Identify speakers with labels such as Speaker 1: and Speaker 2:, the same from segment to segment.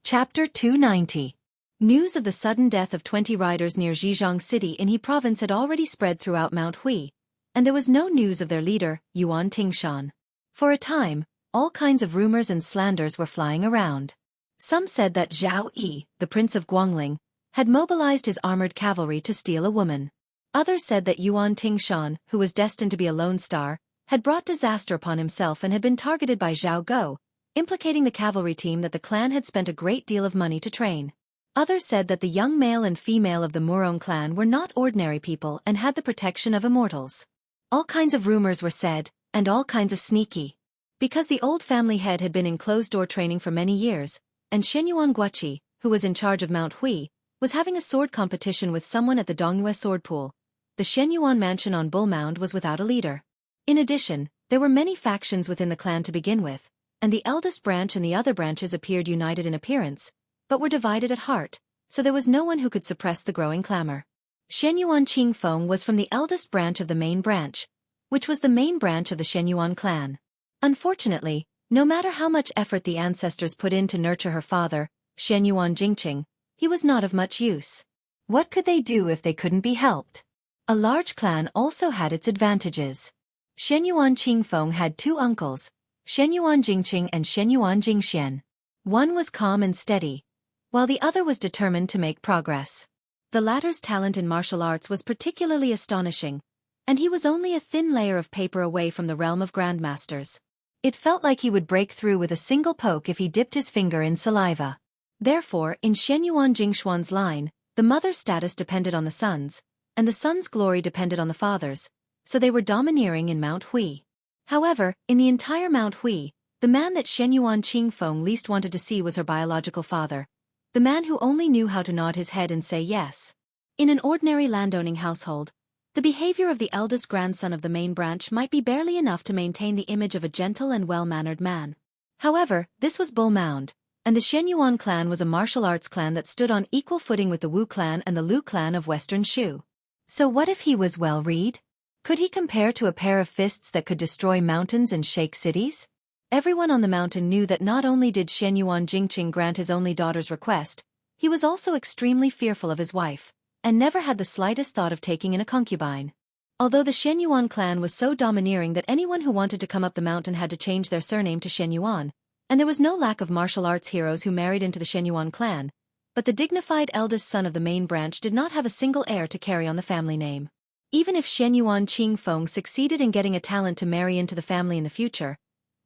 Speaker 1: Chapter 290. News of the sudden death of 20 riders near Zhejiang City in He Province had already spread throughout Mount Hui, and there was no news of their leader, Yuan Tingshan. For a time, all kinds of rumors and slanders were flying around. Some said that Zhao Yi, the prince of Guangling, had mobilized his armored cavalry to steal a woman. Others said that Yuan Tingshan, who was destined to be a lone star, had brought disaster upon himself and had been targeted by Zhao Go, implicating the cavalry team that the clan had spent a great deal of money to train. Others said that the young male and female of the Murong clan were not ordinary people and had the protection of immortals. All kinds of rumors were said, and all kinds of sneaky. Because the old family head had been in closed-door training for many years, and Shenyuan Guoqi, who was in charge of Mount Hui, was having a sword competition with someone at the Dongyue sword pool, the Shenyuan mansion on Bull Mound was without a leader. In addition, there were many factions within the clan to begin with, and the eldest branch and the other branches appeared united in appearance, but were divided at heart, so there was no one who could suppress the growing clamor. Shenyuan Qingfeng was from the eldest branch of the main branch, which was the main branch of the Shenyuan clan. Unfortunately, no matter how much effort the ancestors put in to nurture her father, Shenyuan Jingqing, he was not of much use. What could they do if they couldn't be helped? A large clan also had its advantages. Shenyuan Qingfeng had two uncles, Shenyuan Jingqing and Shenyuan Jingxian. One was calm and steady, while the other was determined to make progress. The latter's talent in martial arts was particularly astonishing, and he was only a thin layer of paper away from the realm of grandmasters. It felt like he would break through with a single poke if he dipped his finger in saliva. Therefore, in Shenyuan Jingshuan's line, the mother's status depended on the sons, and the sons' glory depended on the father's, so they were domineering in Mount Hui. However, in the entire Mount Hui, the man that Shenyuan Qingfeng least wanted to see was her biological father, the man who only knew how to nod his head and say yes. In an ordinary landowning household, the behavior of the eldest grandson of the main branch might be barely enough to maintain the image of a gentle and well-mannered man. However, this was Bull Mound, and the Shenyuan clan was a martial arts clan that stood on equal footing with the Wu clan and the Lu clan of Western Shu. So what if he was well-read? Could he compare to a pair of fists that could destroy mountains and shake cities? Everyone on the mountain knew that not only did Shenyuan Jingqing grant his only daughter's request, he was also extremely fearful of his wife, and never had the slightest thought of taking in a concubine. Although the Shenyuan clan was so domineering that anyone who wanted to come up the mountain had to change their surname to Shenyuan, and there was no lack of martial arts heroes who married into the Shenyuan clan, but the dignified eldest son of the main branch did not have a single heir to carry on the family name. Even if Shenyuan Qingfeng succeeded in getting a talent to marry into the family in the future,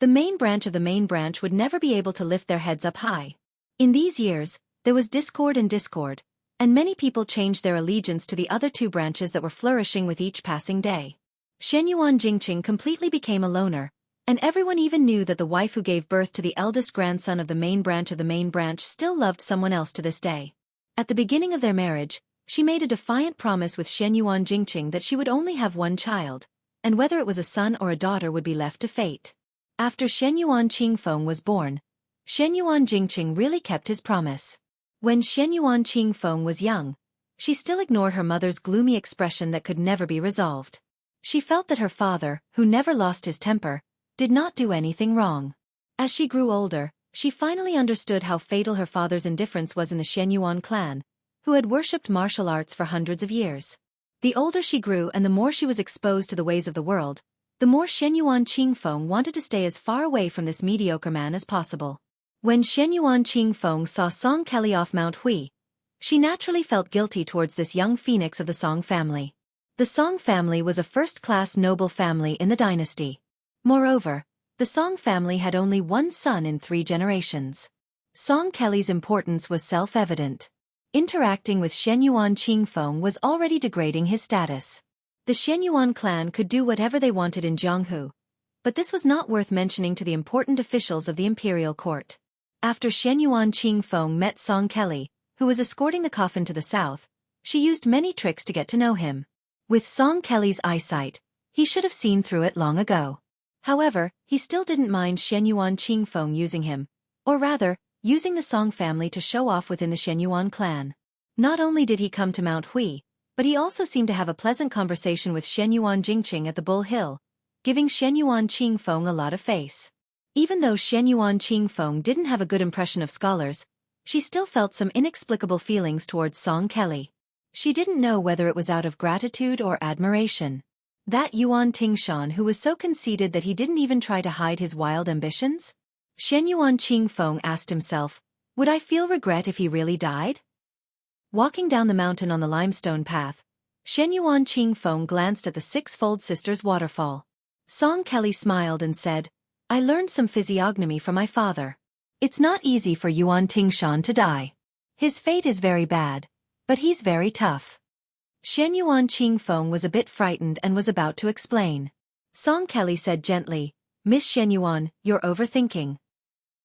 Speaker 1: the main branch of the main branch would never be able to lift their heads up high. In these years, there was discord, and many people changed their allegiance to the other two branches that were flourishing with each passing day. Shenyuan Jingqing completely became a loner, and everyone even knew that the wife who gave birth to the eldest grandson of the main branch still loved someone else to this day. At the beginning of their marriage, she made a defiant promise with Shenyuan Jingqing that she would only have one child, and whether it was a son or a daughter would be left to fate. After Shenyuan Qingfeng was born, Shenyuan Jingqing really kept his promise. When Shenyuan Qingfeng was young, she still ignored her mother's gloomy expression that could never be resolved. She felt that her father, who never lost his temper, did not do anything wrong. As she grew older, she finally understood how fatal her father's indifference was in the Shenyuan clan, who had worshipped martial arts for hundreds of years. The older she grew and the more she was exposed to the ways of the world, the more Shenyuan Qingfeng wanted to stay as far away from this mediocre man as possible. When Shenyuan Qingfeng saw Song Kelly off Mount Hui, she naturally felt guilty towards this young phoenix of the Song family. The Song family was a first-class noble family in the dynasty. Moreover, the Song family had only one son in 3 generations. Song Kelly's importance was self-evident. Interacting with Shenyuan Qingfeng was already degrading his status. The Shenyuan clan could do whatever they wanted in Jianghu, but this was not worth mentioning to the important officials of the imperial court. After Shenyuan Qingfeng met Song Kelly, who was escorting the coffin to the south, she used many tricks to get to know him. With Song Kelly's eyesight, he should have seen through it long ago. However, he still didn't mind Shenyuan Qingfeng using him, or rather, using the Song family to show off within the Shenyuan clan. Not only did he come to Mount Hui, but he also seemed to have a pleasant conversation with Shenyuan Jingqing at the Bull Hill, giving Shenyuan Qingfeng a lot of face. Even though Shenyuan Qingfeng didn't have a good impression of scholars, she still felt some inexplicable feelings towards Song Kelly. She didn't know whether it was out of gratitude or admiration. That Yuan Tingshan who was so conceited that he didn't even try to hide his wild ambitions? Shenyuan Qingfeng asked himself, would I feel regret if he really died? Walking down the mountain on the limestone path, Shenyuan Qingfeng glanced at the six-fold sisters' waterfall. Song Kelly smiled and said, I learned some physiognomy from my father. It's not easy for Yuan Tingshan to die. His fate is very bad, but he's very tough. Shenyuan Qingfeng was a bit frightened and was about to explain. Song Kelly said gently, Miss Shenyuan, you're overthinking.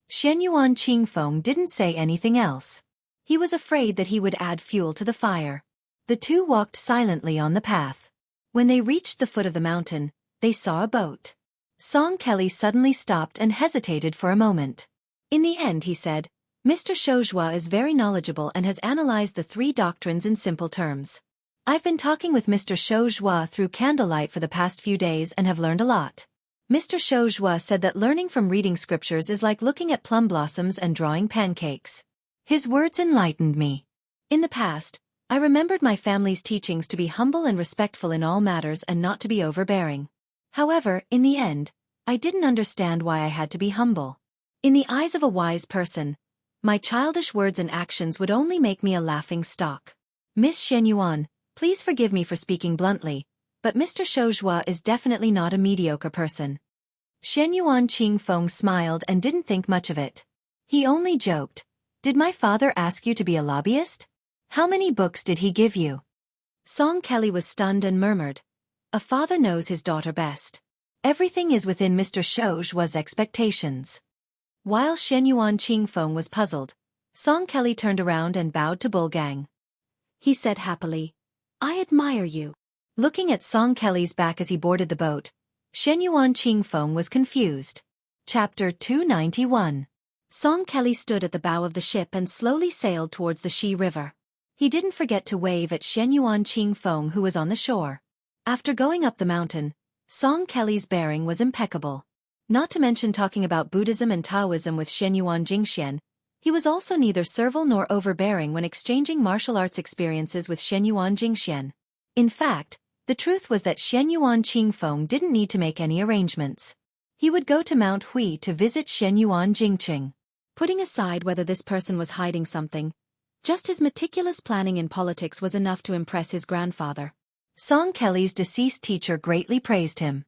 Speaker 1: Shenyuan Qingfeng didn't say anything else. He was afraid that he would add fuel to the fire. The two walked silently on the path. When they reached the foot of the mountain, they saw a boat. Song Kelly suddenly stopped and hesitated for a moment. In the end he said, Mr. Shoujua is very knowledgeable and has analyzed the three doctrines in simple terms. I've been talking with Mr. Shoujua through candlelight for the past few days and have learned a lot. Mr. Shoujua said that learning from reading scriptures is like looking at plum blossoms and drawing pancakes. His words enlightened me. In the past, I remembered my family's teachings to be humble and respectful in all matters and not to be overbearing. However, in the end, I didn't understand why I had to be humble. In the eyes of a wise person, my childish words and actions would only make me a laughing stock. Miss Shenyuan, please forgive me for speaking bluntly, but Mr. Shoujua is definitely not a mediocre person. Shenyuan Qingfeng smiled and didn't think much of it. He only joked, Did my father ask you to be a lobbyist? How many books did he give you? Song Kelly was stunned and murmured, A father knows his daughter best. Everything is within Mr. Shoujua's expectations. While Shenyuan Qingfeng was puzzled, Song Kelly turned around and bowed to Bulgang. He said happily, I admire you. Looking at Song Kelly's back as he boarded the boat, Shenyuan Qingfeng was confused. Chapter 291. Song Kelly stood at the bow of the ship and slowly sailed towards the Shi River. He didn't forget to wave at Shenyuan Qingfeng who was on the shore. After going up the mountain, Song Kelly's bearing was impeccable. Not to mention talking about Buddhism and Taoism with Shenyuan Jingxian, he was also neither servile nor overbearing when exchanging martial arts experiences with Shenyuan Jingxian. In fact, the truth was that Shenyuan Qingfeng didn't need to make any arrangements. He would go to Mount Hui to visit Shenyuan Jingqing. Putting aside whether this person was hiding something, just his meticulous planning in politics was enough to impress his grandfather. Song Kelly's deceased teacher greatly praised him.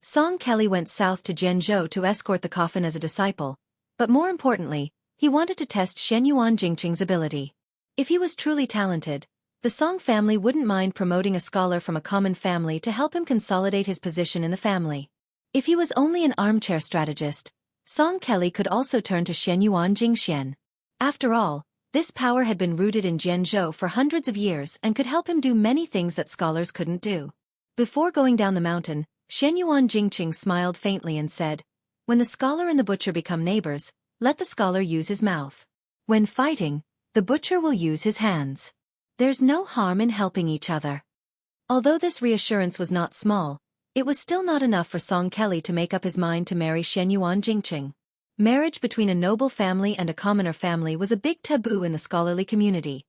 Speaker 1: Song Kelly went south to Jianghu to escort the coffin as a disciple, but more importantly, he wanted to test Shenyuan Jingqing's ability. If he was truly talented, the Song family wouldn't mind promoting a scholar from a common family to help him consolidate his position in the family. If he was only an armchair strategist, Song Kelly could also turn to Shenyuan Jingxian. After all, this power had been rooted in Jianghu for hundreds of years and could help him do many things that scholars couldn't do. Before going down the mountain, Shenyuan Jingqing smiled faintly and said, When the scholar and the butcher become neighbors, let the scholar use his mouth. When fighting, the butcher will use his hands. There's no harm in helping each other. Although this reassurance was not small, it was still not enough for Song Kelly to make up his mind to marry Shenyuan Jingqing. Marriage between a noble family and a commoner family was a big taboo in the scholarly community,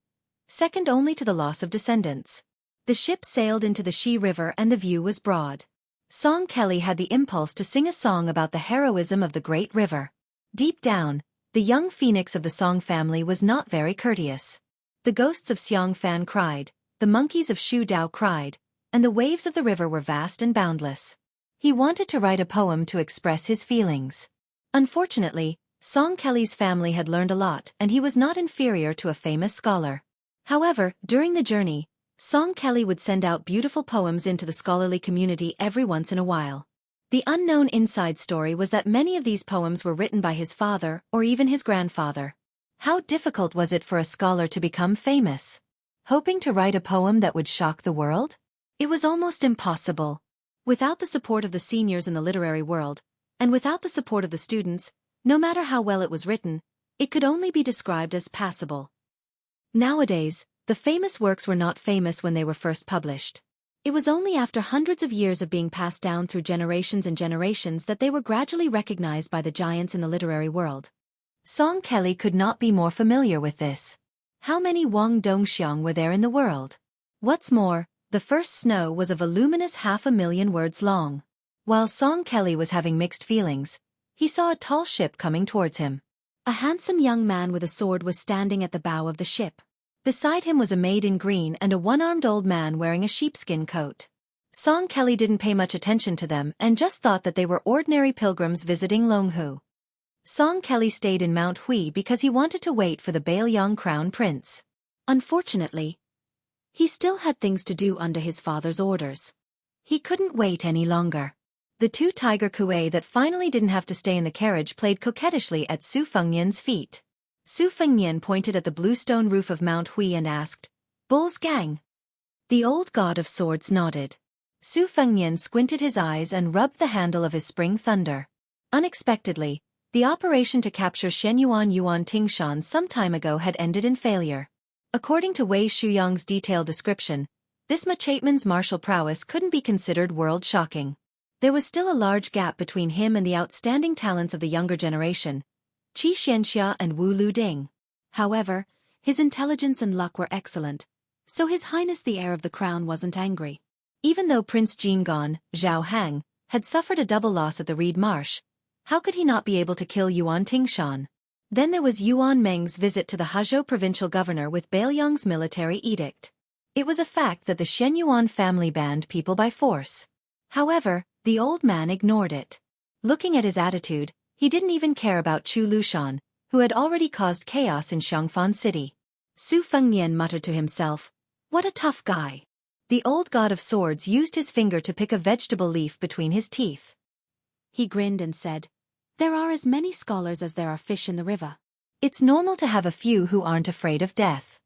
Speaker 1: second only to the loss of descendants. The ship sailed into the Shi River and the view was broad. Song Kelly had the impulse to sing a song about the heroism of the great river. Deep down, the young phoenix of the Song family was not very courteous. The ghosts of Xianxia cried, the monkeys of Shu Dao cried, and the waves of the river were vast and boundless. He wanted to write a poem to express his feelings. Unfortunately, Song Kelly's family had learned a lot and he was not inferior to a famous scholar. However, during the journey, Song Kelly would send out beautiful poems into the scholarly community every once in a while. The unknown inside story was that many of these poems were written by his father or even his grandfather. How difficult was it for a scholar to become famous? Hoping to write a poem that would shock the world? It was almost impossible. Without the support of the seniors in the literary world, and without the support of the students, no matter how well it was written, it could only be described as passable. Nowadays, the famous works were not famous when they were first published. It was only after hundreds of years of being passed down through generations and generations that they were gradually recognized by the giants in the literary world. Song Kelly could not be more familiar with this. How many Wang Dongxiang were there in the world? What's more, the first snow was a voluminous 500,000 words long. While Song Kelly was having mixed feelings, he saw a tall ship coming towards him. A handsome young man with a sword was standing at the bow of the ship. Beside him was a maid in green and a one-armed old man wearing a sheepskin coat. Song Kelly didn't pay much attention to them and just thought that they were ordinary pilgrims visiting Longhu. Song Kelly stayed in Mount Hui because he wanted to wait for the Baelyang crown prince. Unfortunately, he still had things to do under his father's orders. He couldn't wait any longer. The two tiger kuei that finally didn't have to stay in the carriage played coquettishly at Su Fengnian's feet. Su Fengnian pointed at the bluestone roof of Mount Hui and asked, "Bull's gang?" The old god of swords nodded. Su Fengnian squinted his eyes and rubbed the handle of his spring thunder. Unexpectedly, the operation to capture Shenyuan Yuan Tingshan some time ago had ended in failure. According to Wei Shuyang's detailed description, this Machateman's martial prowess couldn't be considered world-shocking. There was still a large gap between him and the outstanding talents of the younger generation, Qi Xianxia and Wu Luding. However, his intelligence and luck were excellent, so His Highness the heir of the crown wasn't angry. Even though Prince Jinggan, Zhao Hang, had suffered a double loss at the Reed Marsh, how could he not be able to kill Yuan Tingshan? Then there was Yuan Meng's visit to the Hezhou provincial governor with Baelyang's military edict. It was a fact that the Shenyuan family banned people by force. However, the old man ignored it. Looking at his attitude, he didn't even care about Chu Lushan, who had already caused chaos in Xiangfan City. Su Fengnian muttered to himself, "What a tough guy." The old god of swords used his finger to pick a vegetable leaf between his teeth. He grinned and said, "There are as many scholars as there are fish in the river. It's normal to have a few who aren't afraid of death."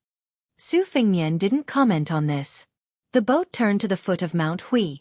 Speaker 1: Su Fengnian didn't comment on this. The boat turned to the foot of Mount Hui.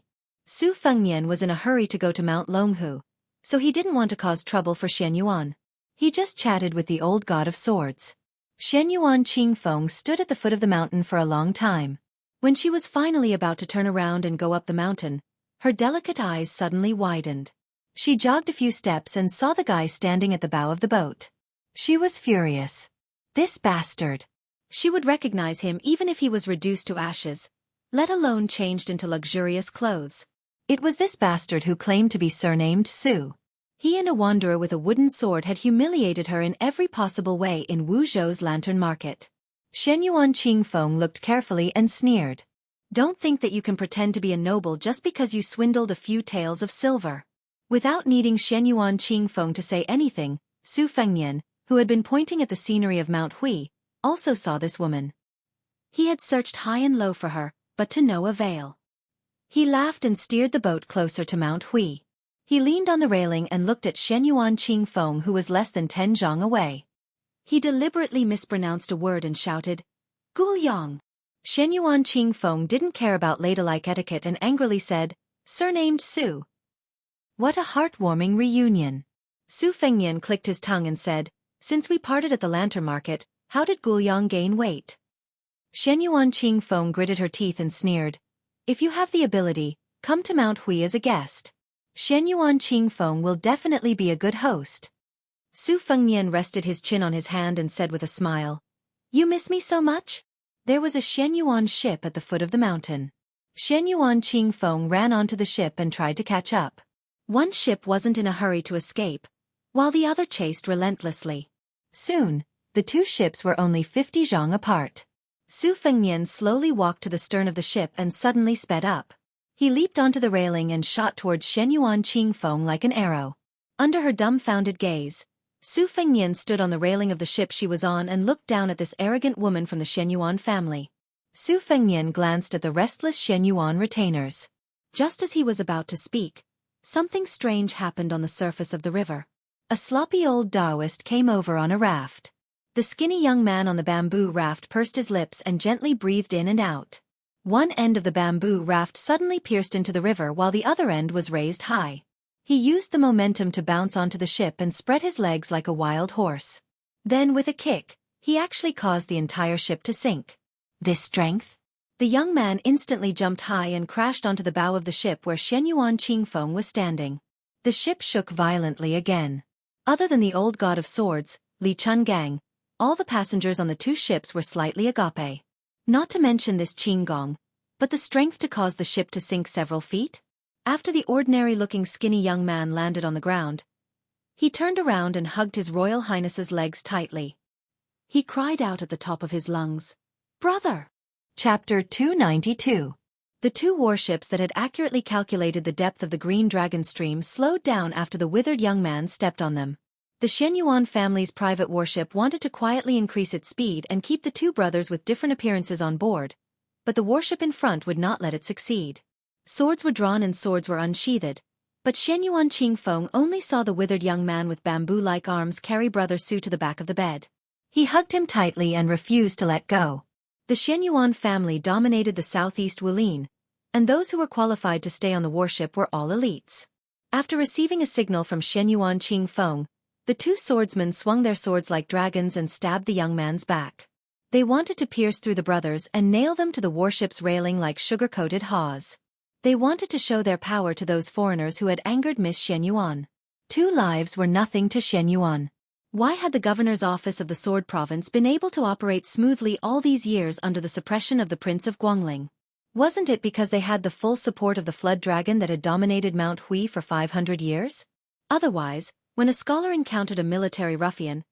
Speaker 1: Su Fengnian was in a hurry to go to Mount Longhu, so he didn't want to cause trouble for Shenyuan. He just chatted with the old god of swords. Shenyuan Qingfeng stood at the foot of the mountain for a long time. When she was finally about to turn around and go up the mountain, her delicate eyes suddenly widened. She jogged a few steps and saw the guy standing at the bow of the boat. She was furious. This bastard. She would recognize him even if he was reduced to ashes, let alone changed into luxurious clothes. It was this bastard who claimed to be surnamed Su. He and a wanderer with a wooden sword had humiliated her in every possible way in Wuzhou's lantern market. Shenyuan Qingfeng looked carefully and sneered. "Don't think that you can pretend to be a noble just because you swindled a few taels of silver." Without needing Shenyuan Qingfeng to say anything, Su Fengnian, who had been pointing at the scenery of Mount Hui, also saw this woman. He had searched high and low for her, but to no avail. He laughed and steered the boat closer to Mount Hui. He leaned on the railing and looked at Shenyuan Qingfeng, who was less than 10 zhang away. He deliberately mispronounced a word and shouted, "Gulyang." Shenyuan Qingfeng didn't care about ladylike etiquette and angrily said, "Surnamed Su." What a heartwarming reunion. Su Fengnian clicked his tongue and said, "Since we parted at the lantern market, how did Gulyang gain weight?" Shenyuan Qingfeng gritted her teeth and sneered, "If you have the ability, come to Mount Hui as a guest. Shenyuan Qingfeng will definitely be a good host." Su Fengnian rested his chin on his hand and said with a smile, "You miss me so much?" There was a Shenyuan ship at the foot of the mountain. Shenyuan Qingfeng ran onto the ship and tried to catch up. One ship wasn't in a hurry to escape, while the other chased relentlessly. Soon, the two ships were only 50 zhang apart. Su Fengnian slowly walked to the stern of the ship and suddenly sped up. He leaped onto the railing and shot towards Shenyuan Qingfeng like an arrow. Under her dumbfounded gaze, Su Fengnian stood on the railing of the ship she was on and looked down at this arrogant woman from the Shenyuan family. Su Fengnian glanced at the restless Shenyuan retainers. Just as he was about to speak, something strange happened on the surface of the river. A sloppy old Taoist came over on a raft. The skinny young man on the bamboo raft pursed his lips and gently breathed in and out. One end of the bamboo raft suddenly pierced into the river while the other end was raised high. He used the momentum to bounce onto the ship and spread his legs like a wild horse. Then with a kick, he actually caused the entire ship to sink. This strength? The young man instantly jumped high and crashed onto the bow of the ship where Shenyuan Qingfeng was standing. The ship shook violently again. Other than the old god of swords, Li Chun Gang, all the passengers on the two ships were slightly agape. Not to mention this Qing Gong, but the strength to cause the ship to sink several feet? After the ordinary-looking skinny young man landed on the ground, he turned around and hugged His Royal Highness's legs tightly. He cried out at the top of his lungs, "Brother!" Chapter 292. The two warships that had accurately calculated the depth of the Green Dragon stream slowed down after the withered young man stepped on them. The Xianxia family's private warship wanted to quietly increase its speed and keep the two brothers with different appearances on board, but the warship in front would not let it succeed. Swords were drawn and swords were unsheathed, but Xianxia Qingfeng only saw the withered young man with bamboo-like arms carry Brother Su to the back of the bed. He hugged him tightly and refused to let go. The Xianxia family dominated the southeast Wulin, and those who were qualified to stay on the warship were all elites. After receiving a signal from Xianxia Qingfeng, the two swordsmen swung their swords like dragons and stabbed the young man's back. They wanted to pierce through the brothers and nail them to the warship's railing like sugar-coated haws. They wanted to show their power to those foreigners who had angered Miss Xianyuan. 2 lives were nothing to Xianyuan. Why had the governor's office of the Sword Province been able to operate smoothly all these years under the suppression of the Prince of Guangling? Wasn't it because they had the full support of the flood dragon that had dominated Mount Hui for 500 years? Otherwise, when a scholar encountered a military ruffian,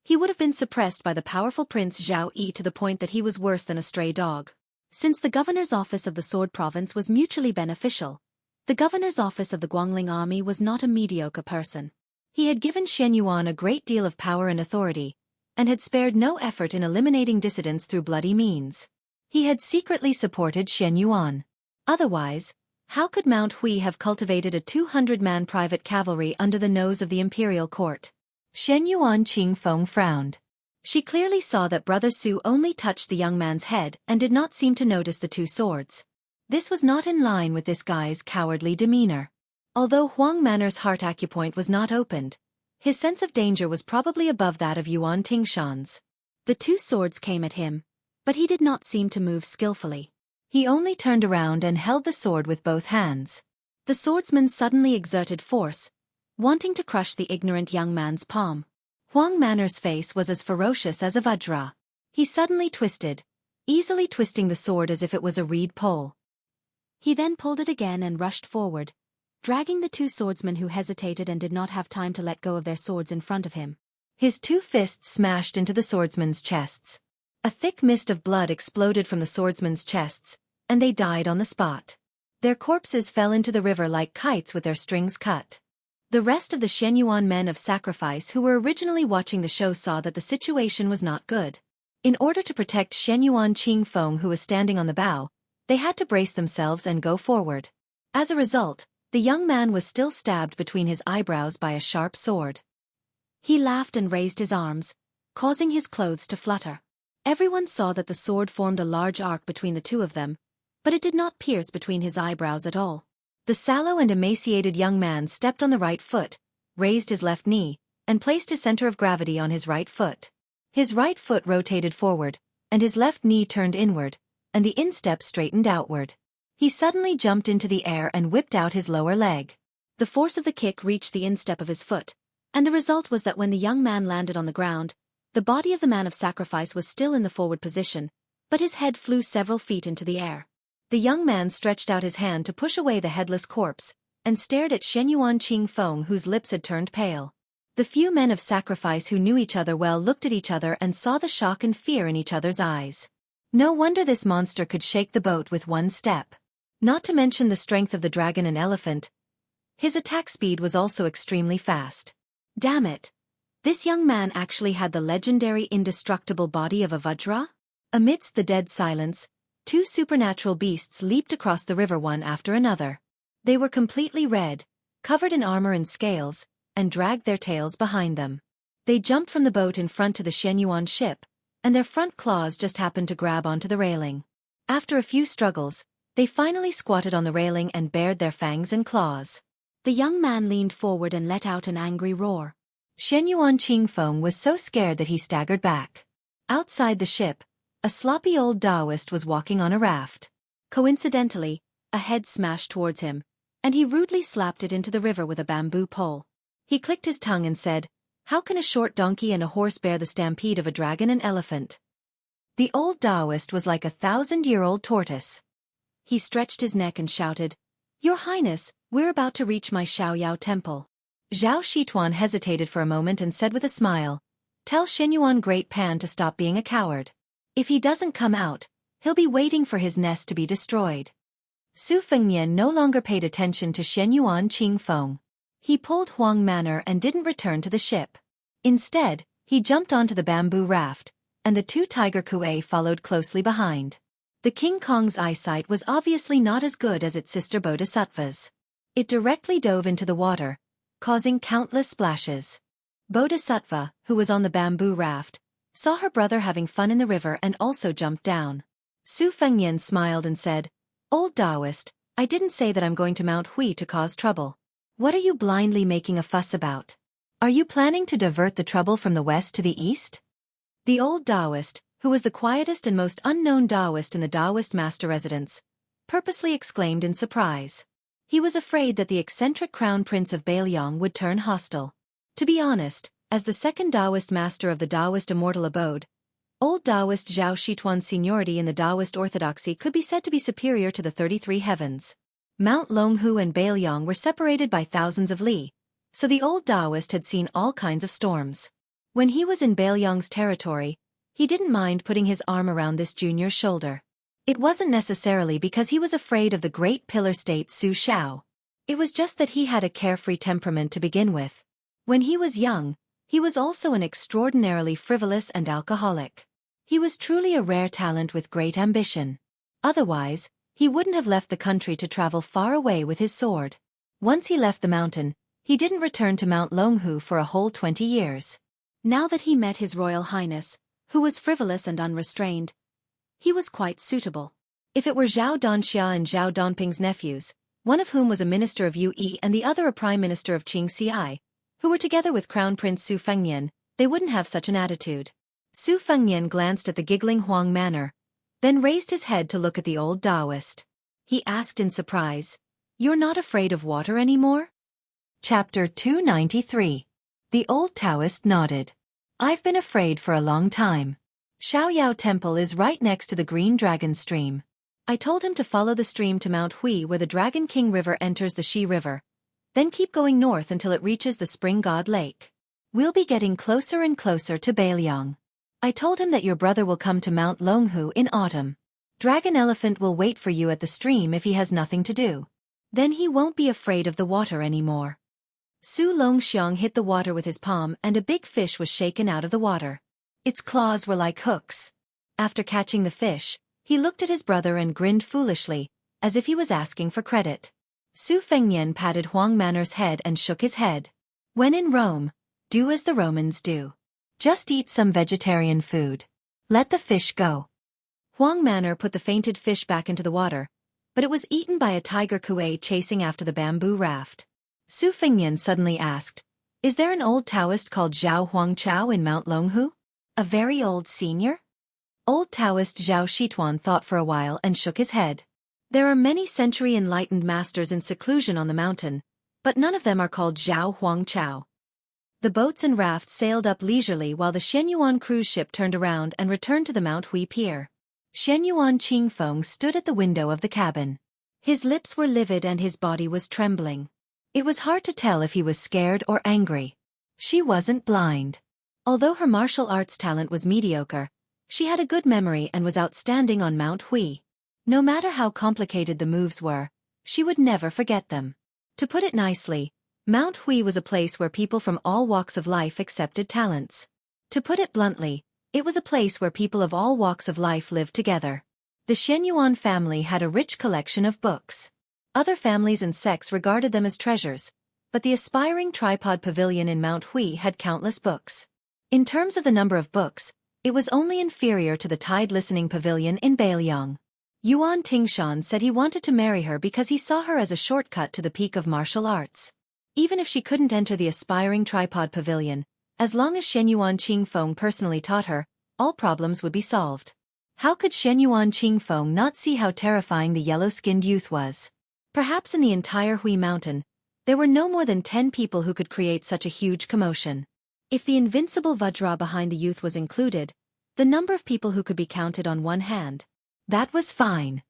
Speaker 1: he would have been suppressed by the powerful Prince Zhao Yi to the point that he was worse than a stray dog. Since the governor's office of the Sword Province was mutually beneficial, the governor's office of the Guangling army was not a mediocre person. He had given Xianyuan a great deal of power and authority, and had spared no effort in eliminating dissidents through bloody means. He had secretly supported Xianyuan. Otherwise, how could Mount Hui have cultivated a 200-man private cavalry under the nose of the imperial court? Xianyuan Qingfeng frowned. She clearly saw that Brother Su only touched the young man's head and did not seem to notice the 2 swords. This was not in line with this guy's cowardly demeanor. Although Huang Manor's heart acupoint was not opened, his sense of danger was probably above that of Yuan Tingshan's. The 2 swords came at him, but he did not seem to move skillfully. He only turned around and held the sword with both hands. The swordsman suddenly exerted force, wanting to crush the ignorant young man's palm. Huang Manor's face was as ferocious as a vajra. He suddenly twisted, easily twisting the sword as if it was a reed pole. He then pulled it again and rushed forward, dragging the 2 swordsmen who hesitated and did not have time to let go of their swords in front of him. His 2 fists smashed into the swordsmen's chests. A thick mist of blood exploded from the swordsmen's chests, and they died on the spot. Their corpses fell into the river like kites with their strings cut. The rest of the Xianyuan men of sacrifice who were originally watching the show saw that the situation was not good. In order to protect Xianyuan Qingfeng, who was standing on the bow, they had to brace themselves and go forward. As a result, the young man was still stabbed between his eyebrows by a sharp sword. He laughed and raised his arms, causing his clothes to flutter. Everyone saw that the sword formed a large arc between the 2 of them, but it did not pierce between his eyebrows at all. The sallow and emaciated young man stepped on the right foot, raised his left knee, and placed his center of gravity on his right foot. His right foot rotated forward, and his left knee turned inward, and the instep straightened outward. He suddenly jumped into the air and whipped out his lower leg. The force of the kick reached the instep of his foot, and the result was that when the young man landed on the ground, the body of the man of sacrifice was still in the forward position, but his head flew several feet into the air. The young man stretched out his hand to push away the headless corpse, and stared at Xianyuan Qingfeng, whose lips had turned pale. The few men of sacrifice who knew each other well looked at each other and saw the shock and fear in each other's eyes. No wonder this monster could shake the boat with one step. Not to mention the strength of the dragon and elephant, his attack speed was also extremely fast. Damn it! This young man actually had the legendary indestructible body of a Vajra? Amidst the dead silence, 2 supernatural beasts leaped across the river one after another. They were completely red, covered in armor and scales, and dragged their tails behind them. They jumped from the boat in front to the Xianyuan ship, and their front claws just happened to grab onto the railing. After a few struggles, they finally squatted on the railing and bared their fangs and claws. The young man leaned forward and let out an angry roar. Xianyuan Qingfeng was so scared that he staggered back. Outside the ship, a sloppy old Taoist was walking on a raft. Coincidentally, a head smashed towards him, and he rudely slapped it into the river with a bamboo pole. He clicked his tongue and said, How can a short donkey and a horse bear the stampede of a dragon and elephant? The old Taoist was like a 1,000-year-old tortoise. He stretched his neck and shouted, "Your Highness, we're about to reach my Xiaoyao temple." Zhao Shituan hesitated for a moment and said with a smile, "Tell Shenyuan Great Pan to stop being a coward. If he doesn't come out, he'll be waiting for his nest to be destroyed." Su Fengnian no longer paid attention to Shenyuan Qingfeng. He pulled Huang Manor and didn't return to the ship. Instead, he jumped onto the bamboo raft, and the two tiger kuei followed closely behind. The King Kong's eyesight was obviously not as good as its sister Bodhisattva's. It directly dove into the water, causing countless splashes. Bodhisattva, who was on the bamboo raft, saw her brother having fun in the river and also jumped down. Su Fengnian smiled and said, "Old Taoist, I didn't say that I'm going to Mount Hui to cause trouble. What are you blindly making a fuss about? Are you planning to divert the trouble from the west to the east?" The old Taoist, who was the quietest and most unknown Taoist in the Taoist master residence, purposely exclaimed in surprise. He was afraid that the eccentric crown prince of Bailiang would turn hostile. To be honest, as the second Taoist master of the Taoist immortal abode, old Taoist Zhao Shituan's seniority in the Taoist orthodoxy could be said to be superior to the 33 heavens. Mount Longhu and Bailiang were separated by thousands of li, so the old Taoist had seen all kinds of storms. When he was in Bailiang's territory, he didn't mind putting his arm around this junior's shoulder. It wasn't necessarily because he was afraid of the great pillar state Su Shao. It was just that he had a carefree temperament to begin with. When he was young, he was also an extraordinarily frivolous and alcoholic. He was truly a rare talent with great ambition. Otherwise, he wouldn't have left the country to travel far away with his sword. Once he left the mountain, he didn't return to Mount Longhu for a whole 20 years. Now that he met His Royal Highness, who was frivolous and unrestrained, he was quite suitable. If it were Zhao Donxia and Zhao Donping's nephews, one of whom was a minister of Yu and the other a prime minister of Xianxia, who were together with Crown Prince Su Fengnian, they wouldn't have such an attitude. Su Fengnian glanced at the giggling Huang Manor, then raised his head to look at the old Taoist. He asked in surprise, "You're not afraid of water anymore?" Chapter 293. The old Taoist nodded. "I've been afraid for a long time. Xiaoyao Temple is right next to the Green Dragon Stream. I told him to follow the stream to Mount Hui where the Dragon King River enters the Shi River, then keep going north until it reaches the Spring God Lake. We'll be getting closer and closer to Bailiang. I told him that your brother will come to Mount Longhu in autumn. Dragon Elephant will wait for you at the stream if he has nothing to do. Then he won't be afraid of the water anymore." Su Longxiang hit the water with his palm and a big fish was shaken out of the water. Its claws were like hooks. After catching the fish, he looked at his brother and grinned foolishly, as if he was asking for credit. Su Fengnian patted Huang Manor's head and shook his head. "When in Rome, do as the Romans do. Just eat some vegetarian food. Let the fish go." Huang Manor put the fainted fish back into the water, but it was eaten by a tiger kuei chasing after the bamboo raft. Su Fengnian suddenly asked, "Is there an old Taoist called Zhao Huangchao in Mount Longhu? A very old senior?" Old Taoist Zhao Shituan thought for a while and shook his head. "There are many century enlightened masters in seclusion on the mountain, but none of them are called Zhao Huangchao." The boats and rafts sailed up leisurely while the Shenyuan cruise ship turned around and returned to the Mount Hui pier. Shenyuan Qingfeng stood at the window of the cabin. His lips were livid and his body was trembling. It was hard to tell if he was scared or angry. She wasn't blind. Although her martial arts talent was mediocre, she had a good memory and was outstanding on Mount Hui. No matter how complicated the moves were, she would never forget them. To put it nicely, Mount Hui was a place where people from all walks of life accepted talents. To put it bluntly, it was a place where people of all walks of life lived together. The Shenyuan family had a rich collection of books. Other families and sects regarded them as treasures, but the aspiring tripod pavilion in Mount Hui had countless books. In terms of the number of books, it was only inferior to the Tide Listening Pavilion in Bailiang. Yuan Tingshan said he wanted to marry her because he saw her as a shortcut to the peak of martial arts. Even if she couldn't enter the aspiring tripod pavilion, as long as Shenyuan Qingfeng personally taught her, all problems would be solved. How could Shenyuan Qingfeng not see how terrifying the yellow-skinned youth was? Perhaps in the entire Hui Mountain, there were no more than 10 people who could create such a huge commotion. If the invincible Vajra behind the youth was included, the number of people who could be counted on one hand. That was fine.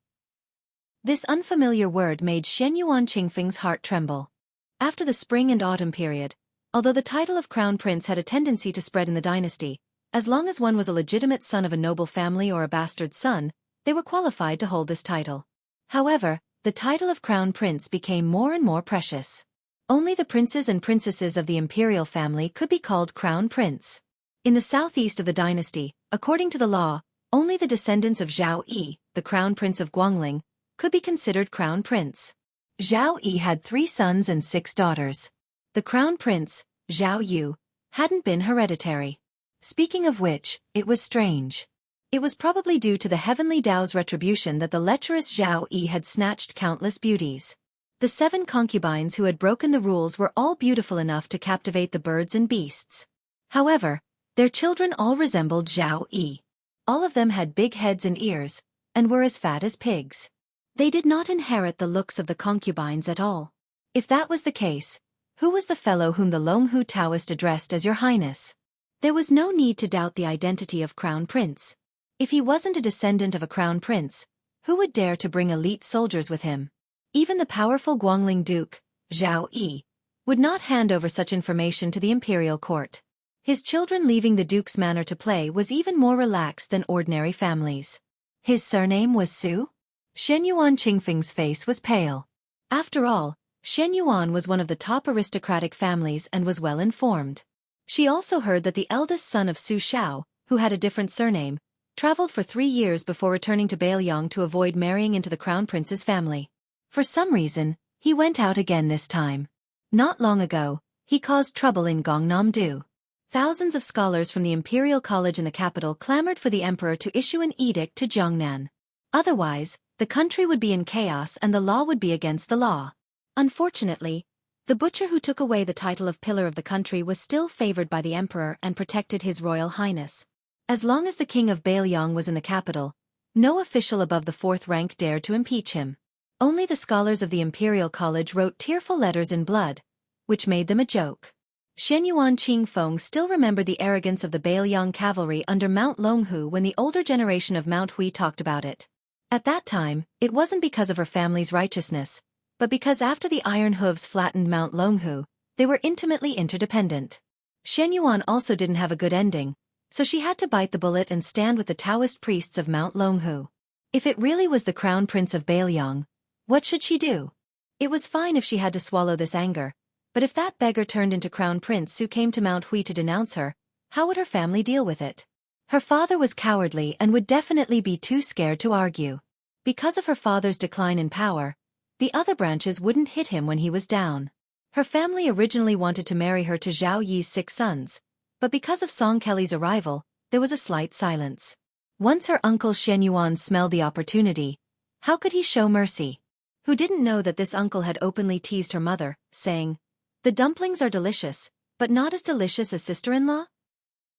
Speaker 1: This unfamiliar word made Shen Yuan Qingfeng's heart tremble. After the spring and autumn period, although the title of crown prince had a tendency to spread in the dynasty, as long as one was a legitimate son of a noble family or a bastard son, they were qualified to hold this title. However, the title of crown prince became more and more precious. Only the princes and princesses of the imperial family could be called crown prince. In the southeast of the dynasty, according to the law, only the descendants of Zhao Yi, the crown prince of Guangling, could be considered crown prince. Zhao Yi had 3 sons and 6 daughters. The crown prince, Zhao Yu, hadn't been hereditary. Speaking of which, it was strange. It was probably due to the heavenly Tao's retribution that the lecherous Zhao Yi had snatched countless beauties. The 7 concubines who had broken the rules were all beautiful enough to captivate the birds and beasts. However, their children all resembled Zhao Yi. All of them had big heads and ears, and were as fat as pigs. They did not inherit the looks of the concubines at all. If that was the case, who was the fellow whom the Longhu Taoist addressed as Your Highness? There was no need to doubt the identity of Crown Prince. If he wasn't a descendant of a Crown Prince, who would dare to bring elite soldiers with him? Even the powerful Guangling Duke, Zhao Yi, would not hand over such information to the imperial court. His children leaving the duke's manor to play was even more relaxed than ordinary families. His surname was Su? Shen Yuan Qingfeng's face was pale. After all, Shen Yuan was one of the top aristocratic families and was well informed. She also heard that the eldest son of Su Xiao, who had a different surname, traveled for 3 years before returning to Beiliang to avoid marrying into the crown prince's family. For some reason, he went out again this time. Not long ago, he caused trouble in Gangnam-do. Thousands of scholars from the Imperial College in the capital clamored for the emperor to issue an edict to Jiangnan. Otherwise, the country would be in chaos and the law would be against the law. Unfortunately, the butcher who took away the title of pillar of the country was still favored by the emperor and protected his royal highness. As long as the king of Beiliang was in the capital, no official above the 4th rank dared to impeach him. Only the scholars of the Imperial College wrote tearful letters in blood, which made them a joke. Shen Yuan Qingfeng still remembered the arrogance of the Beiliang cavalry under Mount Longhu when the older generation of Mount Hui talked about it. At that time, it wasn't because of her family's righteousness, but because after the iron hooves flattened Mount Longhu, they were intimately interdependent. Shen Yuan also didn't have a good ending, so she had to bite the bullet and stand with the Taoist priests of Mount Longhu. If it really was the crown prince of Beiliang, what should she do? It was fine if she had to swallow this anger, but if that beggar turned into crown prince who came to Mount Hui to denounce her, how would her family deal with it? Her father was cowardly and would definitely be too scared to argue. Because of her father's decline in power, the other branches wouldn't hit him when he was down. Her family originally wanted to marry her to Zhao Yi's 6 sons, but because of Song Kelly's arrival, there was a slight silence. Once her uncle Shen Yuan smelled the opportunity, how could he show mercy? Who didn't know that this uncle had openly teased her mother, saying, "The dumplings are delicious, but not as delicious as sister-in-law?"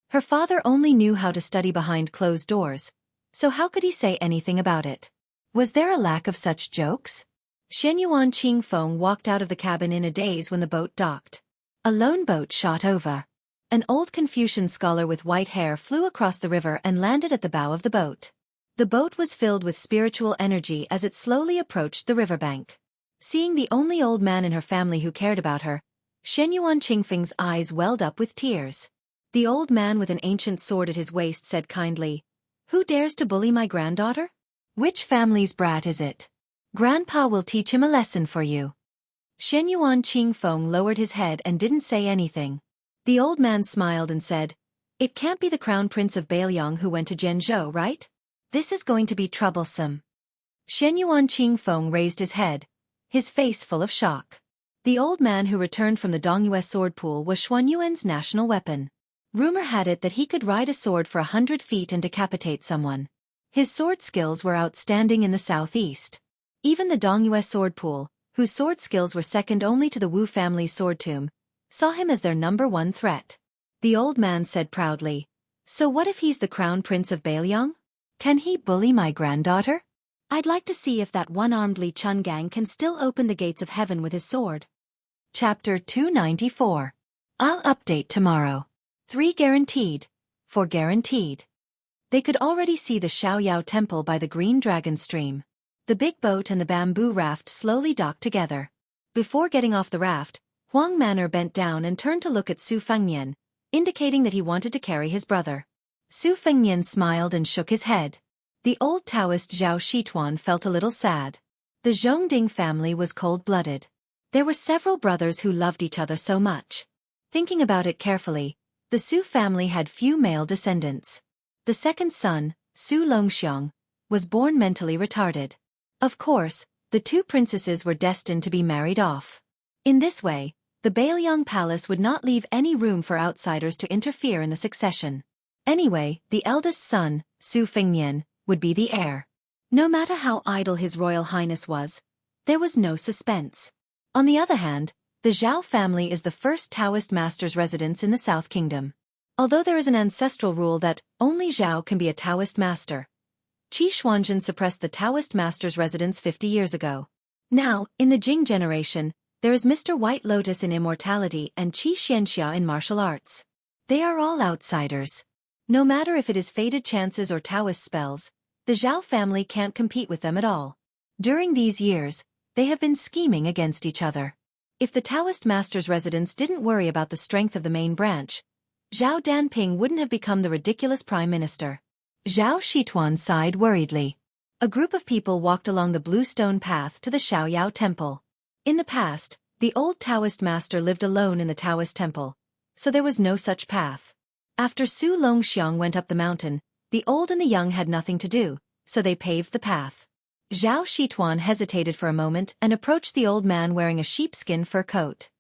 Speaker 1: Her father only knew how to study behind closed doors, so how could he say anything about it? Was there a lack of such jokes? Shen Yuan Qingfeng walked out of the cabin in a daze when the boat docked. A lone boat shot over. An old Confucian scholar with white hair flew across the river and landed at the bow of the boat. The boat was filled with spiritual energy as it slowly approached the riverbank. Seeing the only old man in her family who cared about her, Shen Yuan Qingfeng's eyes welled up with tears. The old man with an ancient sword at his waist said kindly, "Who dares to bully my granddaughter? Which family's brat is it? Grandpa will teach him a lesson for you." Shen Yuan Qingfeng lowered his head and didn't say anything. The old man smiled and said, "It can't be the crown prince of Beiliang who went to Jianghu, right? This is going to be troublesome." Shen Yuan Qingfeng raised his head, his face full of shock. The old man who returned from the Dongyue sword pool was Xuanyuan's national weapon. Rumor had it that he could ride a sword for 100 feet and decapitate someone. His sword skills were outstanding in the southeast. Even the Dongyue sword pool, whose sword skills were second only to the Wu family's sword tomb, saw him as their #1 threat. The old man said proudly, "So what if he's the crown prince of Beiliang? Can he bully my granddaughter? I'd like to see if that one-armed Li Chungang can still open the gates of heaven with his sword." Chapter 294. I'll update tomorrow. 3 guaranteed. 4 guaranteed. They could already see the Xiaoyao temple by the green dragon stream. The big boat and the bamboo raft slowly docked together. Before getting off the raft, Huang Manor bent down and turned to look at Su Fengnian, indicating that he wanted to carry his brother. Su Fengnian smiled and shook his head. The old Taoist Zhao Shituan felt a little sad. The Zhongding family was cold-blooded. There were several brothers who loved each other so much. Thinking about it carefully, the Su family had few male descendants. The second son, Su Longxiang, was born mentally retarded. Of course, the 2 princesses were destined to be married off. In this way, the Bailiang Palace would not leave any room for outsiders to interfere in the succession. Anyway, the eldest son, Su Fengnian, would be the heir. No matter how idle His Royal Highness was, there was no suspense. On the other hand, the Zhao family is the first Taoist master's residence in the South Kingdom. Although there is an ancestral rule that only Zhao can be a Taoist master, Qi Xuanzhen suppressed the Taoist master's residence 50 years ago. Now, in the Jing generation, there is Mr. White Lotus in immortality and Qi Xianxia in martial arts. They are all outsiders. No matter if it is fated chances or Taoist spells, the Zhao family can't compete with them at all. During these years, they have been scheming against each other. If the Taoist master's residence didn't worry about the strength of the main branch, Zhao Danping wouldn't have become the ridiculous prime minister. Zhao Shituan sighed worriedly. A group of people walked along the blue stone path to the Xiaoyao temple. In the past, the old Taoist master lived alone in the Taoist temple, so there was no such path. After Su Longxiang went up the mountain, the old and the young had nothing to do, so they paved the path. Zhao Shituan hesitated for a moment and approached the old man wearing a sheepskin fur coat.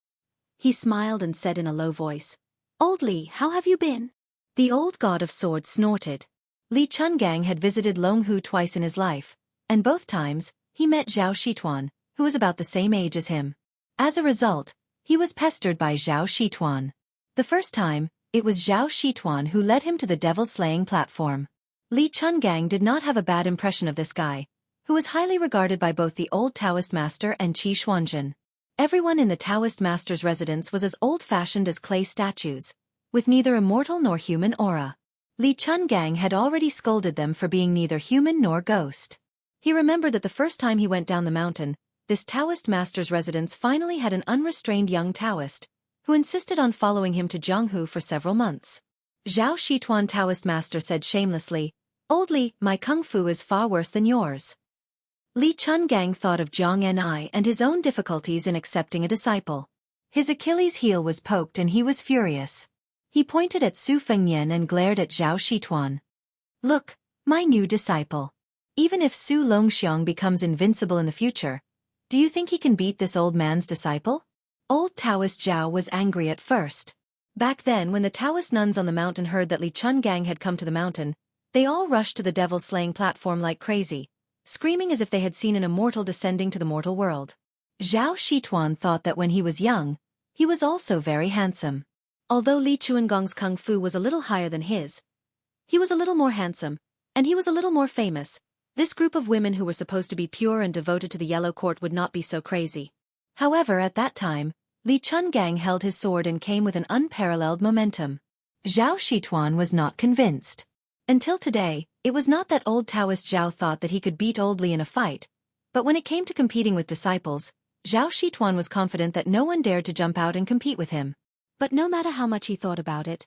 Speaker 1: He smiled and said in a low voice, "Old Li, how have you been?" The old god of swords snorted. Li Chungang had visited Longhu twice in his life, and both times, he met Zhao Shituan, who was about the same age as him. As a result, he was pestered by Zhao Shituan. The first time, it was Zhao Shituan who led him to the devil-slaying platform. Li Chungang did not have a bad impression of this guy, who was highly regarded by both the old Taoist master and Qi Xuanzhen. Everyone in the Taoist master's residence was as old-fashioned as clay statues, with neither immortal nor human aura. Li Chungang had already scolded them for being neither human nor ghost. He remembered that the first time he went down the mountain, this Taoist master's residence finally had an unrestrained young Taoist, who insisted on following him to Jianghu for several months. Zhao Shituan Taoist master said shamelessly, "Old Li, my kung fu is far worse than yours." Li Chungang thought of Jiang Ni and his own difficulties in accepting a disciple. His Achilles heel was poked and he was furious. He pointed at Su Fengnian and glared at Zhao Shituan. "Look, my new disciple. Even if Su Longxiang becomes invincible in the future, do you think he can beat this old man's disciple?" Old Taoist Zhao was angry at first. Back then when the Taoist nuns on the mountain heard that Li Chungang had come to the mountain, they all rushed to the devil-slaying platform like crazy, screaming as if they had seen an immortal descending to the mortal world. Zhao Shituan thought that when he was young, he was also very handsome. Although Li Chuangong's kung fu was a little higher than his, he was a little more handsome, and he was a little more famous. This group of women who were supposed to be pure and devoted to the Yellow Court would not be so crazy. However, at that time, Li Chungang held his sword and came with an unparalleled momentum. Zhao Shituan was not convinced. Until today, it was not that old Taoist Zhao thought that he could beat old Li in a fight, but when it came to competing with disciples, Zhao Shituan was confident that no one dared to jump out and compete with him. But no matter how much he thought about it,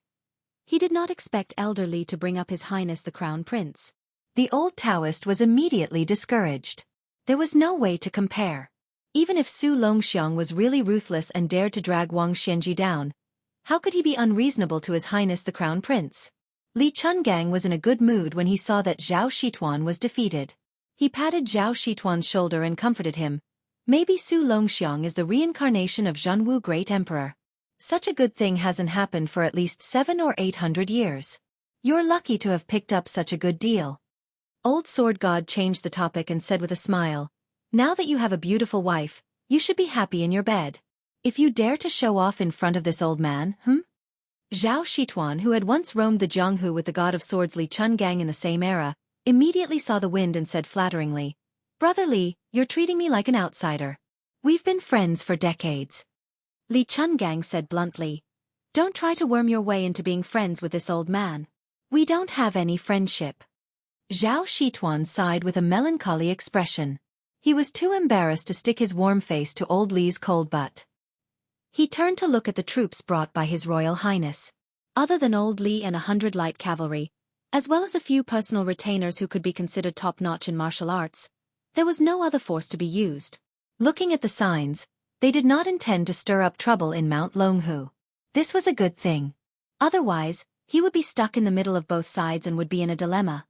Speaker 1: he did not expect Elder Li to bring up His Highness the Crown Prince. The old Taoist was immediately discouraged. There was no way to compare. Even if Su Longxiang was really ruthless and dared to drag Wang Xianji down, how could he be unreasonable to His Highness the Crown Prince? Li Chungang was in a good mood when he saw that Zhao Shituan was defeated. He patted Zhao Shituan's shoulder and comforted him. Maybe Su Longxiang is the reincarnation of Jianghu Great Emperor. Such a good thing hasn't happened for at least 700 or 800 years. You're lucky to have picked up such a good deal. Old Sword God changed the topic and said with a smile, "Now that you have a beautiful wife, you should be happy in your bed. If you dare to show off in front of this old man, Zhao Shituan, who had once roamed the Jianghu with the god of swords Li Chungang in the same era, immediately saw the wind and said flatteringly, "Brother Li, you're treating me like an outsider. We've been friends for decades." Li Chungang said bluntly, Don't try to worm your way into being friends with this old man. We don't have any friendship. Zhao Shituan sighed with a melancholy expression. He was too embarrassed to stick his warm face to old Li's cold butt. He turned to look at the troops brought by His Royal Highness. Other than old Li and 100 light cavalry, as well as a few personal retainers who could be considered top-notch in martial arts, there was no other force to be used. Looking at the signs, they did not intend to stir up trouble in Mount Longhu. This was a good thing. Otherwise, he would be stuck in the middle of both sides and would be in a dilemma.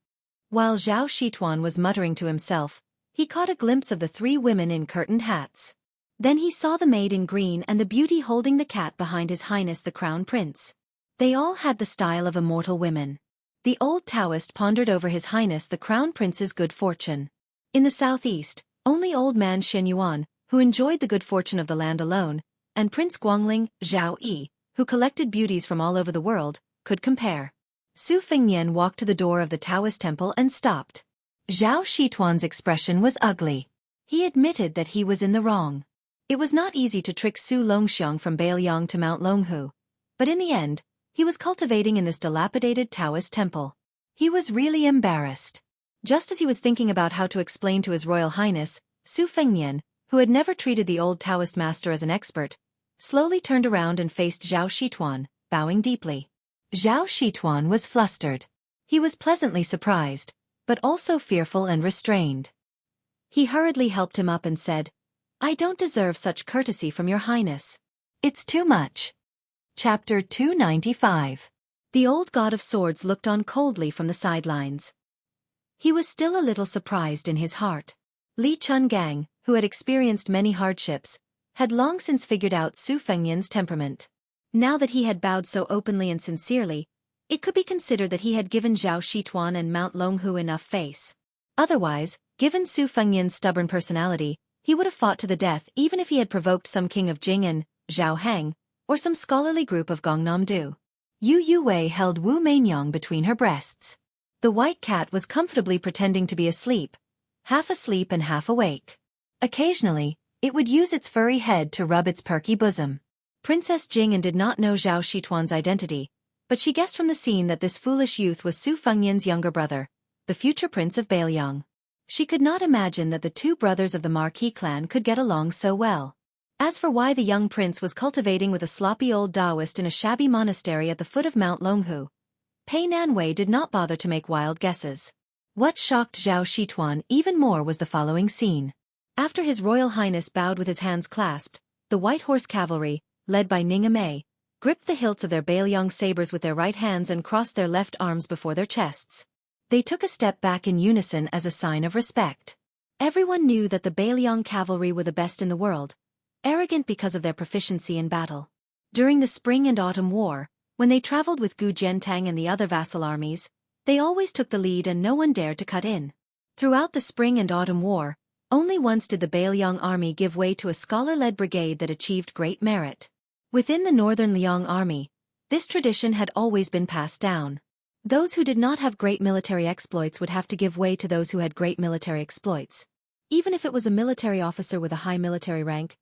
Speaker 1: While Zhao Shituan was muttering to himself, he caught a glimpse of the 3 women in curtained hats. Then he saw the maid in green and the beauty holding the cat behind His Highness the Crown Prince. They all had the style of immortal women. The old Taoist pondered over His Highness the Crown Prince's good fortune. In the southeast, only old man Shen Yuan, who enjoyed the good fortune of the land alone, and Prince Guangling, Zhao Yi, who collected beauties from all over the world, could compare. Su Fengnian walked to the door of the Taoist temple and stopped. Zhao Shituan's expression was ugly. He admitted that he was in the wrong. It was not easy to trick Su Longxiang from Beiliang to Mount Longhu, but in the end, he was cultivating in this dilapidated Taoist temple. He was really embarrassed. Just as he was thinking about how to explain to His Royal Highness, Su Fengnian, who had never treated the old Taoist master as an expert, slowly turned around and faced Zhao Shituan, bowing deeply. Zhao Shituan was flustered. He was pleasantly surprised, but also fearful and restrained. He hurriedly helped him up and said, "I don't deserve such courtesy from your highness. It's too much." Chapter 295. The old god of swords looked on coldly from the sidelines. He was still a little surprised in his heart. Li Chungang, who had experienced many hardships, had long since figured out Su Fengnian's temperament. Now that he had bowed so openly and sincerely, it could be considered that he had given Zhao Shituan and Mount Longhu enough face. Otherwise, given Su Fengnian's stubborn personality, he would have fought to the death even if he had provoked some king of Jing and Zhao Heng, or some scholarly group of Gongnam-du. Yu Yuwei held Wu Mainyang between her breasts. The white cat was comfortably pretending to be asleep, half asleep and half awake. Occasionally, it would use its furry head to rub its perky bosom. Princess Jing'an did not know Zhao Shituan's identity, but she guessed from the scene that this foolish youth was Su Fengnian's younger brother, the future prince of Beiliang. She could not imagine that the 2 brothers of the Marquis clan could get along so well. As for why the young prince was cultivating with a sloppy old Taoist in a shabby monastery at the foot of Mount Longhu, Pei Nanwei did not bother to make wild guesses. What shocked Zhao Shituan even more was the following scene. After His Royal Highness bowed with his hands clasped, the White Horse Cavalry, led by Ning Amei, gripped the hilts of their Beiliang sabers with their right hands and crossed their left arms before their chests. They took a step back in unison as a sign of respect. Everyone knew that the Beiliang cavalry were the best in the world, arrogant because of their proficiency in battle. During the Spring and Autumn War, when they traveled with Gu Jiantang and the other vassal armies, they always took the lead and no one dared to cut in. Throughout the Spring and Autumn War, only once did the Beiliang army give way to a scholar-led brigade that achieved great merit. Within the northern Liang army, this tradition had always been passed down. Those who did not have great military exploits would have to give way to those who had great military exploits. Even if it was a military officer with a high military rank,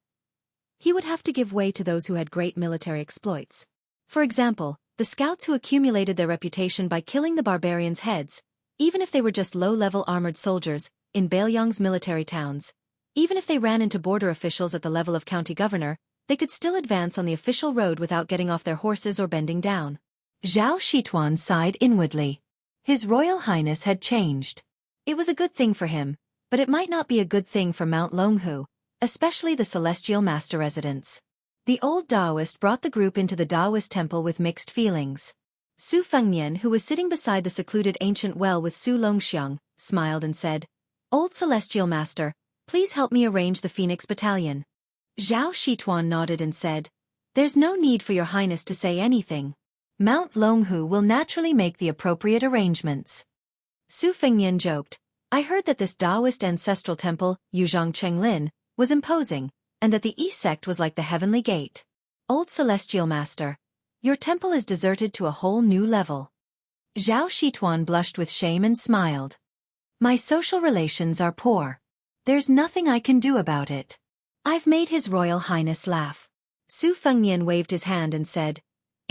Speaker 1: he would have to give way to those who had great military exploits. For example, the scouts who accumulated their reputation by killing the barbarians' heads, even if they were just low-level armored soldiers, in Beiliang's military towns. Even if they ran into border officials at the level of county governor, they could still advance on the official road without getting off their horses or bending down. Zhao Shituan sighed inwardly. His Royal Highness had changed. It was a good thing for him, but it might not be a good thing for Mount Longhu, especially the Celestial Master residence. The old Taoist brought the group into the Taoist temple with mixed feelings. Su Fengnian, who was sitting beside the secluded ancient well with Su Longxiang, smiled and said, "Old Celestial Master, please help me arrange the Phoenix Battalion." Zhao Shituan nodded and said, "There's no need for your highness to say anything. Mount Longhu will naturally make the appropriate arrangements." Su Fengnian joked, "I heard that this Taoist ancestral temple, Yuzhang Chenglin, was imposing, and that the Yi sect was like the heavenly gate. Old Celestial Master, your temple is deserted to a whole new level." Zhao Shituan blushed with shame and smiled. "My social relations are poor. There's nothing I can do about it. I've made His Royal Highness laugh." Su Fengnian waved his hand and said,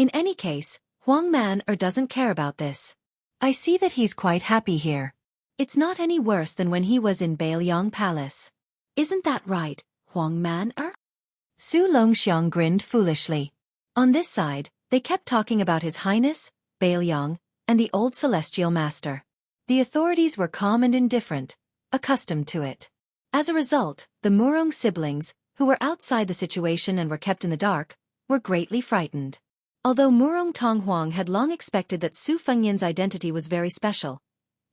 Speaker 1: In any case, Huang Man doesn't care about this. I see that he's quite happy here. It's not any worse than when he was in Bailiang Palace. Isn't that right, Huang Man? Su Longxiang grinned foolishly. On this side, they kept talking about His Highness, Bailiang, and the old celestial master. The authorities were calm and indifferent, accustomed to it. As a result, the Murong siblings, who were outside the situation and were kept in the dark, were greatly frightened. Although Murong Tonghuang had long expected that Su Fengyan's identity was very special,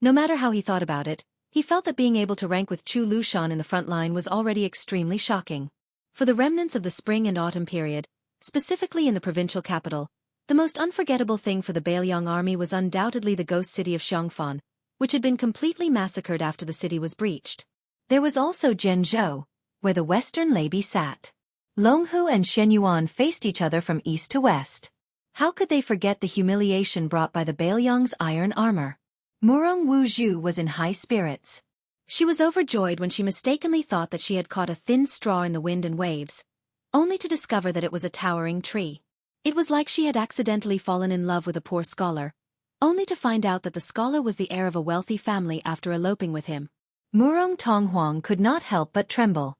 Speaker 1: no matter how he thought about it, he felt that being able to rank with Chu Lushan in the front line was already extremely shocking. For the remnants of the spring and autumn period, specifically in the provincial capital, the most unforgettable thing for the Bailiang army was undoubtedly the ghost city of Xianxia, which had been completely massacred after the city was breached. There was also Jianghu, where the western lady sat. Longhu and Shenyuan faced each other from east to west. How could they forget the humiliation brought by the Bailiang's iron armor? Murong Wuzhu was in high spirits. She was overjoyed when she mistakenly thought that she had caught a thin straw in the wind and waves, only to discover that it was a towering tree. It was like she had accidentally fallen in love with a poor scholar, only to find out that the scholar was the heir of a wealthy family after eloping with him. Murong Tonghuang could not help but tremble.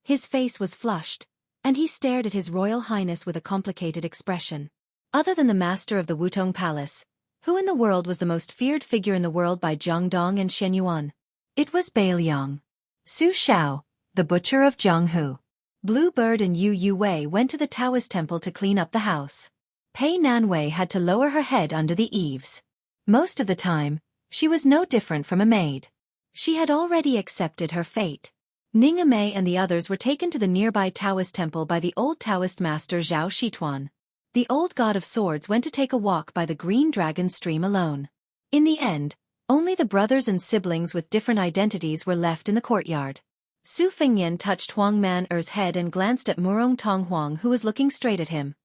Speaker 1: His face was flushed, and he stared at His Royal Highness with a complicated expression. Other than the master of the Wutong Palace, who in the world was the most feared figure in the world by Jiangdong and Shenyuan? It was Bailiang. Su Shao, the butcher of Jianghu. Blue Bird and Yu Yuwei went to the Taoist temple to clean up the house. Pei Nanwei had to lower her head under the eaves. Most of the time, she was no different from a maid. She had already accepted her fate. Ning Amei and the others were taken to the nearby Taoist temple by the old Taoist master Zhao Shituan. The old god of swords went to take a walk by the Green Dragon stream alone. In the end, only the brothers and siblings with different identities were left in the courtyard. Su Fengyan touched Huang Man-er's head and glanced at Murong Tonghuang, who was looking straight at him.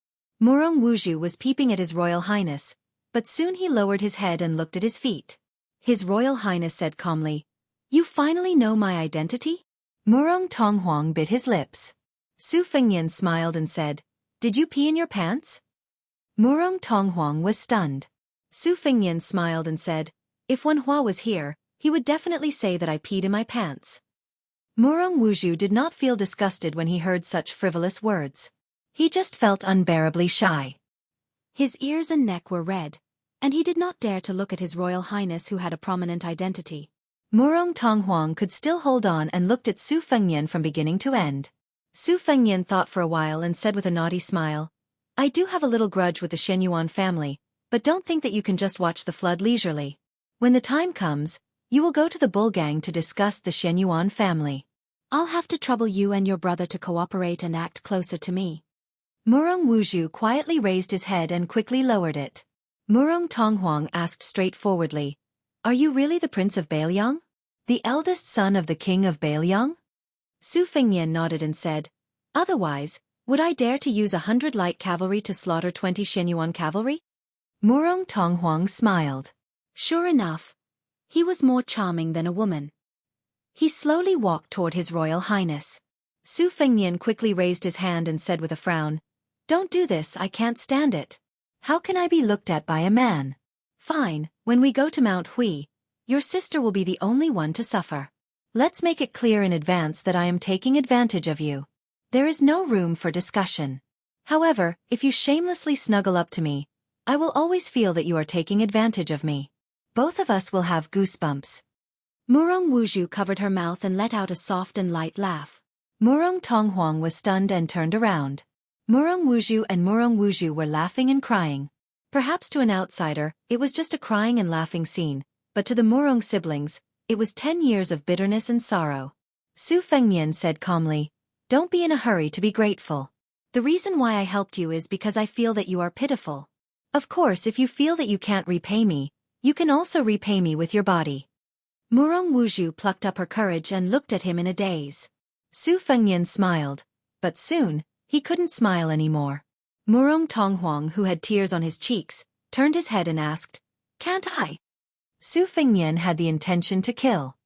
Speaker 1: Murong Wuzhu was peeping at His Royal Highness, but soon he lowered his head and looked at his feet. His Royal Highness said calmly, "You finally know my identity?" Murong Tonghuang bit his lips. Su Fengyan smiled and said, "Did you pee in your pants?" Murong Tonghuang was stunned. Su Fengyan smiled and said, "If Wen Hua was here, he would definitely say that I peed in my pants." Murong Wuzhu did not feel disgusted when he heard such frivolous words. He just felt unbearably shy. His ears and neck were red, and he did not dare to look at His Royal Highness, who had a prominent identity. Murong Tonghuang could still hold on and looked at Su Fengyan from beginning to end. Su Fengyan thought for a while and said with a naughty smile, "I do have a little grudge with the Shenyuan family, but don't think that you can just watch the flood leisurely. When the time comes, you will go to the bull gang to discuss the Shenyuan family. I'll have to trouble you and your brother to cooperate and act closer to me." Murong Wuzhu quietly raised his head and quickly lowered it. Murong Tonghuang asked straightforwardly, "Are you really the Prince of Bailiang? The eldest son of the King of Bailiang?" Su Fengyan nodded and said, "Otherwise, would I dare to use 100 light cavalry to slaughter 20 Shenyuan cavalry?" Murong Tonghuang smiled. Sure enough, he was more charming than a woman. He slowly walked toward His Royal Highness. Su Fengyan quickly raised his hand and said with a frown, "Don't do this, I can't stand it. How can I be looked at by a man? Fine, when we go to Mount Hui, your sister will be the only one to suffer. Let's make it clear in advance that I am taking advantage of you. There is no room for discussion. However, if you shamelessly snuggle up to me, I will always feel that you are taking advantage of me. Both of us will have goosebumps." Murong Wuzhu covered her mouth and let out a soft and light laugh. Murong Tonghuang was stunned and turned around. Murong Wuzhu were laughing and crying. Perhaps to an outsider, it was just a crying and laughing scene, but to the Murong siblings, it was 10 years of bitterness and sorrow. Su Fengyan said calmly, "Don't be in a hurry to be grateful. The reason why I helped you is because I feel that you are pitiful. Of course, if you feel that you can't repay me, you can also repay me with your body." Murong Wuzhu plucked up her courage and looked at him in a daze. Su Fengyan smiled, but soon, he couldn't smile anymore. Murong Tonghuang, who had tears on his cheeks, turned his head and asked, "Can't I?" Su Fengyan had the intention to kill.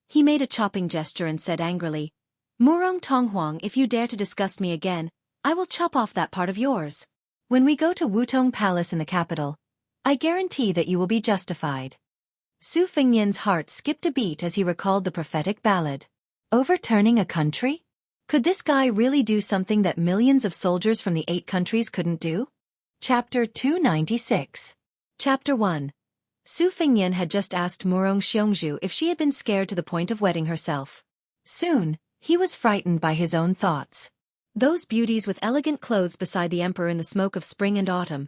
Speaker 1: He made a chopping gesture and said angrily, "Murong Tonghuang, if you dare to disgust me again, I will chop off that part of yours." When we go to Wutong Palace in the capital, I guarantee that you will be justified. Su Fengnian's heart skipped a beat as he recalled the prophetic ballad. Overturning a country? Could this guy really do something that millions of soldiers from the 8 countries couldn't do? Chapter 296. Chapter 1. Su Fengnian had just asked Murong Xiongzhu if she had been scared to the point of wetting herself. Soon, he was frightened by his own thoughts. Those beauties with elegant clothes beside the emperor in the smoke of spring and autumn.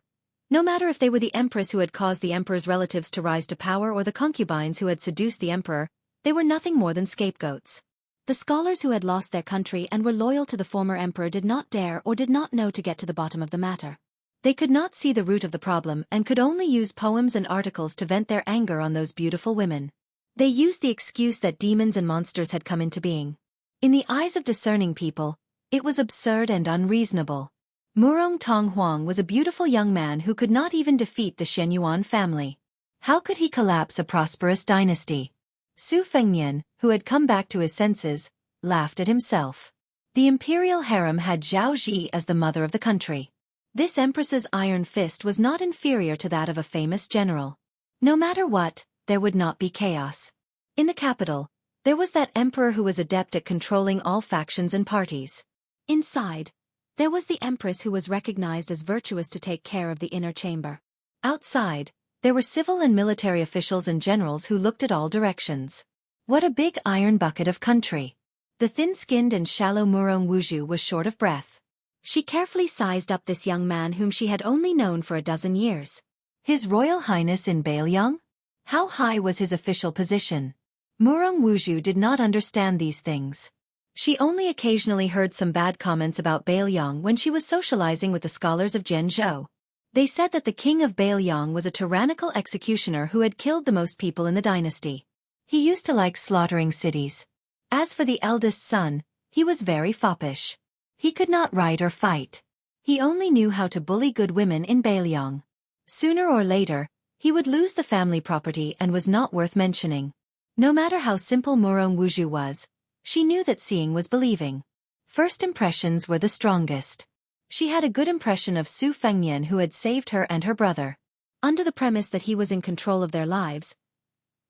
Speaker 1: No matter if they were the empress who had caused the emperor's relatives to rise to power or the concubines who had seduced the emperor, they were nothing more than scapegoats. The scholars who had lost their country and were loyal to the former emperor did not dare or did not know to get to the bottom of the matter. They could not see the root of the problem and could only use poems and articles to vent their anger on those beautiful women. They used the excuse that demons and monsters had come into being. In the eyes of discerning people, it was absurd and unreasonable. Murong Tonghuang was a beautiful young man who could not even defeat the Shenyuan family. How could he collapse a prosperous dynasty? Su Fengnian, who had come back to his senses, laughed at himself. The imperial harem had Zhao Ji as the mother of the country. This empress's iron fist was not inferior to that of a famous general. No matter what, there would not be chaos. In the capital, there was that emperor who was adept at controlling all factions and parties. Inside, there was the empress who was recognized as virtuous to take care of the inner chamber. Outside, there were civil and military officials and generals who looked at all directions. What a big iron bucket of country! The thin-skinned and shallow Murong Wuzhu was short of breath. She carefully sized up this young man whom she had only known for a dozen years. His Royal Highness in Beiliang? How high was his official position? Murong Wuzhu did not understand these things. She only occasionally heard some bad comments about Beiliang when she was socializing with the scholars of Jianghu. They said that the king of Beiliang was a tyrannical executioner who had killed the most people in the dynasty. He used to like slaughtering cities. As for the eldest son, he was very foppish. He could not ride or fight. He only knew how to bully good women in Beiliang. Sooner or later, he would lose the family property and was not worth mentioning. No matter how simple Murong Wuzhu was, she knew that seeing was believing. First impressions were the strongest. She had a good impression of Su Fengnian who had saved her and her brother. Under the premise that he was in control of their lives,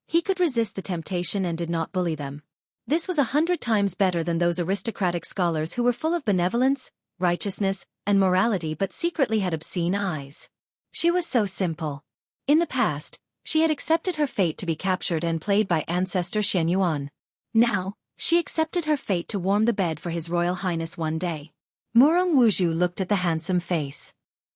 Speaker 1: he could resist the temptation and did not bully them. This was 100 times better than those aristocratic scholars who were full of benevolence, righteousness, and morality but secretly had obscene eyes. She was so simple. In the past, she had accepted her fate to be captured and played by ancestor Shenyuan. Now, she accepted her fate to warm the bed for His Royal Highness one day. Murong Wuzhu looked at the handsome face.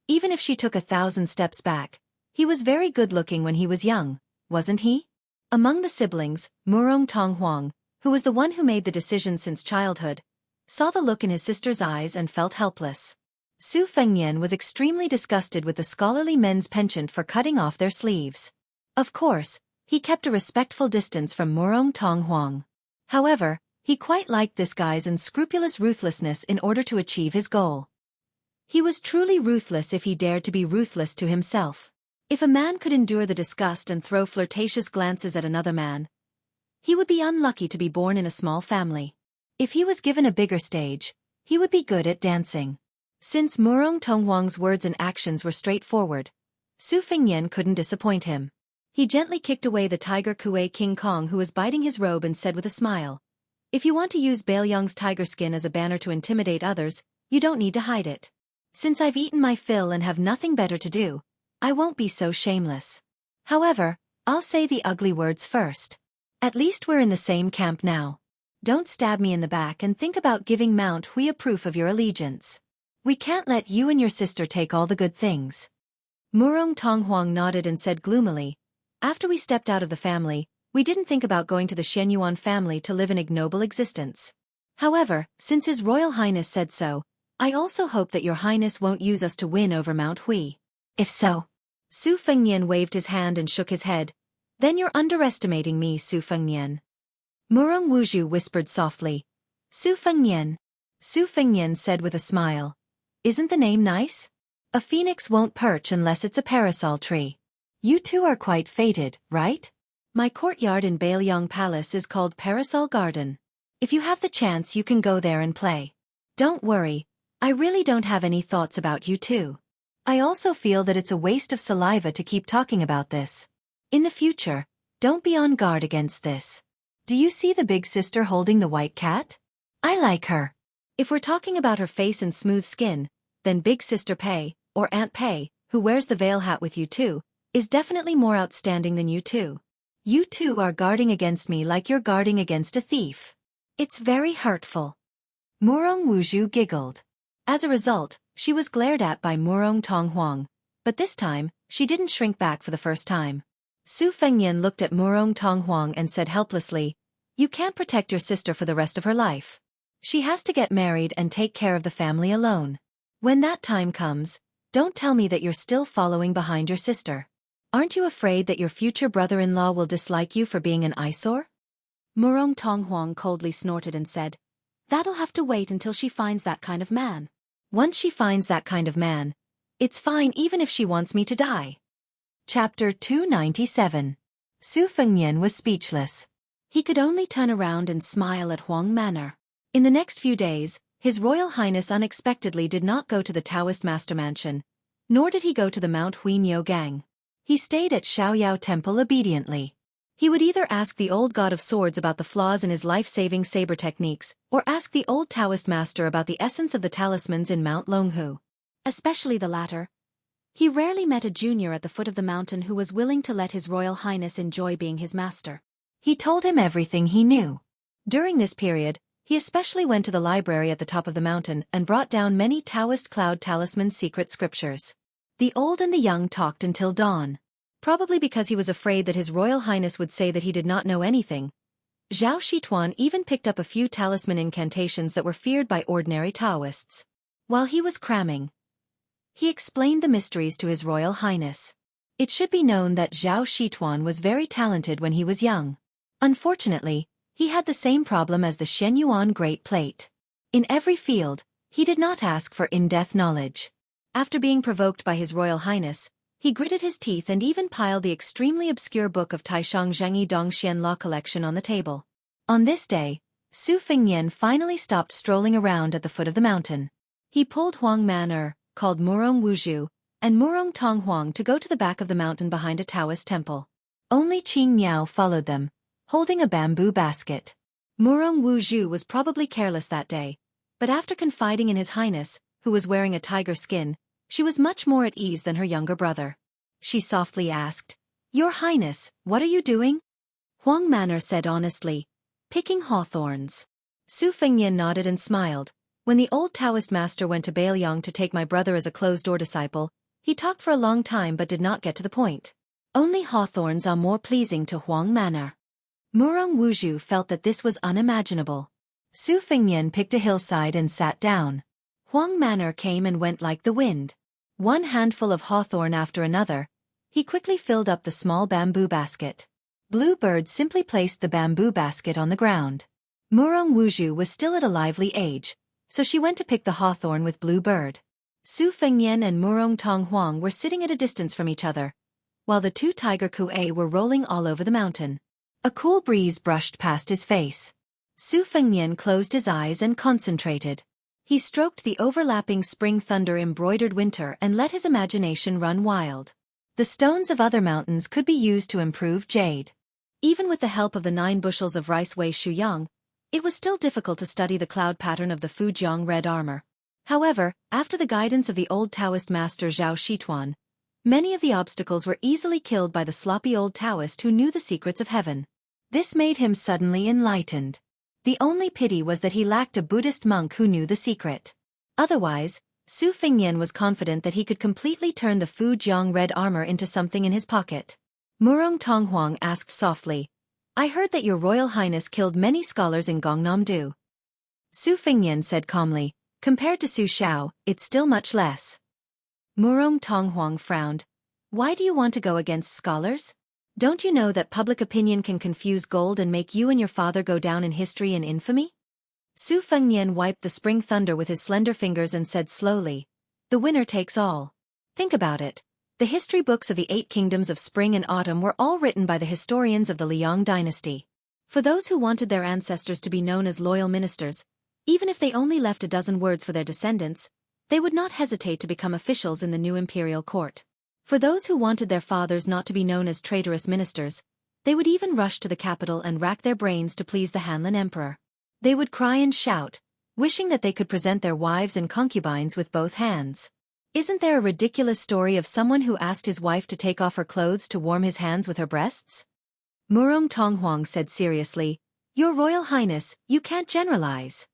Speaker 1: Even if she took 1,000 steps back, he was very good-looking when he was young, wasn't he? Among the siblings, Murong Tonghuang, who was the one who made the decision since childhood, saw the look in his sister's eyes and felt helpless. Su Fengnian was extremely disgusted with the scholarly men's penchant for cutting off their sleeves. Of course, he kept a respectful distance from Murong Tonghuang. However, he quite liked this guy's unscrupulous ruthlessness in order to achieve his goal. He was truly ruthless if he dared to be ruthless to himself. If a man could endure the disgust and throw flirtatious glances at another man, he would be unlucky to be born in a small family. If he was given a bigger stage, he would be good at dancing. Since Murong Tonghuang's words and actions were straightforward, Su Fengnian couldn't disappoint him. He gently kicked away the tiger Kuei King Kong who was biting his robe and said with a smile, "If you want to use Beiliang's tiger skin as a banner to intimidate others, you don't need to hide it. Since I've eaten my fill and have nothing better to do, I won't be so shameless. However, I'll say the ugly words first. At least we're in the same camp now. Don't stab me in the back and think about giving Mount Hui a proof of your allegiance. We can't let you and your sister take all the good things." Murong Tonghuang nodded and said gloomily, "After we stepped out of the family, we didn't think about going to the Shenyuan family to live an ignoble existence. However, since His Royal Highness said so, I also hope that Your Highness won't use us to win over Mount Hui. If so..." Su Fengnian waved his hand and shook his head. "Then you're underestimating me, Su Fengnian." Murong Wuzhu whispered softly, "Su Fengnian." Su Fengnian said with a smile, "Isn't the name nice? A phoenix won't perch unless it's a parasol tree. You two are quite fated, right? My courtyard in Beiliang Palace is called Parasol Garden. If you have the chance you can go there and play. Don't worry, I really don't have any thoughts about you two. I also feel that it's a waste of saliva to keep talking about this. In the future, don't be on guard against this. Do you see the big sister holding the white cat? I like her. If we're talking about her face and smooth skin, then Big Sister Pei, or Aunt Pei, who wears the veil hat with you too, is definitely more outstanding than you two. You two are guarding against me like you're guarding against a thief. It's very hurtful. Murong Wuzhu giggled. As a result, she was glared at by Murong Tonghuang, but this time, she didn't shrink back for the first time. Su Fengnian looked at Murong Tonghuang and said helplessly, "You can't protect your sister for the rest of her life. She has to get married and take care of the family alone. When that time comes, don't tell me that you're still following behind your sister. Aren't you afraid that your future brother-in-law will dislike you for being an eyesore?" Murong Tonghuang coldly snorted and said, "That'll have to wait until she finds that kind of man. Once she finds that kind of man, it's fine even if she wants me to die." Chapter 297. Su Fengnian was speechless. He could only turn around and smile at Huang Manor. In the next few days, His Royal Highness unexpectedly did not go to the Taoist Master Mansion, nor did he go to the Mount Huinyo Gang. He stayed at Xiaoyao Temple obediently. He would either ask the old god of swords about the flaws in his life-saving saber techniques, or ask the old Taoist master about the essence of the talismans in Mount Longhu. Especially the latter. He rarely met a junior at the foot of the mountain who was willing to let His Royal Highness enjoy being his master. He told him everything he knew. During this period, he especially went to the library at the top of the mountain and brought down many Taoist cloud talisman secret scriptures. The old and the young talked until dawn. Probably because he was afraid that His Royal Highness would say that he did not know anything. Zhao Shituan even picked up a few talisman incantations that were feared by ordinary Taoists. While he was cramming, he explained the mysteries to His Royal Highness. It should be known that Zhao Shituan was very talented when he was young. Unfortunately, he had the same problem as the Shenyuan Great Plate. In every field, he did not ask for in-depth knowledge. After being provoked by His Royal Highness, he gritted his teeth and even piled the extremely obscure book of Taishang Zhengyi Dongxian Law Collection on the table. On this day, Su Fengnian finally stopped strolling around at the foot of the mountain. He pulled Huang Man'er, called Murong Wuzhu, and Murong Tonghuang to go to the back of the mountain behind a Taoist temple. Only Qing Miao followed them, holding a bamboo basket. Murong Wuzhu was probably careless that day, but after confiding in His Highness, who was wearing a tiger skin, she was much more at ease than her younger brother. She softly asked, "Your Highness, what are you doing?" Huang Man'er said honestly, "Picking hawthorns." Su Fengnian nodded and smiled. When the old Taoist master went to Bailiang to take my brother as a closed-door disciple, he talked for a long time but did not get to the point. Only hawthorns are more pleasing to Huang Man'er. Murong Wuzhu felt that this was unimaginable. Su Fengnian picked a hillside and sat down. Huang Man'er came and went like the wind. One handful of hawthorn after another, he quickly filled up the small bamboo basket. Blue Bird simply placed the bamboo basket on the ground. Murong Wuzhu was still at a lively age, so she went to pick the hawthorn with Blue Bird. Su Fengnian and Murong Tonghuang were sitting at a distance from each other, while the two tiger kuei were rolling all over the mountain. A cool breeze brushed past his face. Su Fengnian closed his eyes and concentrated. He stroked the overlapping spring thunder-embroidered winter and let his imagination run wild. The stones of other mountains could be used to improve jade. Even with the help of the 9 bushels of rice Wei Shuyang, it was still difficult to study the cloud pattern of the Fujiang red armor. However, after the guidance of the old Taoist master Zhao Shituan, many of the obstacles were easily killed by the sloppy old Taoist who knew the secrets of heaven. This made him suddenly enlightened. The only pity was that he lacked a Buddhist monk who knew the secret. Otherwise, Su Fengnian was confident that he could completely turn the Fujiang red armor into something in his pocket. Murong Tonghuang asked softly, "I heard that your Royal Highness killed many scholars in Gongnam-do." Su Fengnian said calmly, "Compared to Su Xiao, it's still much less." Murong Tonghuang frowned. "Why do you want to go against scholars? Don't you know that public opinion can confuse gold and make you and your father go down in history and infamy?" Su Fengnian wiped the spring thunder with his slender fingers and said slowly, "The winner takes all. Think about it. The history books of the 8 kingdoms of spring and autumn were all written by the historians of the Liang dynasty. For those who wanted their ancestors to be known as loyal ministers, even if they only left a dozen words for their descendants, they would not hesitate to become officials in the new imperial court. For those who wanted their fathers not to be known as traitorous ministers, they would even rush to the capital and rack their brains to please the Hanlin emperor. They would cry and shout, wishing that they could present their wives and concubines with both hands. Isn't there a ridiculous story of someone who asked his wife to take off her clothes to warm his hands with her breasts? Murong Tonghuang said seriously, "Your Royal Highness, you can't generalize."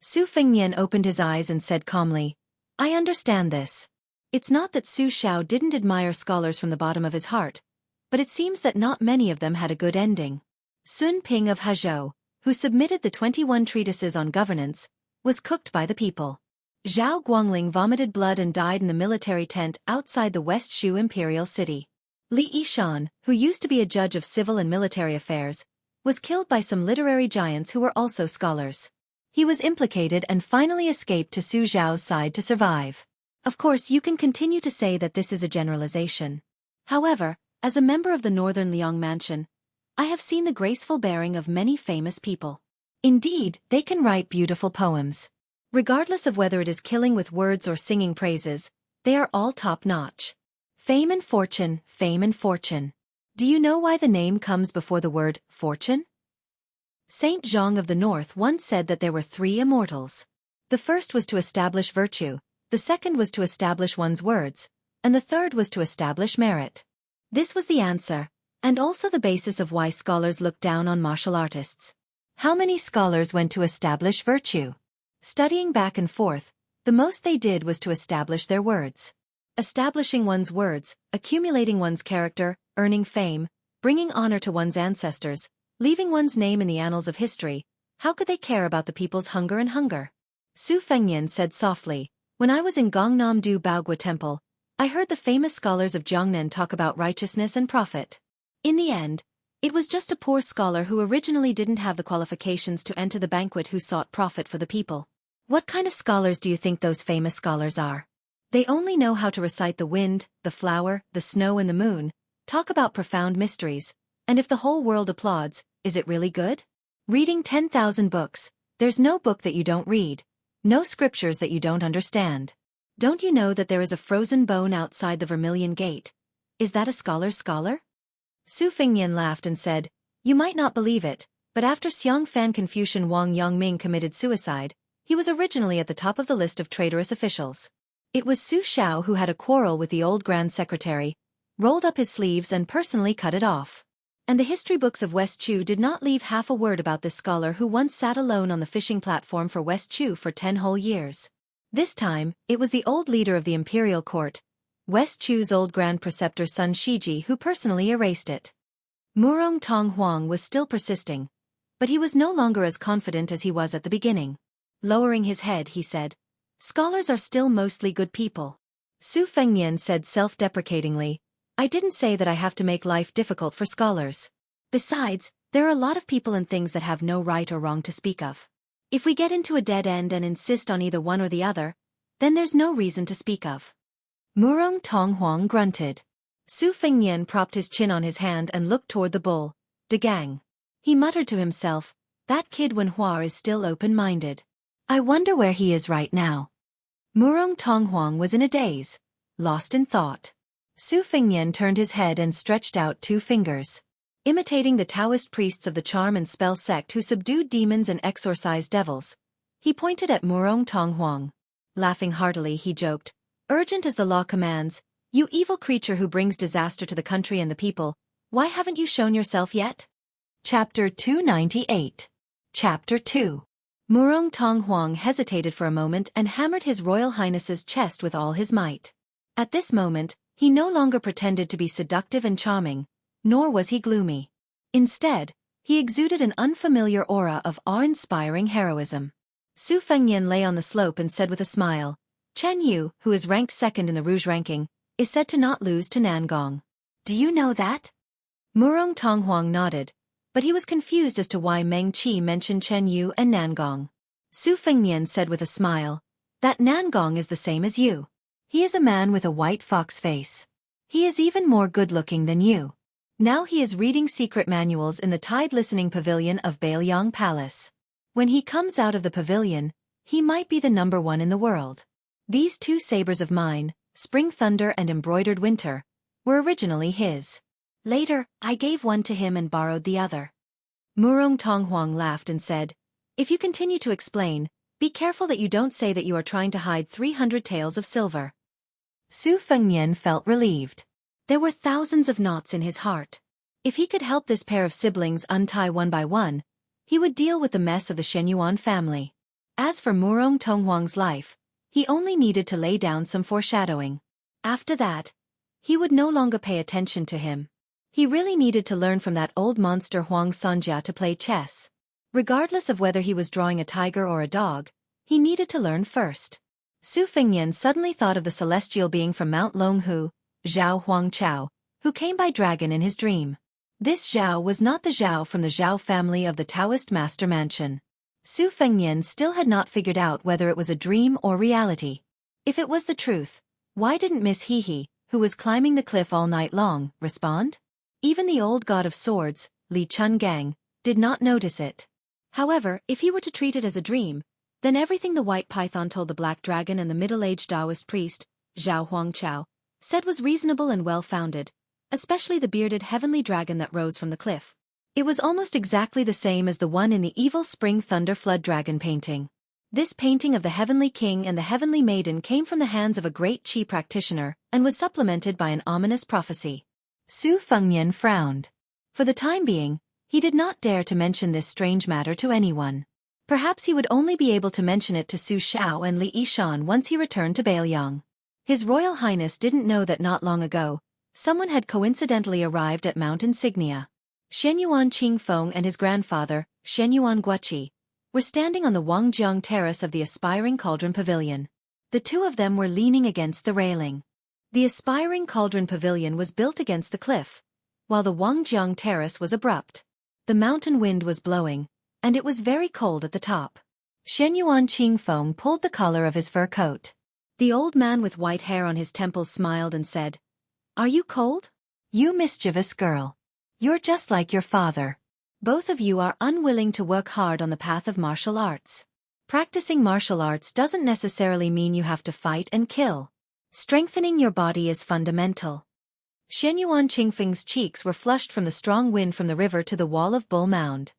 Speaker 1: Su Fengnian opened his eyes and said calmly, "I understand this." It's not that Su Xiao didn't admire scholars from the bottom of his heart, but it seems that not many of them had a good ending. Sun Ping of Hezhou, who submitted the 21 treatises on governance, was cooked by the people. Zhao Guangling vomited blood and died in the military tent outside the West Shu imperial city. Li Yishan, who used to be a judge of civil and military affairs, was killed by some literary giants who were also scholars. He was implicated and finally escaped to Su Zhao's side to survive. Of course, you can continue to say that this is a generalization. However, as a member of the Northern Liang Mansion, I have seen the graceful bearing of many famous people. Indeed, they can write beautiful poems. Regardless of whether it is killing with words or singing praises, they are all top-notch. Fame and fortune, fame and fortune. Do you know why the name comes before the word fortune? Saint Zhang of the North once said that there were 3 immortals. The first was to establish virtue, the second was to establish one's words, and the third was to establish merit. This was the answer, and also the basis of why scholars look down on martial artists. How many scholars went to establish virtue? Studying back and forth, the most they did was to establish their words. Establishing one's words, accumulating one's character, earning fame, bringing honor to one's ancestors, leaving one's name in the annals of history, how could they care about the people's hunger and hunger? Su Fengnian said softly, "When I was in Gangnam-do Baogua Temple, I heard the famous scholars of Jiangnan talk about righteousness and profit. In the end, it was just a poor scholar who originally didn't have the qualifications to enter the banquet who sought profit for the people. What kind of scholars do you think those famous scholars are? They only know how to recite the wind, the flower, the snow and the moon, talk about profound mysteries, and if the whole world applauds, is it really good? Reading 10,000 books, there's no book that you don't read, no scriptures that you don't understand. Don't you know that there is a frozen bone outside the Vermilion Gate? Is that a scholar's scholar?" Su Fengnian laughed and said, "You might not believe it, but after Xiangfan Confucian Wang Yongming committed suicide, he was originally at the top of the list of traitorous officials. It was Su Xiao who had a quarrel with the old Grand Secretary, rolled up his sleeves and personally cut it off. And the history books of West Chu did not leave half a word about this scholar who once sat alone on the fishing platform for West Chu for 10 whole years. This time, it was the old leader of the imperial court, West Chu's old Grand Preceptor Sun Shiji, who personally erased it." Murong Tonghuang was still persisting, but he was no longer as confident as he was at the beginning. Lowering his head, he said, "Scholars are still mostly good people." Su Fengnian said self-deprecatingly, "I didn't say that I have to make life difficult for scholars. Besides, there are a lot of people and things that have no right or wrong to speak of. If we get into a dead end and insist on either one or the other, then there's no reason to speak of." Murong Tonghuang grunted. Su Fengnian propped his chin on his hand and looked toward the bull, De Gang. He muttered to himself, "That kid Wenhua is still open-minded. I wonder where he is right now." Murong Tonghuang was in a daze, lost in thought. Su Fengnian turned his head and stretched out 2 fingers. Imitating the Taoist priests of the charm and spell sect who subdued demons and exorcised devils, he pointed at Murong Tonghuang. Laughing heartily, he joked, "Urgent as the law commands, you evil creature who brings disaster to the country and the people, why haven't you shown yourself yet?" Chapter 298. Chapter 2. Murong Tonghuang hesitated for a moment and hammered His Royal Highness's chest with all his might. At this moment, he no longer pretended to be seductive and charming, nor was he gloomy. Instead, he exuded an unfamiliar aura of awe-inspiring heroism. Su Fengnian lay on the slope and said with a smile, "Chen Yu, who is ranked second in the Rouge ranking, is said to not lose to Nangong. Do you know that?" Murong Tonghuang nodded, but he was confused as to why Meng Qi mentioned Chen Yu and Nangong. Su Fengnian said with a smile, "That Nangong is the same as you. He is a man with a white fox face. He is even more good-looking than you. Now he is reading secret manuals in the Tide Listening Pavilion of Bailiang Palace. When he comes out of the pavilion, he might be the #1 in the world." These two sabers of mine, Spring Thunder and Embroidered Winter, were originally his. Later, I gave one to him and borrowed the other. Murong Tonghuang laughed and said, if you continue to explain, be careful that you don't say that you are trying to hide 300 taels of silver. Su Fengnian felt relieved. There were thousands of knots in his heart. If he could help this pair of siblings untie one by one, he would deal with the mess of the Shenyuan family. As for Murong Tonghuang's life, he only needed to lay down some foreshadowing. After that, he would no longer pay attention to him. He really needed to learn from that old monster Huang Sonjia to play chess. Regardless of whether he was drawing a tiger or a dog, he needed to learn first. Su Fengnian suddenly thought of the celestial being from Mount Longhu, Zhao Huangchao, who came by dragon in his dream. This Zhao was not the Zhao from the Zhao family of the Taoist master mansion. Su Fengnian still had not figured out whether it was a dream or reality. If it was the truth, why didn't Miss Hehe, who was climbing the cliff all night long, respond? Even the old god of swords, Li Chungang, did not notice it. However, if he were to treat it as a dream, then everything the white python told the black dragon and the middle-aged Taoist priest, Zhao Huangchao, said was reasonable and well-founded, especially the bearded heavenly dragon that rose from the cliff. It was almost exactly the same as the one in the evil Spring Thunder Flood dragon painting. This painting of the heavenly king and the heavenly maiden came from the hands of a great Qi practitioner and was supplemented by an ominous prophecy. Su Fengnian frowned. For the time being, he did not dare to mention this strange matter to anyone. Perhaps he would only be able to mention it to Su Xiao and Li Yishan once he returned to Bailiang. His Royal Highness didn't know that not long ago, someone had coincidentally arrived at Mount Insignia. Shenyuan Qingfeng and his grandfather, Shenyuan Guoqi, were standing on the Wangjiang terrace of the aspiring cauldron pavilion. The two of them were leaning against the railing. The aspiring cauldron pavilion was built against the cliff, while the Wangjiang terrace was abrupt. The mountain wind was blowing, and it was very cold at the top. Shenyuan Qingfeng pulled the collar of his fur coat. The old man with white hair on his temples smiled and said, "Are you cold? You mischievous girl. You're just like your father. Both of you are unwilling to work hard on the path of martial arts. Practicing martial arts doesn't necessarily mean you have to fight and kill. Strengthening your body is fundamental." Shenyuan Qingfeng's cheeks were flushed from the strong wind from the river to the wall of Bull Mound.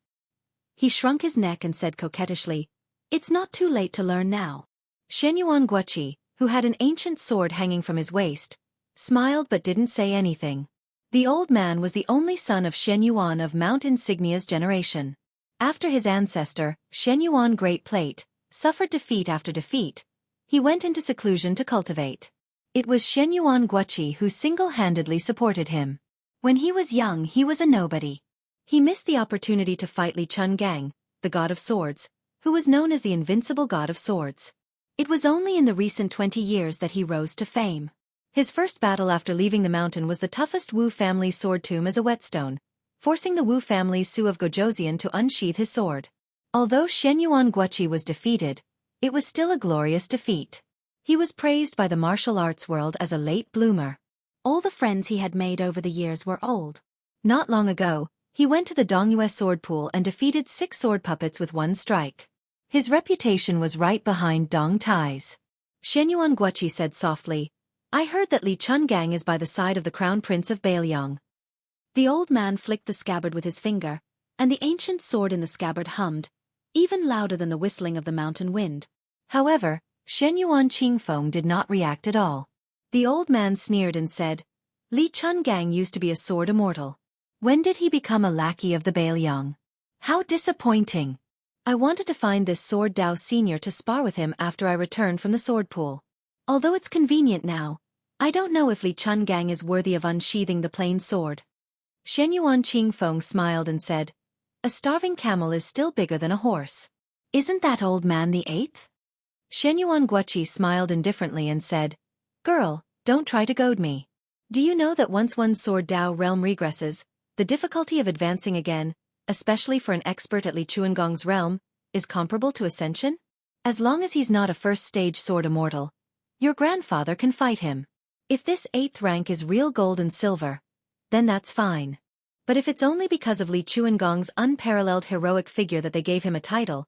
Speaker 1: He shrunk his neck and said coquettishly, "It's not too late to learn now." Shenyuan Guoqi, who had an ancient sword hanging from his waist, smiled but didn't say anything. The old man was the only son of Shenyuan of Mount Insignia's generation. After his ancestor, Shenyuan Great Plate, suffered defeat after defeat, he went into seclusion to cultivate. It was Shenyuan Guoqi who single-handedly supported him. When he was young he was a nobody. He missed the opportunity to fight Li Chungang, the god of swords, who was known as the invincible god of swords. It was only in the recent 20 years that he rose to fame. His first battle after leaving the mountain was the toughest Wu family sword tomb as a whetstone, forcing the Wu family's Su of Gojoseon to unsheath his sword. Although Shenyuan Guoqi was defeated, it was still a glorious defeat. He was praised by the martial arts world as a late bloomer. All the friends he had made over the years were old. Not long ago, he went to the Dongyue sword pool and defeated 6 sword puppets with one strike. His reputation was right behind Dong Tai's. Shenyuan Guoqi said softly, "I heard that Li Chungang is by the side of the crown prince of Bailiang." The old man flicked the scabbard with his finger, and the ancient sword in the scabbard hummed, even louder than the whistling of the mountain wind. However, Shenyuan Qingfeng did not react at all. The old man sneered and said, "Li Chungang used to be a sword immortal. When did he become a lackey of the Bailiang? How disappointing. I wanted to find this sword Dao senior to spar with him after I returned from the sword pool. Although it's convenient now, I don't know if Li Chungang is worthy of unsheathing the plain sword." Shenyuan Qingfeng smiled and said, "A starving camel is still bigger than a horse. Isn't that old man the 8th? Shenyuan Guoqi smiled indifferently and said, "Girl, don't try to goad me. Do you know that once one's sword Dao realm regresses, the difficulty of advancing again, especially for an expert at Li Chuangong's realm, is comparable to ascension? As long as he's not a first-stage sword immortal, your grandfather can fight him. If this 8th rank is real gold and silver, then that's fine. But if it's only because of Li Chuangong's unparalleled heroic figure that they gave him a title,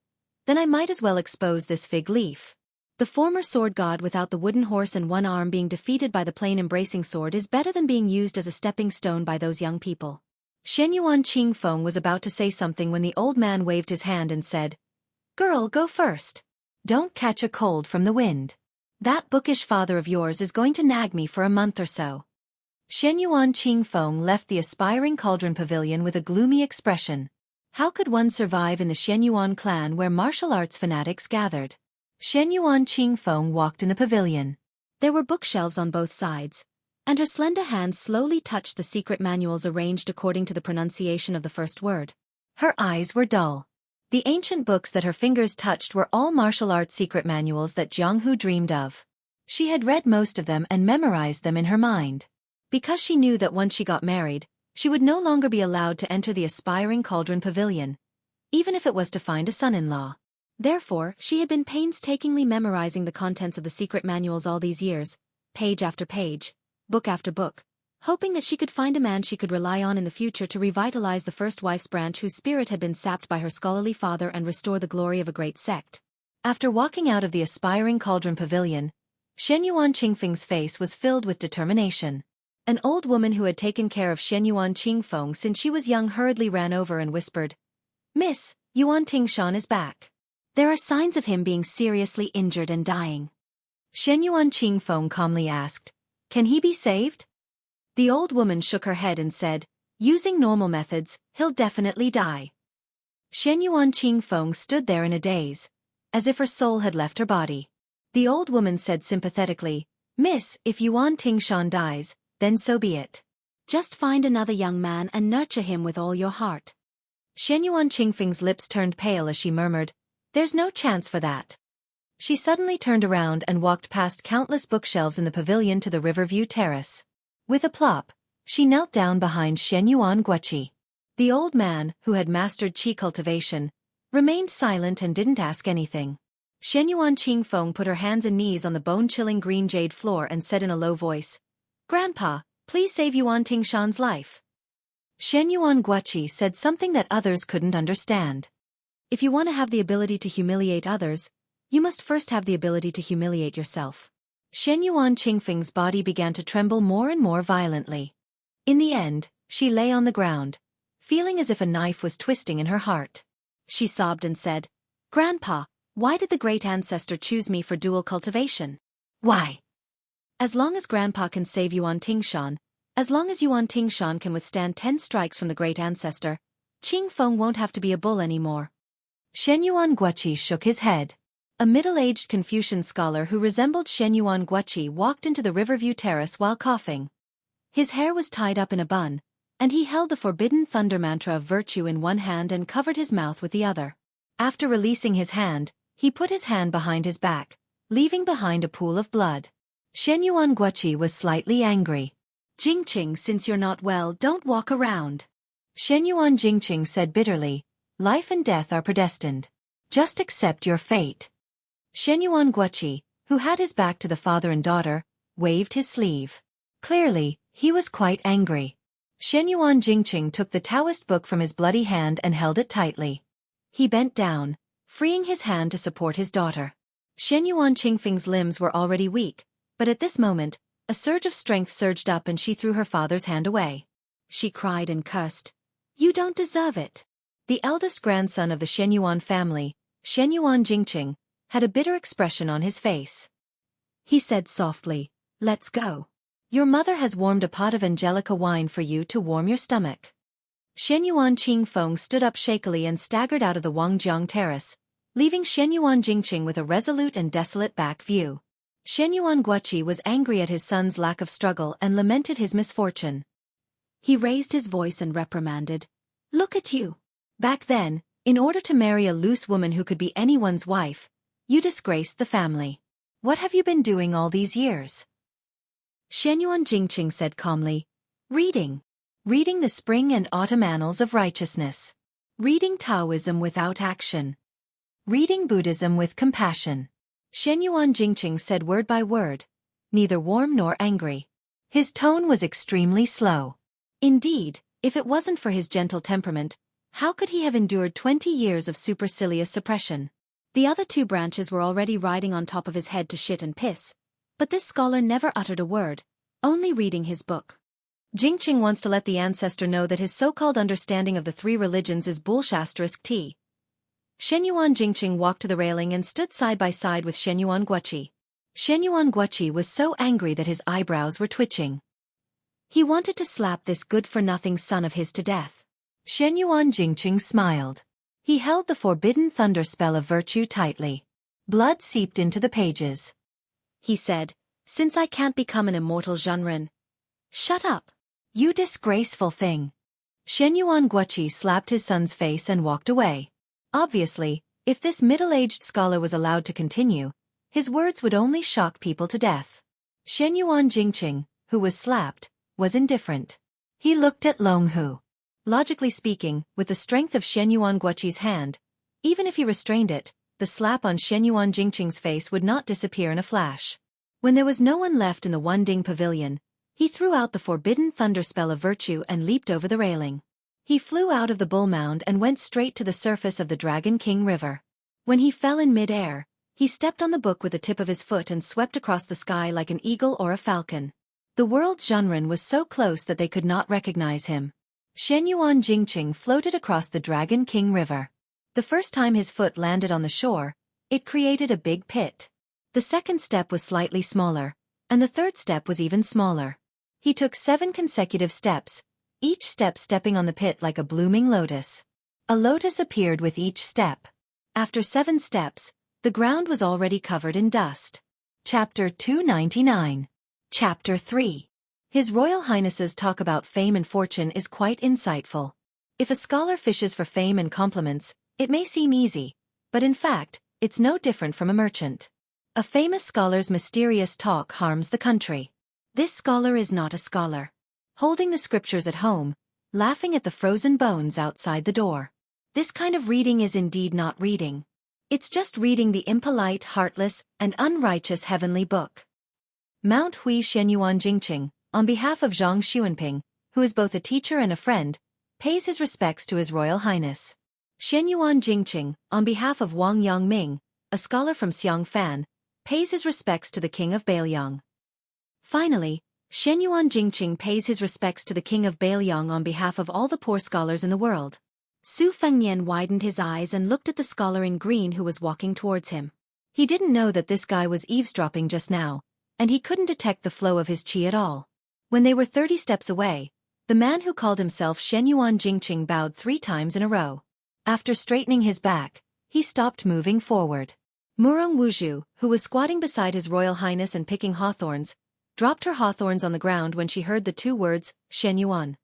Speaker 1: then I might as well expose this fig leaf." The former sword god without the wooden horse and one arm being defeated by the plain embracing sword is better than being used as a stepping stone by those young people. Shenyuan Qingfeng was about to say something when the old man waved his hand and said, "Girl, go first. Don't catch a cold from the wind. That bookish father of yours is going to nag me for a month or so." Shenyuan Qingfeng left the aspiring cauldron pavilion with a gloomy expression. How could one survive in the Shenyuan clan where martial arts fanatics gathered? Shenyuan Qingfeng walked in the pavilion. There were bookshelves on both sides, and her slender hand slowly touched the secret manuals arranged according to the pronunciation of the first word. Her eyes were dull. The ancient books that her fingers touched were all martial arts secret manuals that Jianghu dreamed of. She had read most of them and memorized them in her mind. Because she knew that once she got married, she would no longer be allowed to enter the aspiring cauldron pavilion, even if it was to find a son-in-law. Therefore, she had been painstakingly memorizing the contents of the secret manuals all these years, page after page, book after book, hoping that she could find a man she could rely on in the future to revitalize the first wife's branch whose spirit had been sapped by her scholarly father and restore the glory of a great sect. After walking out of the aspiring cauldron pavilion, Shenyuan Qingfeng's face was filled with determination. An old woman who had taken care of Shenyuan Qingfeng since she was young hurriedly ran over and whispered, "Miss, Yuan Tingshan is back. There are signs of him being seriously injured and dying." Shenyuan Qingfeng calmly asked, "Can he be saved?" The old woman shook her head and said, "Using normal methods, he'll definitely die." Shenyuan Qingfeng stood there in a daze, as if her soul had left her body. The old woman said sympathetically, "Miss, if Yuan Tingshan dies, then so be it. Just find another young man and nurture him with all your heart." Shenyuan Qingfeng's lips turned pale as she murmured, "There's no chance for that." She suddenly turned around and walked past countless bookshelves in the pavilion to the Riverview Terrace. With a plop, she knelt down behind Shenyuan Guoqi. The old man, who had mastered qi cultivation, remained silent and didn't ask anything. Shenyuan Qingfeng put her hands and knees on the bone-chilling green jade floor and said in a low voice, "Grandpa, please save Yuan Tingshan's life." Shenyuan Guoqi said something that others couldn't understand. If you want to have the ability to humiliate others, you must first have the ability to humiliate yourself. Shenyuan Qingfeng's body began to tremble more and more violently. In the end, she lay on the ground, feeling as if a knife was twisting in her heart. She sobbed and said, "Grandpa, why did the great ancestor choose me for dual cultivation? Why? As long as Grandpa can save Yuan Tingshan, as long as Yuan Tingshan can withstand 10 strikes from the great ancestor, Qingfeng won't have to be a bull anymore." Shenyuan Guoqi shook his head. A middle-aged Confucian scholar who resembled Shenyuan Guoqi walked into the Riverview Terrace while coughing. His hair was tied up in a bun, and he held the forbidden thunder mantra of virtue in one hand and covered his mouth with the other. After releasing his hand, he put his hand behind his back, leaving behind a pool of blood. Shenyuan Guoqi was slightly angry. "Jingqing, since you're not well, don't walk around." Shenyuan Jingqing said bitterly, "Life and death are predestined. Just accept your fate." Shenyuan Guoqi, who had his back to the father and daughter, waved his sleeve. Clearly, he was quite angry. Shenyuan Jingqing took the Taoist book from his bloody hand and held it tightly. He bent down, freeing his hand to support his daughter. Shenyuan Qingfeng's limbs were already weak, but at this moment, a surge of strength surged up and she threw her father's hand away. She cried and cursed, "You don't deserve it." The eldest grandson of the Shenyuan family, Shenyuan Jingqing, had a bitter expression on his face. He said softly, "Let's go. Your mother has warmed a pot of Angelica wine for you to warm your stomach." Shenyuan Qingfeng stood up shakily and staggered out of the Wangjiang terrace, leaving Shenyuan Jingqing with a resolute and desolate back view. Shenyuan Guoqi was angry at his son's lack of struggle and lamented his misfortune. He raised his voice and reprimanded, "Look at you. Back then, in order to marry a loose woman who could be anyone's wife, you disgraced the family. What have you been doing all these years?" Shenyuan Jingqing said calmly, "Reading. Reading the spring and autumn annals of righteousness. Reading Taoism without action. Reading Buddhism with compassion." Shenyuan Jingqing said word by word, neither warm nor angry. His tone was extremely slow. Indeed, if it wasn't for his gentle temperament, how could he have endured 20 years of supercilious suppression? The other two branches were already riding on top of his head to shit and piss, but this scholar never uttered a word, only reading his book. Jingqing wants to let the ancestor know that his so-called understanding of the three religions is bullshit. Shenyuan Jingqing walked to the railing and stood side by side with Shenyuan Guoqi. Shenyuan Guoqi was so angry that his eyebrows were twitching. He wanted to slap this good-for-nothing son of his to death. Shenyuan Jingqing smiled. He held the forbidden thunder spell of virtue tightly. Blood seeped into the pages. He said, "Since I can't become an immortal Zhenren." "Shut up, you disgraceful thing." Shenyuan Guoqi slapped his son's face and walked away. Obviously, if this middle-aged scholar was allowed to continue, his words would only shock people to death. Shenyuan Jingqing, who was slapped, was indifferent. He looked at Longhu. Logically speaking, with the strength of Shenyuan Guoqi's hand, even if he restrained it, the slap on Shenyuan Jingqing's face would not disappear in a flash. When there was no one left in the Wanding Pavilion, he threw out the forbidden thunder spell of virtue and leaped over the railing. He flew out of the bull mound and went straight to the surface of the Dragon King River. When he fell in mid-air, he stepped on the book with the tip of his foot and swept across the sky like an eagle or a falcon. The world's Zhenren was so close that they could not recognize him. Shenyuan Jingqing floated across the Dragon King River. The first time his foot landed on the shore, it created a big pit. The second step was slightly smaller, and the third step was even smaller. He took 7 consecutive steps, each step stepping on the pit like a blooming lotus. A lotus appeared with each step. After 7 steps, the ground was already covered in dust. Chapter 299. Chapter 3. His Royal Highness's talk about fame and fortune is quite insightful. If a scholar fishes for fame and compliments, it may seem easy, but in fact, it's no different from a merchant. A famous scholar's mysterious talk harms the country. This scholar is not a scholar. Holding the scriptures at home, laughing at the frozen bones outside the door. This kind of reading is indeed not reading. It's just reading the impolite, heartless, and unrighteous heavenly book. Mount Hui Shenyuan Jingqing, on behalf of Zhang Xuanping, who is both a teacher and a friend, pays his respects to His Royal Highness. Shenyuan Jingqing, on behalf of Wang Yangming, a scholar from Xiangfan, pays his respects to the King of Bailiang. Finally, Shenyuan Jingqing pays his respects to the King of Bailiang on behalf of all the poor scholars in the world. Su Fengnian widened his eyes and looked at the scholar in green who was walking towards him. He didn't know that this guy was eavesdropping just now, and he couldn't detect the flow of his qi at all. When they were 30 steps away, the man who called himself Shenyuan Jingqing bowed 3 times in a row. After straightening his back, he stopped moving forward. Murong Wuzhu, who was squatting beside His Royal Highness and picking hawthorns, dropped her hawthorns on the ground when she heard the 2 words, Shenyuan.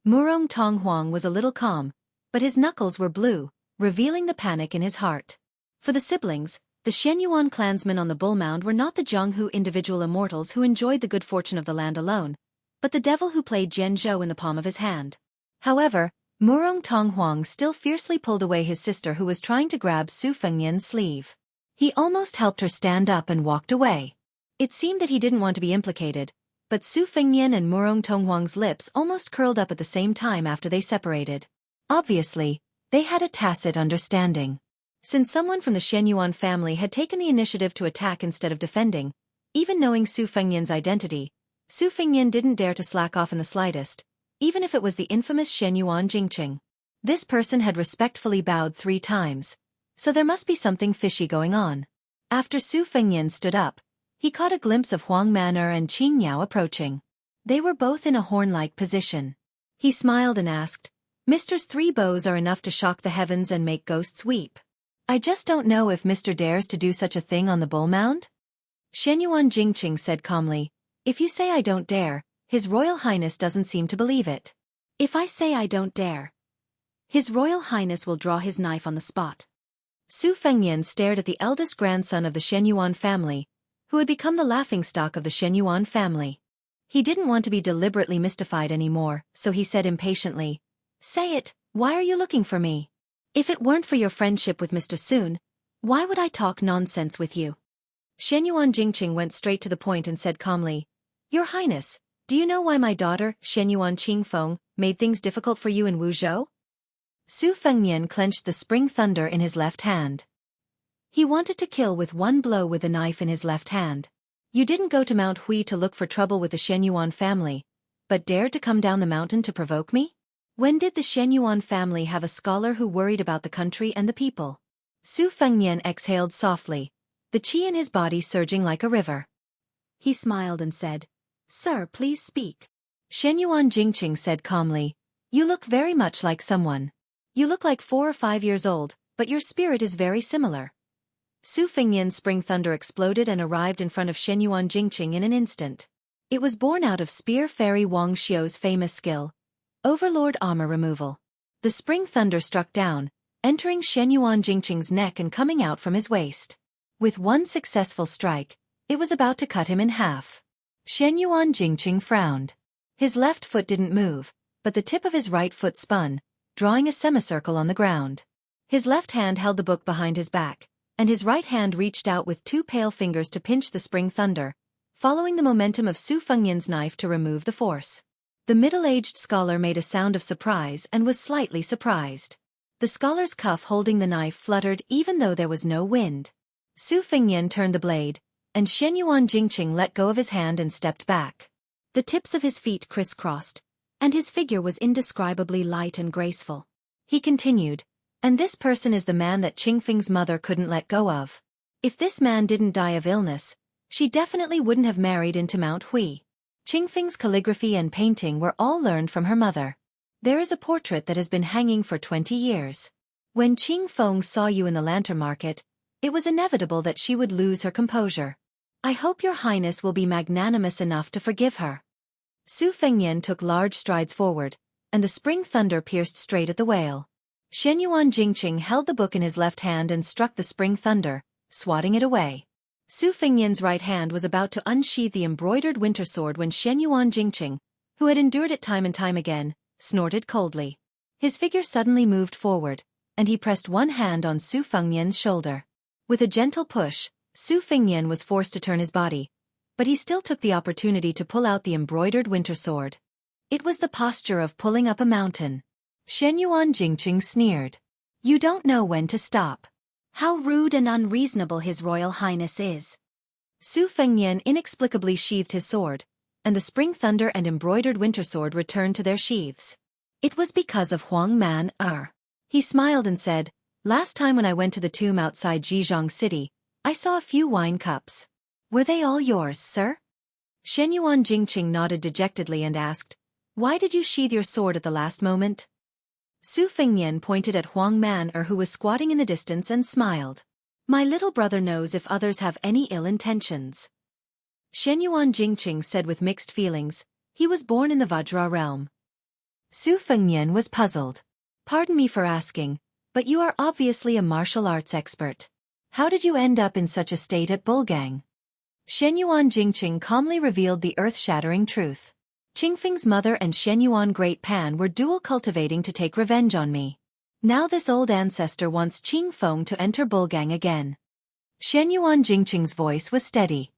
Speaker 1: Murong Tonghuang was a little calm, but his knuckles were blue, revealing the panic in his heart. For the siblings, the Shenyuan clansmen on the bull mound were not the Jianghu individual immortals who enjoyed the good fortune of the land alone, but the devil who played Jianzhou in the palm of his hand. However, Murong Tonghuang still fiercely pulled away his sister who was trying to grab Su Fengnian's sleeve. He almost helped her stand up and walked away. It seemed that he didn't want to be implicated, but Su Fengnian and Murong Tonghuang's lips almost curled up at the same time after they separated. Obviously, they had a tacit understanding. Since someone from the Shenyuan family had taken the initiative to attack instead of defending, even knowing Su Fengnian's identity, Su Fengnian didn't dare to slack off in the slightest, even if it was the infamous Shenyuan Jingqing. This person had respectfully bowed 3 times, so there must be something fishy going on. After Su Fengnian stood up, he caught a glimpse of Huang Man'er and Qing Miao approaching. They were both in a horn-like position. He smiled and asked, "Mr.'s 3 bows are enough to shock the heavens and make ghosts weep. I just don't know if Mr. dares to do such a thing on the bull mound?" Shenyuan Jingqing said calmly, "If you say I don't dare, His Royal Highness doesn't seem to believe it. If I say I don't dare, His Royal Highness will draw his knife on the spot." Su Fengnian stared at the eldest grandson of the Shenyuan family, who had become the laughingstock of the Shenyuan family. He didn't want to be deliberately mystified anymore, so he said impatiently, "Say it, why are you looking for me? If it weren't for your friendship with Mr. Sun, why would I talk nonsense with you?" Shenyuan Jingqing went straight to the point and said calmly, "Your Highness, do you know why my daughter, Shenyuan Qingfeng, made things difficult for you in Wuzhou?" Su Fengnian clenched the spring thunder in his left hand. He wanted to kill with one blow with a knife in his left hand. You didn't go to Mount Hui to look for trouble with the Shenyuan family, but dared to come down the mountain to provoke me? When did the Shenyuan family have a scholar who worried about the country and the people? Su Fengnian exhaled softly, the qi in his body surging like a river. He smiled and said, "Sir, please speak." Shenyuan Jingqing said calmly, "You look very much like someone. You look like 4 or 5 years old, but your spirit is very similar." Su Fengnian's spring thunder exploded and arrived in front of Shenyuan Jingqing in an instant. It was born out of Spear Fairy Wang Xiu's famous skill, Overlord Armor Removal. The spring thunder struck down, entering Shenyuan Jingqing's neck and coming out from his waist. With one successful strike, it was about to cut him in half. Shenyuan Jingqing frowned. His left foot didn't move, but the tip of his right foot spun, drawing a semicircle on the ground. His left hand held the book behind his back, and his right hand reached out with 2 pale fingers to pinch the spring thunder, following the momentum of Su Fengnian's knife to remove the force. The middle-aged scholar made a sound of surprise and was slightly surprised. The scholar's cuff holding the knife fluttered even though there was no wind. Su Fengnian turned the blade, and Shenyuan Jingqing let go of his hand and stepped back. The tips of his feet crisscrossed, and his figure was indescribably light and graceful. He continued, "And this person is the man that Qingfeng's mother couldn't let go of. If this man didn't die of illness, she definitely wouldn't have married into Mount Hui. Qingfeng's calligraphy and painting were all learned from her mother. There is a portrait that has been hanging for 20 years. When Qingfeng saw you in the lantern market, it was inevitable that she would lose her composure. I hope your highness will be magnanimous enough to forgive her." Su Fengnian took large strides forward, and the spring thunder pierced straight at the whale. Shenyuan Jingqing held the book in his left hand and struck the spring thunder, swatting it away. Su Fengnian's right hand was about to unsheath the embroidered winter sword when Shenyuan Jingqing, who had endured it time and time again, snorted coldly. His figure suddenly moved forward, and he pressed one hand on Su Fengnian's shoulder. With a gentle push, Su Fengnian was forced to turn his body, but he still took the opportunity to pull out the embroidered winter sword. It was the posture of pulling up a mountain. Shenyuan Jingqing sneered. "You don't know when to stop. How rude and unreasonable His Royal Highness is." Su Fengnian inexplicably sheathed his sword, and the spring thunder and embroidered winter sword returned to their sheaths. "It was because of Huang Man. He smiled and said, "Last time when I went to the tomb outside Jianghu City, I saw a few wine cups. Were they all yours, sir?" Shenyuan Jingqing nodded dejectedly and asked, "Why did you sheathe your sword at the last moment?" Su Fengnian pointed at Huang Man who was squatting in the distance and smiled. "My little brother knows if others have any ill intentions." Shenyuan Jingqing said with mixed feelings, "He was born in the Vajra realm." Su Fengnian was puzzled. "Pardon me for asking, but you are obviously a martial arts expert. How did you end up in such a state at Bulgang?" Shenyuan Jingqing calmly revealed the earth-shattering truth. "Qingfeng's mother and Shenyuan Great Pan were dual cultivating to take revenge on me. Now this old ancestor wants Qingfeng to enter Bulgang again." Shenyuan Jingqing's voice was steady.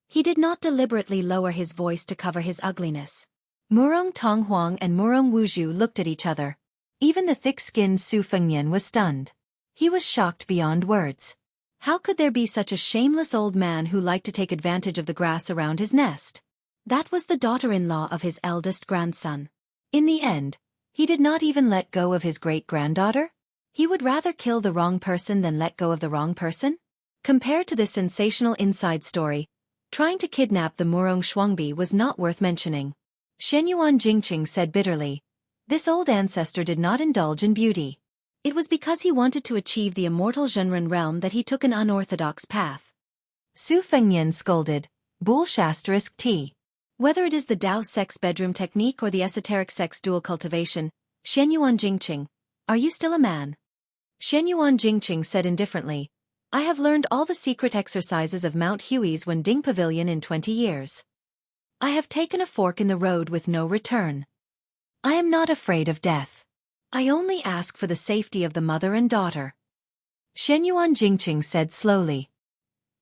Speaker 1: He did not deliberately lower his voice to cover his ugliness. Murong Tonghuang and Murong Wuzhu looked at each other. Even the thick-skinned Su Fengnian was stunned. He was shocked beyond words. How could there be such a shameless old man who liked to take advantage of the grass around his nest? That was the daughter-in-law of his eldest grandson. In the end, he did not even let go of his great-granddaughter? He would rather kill the wrong person than let go of the wrong person? Compared to this sensational inside story, trying to kidnap the Murong Shuangbi was not worth mentioning. Shenyuan Jingqing said bitterly, "This old ancestor did not indulge in beauty. It was because he wanted to achieve the immortal Zhenren realm that he took an unorthodox path." Su Fengnian scolded, "Bull**T. Whether it is the Dao sex bedroom technique or the esoteric sex dual cultivation, Shenyuan Jingqing, are you still a man?" Shenyuan Jingqing said indifferently, "I have learned all the secret exercises of Mount Hui's Wending Pavilion in 20 years. I have taken a fork in the road with no return. I am not afraid of death. I only ask for the safety of the mother and daughter." Shenyuan Jingqing said slowly.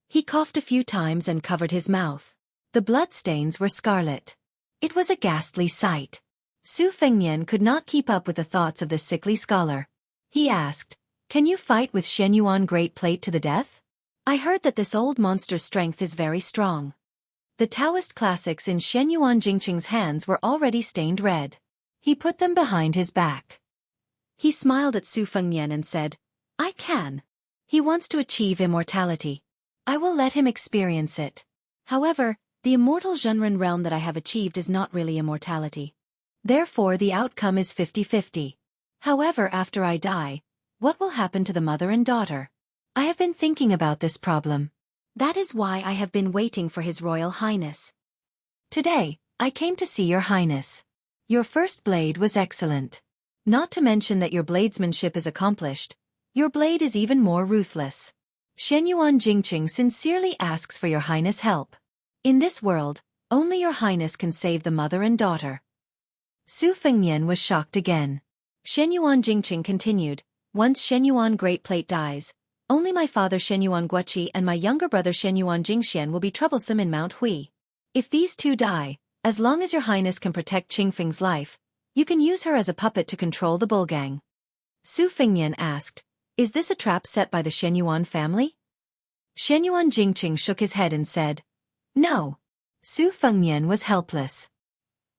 Speaker 1: He coughed a few times and covered his mouth. The bloodstains were scarlet. It was a ghastly sight. Su Fengnian could not keep up with the thoughts of this sickly scholar. He asked, Can you fight with Shenyuan Great Plate to the death? I heard that this old monster's strength is very strong. The Taoist classics in Shenyuan Jingqing's hands were already stained red. He put them behind his back. He smiled at Su Fengnian and said, I can. He wants to achieve immortality. I will let him experience it. However, the immortal Zhenren realm that I have achieved is not really immortality. Therefore the outcome is 50-50. However, after I die, what will happen to the mother and daughter? I have been thinking about this problem. That is why I have been waiting for His Royal Highness. Today, I came to see Your Highness. Your first blade was excellent. Not to mention that your bladesmanship is accomplished. Your blade is even more ruthless. Shenyuan Jingqing sincerely asks for Your Highness' help. In this world, only Your Highness can save the mother and daughter. Su Fengnian was shocked again. Shenyuan Jingqing continued, once Shenyuan Great Plate dies, only my father Shenyuan Guoqi and my younger brother Shenyuan Jingxian will be troublesome in Mount Hui. If these two die, as long as Your Highness can protect Qingfeng's life, you can use her as a puppet to control the bullgang. Su Fengnian asked, is this a trap set by the Shenyuan family? Shenyuan Jingqing shook his head and said, no. Su Fengnian was helpless.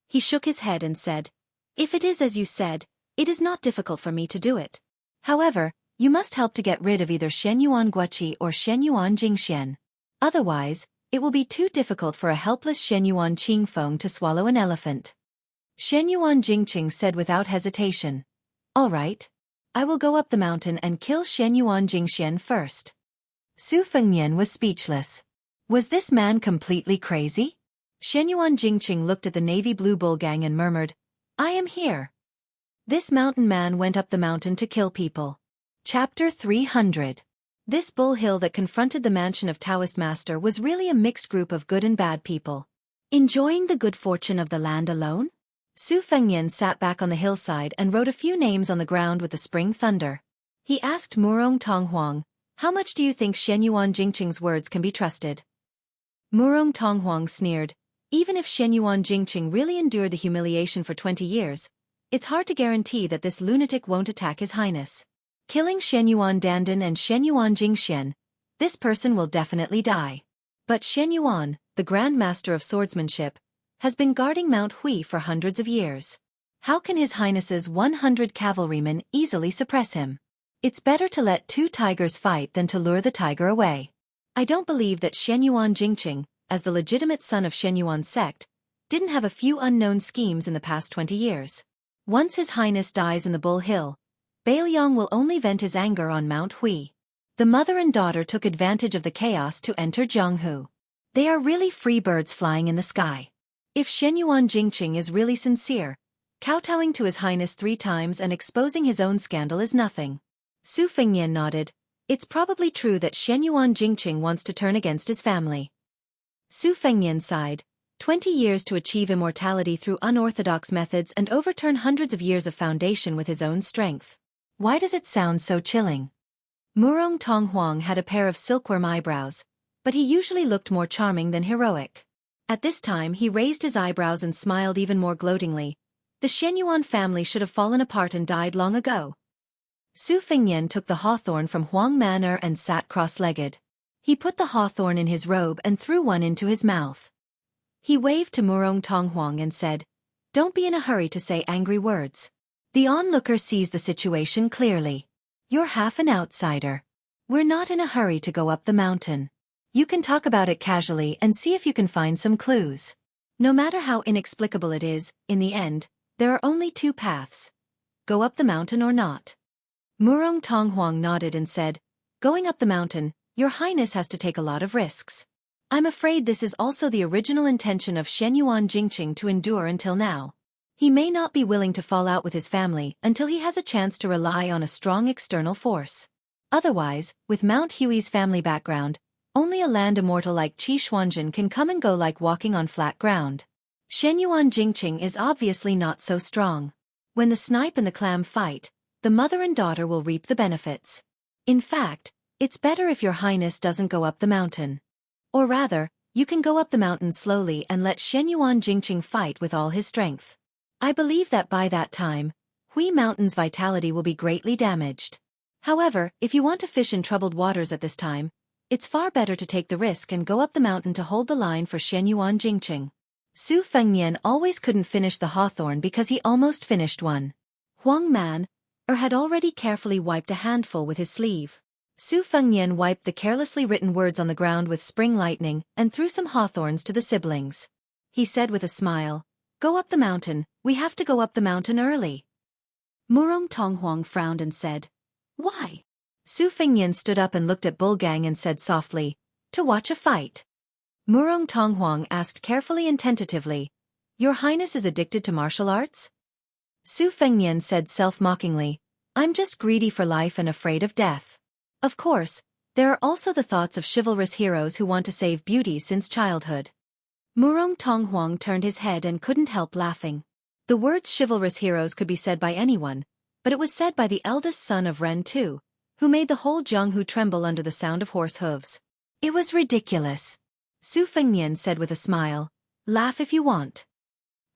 Speaker 1: He shook his head and said, if it is as you said, it is not difficult for me to do it. However, you must help to get rid of either Shenyuan Guoqi or Shenyuan Jingxian. Otherwise, it will be too difficult for a helpless Shenyuan Qingfeng to swallow an elephant. Shenyuan Jingqing said without hesitation, all right. I will go up the mountain and kill Shenyuan Jingxian first. Su Fengnian was speechless. Was this man completely crazy? Shenyuan Jingqing looked at the navy blue bullgang and murmured, I am here. This mountain man went up the mountain to kill people. Chapter 300. This bull hill that confronted the mansion of Taoist master was really a mixed group of good and bad people. Enjoying the good fortune of the land alone? Su Fengnian sat back on the hillside and wrote a few names on the ground with the spring thunder. He asked Murong Tonghuang, how much do you think Shenyuan Jingqing's words can be trusted? Murong Tonghuang sneered, even if Shenyuan Jingqing really endured the humiliation for 20 years, it's hard to guarantee that this lunatic won't attack His Highness. Killing Shenyuan Dandan and Shenyuan Jingxian, this person will definitely die. But Shenyuan, the Grand Master of Swordsmanship, has been guarding Mount Hui for hundreds of years. How can His Highness's 100 cavalrymen easily suppress him? It's better to let two tigers fight than to lure the tiger away. I don't believe that Shenyuan Jingqing, as the legitimate son of Shenyuan's sect, didn't have a few unknown schemes in the past 20 years. Once His Highness dies in the Bull Hill, Bailiang will only vent his anger on Mount Hui. The mother and daughter took advantage of the chaos to enter Jianghu. They are really free birds flying in the sky. If Shenyuan Jingqing is really sincere, kowtowing to His Highness 3 times and exposing his own scandal is nothing. Su Fengnian nodded. It's probably true that Shenyuan Jingqing wants to turn against his family. Su Fengnian sighed. 20 years to achieve immortality through unorthodox methods and overturn hundreds of years of foundation with his own strength. Why does it sound so chilling? Murong Tonghuang had a pair of silkworm eyebrows, but he usually looked more charming than heroic. At this time he raised his eyebrows and smiled even more gloatingly. The Shenyuan family should have fallen apart and died long ago. Su Fengnian took the hawthorn from Huang Manor and sat cross-legged. He put the hawthorn in his robe and threw one into his mouth. He waved to Murong Tonghuang and said, don't be in a hurry to say angry words. The onlooker sees the situation clearly. You're half an outsider. We're not in a hurry to go up the mountain. You can talk about it casually and see if you can find some clues. No matter how inexplicable it is, in the end, there are only 2 paths. Go up the mountain or not. Murong Tonghuang nodded and said, going up the mountain, Your Highness has to take a lot of risks. I'm afraid this is also the original intention of Shenyuan Jingqing to endure until now. He may not be willing to fall out with his family until he has a chance to rely on a strong external force. Otherwise, with Mount Hui's family background, only a land immortal like Qi Xuanzhen can come and go like walking on flat ground. Shenyuan Jingqing is obviously not so strong. When the snipe and the clam fight, the mother and daughter will reap the benefits. In fact, it's better if Your Highness doesn't go up the mountain. Or rather, you can go up the mountain slowly and let Shenyuan Jingqing fight with all his strength. I believe that by that time, Hui Mountain's vitality will be greatly damaged. However, if you want to fish in troubled waters at this time, it's far better to take the risk and go up the mountain to hold the line for Xianyuan Jingqing. Su Fengnian always couldn't finish the hawthorn because he almost finished one. Huang Man had already carefully wiped a handful with his sleeve. Su Fengnian wiped the carelessly written words on the ground with spring lightning and threw some hawthorns to the siblings. He said with a smile, "Go up the mountain, we have to go up the mountain early." Murong Tonghuang frowned and said, "Why?" Su Fengnian stood up and looked at Bulgang and said softly, "To watch a fight." Murong Tonghuang asked carefully and tentatively, "Your Highness is addicted to martial arts?" Su Fengnian said self-mockingly, "I'm just greedy for life and afraid of death. Of course, there are also the thoughts of chivalrous heroes who want to save beauty since childhood." Murong Tonghuang turned his head and couldn't help laughing. The words chivalrous heroes could be said by anyone, but it was said by the eldest son of Ren too, who made the whole Jianghu tremble under the sound of horse hooves. It was ridiculous. Su Fengnian said with a smile, "Laugh if you want."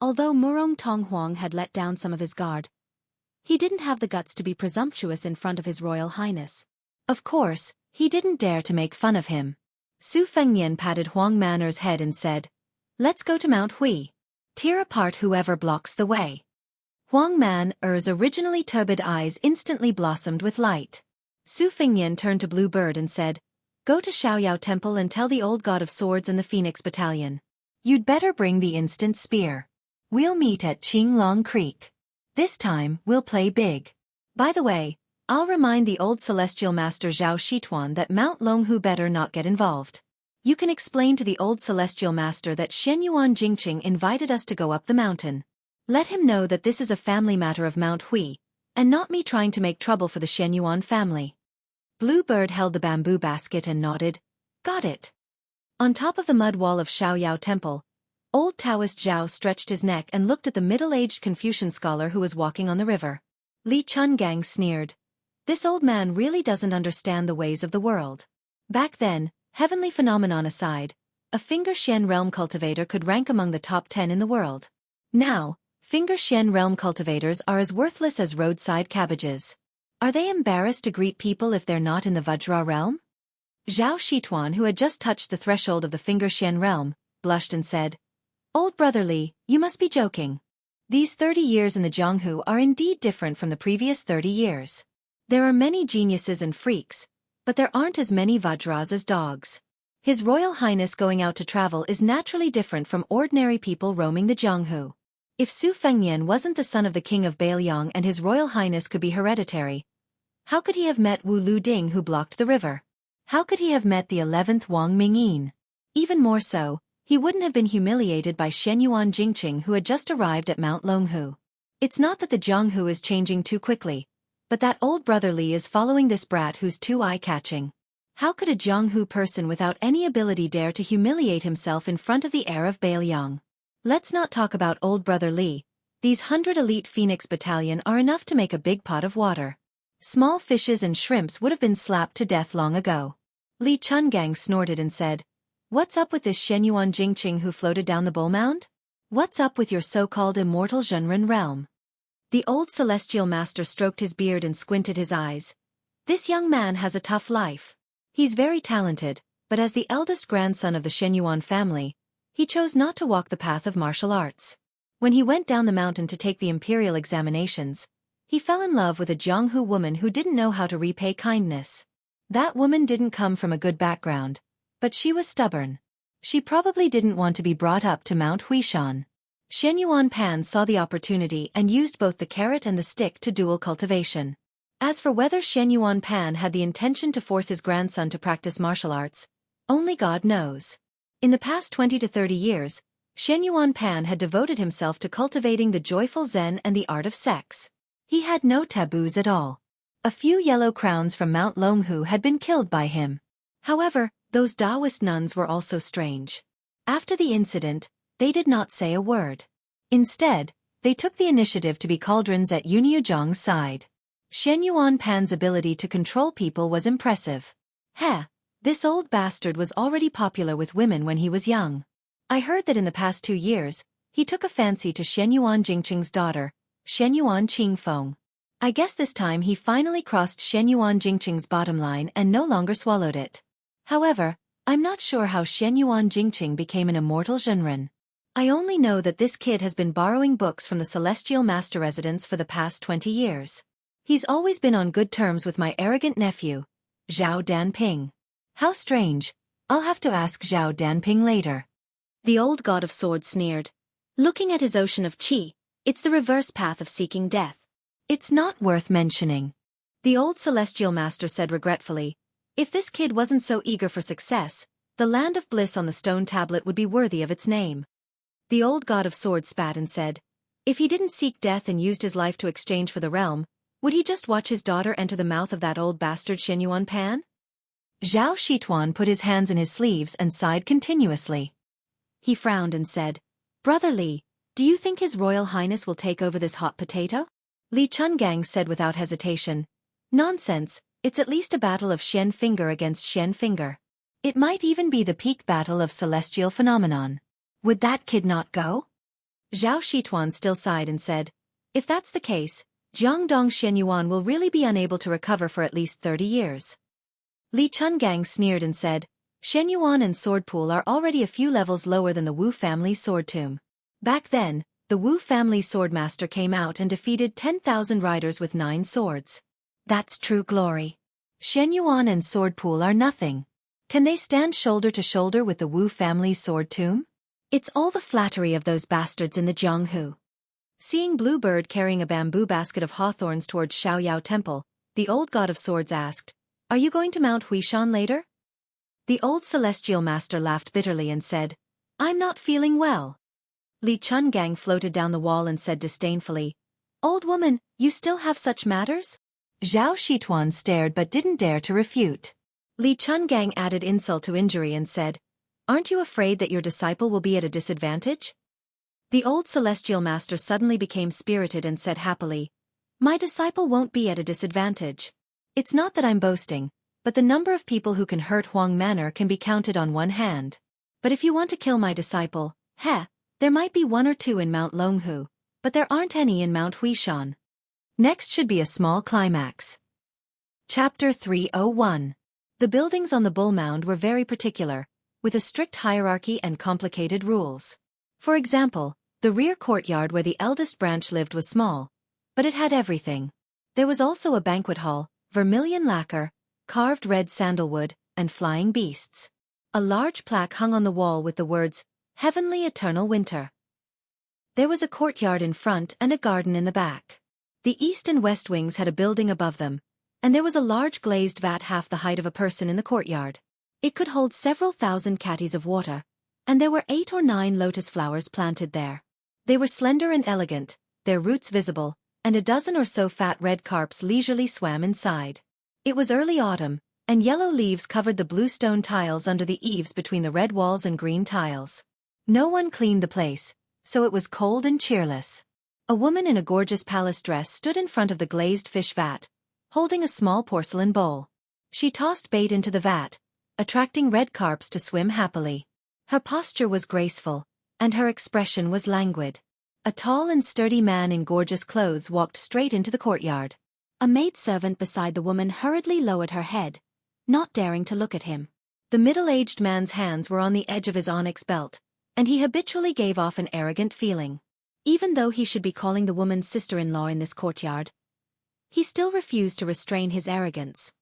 Speaker 1: Although Murong Tonghuang had let down some of his guard, he didn't have the guts to be presumptuous in front of His Royal Highness. Of course, he didn't dare to make fun of him. Su Fengnian patted Huang Maner's head and said, "Let's go to Mount Hui. Tear apart whoever blocks the way." Huang Maner's originally turbid eyes instantly blossomed with light. Su Fengnian turned to Blue Bird and said, "Go to Xiaoyao Temple and tell the old god of swords and the Phoenix Battalion. You'd better bring the instant spear. We'll meet at Qinglong Creek. This time, we'll play big. By the way, I'll remind the old celestial master Zhao Shituan that Mount Longhu better not get involved. You can explain to the old celestial master that Xianyuan Jingqing invited us to go up the mountain. Let him know that this is a family matter of Mount Hui, and not me trying to make trouble for the Xianyuan family." Blue Bird held the bamboo basket and nodded, "Got it." On top of the mud wall of Xiaoyao Temple, old Taoist Zhao stretched his neck and looked at the middle-aged Confucian scholar who was walking on the river. Li Chungang sneered, "This old man really doesn't understand the ways of the world." Back then, heavenly phenomenon aside, a Finger Xian realm cultivator could rank among the top 10 in the world. Now, Finger Xian realm cultivators are as worthless as roadside cabbages. Are they embarrassed to greet people if they're not in the Vajra realm? Zhao Shituan, who had just touched the threshold of the Finger Xian realm, blushed and said, "Old brother Li, you must be joking. These 30 years in the Jianghu are indeed different from the previous 30 years. There are many geniuses and freaks, but there aren't as many Vajras as dogs. His Royal Highness going out to travel is naturally different from ordinary people roaming the Jianghu. If Su Fengnian wasn't the son of the king of Beiliang and His Royal Highness could be hereditary, how could he have met Wu Lu Ding who blocked the river? How could he have met the 11th Wang Mingyin? Even more so, he wouldn't have been humiliated by Xianyuan Jingqing who had just arrived at Mount Longhu. It's not that the Jianghu is changing too quickly, but that old brother Li is following this brat who's too eye-catching. How could a Jianghu person without any ability dare to humiliate himself in front of the heir of Beiliang? Let's not talk about old brother Li. These 100 elite Phoenix Battalion are enough to make a big pot of water. Small fishes and shrimps would have been slapped to death long ago." Li Chungang snorted and said, "What's up with this Xianyuan Jingqing who floated down the bull mound? What's up with your so-called immortal Zhenren realm?" The old celestial master stroked his beard and squinted his eyes. "This young man has a tough life. He's very talented, but as the eldest grandson of the Xianyuan family, he chose not to walk the path of martial arts. When he went down the mountain to take the imperial examinations, he fell in love with a Jianghu woman who didn't know how to repay kindness. That woman didn't come from a good background, but she was stubborn. She probably didn't want to be brought up to Mount Huishan. Xianyuan Pan saw the opportunity and used both the carrot and the stick to dual cultivation. As for whether Xianyuan Pan had the intention to force his grandson to practice martial arts, only God knows. In the past 20 to 30 years, Xianyuan Pan had devoted himself to cultivating the joyful Zen and the art of sex. He had no taboos at all. A few yellow crowns from Mount Longhu had been killed by him. However, those Taoist nuns were also strange. After the incident, they did not say a word. Instead, they took the initiative to be cauldrons at Yunyu side. Xianyuan Pan's ability to control people was impressive. Heh, this old bastard was already popular with women when he was young. I heard that in the past 2 years, he took a fancy to Xianyuan Jingqing's daughter, Xianyuan Qingfeng. I guess this time he finally crossed Shenyuan Jingqing's bottom line and no longer swallowed it. However, I'm not sure how Shenyuan Jingqing became an immortal Zhenren. I only know that this kid has been borrowing books from the Celestial Master Residence for the past 20 years. He's always been on good terms with my arrogant nephew, Zhao Danping. How strange. I'll have to ask Zhao Danping later. The old god of swords sneered. Looking at his ocean of qi, it's the reverse path of seeking death. It's not worth mentioning. The old celestial master said regretfully, if this kid wasn't so eager for success, the land of bliss on the stone tablet would be worthy of its name. The old god of swords spat and said, if he didn't seek death and used his life to exchange for the realm, would he just watch his daughter enter the mouth of that old bastard Shenyuan Pan? Zhao Shituan put his hands in his sleeves and sighed continuously. He frowned and said, Brother Li, do you think His Royal Highness will take over this hot potato? Li Chungang said without hesitation. Nonsense, it's at least a battle of Shen Finger against Shen Finger. It might even be the peak battle of celestial phenomenon. Would that kid not go? Zhao Shituan still sighed and said, if that's the case, Jiangdong Shenyuan will really be unable to recover for at least 30 years. Li Chungang sneered and said, Shenyuan and Swordpool are already a few levels lower than the Wu family's sword tomb. Back then, the Wu family swordmaster came out and defeated 10,000 riders with 9 swords. That's true glory. Shenyuan and Swordpool are nothing. Can they stand shoulder to shoulder with the Wu family's sword tomb? It's all the flattery of those bastards in the Jianghu. Seeing Bluebird carrying a bamboo basket of hawthorns towards Xiaoyao Temple, the old god of swords asked, are you going to Mount Huishan later? The old celestial master laughed bitterly and said, I'm not feeling well. Li Chungang floated down the wall and said disdainfully, old woman, you still have such matters? Zhao Shituan stared but didn't dare to refute. Li Chungang added insult to injury and said, aren't you afraid that your disciple will be at a disadvantage? The old celestial master suddenly became spirited and said happily, my disciple won't be at a disadvantage. It's not that I'm boasting, but the number of people who can hurt Huang Manor can be counted on one hand. But if you want to kill my disciple, there might be 1 or 2 in Mount Longhu, but there aren't any in Mount Huishan. Next should be a small climax. Chapter 301. The buildings on the Bull Mound were very particular, with a strict hierarchy and complicated rules. For example, the rear courtyard where the eldest branch lived was small, but it had everything. There was also a banquet hall, vermilion lacquer, carved red sandalwood, and flying beasts. A large plaque hung on the wall with the words, Heavenly Eternal Winter. There was a courtyard in front and a garden in the back. The east and west wings had a building above them, and there was a large glazed vat half the height of a person in the courtyard. It could hold several thousand catties of water, and there were 8 or 9 lotus flowers planted there. They were slender and elegant, their roots visible, and a dozen or so fat red carps leisurely swam inside. It was early autumn, and yellow leaves covered the blue stone tiles under the eaves between the red walls and green tiles. No one cleaned the place, so it was cold and cheerless. A woman in a gorgeous palace dress stood in front of the glazed fish vat, holding a small porcelain bowl. She tossed bait into the vat, attracting red carps to swim happily. Her posture was graceful, and her expression was languid. A tall and sturdy man in gorgeous clothes walked straight into the courtyard. A maidservant beside the woman hurriedly lowered her head, not daring to look at him. The middle-aged man's hands were on the edge of his onyx belt, and he habitually gave off an arrogant feeling. Even though he should be calling the woman's sister-in-law in this courtyard, he still refused to restrain his arrogance.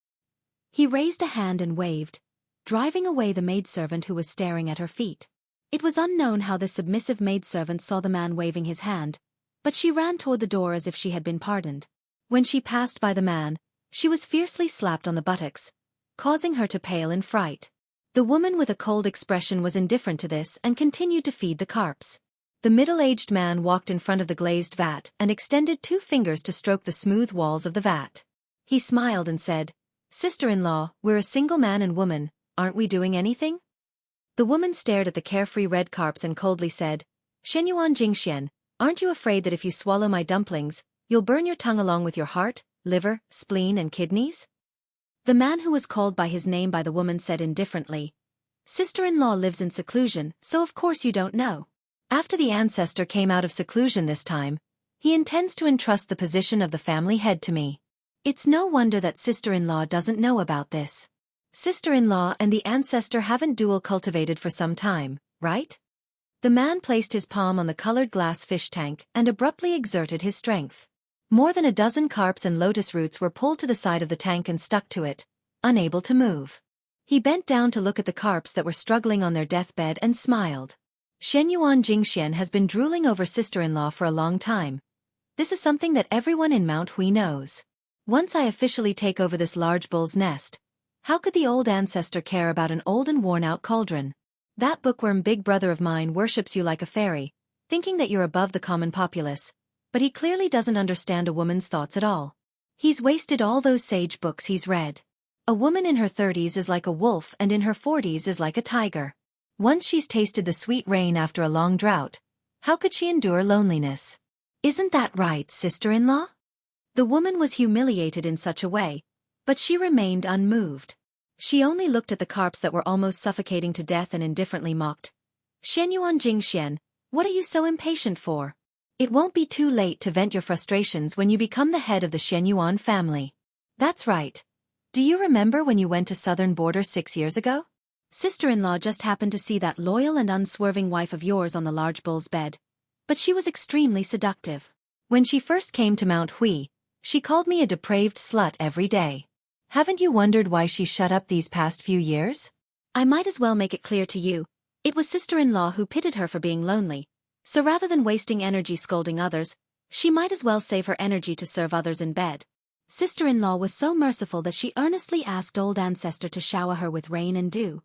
Speaker 1: He raised a hand and waved, driving away the maidservant who was staring at her feet. It was unknown how the submissive maidservant saw the man waving his hand, but she ran toward the door as if she had been pardoned. When she passed by the man, she was fiercely slapped on the buttocks, causing her to pale in fright. The woman with a cold expression was indifferent to this and continued to feed the carps. The middle-aged man walked in front of the glazed vat and extended 2 fingers to stroke the smooth walls of the vat. He smiled and said, Sister-in-law, we're a single man and woman, aren't we doing anything? The woman stared at the carefree red carps and coldly said, Shenyuan Jingxian, aren't you afraid that if you swallow my dumplings, you'll burn your tongue along with your heart, liver, spleen and kidneys? The man who was called by his name by the woman said indifferently, Sister-in-law lives in seclusion, so of course you don't know. After the ancestor came out of seclusion this time, He intends to entrust the position of the family head to me. It's no wonder that sister-in-law doesn't know about this. Sister-in-law and the ancestor haven't dual cultivated for some time, right? The man placed his palm on the colored glass fish tank and abruptly exerted his strength. More than a dozen carps and lotus roots were pulled to the side of the tank and stuck to it, unable to move. He bent down to look at the carps that were struggling on their deathbed and smiled. Shenyuan Jingxian has been drooling over sister-in-law for a long time. This is something that everyone in Mount Hui knows. Once I officially take over this large bull's nest, how could the old ancestor care about an old and worn-out cauldron? That bookworm big brother of mine worships you like a fairy, thinking that you're above the common populace, but he clearly doesn't understand a woman's thoughts at all. He's wasted all those sage books he's read. A woman in her 30s is like a wolf and in her 40s is like a tiger. Once she's tasted the sweet rain after a long drought, how could she endure loneliness? Isn't that right, sister-in-law? The woman was humiliated in such a way, but she remained unmoved. She only looked at the carps that were almost suffocating to death and indifferently mocked. Shenyuan Jingxian, what are you so impatient for? It won't be too late to vent your frustrations when you become the head of the Shenyuan family. That's right. Do you remember when you went to southern border 6 years ago? Sister-in-law just happened to see that loyal and unswerving wife of yours on the large bull's bed. But she was extremely seductive. When she first came to Mount Hui, she called me a depraved slut every day. Haven't you wondered why she shut up these past few years? I might as well make it clear to you. It was sister-in-law who pitied her for being lonely. So rather than wasting energy scolding others, she might as well save her energy to serve others in bed. Sister-in-law was so merciful that she earnestly asked old ancestor to shower her with rain and dew.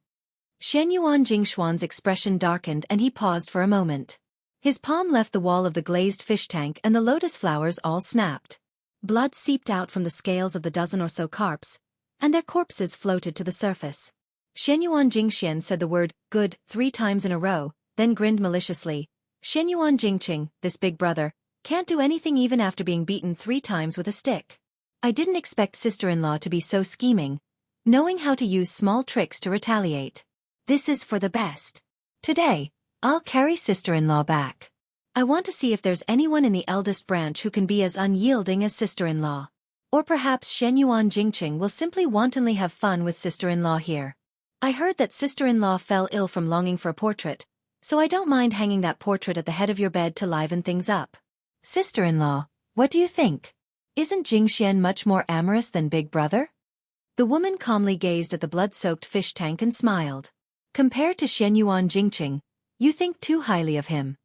Speaker 1: Shenyuan Jingshuan's expression darkened and he paused for a moment. His palm left the wall of the glazed fish tank and the lotus flowers all snapped. Blood seeped out from the scales of the dozen or so carps, and their corpses floated to the surface. Shenyuan Jingxian said the word, good, 3 times in a row, then grinned maliciously. Shenyuan Jingqing, this big brother, can't do anything even after being beaten 3 times with a stick. I didn't expect sister-in-law to be so scheming, knowing how to use small tricks to retaliate. This is for the best. Today, I'll carry sister-in-law back. I want to see if there's anyone in the eldest branch who can be as unyielding as sister-in-law. Or perhaps Shenyuan Jingqing will simply wantonly have fun with sister-in-law here. I heard that sister-in-law fell ill from longing for a portrait, so I don't mind hanging that portrait at the head of your bed to liven things up. Sister-in-law, what do you think? Isn't Jingxian much more amorous than Big Brother? The woman calmly gazed at the blood-soaked fish tank and smiled. Compared to Shenyuan Jingqing, you think too highly of him.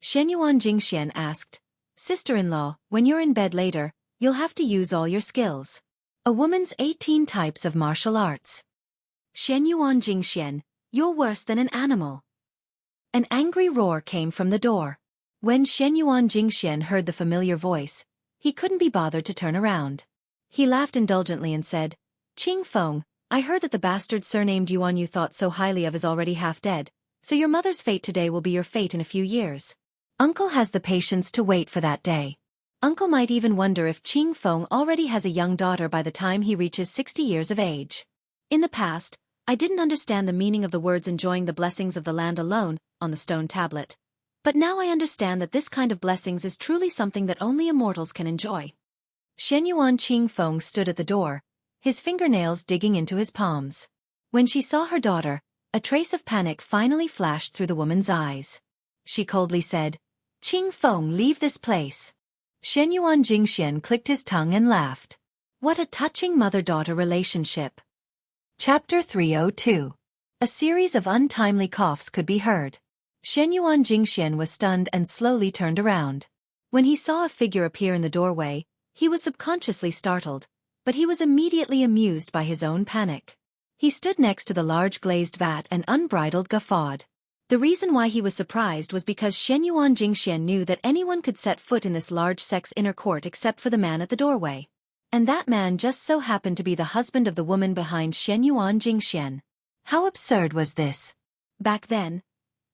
Speaker 1: Shenyuan Jingxian asked, Sister-in-law, when you're in bed later, you'll have to use all your skills. A woman's 18 types of martial arts. Shenyuan Jingxian, you're worse than an animal. An angry roar came from the door. When Shenyuan Jingxian heard the familiar voice, he couldn't be bothered to turn around. He laughed indulgently and said, Qing Feng, I heard that the bastard surnamed Yuan you thought so highly of is already half dead, so your mother's fate today will be your fate in a few years. Uncle has the patience to wait for that day. Uncle might even wonder if Qing Feng already has a young daughter by the time he reaches 60 years of age. In the past, I didn't understand the meaning of the words enjoying the blessings of the land alone on the stone tablet. But now I understand that this kind of blessings is truly something that only immortals can enjoy. Shenyuan Qing Feng stood at the door, his fingernails digging into his palms. When she saw her daughter, a trace of panic finally flashed through the woman's eyes. She coldly said, Qing Feng, leave this place. Shenyuan Jingxian clicked his tongue and laughed. What a touching mother-daughter relationship. Chapter 302. A series of untimely coughs could be heard. Shenyuan Jingxian was stunned and slowly turned around. When he saw a figure appear in the doorway, he was subconsciously startled, but he was immediately amused by his own panic. He stood next to the large glazed vat and unbridled guffawed. The reason why he was surprised was because Shenyuan Jingxian knew that anyone could set foot in this large sex inner court except for the man at the doorway. And that man just so happened to be the husband of the woman behind Shenyuan Jingxian. How absurd was this? Back then,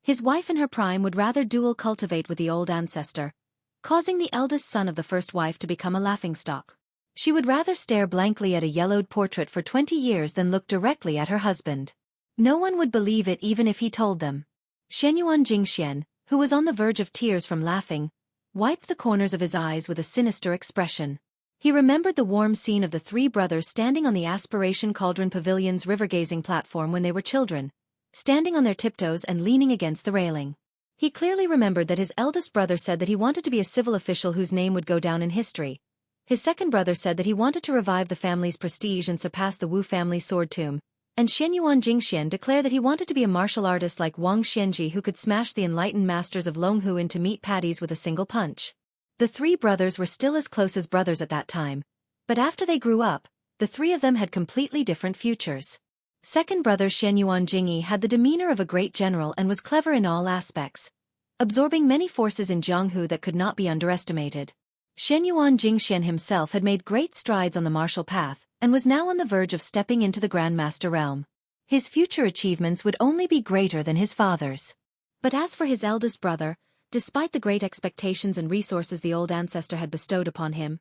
Speaker 1: his wife in her prime would rather dual cultivate with the old ancestor, causing the eldest son of the first wife to become a laughingstock. She would rather stare blankly at a yellowed portrait for 20 years than look directly at her husband. No one would believe it even if he told them. Shenyuan Jingxian, who was on the verge of tears from laughing, wiped the corners of his eyes with a sinister expression. He remembered the warm scene of the three brothers standing on the Aspiration Cauldron Pavilion's river-gazing platform when they were children, standing on their tiptoes and leaning against the railing. He clearly remembered that his eldest brother said that he wanted to be a civil official whose name would go down in history. His second brother said that he wanted to revive the family's prestige and surpass the Wu family sword tomb, and Xianyuan Jingxian declared that he wanted to be a martial artist like Wang Xianji who could smash the enlightened masters of Longhu into meat patties with a single punch. The three brothers were still as close as brothers at that time, but after they grew up, the three of them had completely different futures. Second brother Xianyuan Jingyi had the demeanor of a great general and was clever in all aspects, absorbing many forces in Jianghu that could not be underestimated. Xianyuan Jingxian himself had made great strides on the martial path, and was now on the verge of stepping into the Grandmaster realm. His future achievements would only be greater than his father's. But as for his eldest brother, despite the great expectations and resources the old ancestor had bestowed upon him,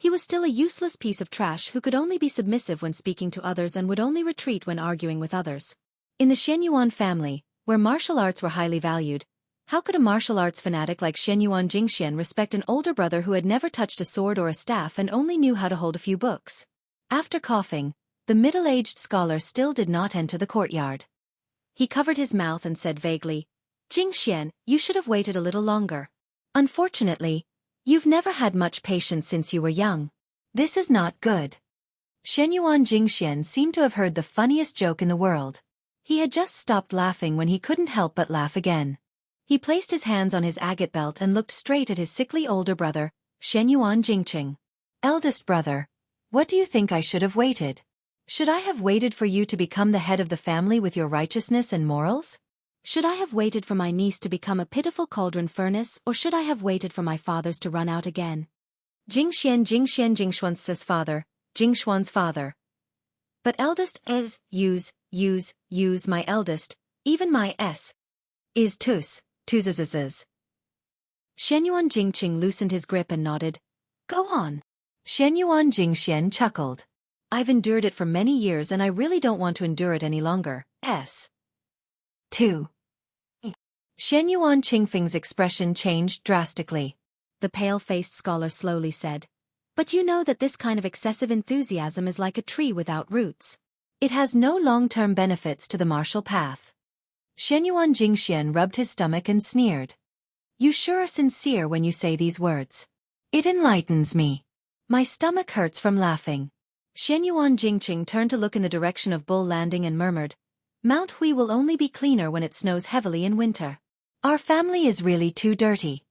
Speaker 1: he was still a useless piece of trash who could only be submissive when speaking to others and would only retreat when arguing with others. In the Xianyuan family, where martial arts were highly valued, how could a martial arts fanatic like Xianyuan Jingxian respect an older brother who had never touched a sword or a staff and only knew how to hold a few books? After coughing, the middle-aged scholar still did not enter the courtyard. He covered his mouth and said vaguely, "Jingxian, you should have waited a little longer. Unfortunately, you've never had much patience since you were young. This is not good." Xianyuan Jingxian seemed to have heard the funniest joke in the world. He had just stopped laughing when he couldn't help but laugh again. He placed his hands on his agate belt and looked straight at his sickly older brother, Xianyuan Jingqing. "Eldest brother, what do you think I should have waited? Should I have waited for you to become the head of the family with your righteousness and morals? Should I have waited for my niece to become a pitiful cauldron furnace, or should I have waited for my fathers to run out again?" Jingshuan's father, Jingshuan's father. But eldest is, use, my eldest, even my s. Is tus. Xianyuan Jingqing loosened his grip and nodded. "Go on." Xianyuan Jingxian chuckled. "I've endured it for many years and I really don't want to endure it any longer. 2. Xianyuan Qingfeng's expression changed drastically. The pale-faced scholar slowly said, "But you know that this kind of excessive enthusiasm is like a tree without roots. It has no long-term benefits to the martial path." Xianyuan Jingxian rubbed his stomach and sneered. "You sure are sincere when you say these words. It enlightens me. My stomach hurts from laughing." Xianyuan Jingqing turned to look in the direction of Bull Landing and murmured, "Mount Hui will only be cleaner when it snows heavily in winter. Our family is really too dirty."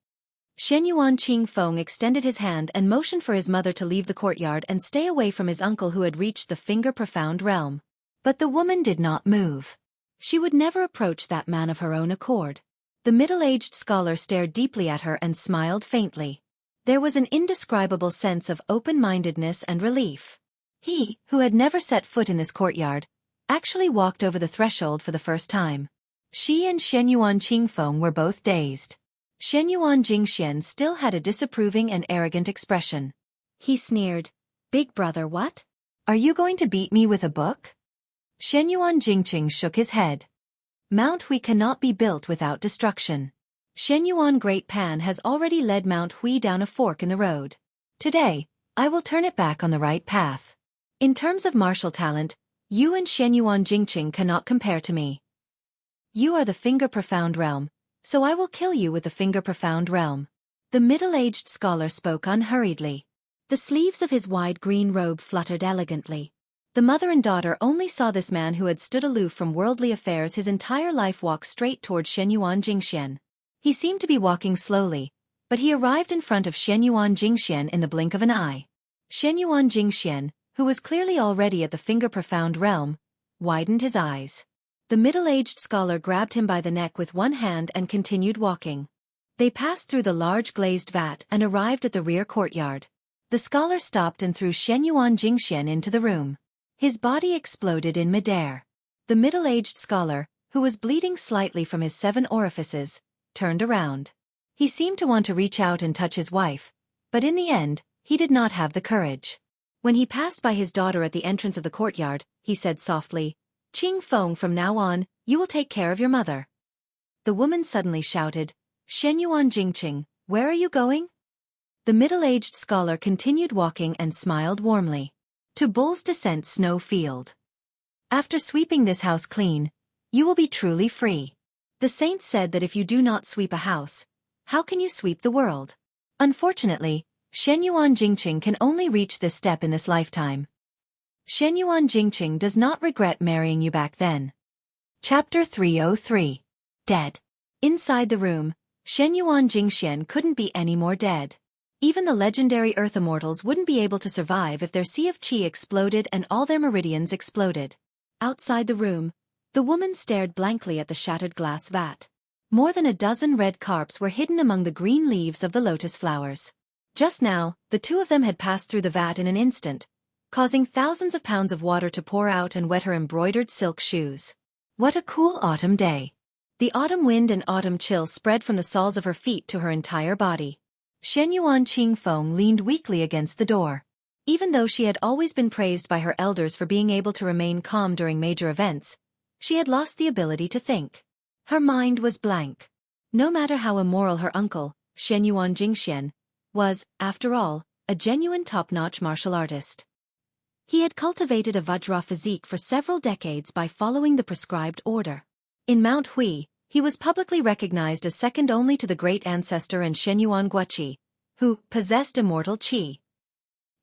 Speaker 1: Xianyuan Qingfeng extended his hand and motioned for his mother to leave the courtyard and stay away from his uncle who had reached the finger-profound realm. But the woman did not move. She would never approach that man of her own accord. The middle-aged scholar stared deeply at her and smiled faintly. There was an indescribable sense of open-mindedness and relief. He, who had never set foot in this courtyard, actually walked over the threshold for the first time. She and Xianyuan Qingfeng were both dazed. Xianyuan Jingxian still had a disapproving and arrogant expression. He sneered, "Big brother, what? Are you going to beat me with a book?" Xianyuan Jingqing shook his head. "Mount Hui cannot be built without destruction. Xianyuan Great Pan has already led Mount Hui down a fork in the road. Today, I will turn it back on the right path. In terms of martial talent, you and Xianyuan Jingqing cannot compare to me. You are the finger-profound realm, so I will kill you with the finger-profound realm." The middle-aged scholar spoke unhurriedly. The sleeves of his wide green robe fluttered elegantly. The mother and daughter only saw this man who had stood aloof from worldly affairs his entire life walk straight toward Xianyuan Jingxian. He seemed to be walking slowly, but he arrived in front of Xianyuan Jingxian in the blink of an eye. Xianyuan Jingxian, who was clearly already at the finger-profound realm, widened his eyes. The middle-aged scholar grabbed him by the neck with one hand and continued walking. They passed through the large glazed vat and arrived at the rear courtyard. The scholar stopped and threw Xianyuan Jingxian into the room. His body exploded in midair. The middle-aged scholar, who was bleeding slightly from his 7 orifices, turned around. He seemed to want to reach out and touch his wife, but in the end, he did not have the courage. When he passed by his daughter at the entrance of the courtyard, he said softly, "Qingfeng, from now on, you will take care of your mother." The woman suddenly shouted, "Xianyuan Jingqing, Where are you going? The middle-aged scholar continued walking and smiled warmly. To Bull's Descent Snowfield. After sweeping this house clean, you will be truly free. The saints said that if you do not sweep a house, how can you sweep the world? Unfortunately, Shenyuan Jingqing can only reach this step in this lifetime. Shenyuan Jingqing does not regret marrying you back then. Chapter 303. Dead. Inside the room, Shenyuan Jingxian couldn't be any more dead. Even the legendary Earth Immortals wouldn't be able to survive if their sea of qi exploded and all their meridians exploded. Outside the room, the woman stared blankly at the shattered glass vat. More than a dozen red carps were hidden among the green leaves of the lotus flowers. Just now, the two of them had passed through the vat in an instant, causing thousands of pounds of water to pour out and wet her embroidered silk shoes. What a cool autumn day. The autumn wind and autumn chill spread from the soles of her feet to her entire body. Shenyuan Qingfeng leaned weakly against the door. Even though she had always been praised by her elders for being able to remain calm during major events, she had lost the ability to think. Her mind was blank. No matter how immoral her uncle, Shenyuan Jingxian, was, after all, a genuine top-notch martial artist. He had cultivated a Vajra physique for several decades by following the prescribed order. In Mount Hui, he was publicly recognized as second only to the great ancestor and Shenyuan Guoqi, who possessed immortal qi.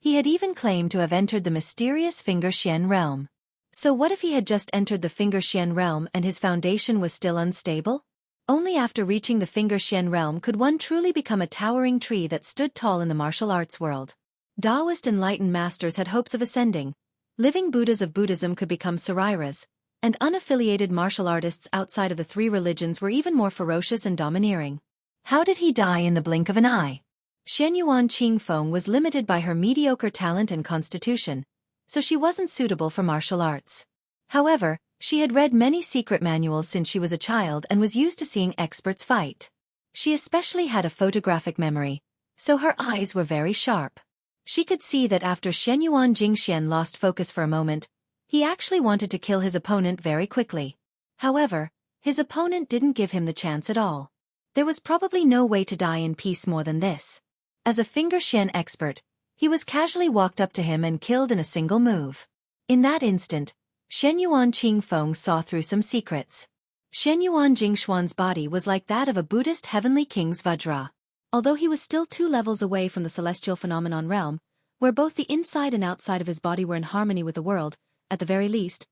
Speaker 1: He had even claimed to have entered the mysterious Finger Xian realm. So what if he had just entered the Finger Xian realm and his foundation was still unstable? Only after reaching the Finger Xian realm could one truly become a towering tree that stood tall in the martial arts world. Taoist enlightened masters had hopes of ascending, living Buddhas of Buddhism could become Sarairas, and unaffiliated martial artists outside of the three religions were even more ferocious and domineering. How did he die in the blink of an eye? Shenyuan Qingfeng was limited by her mediocre talent and constitution, so she wasn't suitable for martial arts. However, she had read many secret manuals since she was a child and was used to seeing experts fight. She especially had a photographic memory, so her eyes were very sharp. She could see that after Shenyuan Jingxian lost focus for a moment, he actually wanted to kill his opponent very quickly. However, his opponent didn't give him the chance at all. There was probably no way to die in peace more than this. As a Finger Xian expert, he was casually walked up to him and killed in a single move. In that instant, Shenyuan Qingfeng saw through some secrets. Shenyuan Jingxuan's body was like that of a Buddhist heavenly king's Vajra. Although he was still 2 levels away from the celestial phenomenon realm, where both the inside and outside of his body were in harmony with the world, at the very least,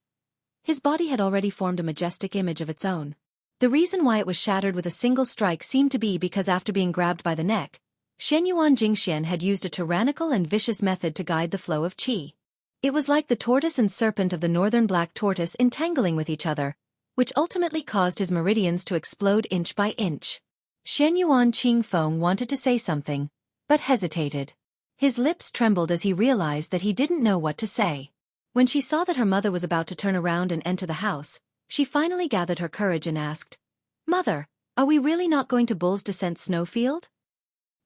Speaker 1: his body had already formed a majestic image of its own. The reason why it was shattered with a single strike seemed to be because after being grabbed by the neck, Shenyuan Jingxian had used a tyrannical and vicious method to guide the flow of qi. It was like the tortoise and serpent of the northern black tortoise entangling with each other, which ultimately caused his meridians to explode inch by inch. Shenyuan Qingfeng wanted to say something, but hesitated. His lips trembled as he realized that he didn't know what to say. When she saw that her mother was about to turn around and enter the house, she finally gathered her courage and asked, "Mother, are we really not going to Bull's Descent Snowfield?"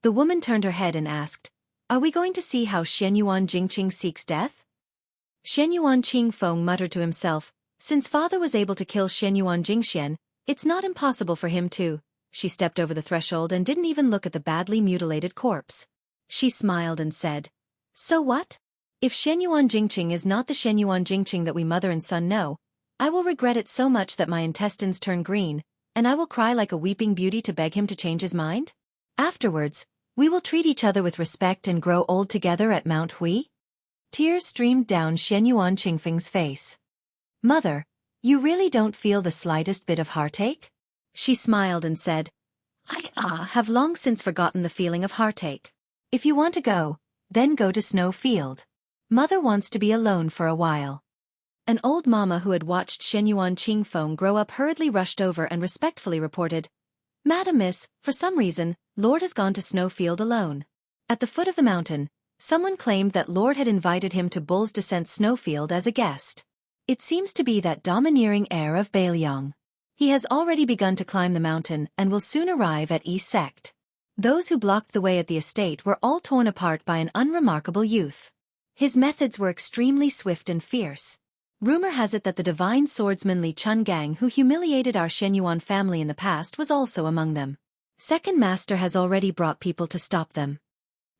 Speaker 1: The woman turned her head and asked, "Are we going to see how Shenyuan Jingqing seeks death?" Shenyuan Qingfeng muttered to himself, "Since father was able to kill Shenyuan Jingxian, it's not impossible for him to." She stepped over the threshold and didn't even look at the badly mutilated corpse. She smiled and said, "So what? If Shenyuan Jingqing is not the Shenyuan Jingqing that we mother and son know, I will regret it so much that my intestines turn green, and I will cry like a weeping beauty to beg him to change his mind. Afterwards, we will treat each other with respect and grow old together at Mount Hui." Tears streamed down Shenyuan Qingfeng's face. "Mother, you really don't feel the slightest bit of heartache?" She smiled and said, I have long since forgotten the feeling of heartache. If you want to go, then go to Snowfield. Mother wants to be alone for a while." An old mama who had watched Shenyuan Qingfeng grow up hurriedly rushed over and respectfully reported, "Madam Miss, for some reason, Lord has gone to Snowfield alone." At the foot of the mountain, someone claimed that Lord had invited him to Bull's Descent Snowfield as a guest. It seems to be that domineering heir of Bailiang. He has already begun to climb the mountain and will soon arrive at East Sect. Those who blocked the way at the estate were all torn apart by an unremarkable youth. His methods were extremely swift and fierce. Rumor has it that the divine swordsman Li Chungang who humiliated our Shenyuan family in the past was also among them. Second master has already brought people to stop them.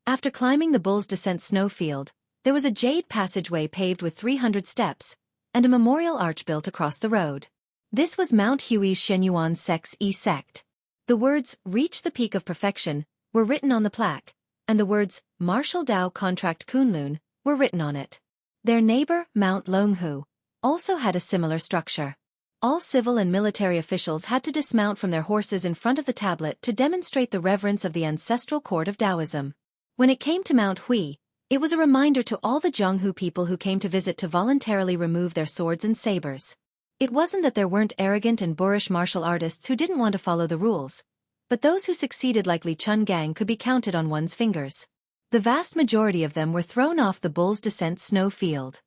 Speaker 1: After climbing the Bull's Descent snowfield, there was a jade passageway paved with 300 steps, and a memorial arch built across the road. This was Mount Hui's Shenyuan Sex-E sect. The words, "Reach the Peak of Perfection," were written on the plaque, and the words, "Martial Dao Contract Kunlun," were written on it. Their neighbor, Mount Longhu, also had a similar structure. All civil and military officials had to dismount from their horses in front of the tablet to demonstrate the reverence of the ancestral court of Taoism. When it came to Mount Hui, it was a reminder to all the Jianghu people who came to visit to voluntarily remove their swords and sabers. It wasn't that there weren't arrogant and boorish martial artists who didn't want to follow the rules, but those who succeeded like Li Chungang could be counted on one's fingers. The vast majority of them were thrown off the Bull's Descent snowfield.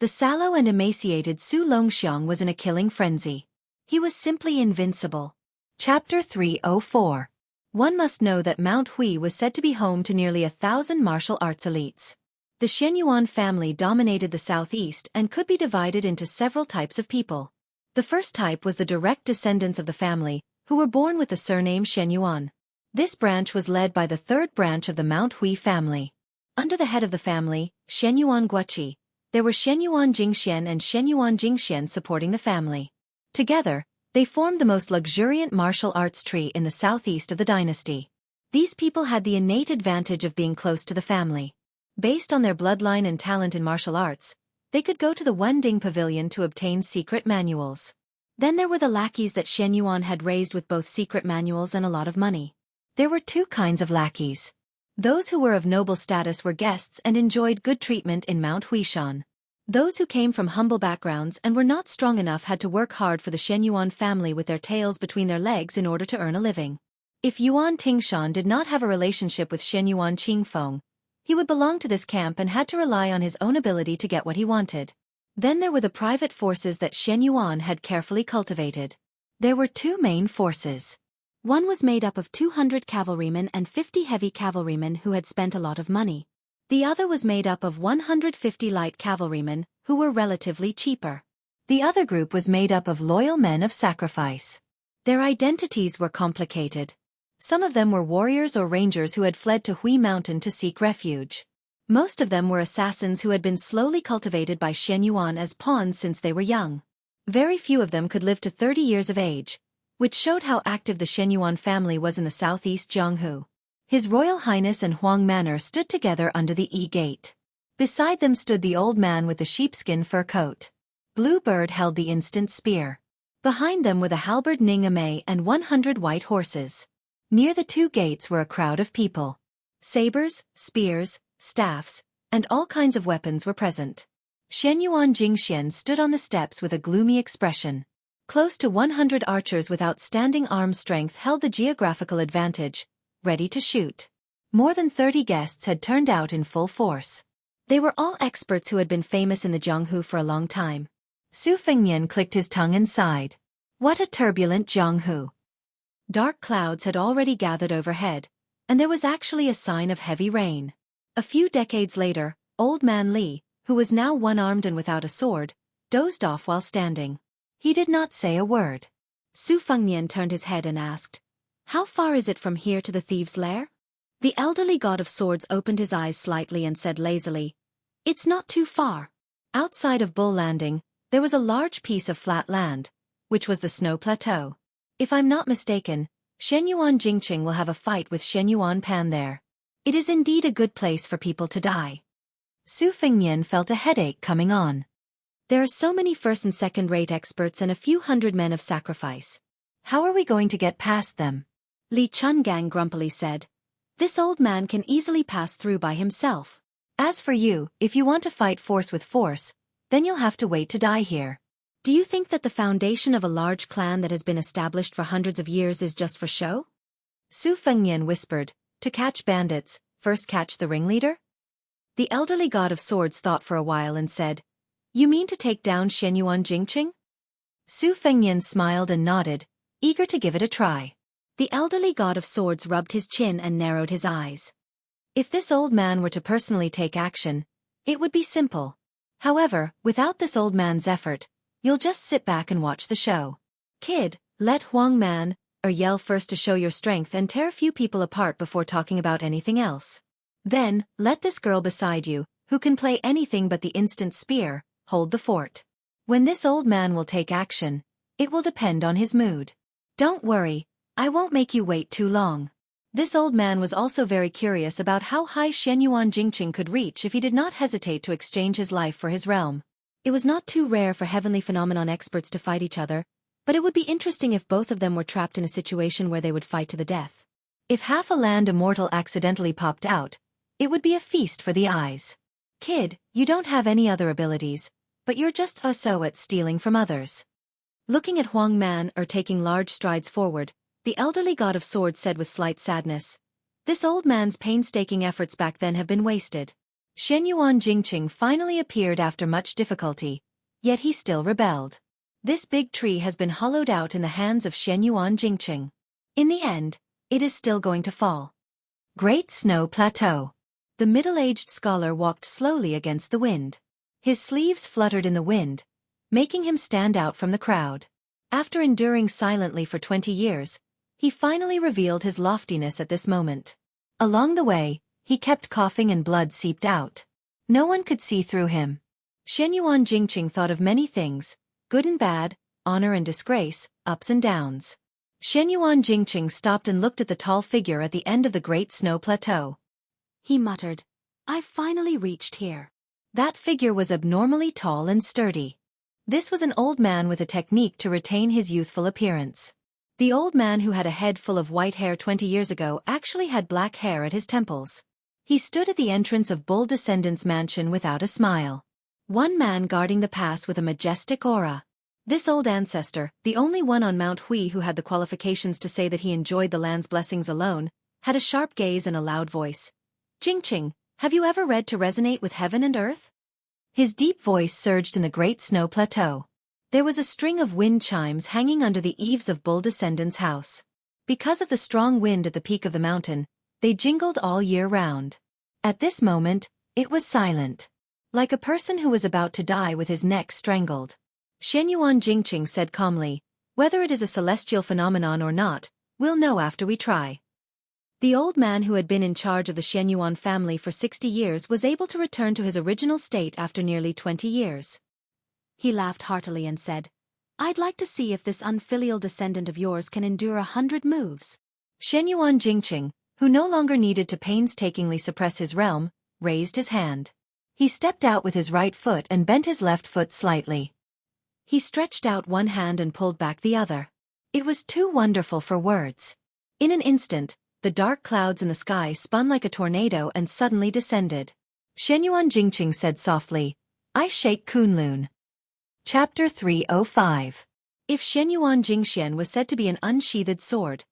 Speaker 1: The sallow and emaciated Su Longxiang was in a killing frenzy. He was simply invincible. Chapter 304. One must know that Mount Hui was said to be home to nearly 1,000 martial arts elites. The Shenyuan family dominated the southeast and could be divided into several types of people. The first type was the direct descendants of the family, who were born with the surname Shenyuan. This branch was led by the third branch of the Mount Hui family. Under the head of the family, Shenyuan Guoqi, there were Shenyuan Jingxian and Shenyuan Jingxian supporting the family. Together, they formed the most luxuriant martial arts tree in the southeast of the dynasty. These people had the innate advantage of being close to the family. Based on their bloodline and talent in martial arts, they could go to the Wending Pavilion to obtain secret manuals. Then there were the lackeys that Shenyuan had raised with both secret manuals and a lot of money. There were two kinds of lackeys. Those who were of noble status were guests and enjoyed good treatment in Mount Huishan. Those who came from humble backgrounds and were not strong enough had to work hard for the Shenyuan family with their tails between their legs in order to earn a living. If Yuan Tingshan did not have a relationship with Shenyuan Qingfeng, he would belong to this camp and had to rely on his own ability to get what he wanted. Then there were the private forces that Shenyuan had carefully cultivated. There were two main forces. One was made up of 200 cavalrymen and 50 heavy cavalrymen who had spent a lot of money. The other was made up of 150 light cavalrymen, who were relatively cheaper. The other group was made up of loyal men of sacrifice. Their identities were complicated. Some of them were warriors or rangers who had fled to Hui Mountain to seek refuge. Most of them were assassins who had been slowly cultivated by Shenyuan as pawns since they were young. Very few of them could live to 30 years of age, which showed how active the Shenyuan family was in the southeast Jianghu. His Royal Highness and Huang Manor stood together under the E-gate. Beside them stood the old man with the sheepskin fur coat. Blue Bird held the instant spear. Behind them were the halberd Ning Amei and 100 white horses. Near the two gates were a crowd of people. Sabers, spears, staffs, and all kinds of weapons were present. Shenyuan Jingxian stood on the steps with a gloomy expression. Close to 100 archers with outstanding arm strength held the geographical advantage, ready to shoot. More than 30 guests had turned out in full force. They were all experts who had been famous in the Jianghu for a long time. Su Fengnian clicked his tongue and sighed. What a turbulent Jianghu! Dark clouds had already gathered overhead, and there was actually a sign of heavy rain. A few decades later, Old Man Li, who was now one-armed and without a sword, dozed off while standing. He did not say a word. Su Fengnian turned his head and asked, "How far is it from here to the thieves' lair?" The elderly god of swords opened his eyes slightly and said lazily, "It's not too far." Outside of Bull Landing, there was a large piece of flat land, which was the snow plateau. If I'm not mistaken, Shenyuan Jingqing will have a fight with Shenyuan Pan there. It is indeed a good place for people to die. Su Fengnian felt a headache coming on. There are so many first and second-rate experts and a few hundred men of sacrifice. How are we going to get past them? Li Chungang grumpily said. This old man can easily pass through by himself. As for you, if you want to fight force with force, then you'll have to wait to die here. Do you think that the foundation of a large clan that has been established for hundreds of years is just for show? Su Fengnian whispered, to catch bandits, first catch the ringleader? The elderly god of swords thought for a while and said, You mean to take down Shenyuan Jingqing? Su Fengnian smiled and nodded, eager to give it a try. The elderly god of swords rubbed his chin and narrowed his eyes. If this old man were to personally take action, it would be simple. However, without this old man's effort, you'll just sit back and watch the show. Kid, let Huang Man, or yell first to show your strength and tear a few people apart before talking about anything else. Then, let this girl beside you, who can play anything but the instant spear, hold the fort. When this old man will take action, it will depend on his mood. Don't worry, I won't make you wait too long. This old man was also very curious about how high Xianyuan Jingqing could reach if he did not hesitate to exchange his life for his realm. It was not too rare for heavenly phenomenon experts to fight each other, but it would be interesting if both of them were trapped in a situation where they would fight to the death. If half a land immortal accidentally popped out, it would be a feast for the eyes. Kid, you don't have any other abilities, but you're just so at stealing from others. Looking at Huang Man taking large strides forward, the elderly god of swords said with slight sadness, "This old man's painstaking efforts back then have been wasted." Xianyuan Jingqing finally appeared after much difficulty, yet he still rebelled. This big tree has been hollowed out in the hands of Xianyuan Jingqing. In the end, it is still going to fall. Great Snow Plateau. The middle-aged scholar walked slowly against the wind. His sleeves fluttered in the wind, making him stand out from the crowd. After enduring silently for 20 years, he finally revealed his loftiness at this moment. Along the way, he kept coughing and blood seeped out. No one could see through him. Xianyuan Jingqing thought of many things, good and bad, honor and disgrace, ups and downs. Xianyuan Jingqing stopped and looked at the tall figure at the end of the Great Snow Plateau. He muttered, "I've finally reached here." That figure was abnormally tall and sturdy. This was an old man with a technique to retain his youthful appearance. The old man who had a head full of white hair 20 years ago actually had black hair at his temples. He stood at the entrance of Bull Descendants' mansion without a smile. One man guarding the pass with a majestic aura. This old ancestor, the only one on Mount Hui who had the qualifications to say that he enjoyed the land's blessings alone, had a sharp gaze and a loud voice. "Jingqing, have you ever read To Resonate with Heaven and Earth?" His deep voice surged in the Great Snow Plateau. There was a string of wind chimes hanging under the eaves of Bull Descendants' house. Because of the strong wind at the peak of the mountain, they jingled all year round. At this moment, it was silent. Like a person who was about to die with his neck strangled. Xianyuan Jingqing said calmly, "Whether it is a celestial phenomenon or not, we'll know after we try." The old man who had been in charge of the Xianyuan family for 60 years was able to return to his original state after nearly 20 years. He laughed heartily and said, "I'd like to see if this unfilial descendant of yours can endure 100 moves." Xianyuan Jingqing, who no longer needed to painstakingly suppress his realm, raised his hand. He stepped out with his right foot and bent his left foot slightly. He stretched out one hand and pulled back the other. It was too wonderful for words. In an instant, the dark clouds in the sky spun like a tornado and suddenly descended. Xianyuan Jingqing said softly, "I shake Kunlun." Chapter 305. If Xianyuan Jingxian was said to be an unsheathed sword,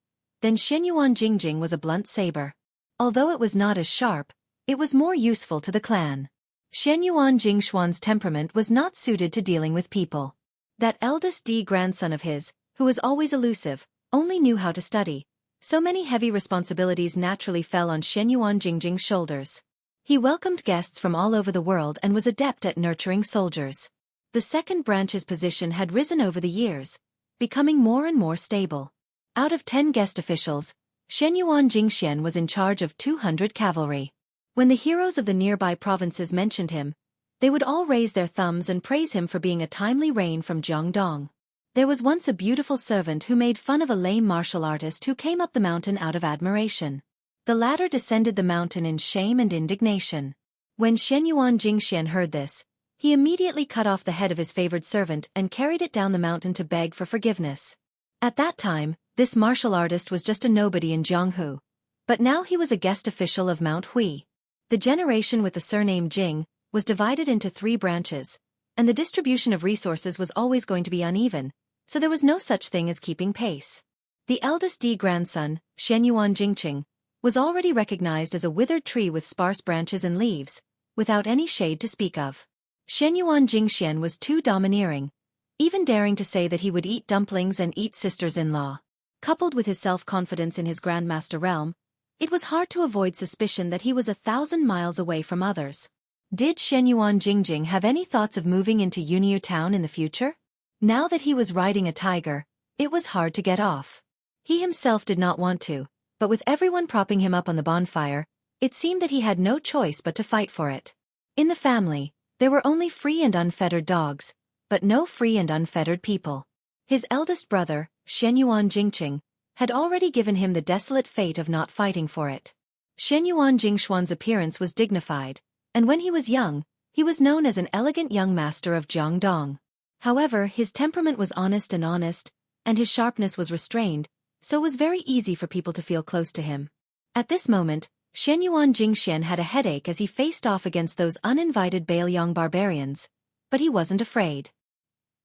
Speaker 1: then Xianyuan Jingjing was a blunt saber. Although it was not as sharp, it was more useful to the clan. Xianyuan Jingshuan's temperament was not suited to dealing with people. That eldest grandson of his, who was always elusive, only knew how to study. So many heavy responsibilities naturally fell on Xianyuan Jingjing's shoulders. He welcomed guests from all over the world and was adept at nurturing soldiers. The second branch's position had risen over the years, becoming more and more stable. Out of 10 guest officials, Xianyuan Jingxian was in charge of 200 cavalry. When the heroes of the nearby provinces mentioned him, they would all raise their thumbs and praise him for being a timely reign from Jiangdong. There was once a beautiful servant who made fun of a lame martial artist who came up the mountain out of admiration. The latter descended the mountain in shame and indignation. When Xianyuan Jingxian heard this, he immediately cut off the head of his favored servant and carried it down the mountain to beg for forgiveness. At that time, this martial artist was just a nobody in Jianghu. But now he was a guest official of Mount Hui. The generation with the surname Jing was divided into 3 branches, and the distribution of resources was always going to be uneven, so there was no such thing as keeping pace. The eldest grandson, Xianyuan Jingqing, was already recognized as a withered tree with sparse branches and leaves, without any shade to speak of. Xianyuan Jingxian was too domineering, even daring to say that he would eat dumplings and eat sisters-in-law. Coupled with his self-confidence in his grandmaster realm, it was hard to avoid suspicion that he was 1,000 miles away from others. Did Xianyuan Jingjing have any thoughts of moving into Yunyu town in the future? Now that he was riding a tiger, it was hard to get off. He himself did not want to, but with everyone propping him up on the bonfire, it seemed that he had no choice but to fight for it. In the family, there were only free and unfettered dogs, but no free and unfettered people. His eldest brother, Shenyuan Jingqing, had already given him the desolate fate of not fighting for it. Shenyuan Jingxuan's appearance was dignified, and when he was young, he was known as an elegant young master of Jiangdong. However, his temperament was honest, and his sharpness was restrained, so it was very easy for people to feel close to him. At this moment, Shenyuan Jingxian had a headache as he faced off against those uninvited Bailiang barbarians, but he wasn't afraid.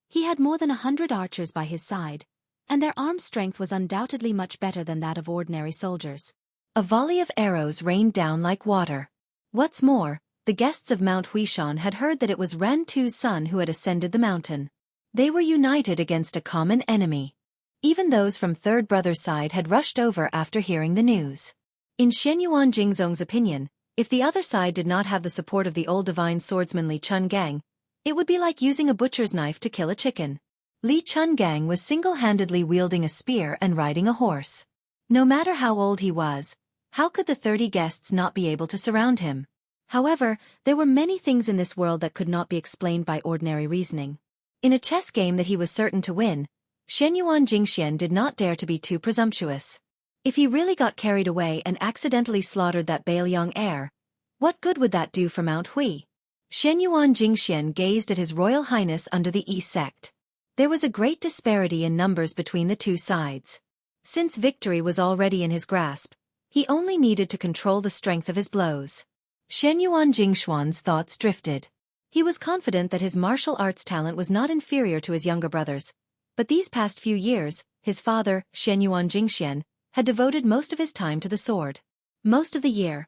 Speaker 1: He had more than 100 archers by his side, and their arm strength was undoubtedly much better than that of ordinary soldiers. A volley of arrows rained down like water. What's more, the guests of Mount Huishan had heard that it was Ran Tu's son who had ascended the mountain. They were united against a common enemy. Even those from third brother's side had rushed over after hearing the news. In Shenyuan Jingzong's opinion, if the other side did not have the support of the old divine swordsman Li Chungang, it would be like using a butcher's knife to kill a chicken. Li Chungang was single-handedly wielding a spear and riding a horse. No matter how old he was, how could the 30 guests not be able to surround him? However, there were many things in this world that could not be explained by ordinary reasoning. In a chess game that he was certain to win, Shenyuan Jingxian did not dare to be too presumptuous. If he really got carried away and accidentally slaughtered that Bailiang heir, what good would that do for Mount Hui? Shenyuan Jingxian gazed at His Royal Highness under the Yi sect. There was a great disparity in numbers between the two sides. Since victory was already in his grasp, he only needed to control the strength of his blows. Shenyuan Jingxuan's thoughts drifted. He was confident that his martial arts talent was not inferior to his younger brothers, but these past few years, his father, Shenyuan Jingxian, had devoted most of his time to the sword. Most of the year,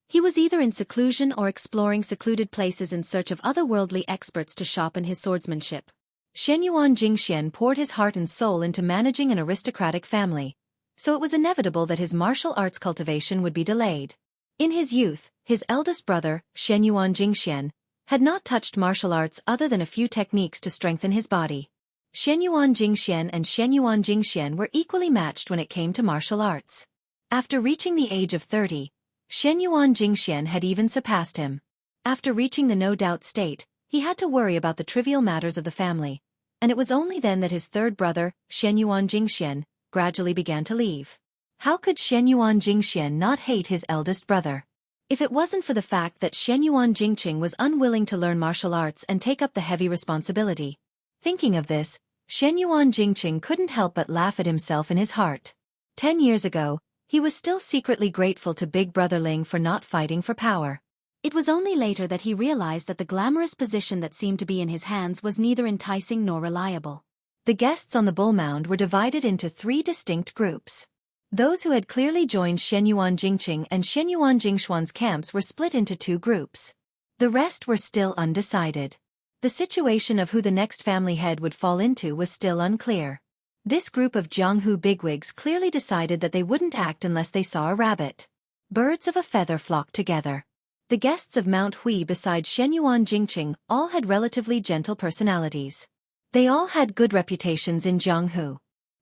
Speaker 1: he was either in seclusion or exploring secluded places in search of otherworldly experts to sharpen his swordsmanship. Shenyuan Jingxian poured his heart and soul into managing an aristocratic family, so it was inevitable that his martial arts cultivation would be delayed. In his youth, his eldest brother, Shenyuan Jingxian, had not touched martial arts other than a few techniques to strengthen his body. Shenyuan Jingxian and Shenyuan Jingxian were equally matched when it came to martial arts. After reaching the age of 30, Shenyuan Jingxian had even surpassed him. After reaching the no-doubt state, he had to worry about the trivial matters of the family, and it was only then that his third brother, Shenyuan Jingxian, gradually began to leave. How could Shenyuan Jingxian not hate his eldest brother? If it wasn't for the fact that Shenyuan Jingqing was unwilling to learn martial arts and take up the heavy responsibility. Thinking of this, Shenyuan Jingqing couldn't help but laugh at himself in his heart. 10 years ago, he was still secretly grateful to Big Brother Ling for not fighting for power. It was only later that he realized that the glamorous position that seemed to be in his hands was neither enticing nor reliable. The guests on the bull mound were divided into 3 distinct groups. Those who had clearly joined Shenyuan Jingqing and Shenyuan Jingxuan's camps were split into 2 groups. The rest were still undecided. The situation of who the next family head would fall into was still unclear. This group of Jianghu bigwigs clearly decided that they wouldn't act unless they saw a rabbit. Birds of a feather flocked together. The guests of Mount Hui besides Shenyuan Jingqing all had relatively gentle personalities. They all had good reputations in Jianghu.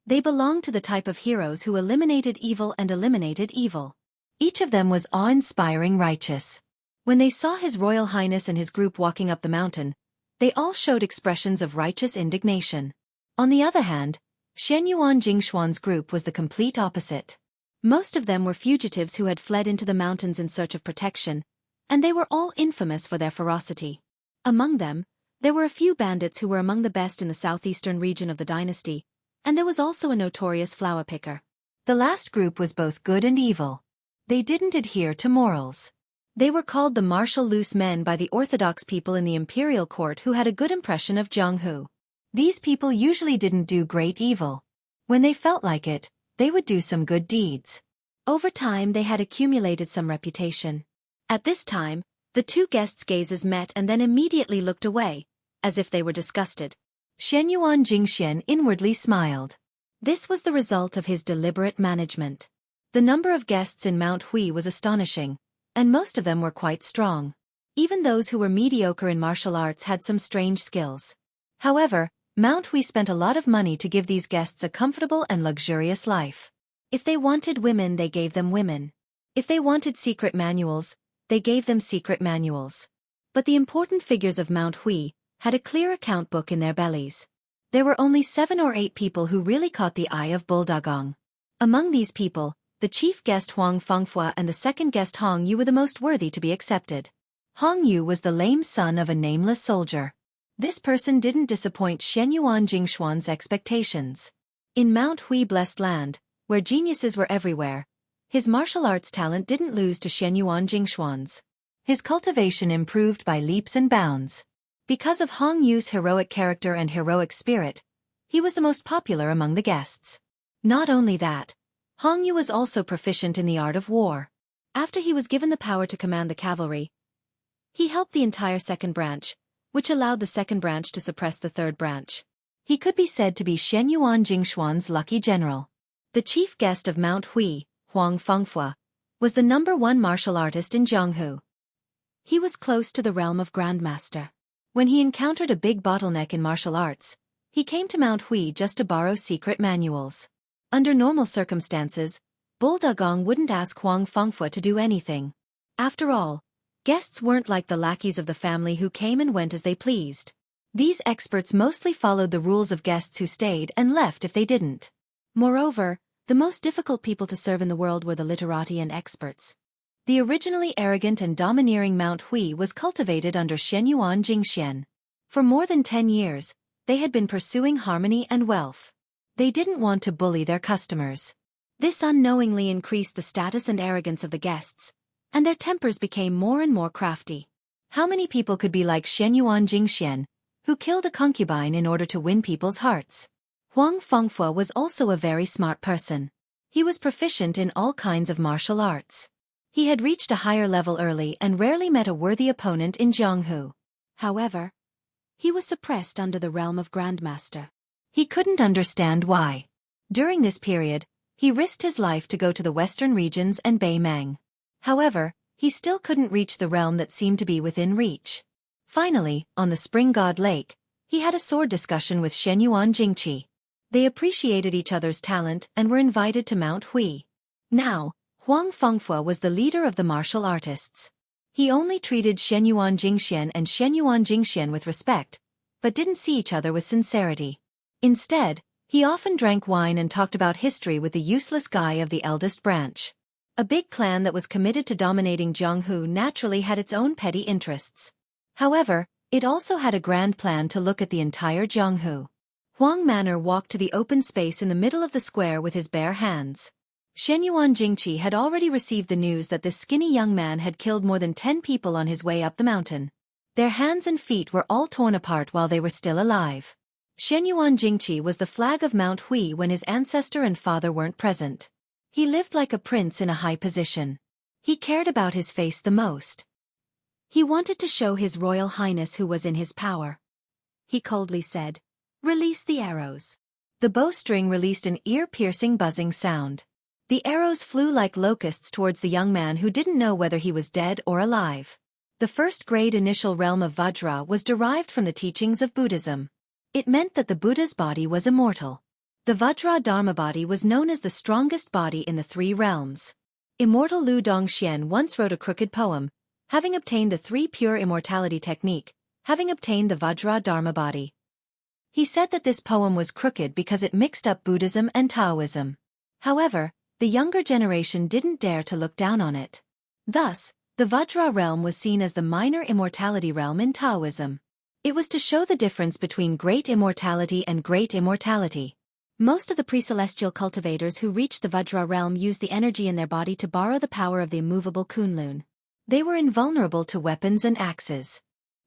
Speaker 1: They belonged to the type of heroes who eliminated evil and eliminated evil. Each of them was awe-inspiring righteous. When they saw His Royal Highness and his group walking up the mountain, they all showed expressions of righteous indignation. On the other hand, Shenyuan Jingxuan's group was the complete opposite. Most of them were fugitives who had fled into the mountains in search of protection, and they were all infamous for their ferocity. Among them, there were a few bandits who were among the best in the southeastern region of the dynasty, and there was also a notorious flower picker. The last group was both good and evil. They didn't adhere to morals. They were called the martial loose men by the orthodox people in the imperial court who had a good impression of Jianghu. These people usually didn't do great evil. When they felt like it, they would do some good deeds. Over time they had accumulated some reputation. At this time, the 2 guests' gazes met and then immediately looked away, as if they were disgusted. Shenyuan Jingxian inwardly smiled. This was the result of his deliberate management. The number of guests in Mount Hui was astonishing, and most of them were quite strong. Even those who were mediocre in martial arts had some strange skills. However, Mount Hui spent a lot of money to give these guests a comfortable and luxurious life. If they wanted women, they gave them women. If they wanted secret manuals, they gave them secret manuals. But the important figures of Mount Hui had a clear account book in their bellies. There were only 7 or 8 people who really caught the eye of Buldagong. Among these people, the chief guest Huang Fengfua and the second guest Hong Yu were the most worthy to be accepted. Hong Yu was the lame son of a nameless soldier. This person didn't disappoint Shen Yuan Jingshuan's expectations. In Mount Hui blessed land, where geniuses were everywhere, his martial arts talent didn't lose to Shen Yuan Jingshuan's. His cultivation improved by leaps and bounds. Because of Hong Yu's heroic character and heroic spirit, he was the most popular among the guests. Not only that, Hong Yu was also proficient in the art of war. After he was given the power to command the cavalry, he helped the entire second branch, which allowed the second branch to suppress the third branch. He could be said to be Shen Yuan Jingshuan's lucky general. The chief guest of Mount Hui, Huang Fengfua, was the #1 martial artist in Jianghu. He was close to the realm of Grandmaster. When he encountered a big bottleneck in martial arts, he came to Mount Hui just to borrow secret manuals. Under normal circumstances, Buldagong wouldn't ask Huang Fengfua to do anything. After all, guests weren't like the lackeys of the family who came and went as they pleased. These experts mostly followed the rules of guests who stayed and left if they didn't. Moreover, the most difficult people to serve in the world were the literati and experts. The originally arrogant and domineering Mount Hui was cultivated under Shen Yuan Jingxian. For more than 10 years, they had been pursuing harmony and wealth. They didn't want to bully their customers. This unknowingly increased the status and arrogance of the guests, and their tempers became more and more crafty. How many people could be like Shen Yuan Jingxian, who killed a concubine in order to win people's hearts? Huang Fengfua was also a very smart person. He was proficient in all kinds of martial arts. He had reached a higher level early and rarely met a worthy opponent in Jianghu. However, he was suppressed under the realm of Grandmaster. He couldn't understand why. During this period, he risked his life to go to the western regions and Beimang. However, he still couldn't reach the realm that seemed to be within reach. Finally, on the Spring God Lake, he had a sword discussion with Shen Yuan Jingqi. They appreciated each other's talent and were invited to Mount Hui. Now, Huang Fengfua was the leader of the martial artists. He only treated Shen Yuan Jingxian and Shen Yuan Jingxian with respect, but didn't see each other with sincerity. Instead, he often drank wine and talked about history with the useless guy of the eldest branch. A big clan that was committed to dominating Jianghu naturally had its own petty interests. However, it also had a grand plan to look at the entire Jianghu. Huang Manor walked to the open space in the middle of the square with his bare hands. Shen Yuan Jingqi had already received the news that this skinny young man had killed more than 10 people on his way up the mountain. Their hands and feet were all torn apart while they were still alive. Shen Yuan Jingqi was the flag of Mount Hui when his ancestor and father weren't present. He lived like a prince in a high position. He cared about his face the most. He wanted to show his royal highness who was in his power. He coldly said, "Release the arrows." The bowstring released an ear-piercing buzzing sound. The arrows flew like locusts towards the young man who didn't know whether he was dead or alive. The first-grade initial realm of Vajra was derived from the teachings of Buddhism. It meant that the Buddha's body was immortal. The Vajra Dharma body was known as the strongest body in the 3 realms. Immortal Lu Dongxian once wrote a crooked poem, having obtained the 3 pure immortality technique, having obtained the Vajra Dharma body. He said that this poem was crooked because it mixed up Buddhism and Taoism. However, the younger generation didn't dare to look down on it. Thus, the Vajra realm was seen as the minor immortality realm in Taoism. It was to show the difference between great immortality and great immortality. Most of the pre-celestial cultivators who reached the Vajra realm used the energy in their body to borrow the power of the immovable Kunlun. They were invulnerable to weapons and axes.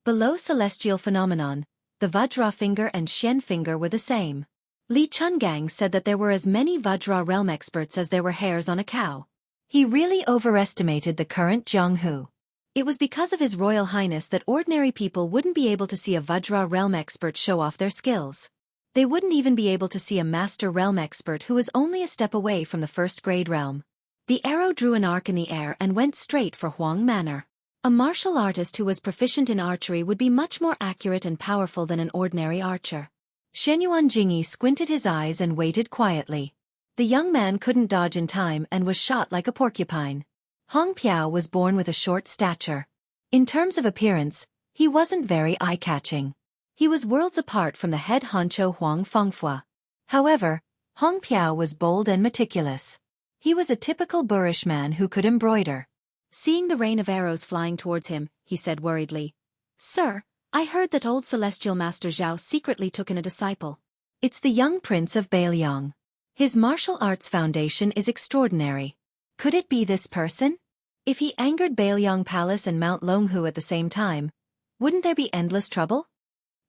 Speaker 1: Below celestial phenomenon, the Vajra finger and Shen finger were the same. Li Chungang said that there were as many Vajra realm experts as there were hairs on a cow. He really overestimated the current Jianghu. It was because of his royal highness that ordinary people wouldn't be able to see a Vajra realm expert show off their skills. They wouldn't even be able to see a master realm expert who was only a step away from the first-grade realm. The arrow drew an arc in the air and went straight for Huang Manor. A martial artist who was proficient in archery would be much more accurate and powerful than an ordinary archer. Shenyuan Jingyi squinted his eyes and waited quietly. The young man couldn't dodge in time and was shot like a porcupine. Hong Piao was born with a short stature. In terms of appearance, he wasn't very eye-catching. He was worlds apart from the head honcho Huang Fengfua. However, Hong Piao was bold and meticulous. He was a typical boorish man who could embroider. Seeing the rain of arrows flying towards him, he said worriedly, "Sir, I heard that old celestial master Zhao secretly took in a disciple. It's the young prince of Beiliang. His martial arts foundation is extraordinary. Could it be this person? If he angered Beiliang Palace and Mount Longhu at the same time, wouldn't there be endless trouble?"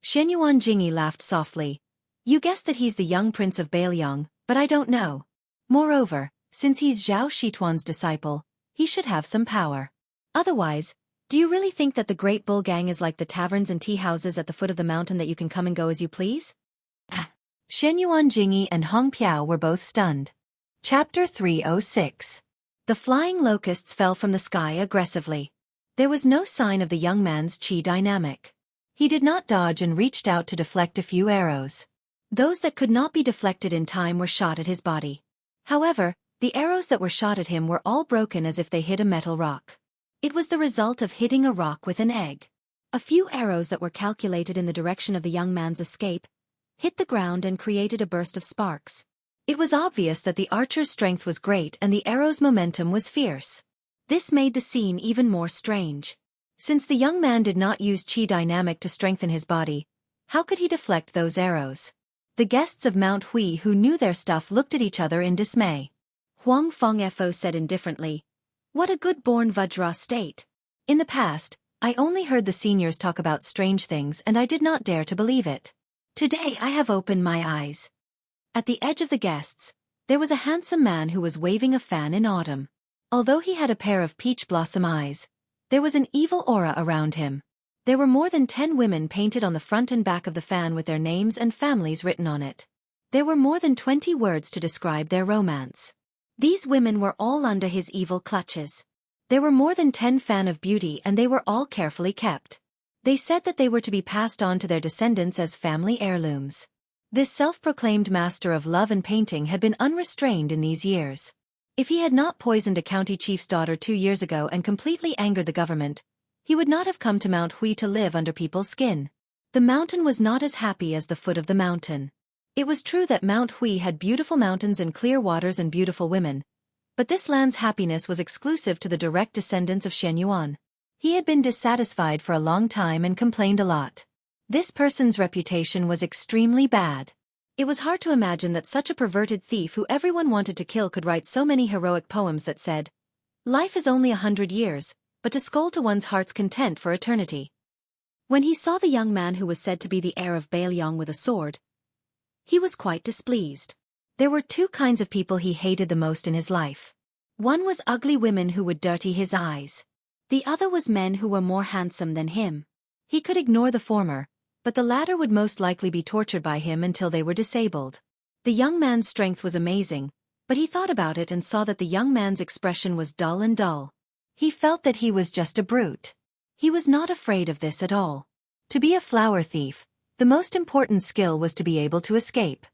Speaker 1: Shenyuan Jingyi laughed softly. "You guessed that he's the young prince of Beiliang, but I don't know. Moreover, since he's Zhao Shituan's disciple, he should have some power. Otherwise, do you really think that the Great Bull Gang is like the taverns and tea houses at the foot of the mountain that you can come and go as you please?" Shenyuan Jingyi and Hong Piao were both stunned. Chapter 306. The flying locusts fell from the sky aggressively. There was no sign of the young man's qi dynamic. He did not dodge and reached out to deflect a few arrows. Those that could not be deflected in time were shot at his body. However, the arrows that were shot at him were all broken as if they hit a metal rock. It was the result of hitting a rock with an egg. A few arrows that were calculated in the direction of the young man's escape hit the ground and created a burst of sparks. It was obvious that the archer's strength was great and the arrow's momentum was fierce. This made the scene even more strange. Since the young man did not use qi dynamic to strengthen his body, how could he deflect those arrows? The guests of Mount Hui who knew their stuff looked at each other in dismay. Huang Fengfo said indifferently, "What a good-born Vajra state. In the past, I only heard the seniors talk about strange things and I did not dare to believe it. Today I have opened my eyes." At the edge of the guests, there was a handsome man who was waving a fan in autumn. Although he had a pair of peach blossom eyes, there was an evil aura around him. There were more than 10 women painted on the front and back of the fan with their names and families written on it. There were more than 20 words to describe their romance. These women were all under his evil clutches. There were more than 10 fan of beauty and they were all carefully kept. They said that they were to be passed on to their descendants as family heirlooms. This self-proclaimed master of love and painting had been unrestrained in these years. If he had not poisoned a county chief's daughter 2 years ago and completely angered the government, he would not have come to Mount Hui to live under people's skin. The mountain was not as happy as the foot of the mountain. It was true that Mount Hui had beautiful mountains and clear waters and beautiful women, but this land's happiness was exclusive to the direct descendants of Shenyuan. He had been dissatisfied for a long time and complained a lot. This person's reputation was extremely bad. It was hard to imagine that such a perverted thief who everyone wanted to kill could write so many heroic poems that said, "Life is only 100 years, but to scold to one's heart's content for eternity." When he saw the young man who was said to be the heir of Beiliang with a sword, he was quite displeased. There were 2 kinds of people he hated the most in his life. One was ugly women who would dirty his eyes. The other was men who were more handsome than him. He could ignore the former, but the latter would most likely be tortured by him until they were disabled. The young man's strength was amazing, but he thought about it and saw that the young man's expression was dull and dull. He felt that he was just a brute. He was not afraid of this at all. To be a flower thief, the most important skill was to be able to escape.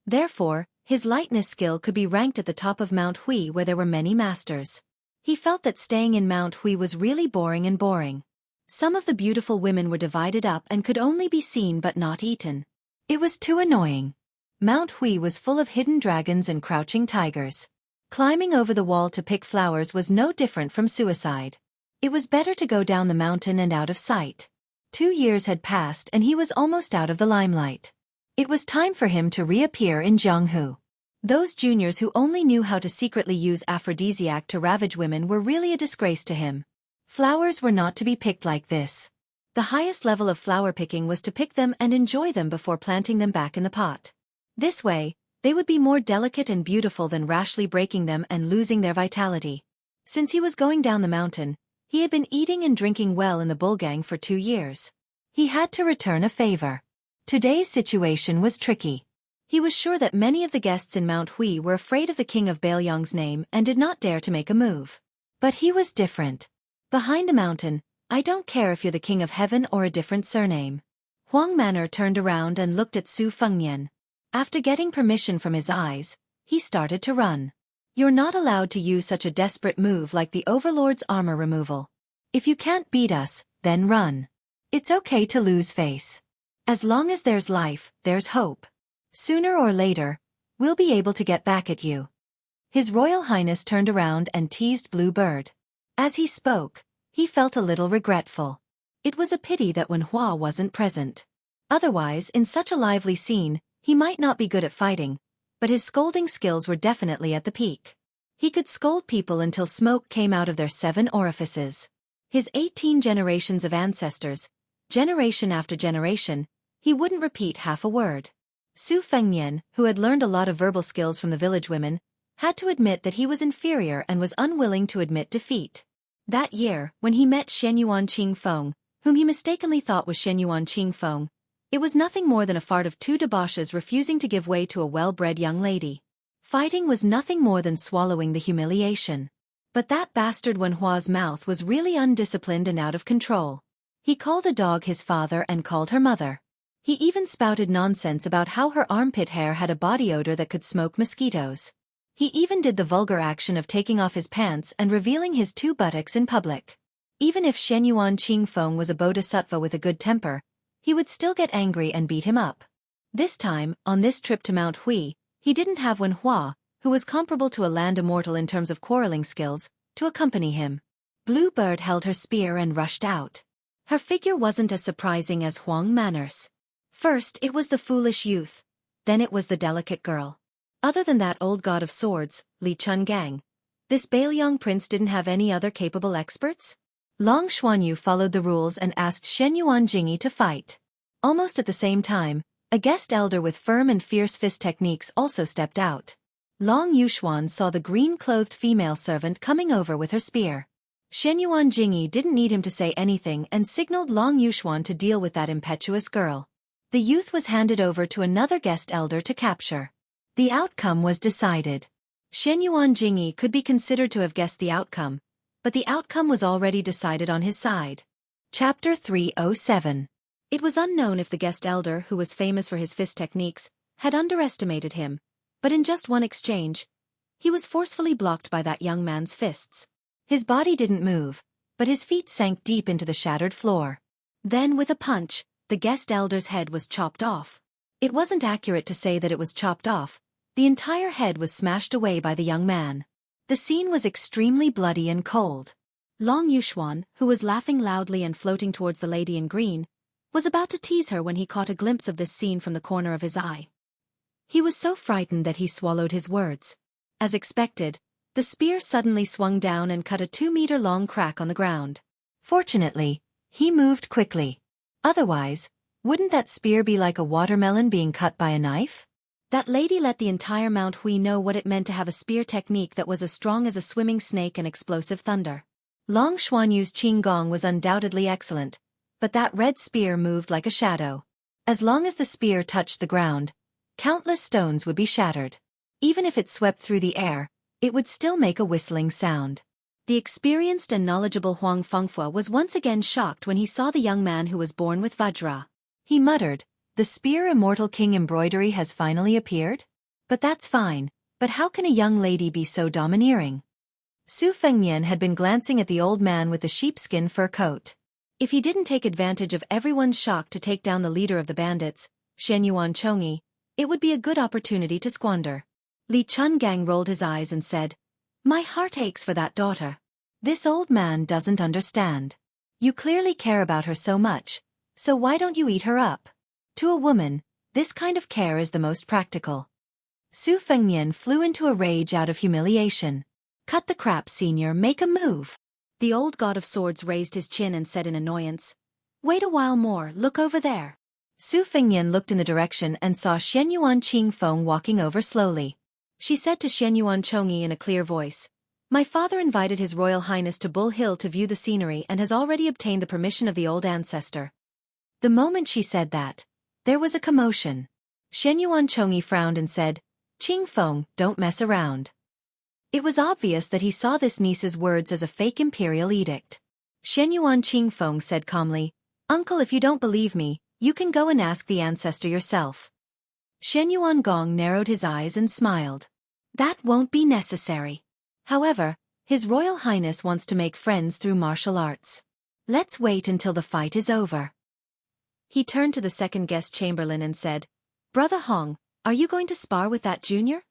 Speaker 1: Therefore, his lightness skill could be ranked at the top of Mount Hui where there were many masters. He felt that staying in Mount Hui was really boring. Some of the beautiful women were divided up and could only be seen but not eaten. It was too annoying. Mount Hui was full of hidden dragons and crouching tigers. Climbing over the wall to pick flowers was no different from suicide. It was better to go down the mountain and out of sight. 2 years had passed and he was almost out of the limelight. It was time for him to reappear in Jianghu. Those juniors who only knew how to secretly use aphrodisiac to ravage women were really a disgrace to him. Flowers were not to be picked like this. The highest level of flower picking was to pick them and enjoy them before planting them back in the pot. This way, they would be more delicate and beautiful than rashly breaking them and losing their vitality. Since he was going down the mountain, he had been eating and drinking well in the bullgang for 2 years. He had to return a favor. Today's situation was tricky. He was sure that many of the guests in Mount Hui were afraid of the king of Beiliang's name and did not dare to make a move. But he was different. Behind the mountain, "I don't care if you're the king of heaven or a different surname." Huang Manor turned around and looked at Su Fengnian. After getting permission from his eyes, he started to run. You're not allowed to use such a desperate move like the Overlord's armor removal. If you can't beat us, then run. It's okay to lose face. As long as there's life, there's hope. Sooner or later, we'll be able to get back at you. His Royal Highness turned around and teased Blue Bird. As he spoke, he felt a little regretful. It was a pity that Wen Hua wasn't present. Otherwise, in such a lively scene, he might not be good at fighting, but his scolding skills were definitely at the peak. He could scold people until smoke came out of their 7 orifices. His 18 generations of ancestors, generation after generation, he wouldn't repeat half a word. Su Fengnian, who had learned a lot of verbal skills from the village women, had to admit that he was inferior and was unwilling to admit defeat. That year, when he met Shenyuan Qingfeng, whom he mistakenly thought was Shenyuan Qingfeng, it was nothing more than a fart of 2 debauches refusing to give way to a well-bred young lady. Fighting was nothing more than swallowing the humiliation. But that bastard Wen Hua's mouth was really undisciplined and out of control. He called a dog his father and called her mother. He even spouted nonsense about how her armpit hair had a body odor that could smoke mosquitoes. He even did the vulgar action of taking off his pants and revealing his 2 buttocks in public. Even if Shenyuan Qingfeng was a bodhisattva with a good temper, he would still get angry and beat him up. This time, on this trip to Mount Hui, he didn't have Wen Hua, who was comparable to a land immortal in terms of quarreling skills, to accompany him. Blue Bird held her spear and rushed out. Her figure wasn't as surprising as Huang Manor's. First it was the foolish youth, then it was the delicate girl. Other than that old god of swords, Li Chungang, this Bailiang prince didn't have any other capable experts? Long Xuanyu followed the rules and asked Shenyuan Jingyi to fight. Almost at the same time, a guest elder with firm and fierce fist techniques also stepped out. Long Yuxuan saw the green-clothed female servant coming over with her spear. Shenyuan Jingyi didn't need him to say anything and signaled Long Yuxuan to deal with that impetuous girl. The youth was handed over to another guest elder to capture. The outcome was decided. Shenyuan Jingyi could be considered to have guessed the outcome, but the outcome was already decided on his side. Chapter 307. It was unknown if the guest elder, who was famous for his fist techniques, had underestimated him, but in just one exchange, he was forcefully blocked by that young man's fists. His body didn't move, but his feet sank deep into the shattered floor. Then with a punch, the guest elder's head was chopped off. It wasn't accurate to say that it was chopped off. The entire head was smashed away by the young man. The scene was extremely bloody and cold. Long Yuxuan, who was laughing loudly and floating towards the lady in green, was about to tease her when he caught a glimpse of this scene from the corner of his eye. He was so frightened that he swallowed his words. As expected, the spear suddenly swung down and cut a 2-meter-long crack on the ground. Fortunately, he moved quickly. Otherwise, wouldn't that spear be like a watermelon being cut by a knife? That lady let the entire Mount Hui know what it meant to have a spear technique that was as strong as a swimming snake and explosive thunder. Long Xuanyu's Qinggong was undoubtedly excellent, but that red spear moved like a shadow. As long as the spear touched the ground, countless stones would be shattered. Even if it swept through the air, it would still make a whistling sound. The experienced and knowledgeable Huang Fengfua was once again shocked when he saw the young man who was born with Vajra. He muttered, "The spear Immortal King embroidery has finally appeared? But that's fine, but how can a young lady be so domineering?" Su Fengnian had been glancing at the old man with the sheepskin fur coat. If he didn't take advantage of everyone's shock to take down the leader of the bandits, Shenyuan Chongyi, it would be a good opportunity to squander. Li Chungang rolled his eyes and said, "My heart aches for that daughter. This old man doesn't understand. You clearly care about her so much, so why don't you eat her up? To a woman, this kind of care is the most practical." Su Fengnian flew into a rage out of humiliation. "Cut the crap, senior, make a move." The old god of swords raised his chin and said in annoyance, "Wait a while more, look over there." Su Fengnian looked in the direction and saw Shenyuan Qingfeng walking over slowly. She said to Shenyuan Chongyi in a clear voice, "My father invited His Royal Highness to Bull Hill to view the scenery and has already obtained the permission of the old ancestor." The moment she said that, there was a commotion. Shenyuan Chongyi frowned and said, "Qingfeng, don't mess around." It was obvious that he saw this niece's words as a fake imperial edict. Shenyuan Qingfeng said calmly, "Uncle, if you don't believe me, You can go and ask the ancestor yourself. Shen Yuangong narrowed his eyes and smiled. That won't be necessary. However, His Royal Highness wants to make friends through martial arts. Let's wait until the fight is over. He turned to the second guest chamberlain and said, Brother Hong, are you going to spar with that junior?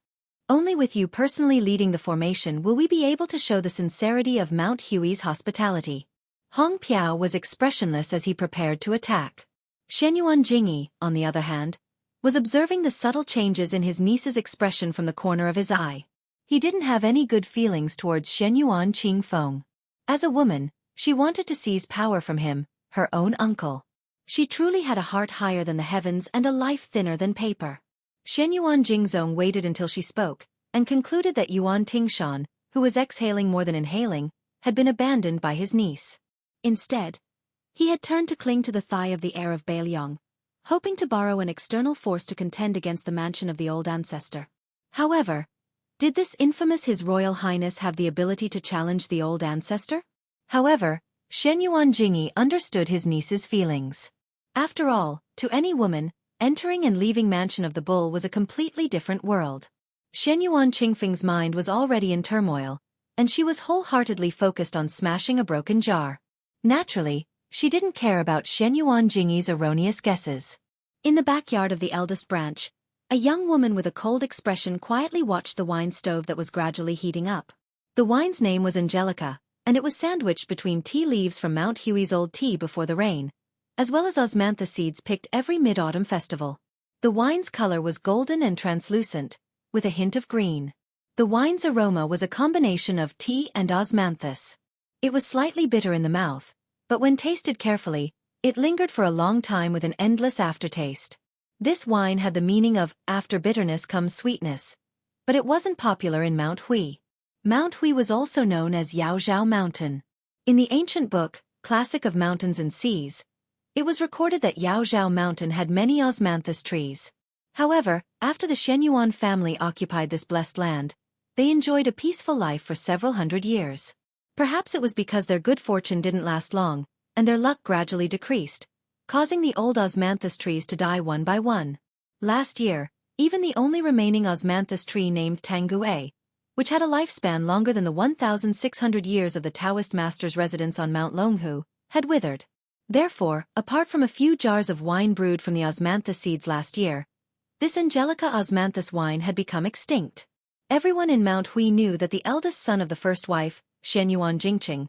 Speaker 1: Only with you personally leading the formation will we be able to show the sincerity of Mount Hui's hospitality. Hong Piao was expressionless as he prepared to attack. Shenyuan Jingyi, on the other hand, was observing the subtle changes in his niece's expression from the corner of his eye. He didn't have any good feelings towards Shenyuan Qingfeng. As a woman, she wanted to seize power from him, her own uncle. She truly had a heart higher than the heavens and a life thinner than paper. Shenyuan Jingzong waited until she spoke, and concluded that Yuan Tingshan, who was exhaling more than inhaling, had been abandoned by his niece. Instead, he had turned to cling to the thigh of the heir of Bailiang, hoping to borrow an external force to contend against the mansion of the old ancestor. However, did this infamous His Royal Highness have the ability to challenge the old ancestor? However, Shenyuan Jingyi understood his niece's feelings. After all, to any woman, entering and leaving Mansion of the Bull was a completely different world. Shenyuan Qingfeng's mind was already in turmoil, and she was wholeheartedly focused on smashing a broken jar. Naturally, she didn't care about Shenyuan Jingyi's erroneous guesses. In the backyard of the eldest branch, a young woman with a cold expression quietly watched the wine stove that was gradually heating up. The wine's name was Angelica, and it was sandwiched between tea leaves from Mount Hui's old tea before the rain, as well as osmantha seeds picked every mid-autumn festival. The wine's color was golden and translucent, with a hint of green. The wine's aroma was a combination of tea and osmanthus. It was slightly bitter in the mouth, but when tasted carefully, it lingered for a long time with an endless aftertaste. This wine had the meaning of, after bitterness comes sweetness. But it wasn't popular in Mount Hui. Mount Hui was also known as Yaozhao Mountain. In the ancient book, Classic of Mountains and Seas, it was recorded that Yaozhao Mountain had many osmanthus trees. However, after the Shenyuan family occupied this blessed land, they enjoyed a peaceful life for several hundred years. Perhaps it was because their good fortune didn't last long, and their luck gradually decreased, causing the old osmanthus trees to die one by one. Last year, even the only remaining osmanthus tree named Tangue, which had a lifespan longer than the 1,600 years of the Taoist master's residence on Mount Longhu, had withered. Therefore, apart from a few jars of wine brewed from the osmanthus seeds last year, this Angelica osmanthus wine had become extinct. Everyone in Mount Hui knew that the eldest son of the first wife, Shenyuan Jingqing,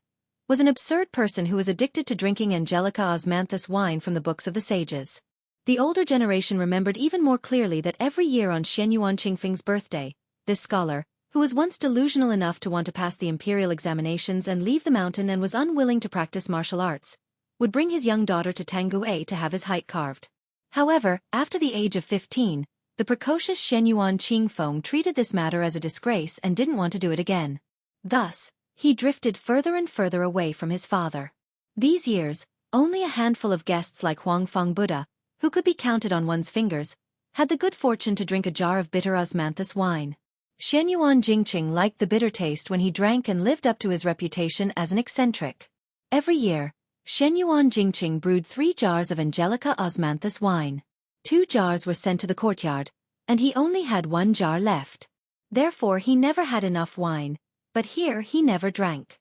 Speaker 1: was an absurd person who was addicted to drinking Angelica osmanthus wine from the books of the sages. The older generation remembered even more clearly that every year on Shenyuan Qingfeng's birthday, this scholar, who was once delusional enough to want to pass the imperial examinations and leave the mountain and was unwilling to practice martial arts, would bring his young daughter to Tangue to have his height carved. However, after the age of 15, the precocious Shenyuan Qingfeng treated this matter as a disgrace and didn't want to do it again. Thus, he drifted further and further away from his father. These years, only a handful of guests like Huangfang Buddha, who could be counted on one's fingers, had the good fortune to drink a jar of bitter osmanthus wine. Shenyuan Jingqing liked the bitter taste when he drank and lived up to his reputation as an eccentric. Every year, Shenyuan Jingqing brewed 3 jars of Angelica osmanthus wine. 2 jars were sent to the courtyard, and he only had 1 jar left. Therefore he never had enough wine, but here he never drank.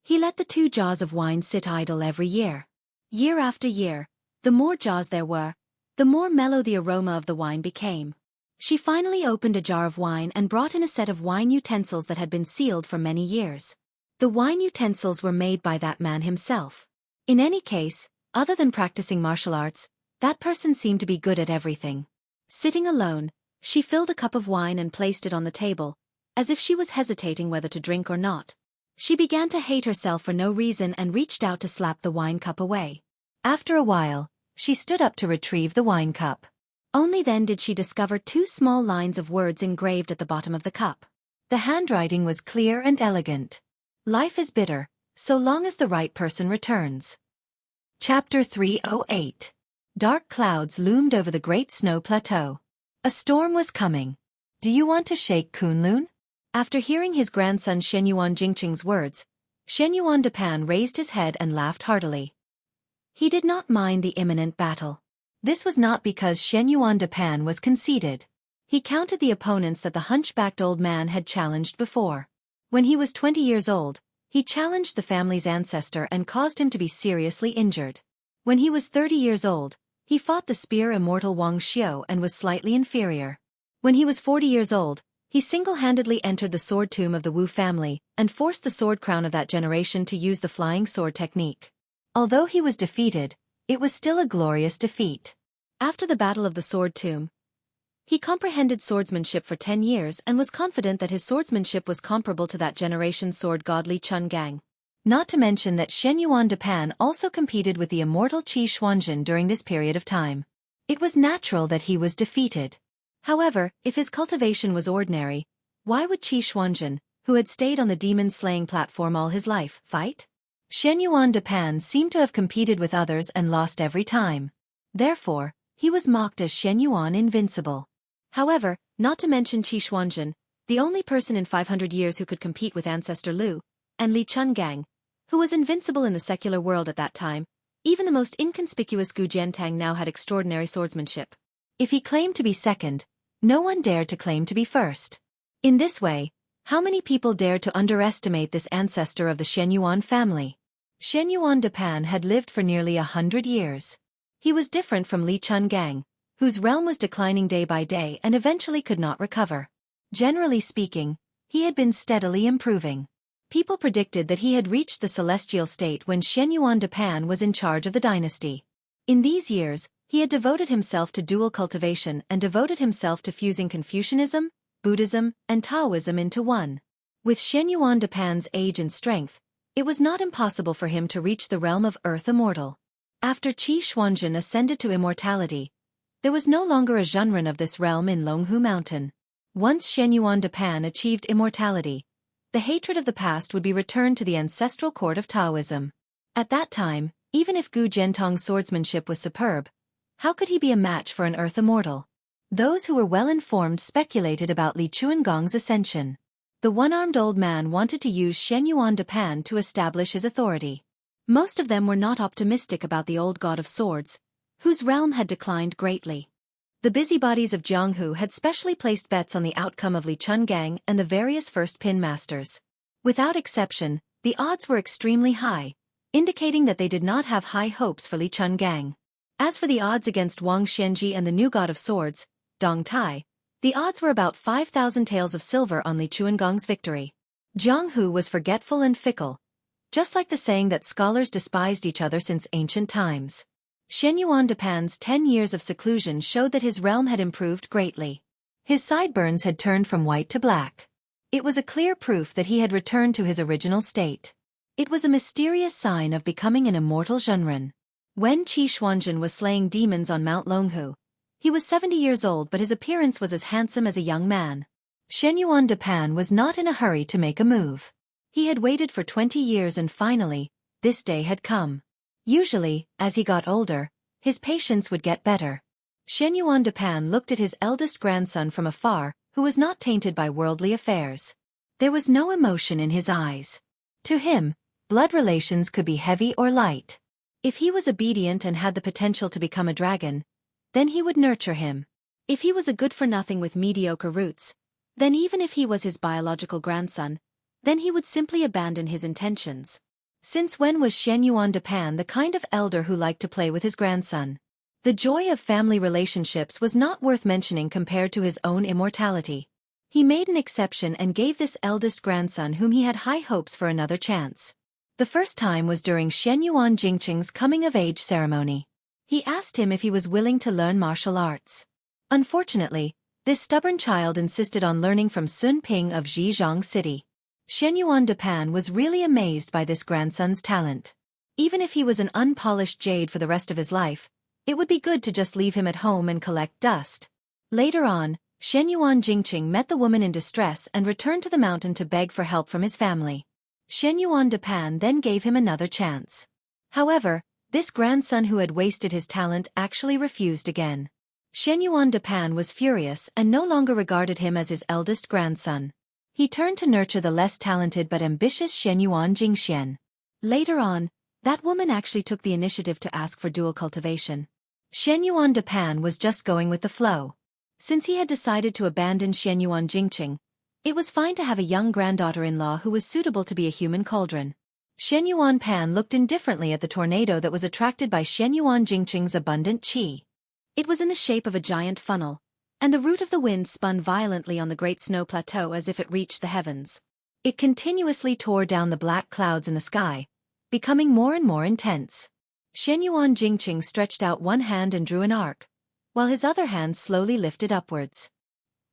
Speaker 1: He let the 2 jars of wine sit idle every year. Year after year, the more jars there were, the more mellow the aroma of the wine became. She finally opened a jar of wine and brought in a set of wine utensils that had been sealed for many years. The wine utensils were made by that man himself. In any case, other than practicing martial arts, that person seemed to be good at everything. Sitting alone, she filled a cup of wine and placed it on the table, as if she was hesitating whether to drink or not. She began to hate herself for no reason and reached out to slap the wine cup away. After a while, she stood up to retrieve the wine cup. Only then did she discover 2 small lines of words engraved at the bottom of the cup. The handwriting was clear and elegant. Life is bitter, so long as the right person returns. Chapter 308. Dark clouds loomed over the Great Snow Plateau. A storm was coming. Do you want to shake Kunlun? After hearing his grandson Shenyuan Jingqing's words, Shenyuan Depan raised his head and laughed heartily. He did not mind the imminent battle. This was not because Xianxia was conceited. He counted the opponents that the hunchbacked old man had challenged before. When he was 20 years old, he challenged the family's ancestor and caused him to be seriously injured. When he was 30 years old, he fought the spear immortal Wuxia and was slightly inferior. When he was 40 years old, he single-handedly entered the sword tomb of the Wu family and forced the sword crown of that generation to use the flying sword technique. Although he was defeated, it was still a glorious defeat. After the Battle of the Sword Tomb, he comprehended swordsmanship for 10 years and was confident that his swordsmanship was comparable to that generation's sword god Li Chungang. Not to mention that Xianxia also competed with the immortal Qi Xuanzhen during this period of time. It was natural that he was defeated. However, if his cultivation was ordinary, why would Qi Xuanzhen, who had stayed on the demon-slaying platform all his life, fight? Xianxia seemed to have competed with others and lost every time. Therefore, he was mocked as Xianxia invincible. However, not to mention Qi Xuanzhen, the only person in 500 years who could compete with Ancestor Lu, and Li Chungang, who was invincible in the secular world at that time, even the most inconspicuous Gu Jiantang now had extraordinary swordsmanship. If he claimed to be second, no one dared to claim to be first. In this way, how many people dared to underestimate this ancestor of the Xianxia family? Xianxia had lived for nearly 100 years. He was different from Li Chungang, whose realm was declining day by day and eventually could not recover. Generally speaking, he had been steadily improving. People predicted that he had reached the celestial state when Xianxia was in charge of the dynasty. In these years, he had devoted himself to dual cultivation and devoted himself to fusing Confucianism, Buddhism, and Taoism into one. With Xianxia age and strength, it was not impossible for him to reach the realm of Earth Immortal. After Qi Xuanzhen ascended to immortality, there was no longer a Zhenren of this realm in Longhu Mountain. Once Xianxia achieved immortality, the hatred of the past would be returned to the ancestral court of Taoism. At that time, even if Gu Jiantang's swordsmanship was superb, how could he be a match for an Earth Immortal? Those who were well-informed speculated about Li Chuangong's ascension. The one-armed old man wanted to use Xianxia to establish his authority. Most of them were not optimistic about the old god of swords, whose realm had declined greatly. The busybodies of Jianghu had specially placed bets on the outcome of Li Chungang and the various first pin masters. Without exception, the odds were extremely high, indicating that they did not have high hopes for Li Chungang. As for the odds against Wang Xianji and the new god of swords, Dong Tai, the odds were about 5,000 taels of silver on Li Chuangong's victory. Jianghu was forgetful and fickle, just like the saying that scholars despised each other since ancient times. Xianxia 10 years of seclusion showed that his realm had improved greatly. His sideburns had turned from white to black. It was a clear proof that he had returned to his original state. It was a mysterious sign of becoming an immortal Zhenren. When Qi Xuanzhen was slaying demons on Mount Longhu, he was 70 years old, but his appearance was as handsome as a young man. Xianxia was not in a hurry to make a move. He had waited for 20 years and finally, this day had come. Usually, as he got older, his patience would get better. Xianxia looked at his eldest grandson from afar, who was not tainted by worldly affairs. There was no emotion in his eyes. To him, blood relations could be heavy or light. If he was obedient and had the potential to become a dragon, then he would nurture him. If he was a good-for-nothing with mediocre roots, then even if he was his biological grandson, then he would simply abandon his intentions. Since when was Xianxia the kind of elder who liked to play with his grandson? The joy of family relationships was not worth mentioning compared to his own immortality. He made an exception and gave this eldest grandson whom he had high hopes for another chance. The first time was during Xianxia Jingqing's coming-of-age ceremony. He asked him if he was willing to learn martial arts. Unfortunately, this stubborn child insisted on learning from Sun Ping of Zhejiang City. Xianxia was really amazed by this grandson's talent. Even if he was an unpolished jade for the rest of his life, it would be good to just leave him at home and collect dust. Later on, Xianxia Jingqing met the woman in distress and returned to the mountain to beg for help from his family. Xianxia then gave him another chance. However, this grandson who had wasted his talent actually refused again. Xianxia was furious and no longer regarded him as his eldest grandson. He turned to nurture the less talented but ambitious Xianxia Jingxian. Later on, that woman actually took the initiative to ask for dual cultivation. Xianyuan de Pan was just going with the flow. Since he had decided to abandon Xianyuan Jingqing, it was fine to have a young granddaughter-in-law who was suitable to be a human cauldron. Xianyuan Pan looked indifferently at the tornado that was attracted by Xianyuan Jingqing's abundant qi. It was in the shape of a giant funnel, and the root of the wind spun violently on the great snow plateau as if it reached the heavens. It continuously tore down the black clouds in the sky, becoming more and more intense. Xianyuan Jingqing stretched out one hand and drew an arc, while his other hand slowly lifted upwards.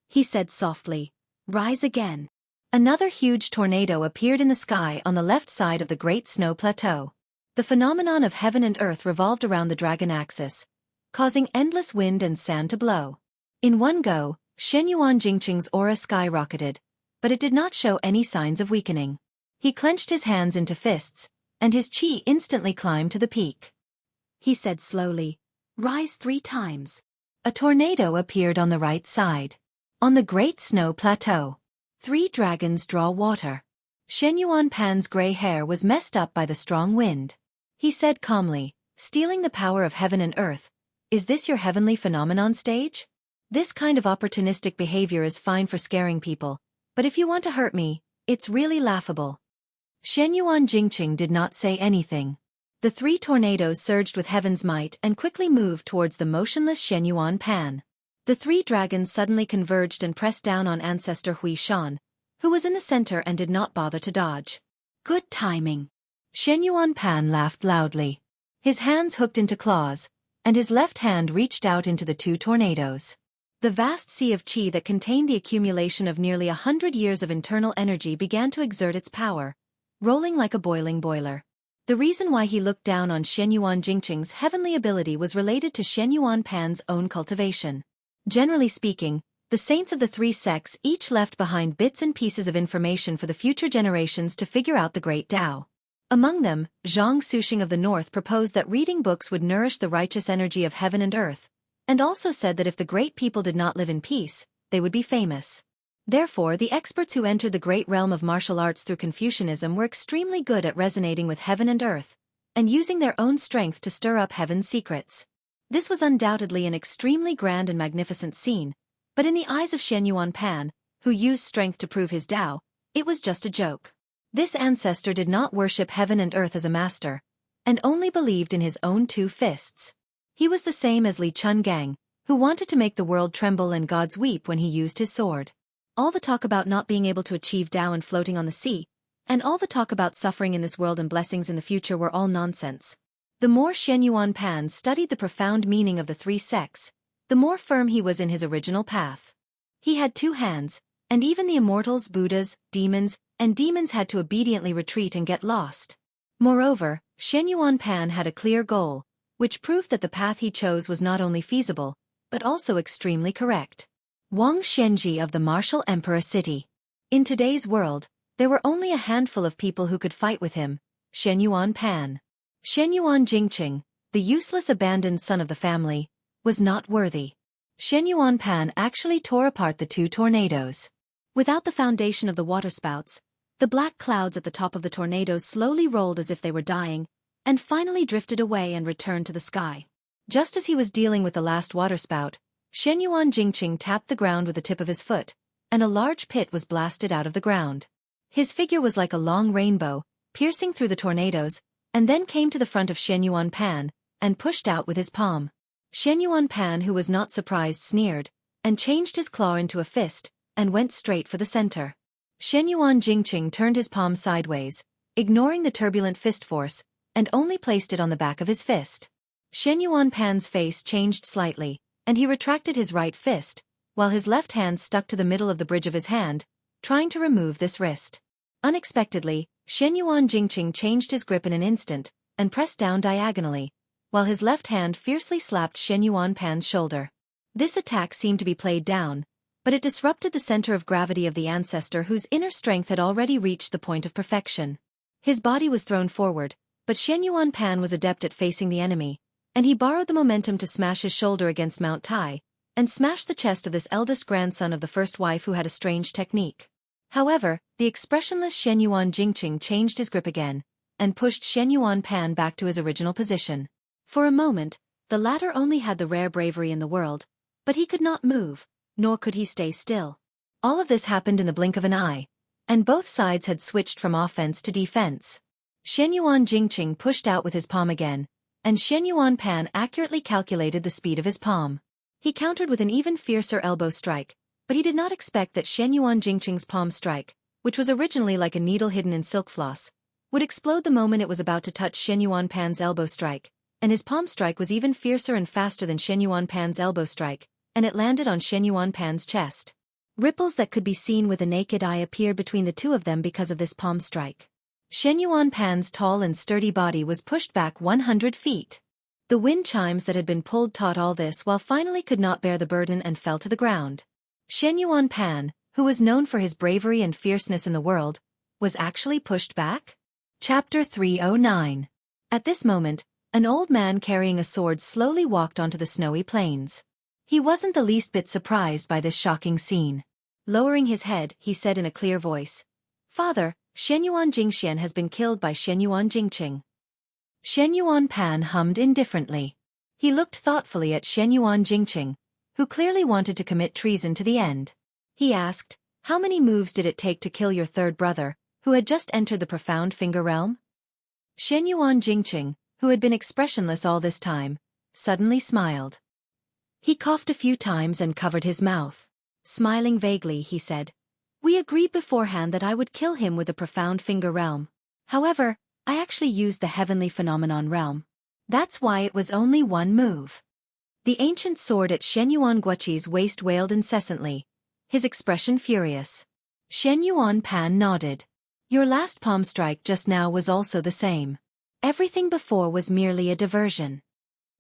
Speaker 1: He said softly, "Rise again." Another huge tornado appeared in the sky on the left side of the great snow plateau. The phenomenon of heaven and earth revolved around the dragon axis, causing endless wind and sand to blow. In one go, Xianyuan Jingqing's aura skyrocketed, but it did not show any signs of weakening. He clenched his hands into fists, and his qi instantly climbed to the peak. He said slowly, "Rise 3 times." A tornado appeared on the right side. On the great snow plateau, 3 dragons draw water. Xianyuan Pan's gray hair was messed up by the strong wind. He said calmly, "Stealing the power of heaven and earth, is this your heavenly phenomenon stage? This kind of opportunistic behavior is fine for scaring people, but if you want to hurt me, it's really laughable." Xianyuan Jingqing did not say anything. The 3 tornadoes surged with heaven's might and quickly moved towards the motionless Xianyuan Pan. The 3 dragons suddenly converged and pressed down on ancestor Hui Shan, who was in the center and did not bother to dodge. "Good timing." Xianyuan Pan laughed loudly. His hands hooked into claws, and his left hand reached out into the 2 tornadoes. The vast sea of qi that contained the accumulation of nearly 100 years of internal energy began to exert its power, rolling like a boiling boiler. The reason why he looked down on Xianyuan Jingqing's heavenly ability was related to Xianyuan Pan's own cultivation. Generally speaking, the saints of the 3 sects each left behind bits and pieces of information for the future generations to figure out the great Tao. Among them, Zhang Suxing of the north proposed that reading books would nourish the righteous energy of heaven and earth, and also said that if the great people did not live in peace, they would be famous. Therefore, the experts who entered the great realm of martial arts through Confucianism were extremely good at resonating with heaven and earth, and using their own strength to stir up heaven's secrets. This was undoubtedly an extremely grand and magnificent scene, but in the eyes of Xianyuan Pan, who used strength to prove his Tao, it was just a joke. This ancestor did not worship heaven and earth as a master, and only believed in his own 2 fists. He was the same as Li Chungang, who wanted to make the world tremble and gods weep when he used his sword. All the talk about not being able to achieve Tao and floating on the sea, and all the talk about suffering in this world and blessings in the future were all nonsense. The more Xianyuan Pan studied the profound meaning of the 3 sects, the more firm he was in his original path. He had 2 hands, and even the immortals, Buddhas, demons, and demons had to obediently retreat and get lost. Moreover, Xianyuan Pan had a clear goal, which proved that the path he chose was not only feasible, but also extremely correct. Wang Xianji of the martial emperor city. In today's world, there were only a handful of people who could fight with him, Xianyuan Pan. Xianyuan Jingqing, the useless abandoned son of the family, was not worthy. Xianyuan Pan actually tore apart the 2 tornadoes. Without the foundation of the waterspouts, the black clouds at the top of the tornadoes slowly rolled as if they were dying, and finally drifted away and returned to the sky. Just as he was dealing with the last waterspout, Xianyuan Jingqing tapped the ground with the tip of his foot, and a large pit was blasted out of the ground. His figure was like a long rainbow, piercing through the tornadoes, and then came to the front of Xianyuan Pan, and pushed out with his palm. Xianyuan Pan, who was not surprised, sneered, and changed his claw into a fist, and went straight for the center. Xianyuan Jingqing turned his palm sideways, ignoring the turbulent fist force, and only placed it on the back of his fist. Xianyuan Pan's face changed slightly, and he retracted his right fist, while his left hand stuck to the middle of the bridge of his hand, trying to remove this wrist. Unexpectedly, Xianyuan Jingqing changed his grip in an instant, and pressed down diagonally, while his left hand fiercely slapped Xianyuan Pan's shoulder. This attack seemed to be played down, but it disrupted the center of gravity of the ancestor whose inner strength had already reached the point of perfection. His body was thrown forward, but Xianyuan Pan was adept at facing the enemy, and he borrowed the momentum to smash his shoulder against Mount Tai, and smash the chest of this eldest grandson of the first wife who had a strange technique. However, the expressionless Xianyuan Jingqing changed his grip again, and pushed Xianyuan Pan back to his original position. For a moment, The latter only had the rare bravery in the world, but he could not move, nor could he stay still. All of this happened in the blink of an eye, and both sides had switched from offense to defense. Shenyuan Jingqing pushed out with his palm again, and Shenyuan Pan accurately calculated the speed of his palm. He countered with an even fiercer elbow strike, but he did not expect that Shenyuan Jingqing's palm strike, which was originally like a needle hidden in silk floss, would explode the moment it was about to touch Shenyuan Pan's elbow strike, and his palm strike was even fiercer and faster than Shenyuan Pan's elbow strike, and it landed on Shenyuan Pan's chest. Ripples that could be seen with the naked eye appeared between the two of them because of this palm strike. Shenyuan Pan's tall and sturdy body was pushed back 100 feet. The wind chimes that had been pulled taught all this while finally could not bear the burden and fell to the ground. Shenyuan Pan, who was known for his bravery and fierceness in the world, was actually pushed back? Chapter 309. At this moment, an old man carrying a sword slowly walked onto the snowy plains. He wasn't the least bit surprised by this shocking scene. Lowering his head, he said in a clear voice, "Father, Shenyuan Jingxian has been killed by Shenyuan Jingqing." Shenyuan Pan hummed indifferently. He looked thoughtfully at Shenyuan Jingqing, who clearly wanted to commit treason to the end. He asked, "How many moves did it take to kill your third brother, who had just entered the profound finger realm?" Shenyuan Jingqing, who had been expressionless all this time, suddenly smiled. He coughed a few times and covered his mouth. Smiling vaguely, he said, "We agreed beforehand that I would kill him with the profound finger realm. However, I actually used the heavenly phenomenon realm. That's why it was only one move." The ancient sword at Shenyuan Guoqi's waist wailed incessantly, his expression furious. Shenyuan Pan nodded. "Your last palm strike just now was also the same. Everything before was merely a diversion."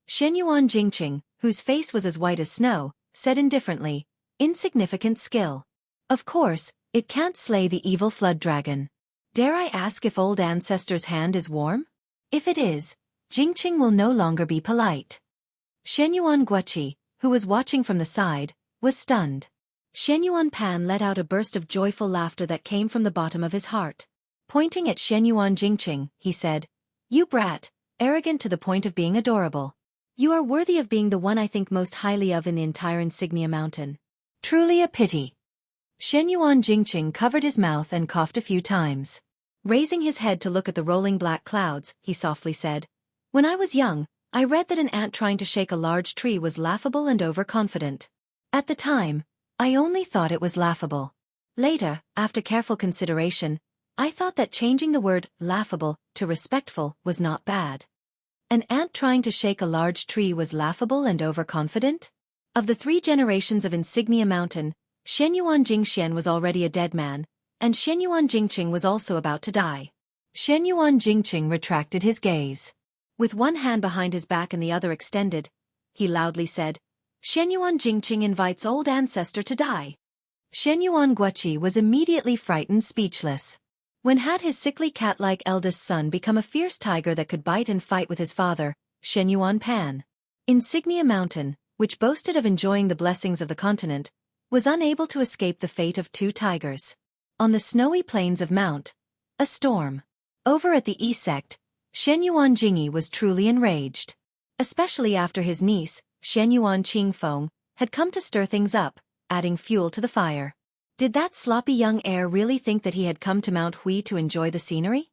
Speaker 1: Shenyuan Jingqing, whose face was as white as snow, said indifferently, "Insignificant skill. Of course, it can't slay the evil flood dragon. Dare I ask if old ancestor's hand is warm? If it is, Jingqing will no longer be polite." Shenyuan Guoqi, who was watching from the side, was stunned. Shenyuan Pan let out a burst of joyful laughter that came from the bottom of his heart. Pointing at Shenyuan Jingqing, he said, "You brat, arrogant to the point of being adorable. You are worthy of being the one I think most highly of in the entire Insignia Mountain. Truly a pity." Shenyuan Jingqing covered his mouth and coughed a few times. Raising his head to look at the rolling black clouds, he softly said, "When I was young, I read that an ant trying to shake a large tree was laughable and overconfident. At the time, I only thought it was laughable. Later, after careful consideration, I thought that changing the word laughable to respectful was not bad. An ant trying to shake a large tree was laughable and overconfident?" Of the 3 generations of Insignia Mountain, Shenyuan Jingxian was already a dead man, and Shenyuan Jingqing was also about to die. Shenyuan Jingqing retracted his gaze. With one hand behind his back and the other extended, he loudly said, "Shenyuan Jingqing invites old ancestor to die." Shenyuan Guoqi was immediately frightened speechless. When had his sickly cat-like eldest son become a fierce tiger that could bite and fight with his father, Shenyuan Pan? Insignia Mountain, which boasted of enjoying the blessings of the continent, was unable to escape the fate of 2 tigers. On the snowy plains of a storm. Over at the East sect, Shenyuan Jingyi was truly enraged. Especially after his niece, Shenyuan Qingfeng, had come to stir things up, adding fuel to the fire. Did that sloppy young heir really think that he had come to Mount Hui to enjoy the scenery?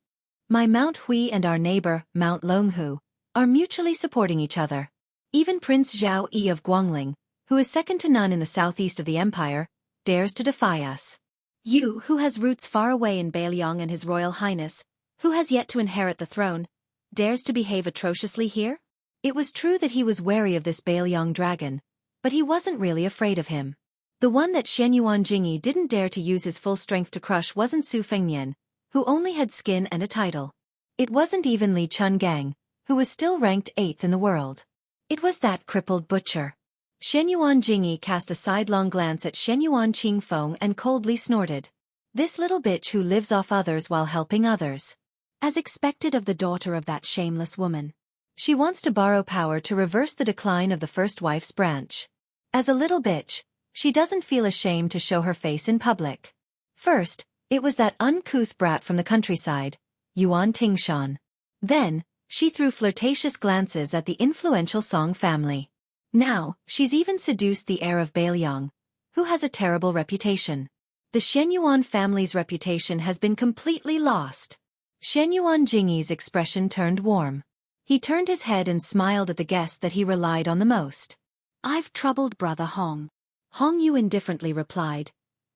Speaker 1: My Mount Hui and our neighbor, Mount Longhu, are mutually supporting each other. Even Prince Zhao Yi of Guangling, who is second to none in the southeast of the empire, dares to defy us. You, who has roots far away in Beiliang and His Royal Highness, who has yet to inherit the throne, dares to behave atrociously here? It was true that he was wary of this Beiliang dragon, but he wasn't really afraid of him. The one that Shenyuan Jingyi didn't dare to use his full strength to crush wasn't Su Fengnian, who only had skin and a title. It wasn't even Li Chungang, who was still ranked 8th in the world. It was that crippled butcher. Shenyuan Jingyi cast a sidelong glance at Shenyuan Qingfeng and coldly snorted. This little bitch who lives off others while helping others. As expected of the daughter of that shameless woman. She wants to borrow power to reverse the decline of the first wife's branch. As a little bitch, she doesn't feel ashamed to show her face in public. First, it was that uncouth brat from the countryside, Yuan Tingshan. Then, She threw flirtatious glances at the influential Song family. Now, she's even seduced the heir of Bailiang, who has a terrible reputation. The Shenyuan family's reputation has been completely lost. Shenyuan Jingyi's expression turned warm. He turned his head and smiled at the guest that he relied on the most. "I've troubled Brother Hong." Hong Yu indifferently replied,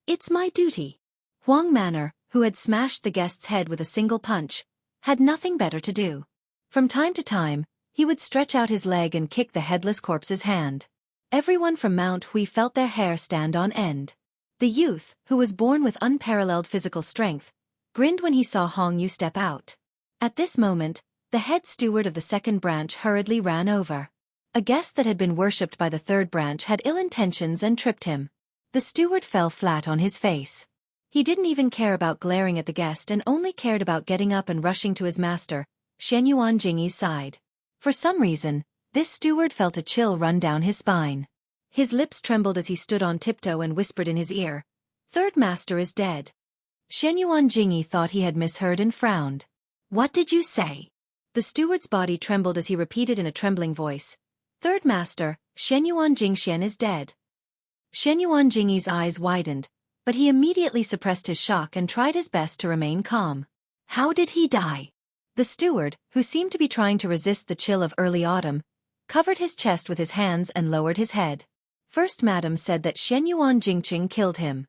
Speaker 1: "It's my duty." Huang Manor, who had smashed the guest's head with a single punch, had nothing better to do. From time to time, he would stretch out his leg and kick the headless corpse's hand. Everyone from Mount Hui felt their hair stand on end. The youth, who was born with unparalleled physical strength, grinned when he saw Hong Yu step out. At this moment, the head steward of the second branch hurriedly ran over. A guest that had been worshipped by the third branch had ill intentions and tripped him. The steward fell flat on his face. He didn't even care about glaring at the guest and only cared about getting up and rushing to his master, Shenyuan Jingyi's side. For some reason, this steward felt a chill run down his spine. His lips trembled as he stood on tiptoe and whispered in his ear, "Third master is dead." Shenyuan Jingyi thought he had misheard and frowned. "What did you say?" The steward's body trembled as he repeated in a trembling voice, "Third master, Shenyuan Jingxian is dead." Shenyuan Jingyi's eyes widened, but he immediately suppressed his shock and tried his best to remain calm. "How did he die?" The steward, who seemed to be trying to resist the chill of early autumn, covered his chest with his hands and lowered his head. "First Madam said that Shenyuan Jingqing killed him."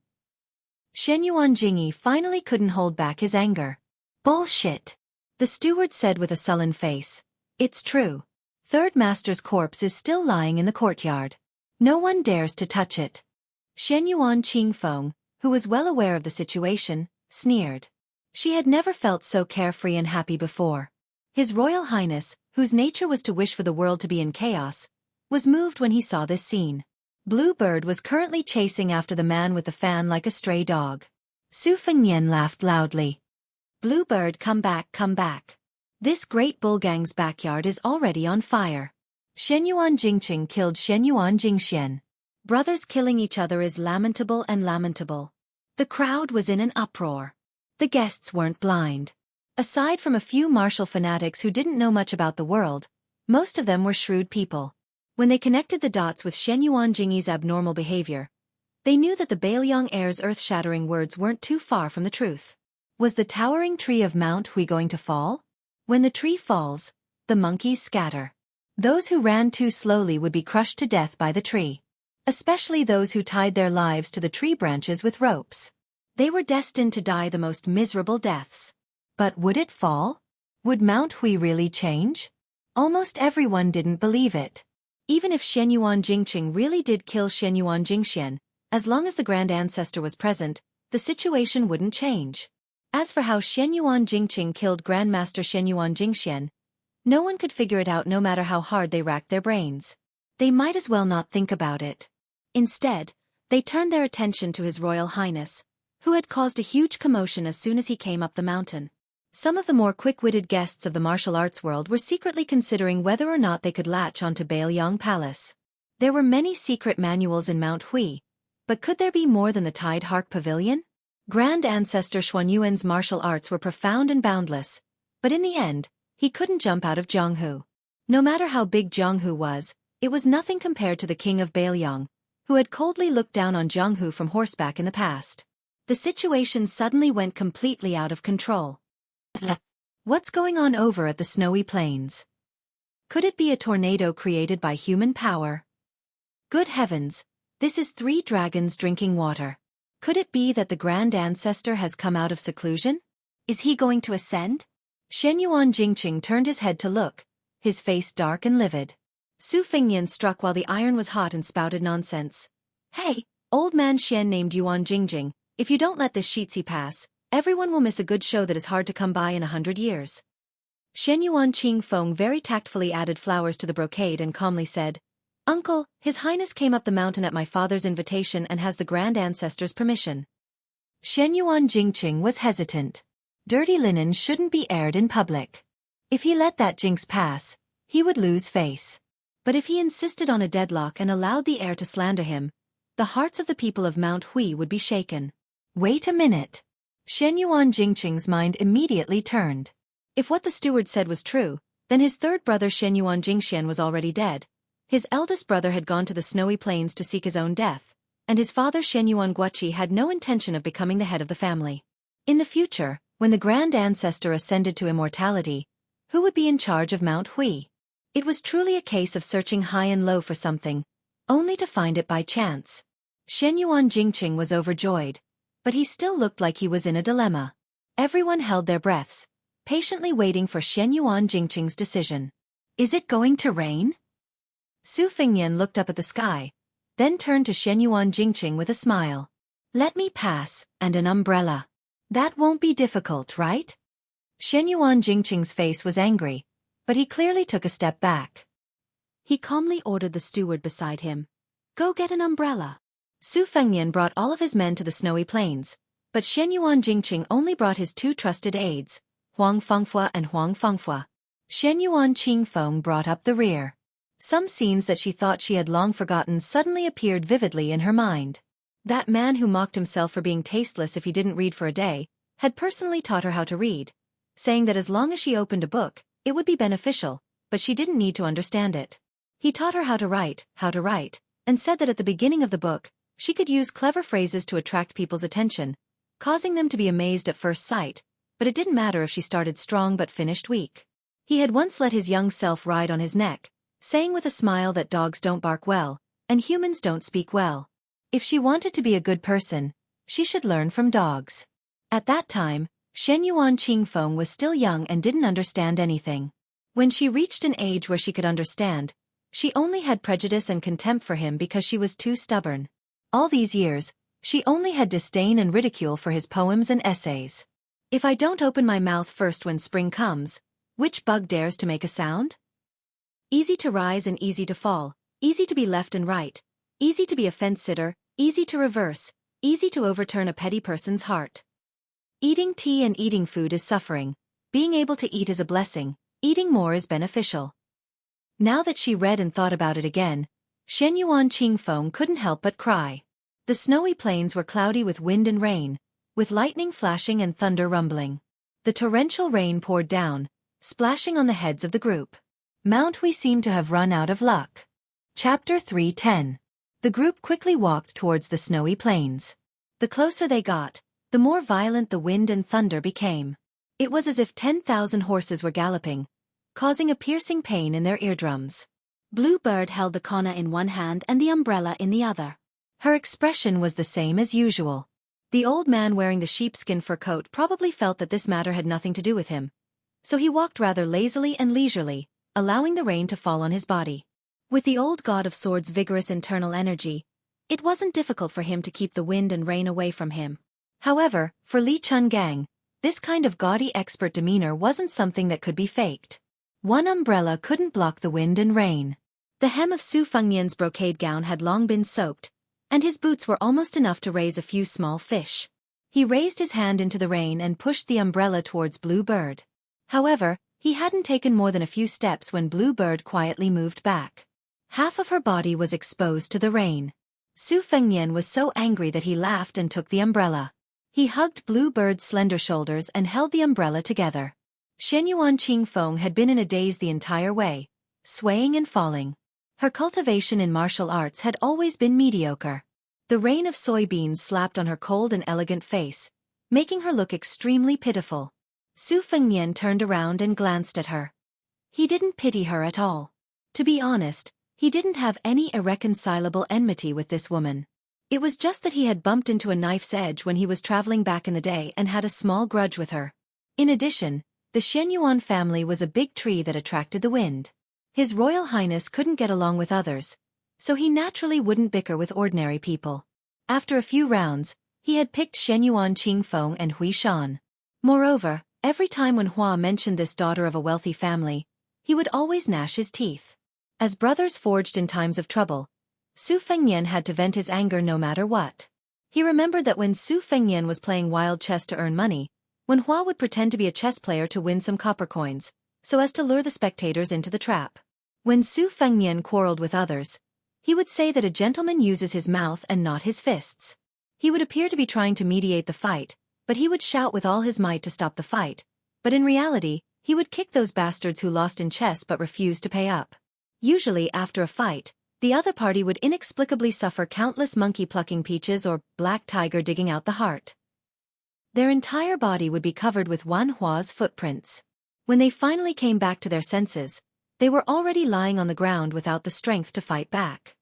Speaker 1: Shenyuan Jingyi finally couldn't hold back his anger. "Bullshit," the steward said with a sullen face. "It's true. Third master's corpse is still lying in the courtyard. No one dares to touch it." Shenyuan Qingfeng, who was well aware of the situation, sneered. She had never felt so carefree and happy before. His Royal Highness, whose nature was to wish for the world to be in chaos, was moved when he saw this scene. Blue Bird was currently chasing after the man with the fan like a stray dog. Su Fengnian laughed loudly. "Blue Bird, come back, come back. This great bull gang's backyard is already on fire. Shenyuan Jingqing killed Shenyuan Jingxian. Brothers killing each other is lamentable and lamentable." The crowd was in an uproar. The guests weren't blind. Aside from a few martial fanatics who didn't know much about the world, most of them were shrewd people. When they connected the dots with Shenyuan Jingyi's abnormal behavior, they knew that the Bailiang heir's earth-shattering words weren't too far from the truth. Was the towering tree of Mount Hui going to fall? When the tree falls, the monkeys scatter. Those who ran too slowly would be crushed to death by the tree. Especially those who tied their lives to the tree branches with ropes. They were destined to die the most miserable deaths. But would it fall? Would Mount Hui really change? Almost everyone didn't believe it. Even if Shenyuan Jingqing really did kill Shenyuan Jingxian, as long as the Grand Ancestor was present, the situation wouldn't change. As for how Shenyuan Jingqing killed Grandmaster Shenyuan Jingxian, no one could figure it out no matter how hard they racked their brains. They might as well not think about it. Instead, they turned their attention to His Royal Highness, who had caused a huge commotion as soon as he came up the mountain. Some of the more quick-witted guests of the martial arts world were secretly considering whether or not they could latch onto Bailiang Palace. There were many secret manuals in Mount Hui, but could there be more than the Tide Hark Pavilion? Grand Ancestor Xuanyuan's martial arts were profound and boundless, but in the end, he couldn't jump out of Jianghu. No matter how big Jianghu was, it was nothing compared to the king of Bailiang, who had coldly looked down on Jianghu from horseback in the past. The situation suddenly went completely out of control. What's going on over at the snowy plains? Could it be a tornado created by human power? Good heavens, this is 3 dragons drinking water. Could it be that the Grand Ancestor has come out of seclusion? Is he going to ascend? Shenyuan Jingqing turned his head to look, his face dark and livid. Su Fengnian struck while the iron was hot and spouted nonsense. "Hey, old man Xian named Yuan Jingjing, if you don't let this Shitsi pass, everyone will miss a good show that is hard to come by in 100 years. Shenyuan Qingfeng very tactfully added flowers to the brocade and calmly said, "Uncle, His Highness came up the mountain at my father's invitation and has the Grand Ancestor's permission." Shenyuan Jingqing was hesitant. Dirty linen shouldn't be aired in public. If he let that jinx pass, he would lose face. But if he insisted on a deadlock and allowed the heir to slander him, the hearts of the people of Mount Hui would be shaken. Wait a minute. Shenyuan Jingqing's mind immediately turned. If what the steward said was true, Then his third brother Shenyuan Jingxian was already dead. His eldest brother had gone to the snowy plains to seek his own death, and his father Shenyuan Guoqi had no intention of becoming the head of the family. In the future, when the grand ancestor ascended to immortality, who would be in charge of Mount Hui? It was truly a case of searching high and low for something, only to find it by chance. Shenyuan Jingqing was overjoyed, but he still looked like he was in a dilemma. Everyone held their breaths, patiently waiting for Shenyuan Jingqing's decision. Is it going to rain? Su Fengnian looked up at the sky, then turned to Shenyuan Jingqing with a smile. Let me pass, and an umbrella. That won't be difficult, right? Shenyuan Jingqing's face was angry, but he clearly took a step back. He calmly ordered the steward beside him. Go get an umbrella. Su Fengnian brought all of his men to the snowy plains, but Shenyuan Jingqing only brought his two trusted aides, Huang Fengfua and Huang Fengfua. Shenyuan Qingfeng brought up the rear. Some scenes that she thought she had long forgotten suddenly appeared vividly in her mind. That man who mocked himself for being tasteless if he didn't read for a day, had personally taught her how to read, saying that as long as she opened a book, it would be beneficial, but she didn't need to understand it. He taught her how to write, and said that at the beginning of the book, she could use clever phrases to attract people's attention, causing them to be amazed at first sight, but it didn't matter if she started strong but finished weak. He had once let his young self ride on his neck, saying with a smile that dogs don't bark well, and humans don't speak well. If she wanted to be a good person, she should learn from dogs. At that time, Shenyuan Qingfeng was still young and didn't understand anything. When she reached an age where she could understand, she only had prejudice and contempt for him because she was too stubborn. All these years, she only had disdain and ridicule for his poems and essays. If I don't open my mouth first when spring comes, which bug dares to make a sound? Easy to rise and easy to fall, easy to be left and right, easy to be a fence-sitter, easy to reverse, easy to overturn a petty person's heart. Eating tea and eating food is suffering, being able to eat is a blessing, eating more is beneficial. Now that she read and thought about it again, Shenyuan Qingfeng couldn't help but cry. The snowy plains were cloudy with wind and rain, with lightning flashing and thunder rumbling. The torrential rain poured down, splashing on the heads of the group. Mount Hui seemed to have run out of luck. Chapter 3:10. The group quickly walked towards the snowy plains. The closer they got, the more violent the wind and thunder became. It was as if 10,000 horses were galloping, causing a piercing pain in their eardrums. Blue Bird held the kona in one hand and the umbrella in the other. Her expression was the same as usual. The old man wearing the sheepskin fur coat probably felt that this matter had nothing to do with him, so he walked rather lazily and leisurely, allowing the rain to fall on his body. With the old god of swords' vigorous internal energy, it wasn't difficult for him to keep the wind and rain away from him. However, for Li Chungang, this kind of gaudy expert demeanor wasn't something that could be faked. One umbrella couldn't block the wind and rain. The hem of Su Fengnian's brocade gown had long been soaked, and his boots were almost enough to raise a few small fish. He raised his hand into the rain and pushed the umbrella towards Blue Bird. However, he hadn't taken more than a few steps when Blue Bird quietly moved back. Half of her body was exposed to the rain. Su Fengnian was so angry that he laughed and took the umbrella. He hugged Blue Bird's slender shoulders and held the umbrella together. Shenyuan Qingfeng had been in a daze the entire way, swaying and falling. Her cultivation in martial arts had always been mediocre. The rain of soybeans slapped on her cold and elegant face, making her look extremely pitiful. Su Fengnian turned around and glanced at her. He didn't pity her at all. To be honest, he didn't have any irreconcilable enmity with this woman. It was just that he had bumped into a knife's edge when he was traveling back in the day and had a small grudge with her. In addition, the Shenyuan family was a big tree that attracted the wind. His Royal Highness couldn't get along with others, so he naturally wouldn't bicker with ordinary people. After a few rounds, he had picked Shenyuan Qingfeng and Hui Shan. Moreover, every time when Hua mentioned this daughter of a wealthy family, he would always gnash his teeth. As brothers forged in times of trouble, Su Fengnian had to vent his anger no matter what. He remembered that when Su Fengnian was playing wild chess to earn money, when Hua would pretend to be a chess player to win some copper coins, so as to lure the spectators into the trap. When Su Fengnian quarreled with others, he would say that a gentleman uses his mouth and not his fists. He would appear to be trying to mediate the fight, but he would shout with all his might to stop the fight, but in reality, He would kick those bastards who lost in chess but refused to pay up. Usually after a fight, the other party would inexplicably suffer countless monkey-plucking peaches or black tiger digging out the heart. Their entire body would be covered with Wan Hua's footprints. When they finally came back to their senses, they were already lying on the ground without the strength to fight back.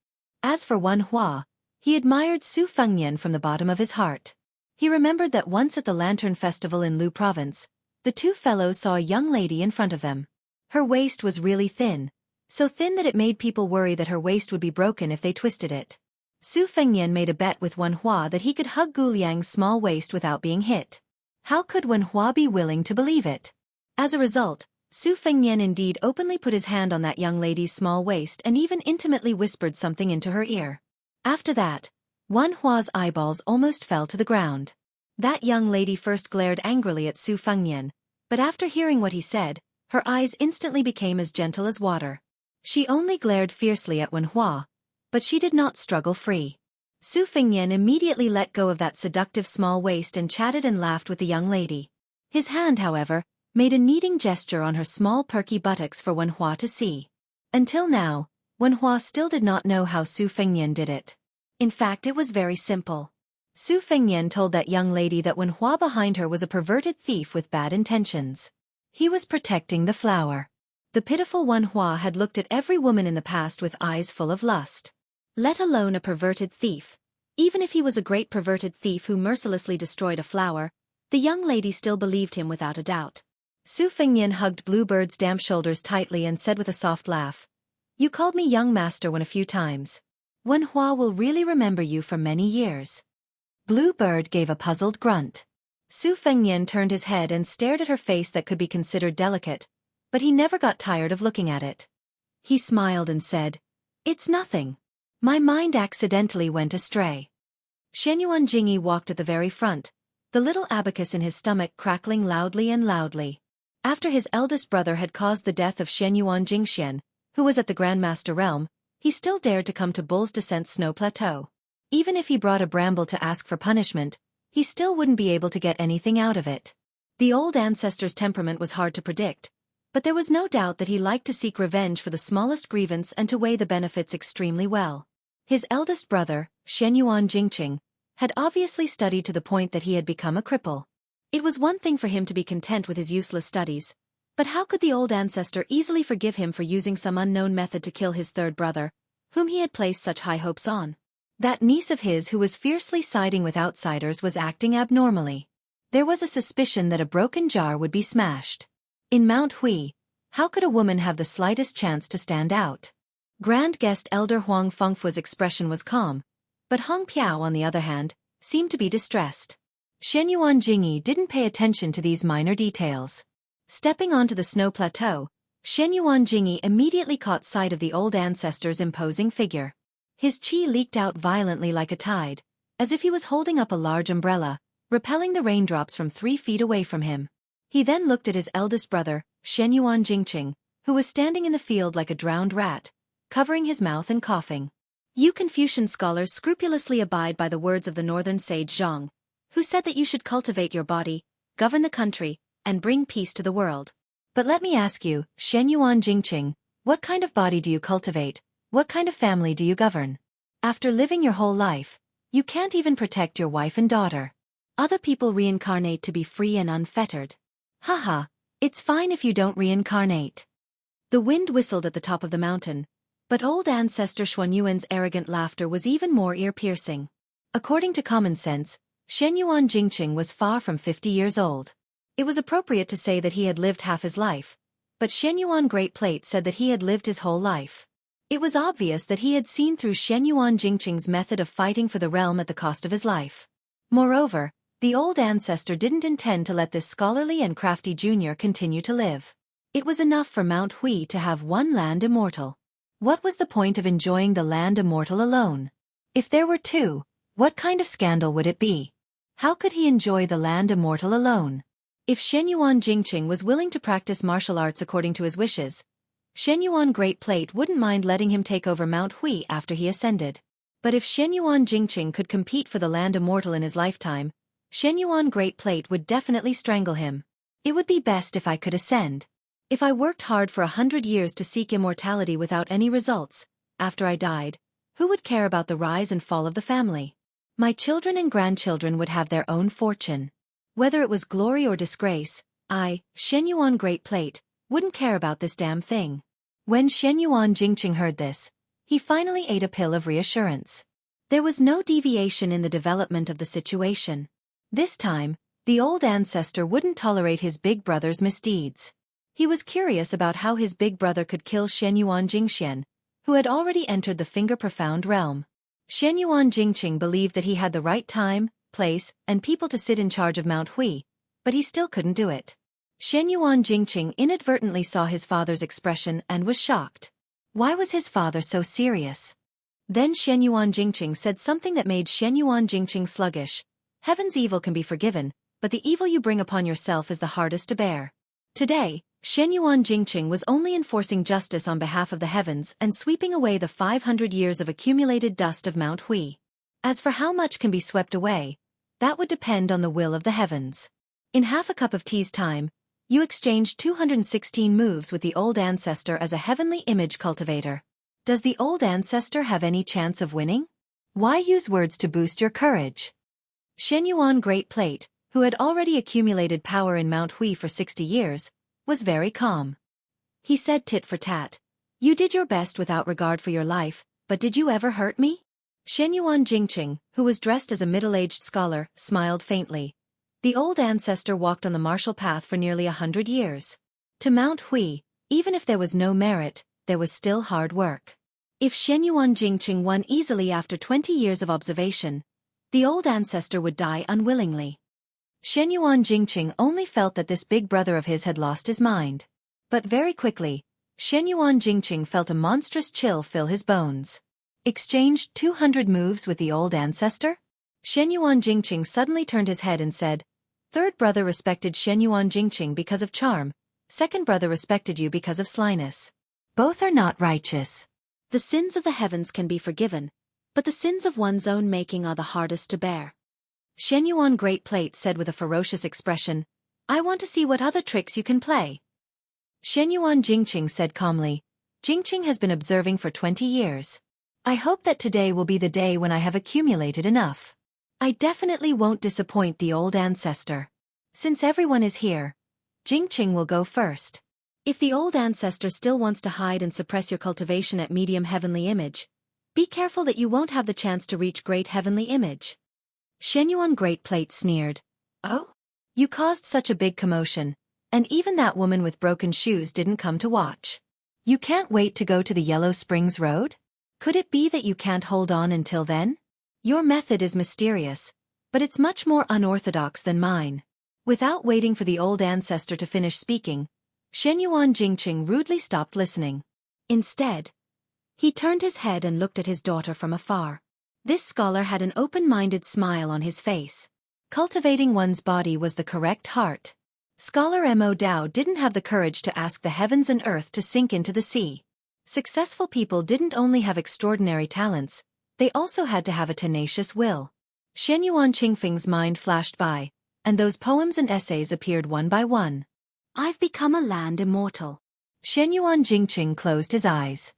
Speaker 1: As for Wan Hua, he admired Su Fengnian from the bottom of his heart. He remembered that once at the Lantern Festival in Lu Province, the two fellows saw a young lady in front of them. Her waist was really thin, so thin that it made people worry that her waist would be broken if they twisted it. Su Fengnian made a bet with Wan Hua that he could hug Gu Liang's small waist without being hit. How could Wan Hua be willing to believe it? As a result, Su Fengnian indeed openly put his hand on that young lady's small waist and even intimately whispered something into her ear. After that, Wan Hua's eyeballs almost fell to the ground. That young lady first glared angrily at Su Fengnian, but after hearing what he said, her eyes instantly became as gentle as water. She only glared fiercely at Wan Hua, but she did not struggle free. Su Fengnian immediately let go of that seductive small waist and chatted and laughed with the young lady. His hand, however, made a kneading gesture on her small perky buttocks for Wan Hua to see. Until now, Wan Hua still did not know how Su Fengnian did it. In fact, it was very simple. Su Fengnian told that young lady that Wan Hua behind her was a perverted thief with bad intentions. He was protecting the flower. The pitiful Wan Hua had looked at every woman in the past with eyes full of lust. Let alone a perverted thief. Even if he was a great perverted thief who mercilessly destroyed a flower, the young lady still believed him without a doubt. Su Fengnian hugged Bluebird's damp shoulders tightly and said with a soft laugh, "You called me young master one a few times. Wan Hua will really remember you for many years." Bluebird gave a puzzled grunt. Su Fengnian turned his head and stared at her face that could be considered delicate, but he never got tired of looking at it. He smiled and said, "It's nothing. My mind accidentally went astray." Shenyuan Jingyi walked at the very front, the little abacus in his stomach crackling loudly and loudly. After his eldest brother had caused the death of Shenyuan Jingxian, who was at the Grandmaster realm, he still dared to come to Bull's Descent Snow Plateau. Even if he brought a bramble to ask for punishment, he still wouldn't be able to get anything out of it. The old ancestor's temperament was hard to predict, but there was no doubt that he liked to seek revenge for the smallest grievance and to weigh the benefits extremely well. His eldest brother, Shenyuan Jingqing, had obviously studied to the point that he had become a cripple. It was one thing for him to be content with his useless studies, but how could the old ancestor easily forgive him for using some unknown method to kill his third brother, whom he had placed such high hopes on? That niece of his who was fiercely siding with outsiders was acting abnormally. There was a suspicion that a broken jar would be smashed. In Mount Hui, how could a woman have the slightest chance to stand out? Grand Guest Elder Huang Fengfu's expression was calm, but Hong Piao, on the other hand, seemed to be distressed. Shenyuan Jingyi didn't pay attention to these minor details. Stepping onto the snow plateau, Shenyuan Jingyi immediately caught sight of the old ancestor's imposing figure. His qi leaked out violently like a tide, as if he was holding up a large umbrella, repelling the raindrops from 3 feet away from him. He then looked at his eldest brother, Shenyuan Jingqing, who was standing in the field like a drowned rat, covering his mouth and coughing. You Confucian scholars scrupulously abide by the words of the northern sage Zhang, who said that you should cultivate your body, govern the country, and bring peace to the world. But let me ask you, Shenyuan Jingqing, what kind of body do you cultivate? What kind of family do you govern? After living your whole life, you can't even protect your wife and daughter. Other people reincarnate to be free and unfettered. Haha, it's fine if you don't reincarnate. The wind whistled at the top of the mountain, but old ancestor Xuanyuan's arrogant laughter was even more ear-piercing. According to common sense, Shenyuan Jingqing was far from 50 years old. It was appropriate to say that he had lived half his life, but Shenyuan Great Plate said that he had lived his whole life. It was obvious that he had seen through Shenyuan Jingqing's method of fighting for the realm at the cost of his life. Moreover, the old ancestor didn't intend to let this scholarly and crafty junior continue to live. It was enough for Mount Hui to have one land immortal. What was the point of enjoying the land immortal alone? If there were two, what kind of scandal would it be? How could he enjoy the land immortal alone? If Shenyuan Jingqing was willing to practice martial arts according to his wishes, Shenyuan Great Plate wouldn't mind letting him take over Mount Hui after he ascended. But if Shenyuan Jingqing could compete for the land immortal in his lifetime, Shenyuan Great Plate would definitely strangle him. It would be best if I could ascend. If I worked hard for 100 years to seek immortality without any results, after I died, who would care about the rise and fall of the family? My children and grandchildren would have their own fortune. Whether it was glory or disgrace, I, Shenyuan Great Plate, wouldn't care about this damn thing. When Shenyuan Jingqing heard this, he finally ate a pill of reassurance. There was no deviation in the development of the situation. This time, the old ancestor wouldn't tolerate his big brother's misdeeds. He was curious about how his big brother could kill Shenyuan Jingxian, who had already entered the finger-profound realm. Shenyuan Jingqing believed that he had the right time, place, and people to sit in charge of Mount Hui, but he still couldn't do it. Shenyuan Jingqing inadvertently saw his father's expression and was shocked. Why was his father so serious? Then Shenyuan Jingqing said something that made Shenyuan Jingqing sluggish. Heaven's evil can be forgiven, but the evil you bring upon yourself is the hardest to bear. Today, Shenyuan Jingqing was only enforcing justice on behalf of the heavens and sweeping away the 500 years of accumulated dust of Mount Hui. As for how much can be swept away, that would depend on the will of the heavens. In half a cup of tea's time, you exchanged 216 moves with the old ancestor as a heavenly image cultivator. Does the old ancestor have any chance of winning? Why use words to boost your courage? Shenyuan Great Plate, who had already accumulated power in Mount Hui for 60 years, was very calm. He said tit for tat, "You did your best without regard for your life, but did you ever hurt me?" Shenyuan Jingqing, who was dressed as a middle-aged scholar, smiled faintly. The old ancestor walked on the martial path for nearly 100 years. To Mount Hui, even if there was no merit, there was still hard work. If Shenyuan Jingqing won easily after 20 years of observation, the old ancestor would die unwillingly. Shenyuan Jingqing only felt that this big brother of his had lost his mind. But very quickly, Shenyuan Jingqing felt a monstrous chill fill his bones. Exchanged 200 moves with the old ancestor? Shenyuan Jingqing suddenly turned his head and said, "Third brother respected Shenyuan Jingqing because of charm, second brother respected you because of slyness. Both are not righteous. The sins of the heavens can be forgiven, but the sins of one's own making are the hardest to bear." Shenyuan Great Plate said with a ferocious expression, "I want to see what other tricks you can play." Shenyuan Jingqing said calmly, "Jingqing has been observing for 20 years. I hope that today will be the day when I have accumulated enough. I definitely won't disappoint the old ancestor. Since everyone is here, Jingqing will go first. If the old ancestor still wants to hide and suppress your cultivation at medium heavenly image, be careful that you won't have the chance to reach great heavenly image." Shenyuan Great Plate sneered, "Oh? You caused such a big commotion, and even that woman with broken shoes didn't come to watch. You can't wait to go to the Yellow Springs Road? Could it be that you can't hold on until then? Your method is mysterious, but it's much more unorthodox than mine." Without waiting for the old ancestor to finish speaking, Shenyuan Jingqing rudely stopped listening. Instead, he turned his head and looked at his daughter from afar. This scholar had an open-minded smile on his face. Cultivating one's body was the correct heart. Scholar Mo Dao didn't have the courage to ask the heavens and earth to sink into the sea. Successful people didn't only have extraordinary talents, they also had to have a tenacious will. Shenyuan Qingfeng's mind flashed by, and those poems and essays appeared one by one. "I've become a land immortal." Shenyuan Jingqing closed his eyes.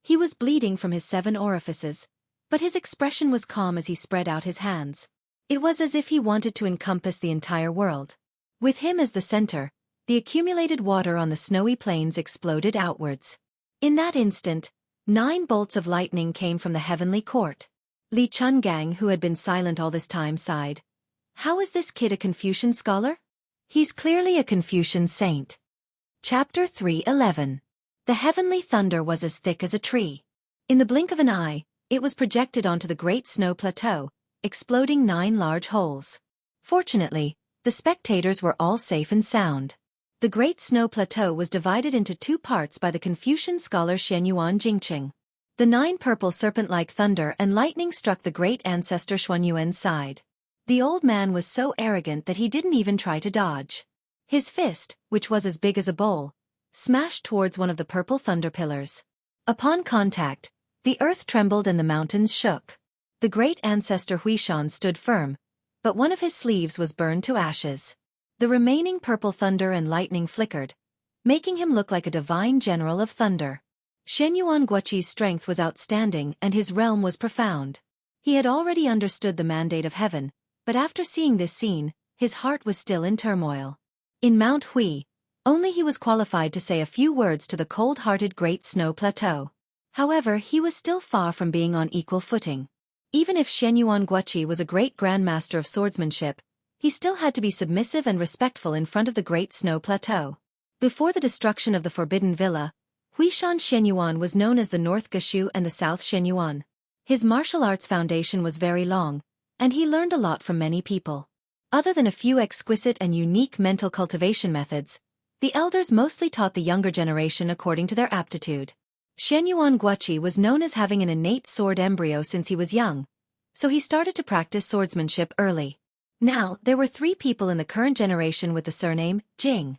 Speaker 1: He was bleeding from his 7 orifices, but his expression was calm as he spread out his hands. It was as if he wanted to encompass the entire world. With him as the center, the accumulated water on the snowy plains exploded outwards. In that instant, 9 bolts of lightning came from the heavenly court. Li Chungang, who had been silent all this time, sighed. "How is this kid a Confucian scholar? He's clearly a Confucian saint." Chapter 3:11. The heavenly thunder was as thick as a tree. In the blink of an eye, it was projected onto the great snow plateau, exploding 9 large holes. Fortunately, the spectators were all safe and sound. The great snow plateau was divided into 2 parts by the Confucian scholar Shenyuan Jingqing. The 9 purple serpent-like thunder and lightning struck the great ancestor Xuanyuan's side. The old man was so arrogant that he didn't even try to dodge. His fist, which was as big as a bowl, smashed towards one of the purple thunder pillars. Upon contact, the earth trembled and the mountains shook. The great ancestor Huishan stood firm, but one of his sleeves was burned to ashes. The remaining purple thunder and lightning flickered, making him look like a divine general of thunder. Shenyuan Guoqi's strength was outstanding and his realm was profound. He had already understood the mandate of heaven, but after seeing this scene, his heart was still in turmoil. In Mount Hui, only he was qualified to say a few words to the cold-hearted Great Snow Plateau. However, he was still far from being on equal footing. Even if Shenyuan Guoqi was a great grandmaster of swordsmanship, he still had to be submissive and respectful in front of the Great Snow Plateau. Before the destruction of the Forbidden Villa, Huishan Shenyuan was known as the North Gashu and the South Shenyuan. His martial arts foundation was very long, and he learned a lot from many people. Other than a few exquisite and unique mental cultivation methods, the elders mostly taught the younger generation according to their aptitude. Shenyuan Guoqi was known as having an innate sword embryo since he was young, so he started to practice swordsmanship early. Now, there were 3 people in the current generation with the surname Jing.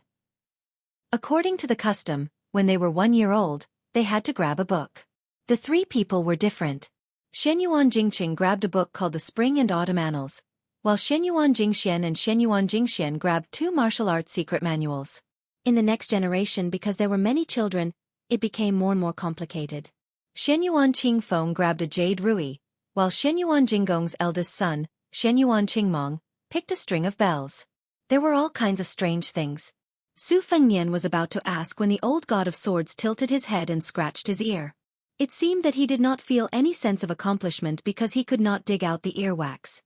Speaker 1: According to the custom, when they were 1 year old, they had to grab a book. The 3 people were different. Shenyuan Jingqing grabbed a book called The Spring and Autumn Annals, while Shenyuan Jingxian and Shenyuan Jingxian grabbed 2 martial arts secret manuals. In the next generation, because there were many children, it became more and more complicated. Shenyuan Qingfeng grabbed a jade rui, while Shenyuan Jinggong's eldest son, Shenyuan Qingmong, picked a string of bells. There were all kinds of strange things. Su Fengnian was about to ask when the old god of swords tilted his head and scratched his ear. It seemed that he did not feel any sense of accomplishment because he could not dig out the earwax.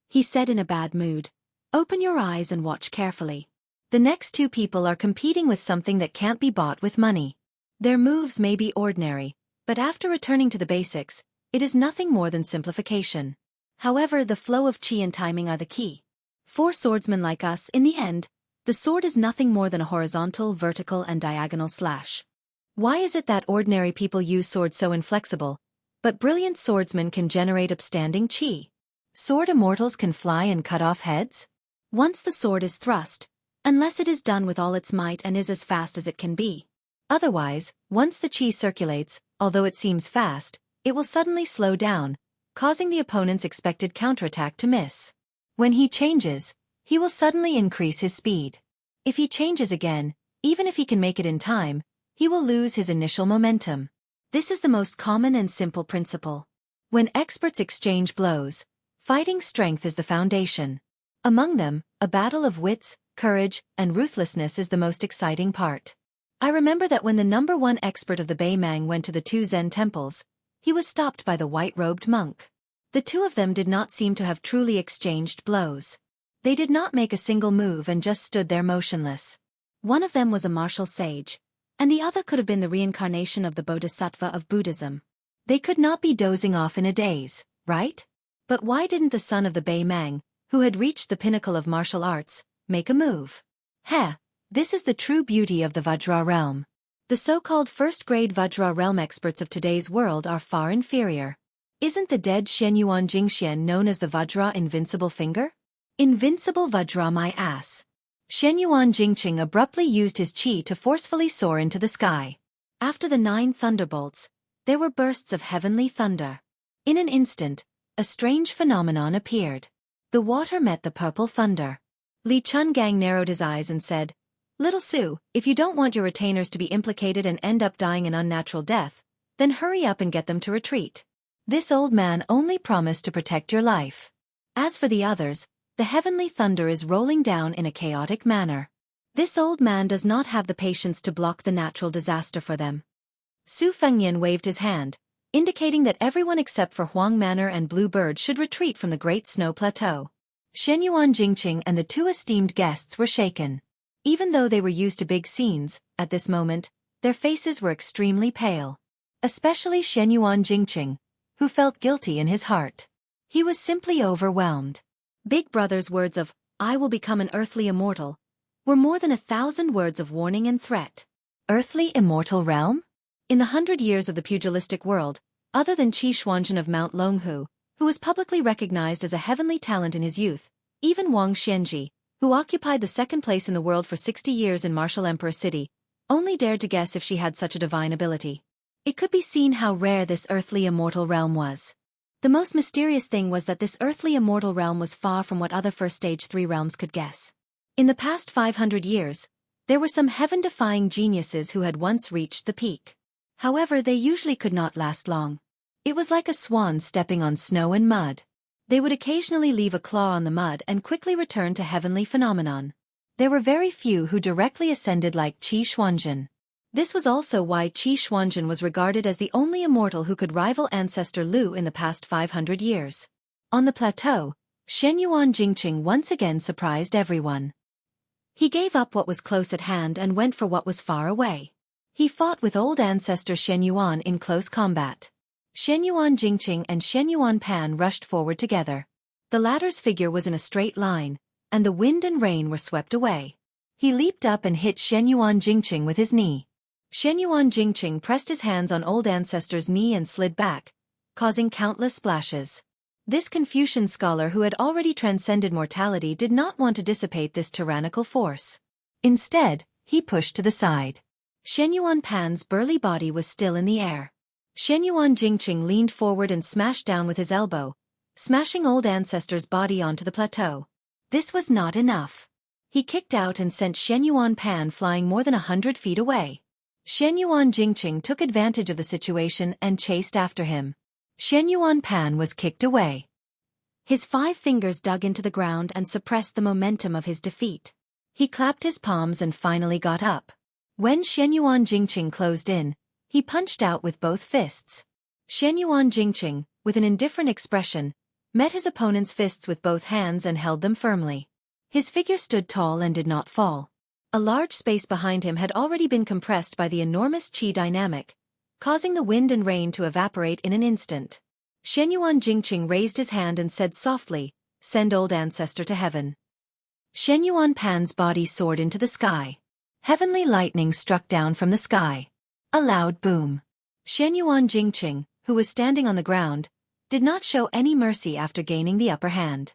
Speaker 1: He said in a bad mood, "Open your eyes and watch carefully. The next 2 people are competing with something that can't be bought with money. Their moves may be ordinary, but after returning to the basics, it is nothing more than simplification. However, the flow of qi and timing are the key. For swordsmen like us, in the end, the sword is nothing more than a horizontal, vertical, and diagonal slash. Why is it that ordinary people use swords so inflexible, but brilliant swordsmen can generate upstanding qi? Sword immortals can fly and cut off heads? Once the sword is thrust, unless it is done with all its might and is as fast as it can be. Otherwise, once the qi circulates, although it seems fast, it will suddenly slow down, causing the opponent's expected counterattack to miss. When he changes, he will suddenly increase his speed. If he changes again, even if he can make it in time, he will lose his initial momentum. This is the most common and simple principle. When experts exchange blows, fighting strength is the foundation. Among them, a battle of wits, courage, and ruthlessness is the most exciting part. I remember that when the #1 expert of the Beimang went to the 2 Zen temples, he was stopped by the white-robed monk. The 2 of them did not seem to have truly exchanged blows. They did not make a single move and just stood there motionless. One of them was a martial sage, and the other could have been the reincarnation of the Bodhisattva of Buddhism. They could not be dozing off in a daze, right? But why didn't the son of the Beimang, who had reached the pinnacle of martial arts, make a move? This is the true beauty of the Vajra realm. The so-called first-grade Vajra realm experts of today's world are far inferior. Isn't the dead Shenyuan Jingxian known as the Vajra invincible finger? Invincible Vajra my ass. Shenyuan Jingqing abruptly used his qi to forcefully soar into the sky. After the 9 thunderbolts, there were bursts of heavenly thunder. In an instant, a strange phenomenon appeared. The water met the purple thunder. Li Chungang narrowed his eyes and said, "Little Su, if you don't want your retainers to be implicated and end up dying an unnatural death, then hurry up and get them to retreat. This old man only promised to protect your life. As for the others, the heavenly thunder is rolling down in a chaotic manner. This old man does not have the patience to block the natural disaster for them." Su Fengnian waved his hand, indicating that everyone except for Huang Manor and Blue Bird should retreat from the Great Snow Plateau. Shenyuan Jingqing and the 2 esteemed guests were shaken. Even though they were used to big scenes, at this moment, their faces were extremely pale. Especially Shenyuan Jingqing, who felt guilty in his heart. He was simply overwhelmed. Big Brother's words of, "I will become an earthly immortal," were more than 1,000 words of warning and threat. Earthly immortal realm? In the 100 years of the pugilistic world, other than Qi Xuanzhen of Mount Longhu, who was publicly recognized as a heavenly talent in his youth, even Wang Xianji, who occupied the 2nd place in the world for 60 years in Martial Emperor City, only dared to guess if she had such a divine ability. It could be seen how rare this earthly immortal realm was. The most mysterious thing was that this earthly immortal realm was far from what other first stage 3 realms could guess. In the past 500 years, There were some heaven-defying geniuses who had once reached the peak. However, they usually could not last long. It was like a swan stepping on snow and mud. They would occasionally leave a claw on the mud and quickly return to heavenly phenomenon. There were very few who directly ascended like Qi Xuanzhen. This was also why Qi Xuanzhen was regarded as the only immortal who could rival ancestor Lu in the past 500 years. On the plateau, Shenyuan Jingqing once again surprised everyone. He gave up what was close at hand and went for what was far away. He fought with old ancestor Shenyuan in close combat. Shenyuan Jingqing and Shenyuan Pan rushed forward together. The latter's figure was in a straight line, and the wind and rain were swept away. He leaped up and hit Shenyuan Jingqing with his knee. Shenyuan Jingqing pressed his hands on old ancestor's knee and slid back, causing countless splashes. This Confucian scholar who had already transcended mortality did not want to dissipate this tyrannical force. Instead, he pushed to the side. Shenyuan Pan's burly body was still in the air. Shenyuan Jingqing leaned forward and smashed down with his elbow, smashing old ancestor's body onto the plateau. This was not enough. He kicked out and sent Shenyuan Pan flying more than 100 feet away. Shenyuan Jingqing took advantage of the situation and chased after him. Shenyuan Pan was kicked away. His 5 fingers dug into the ground and suppressed the momentum of his defeat. He clapped his palms and finally got up. When Shenyuan Jingqing closed in, he punched out with both fists. Shenyuan Jingqing, with an indifferent expression, met his opponent's fists with both hands and held them firmly. His figure stood tall and did not fall. A large space behind him had already been compressed by the enormous qi dynamic, causing the wind and rain to evaporate in an instant. Shenyuan Jingqing raised his hand and said softly, "Send old ancestor to heaven." Shenyuan Pan's body soared into the sky. Heavenly lightning struck down from the sky. A loud boom. Shenyuan Jingqing, who was standing on the ground, did not show any mercy after gaining the upper hand.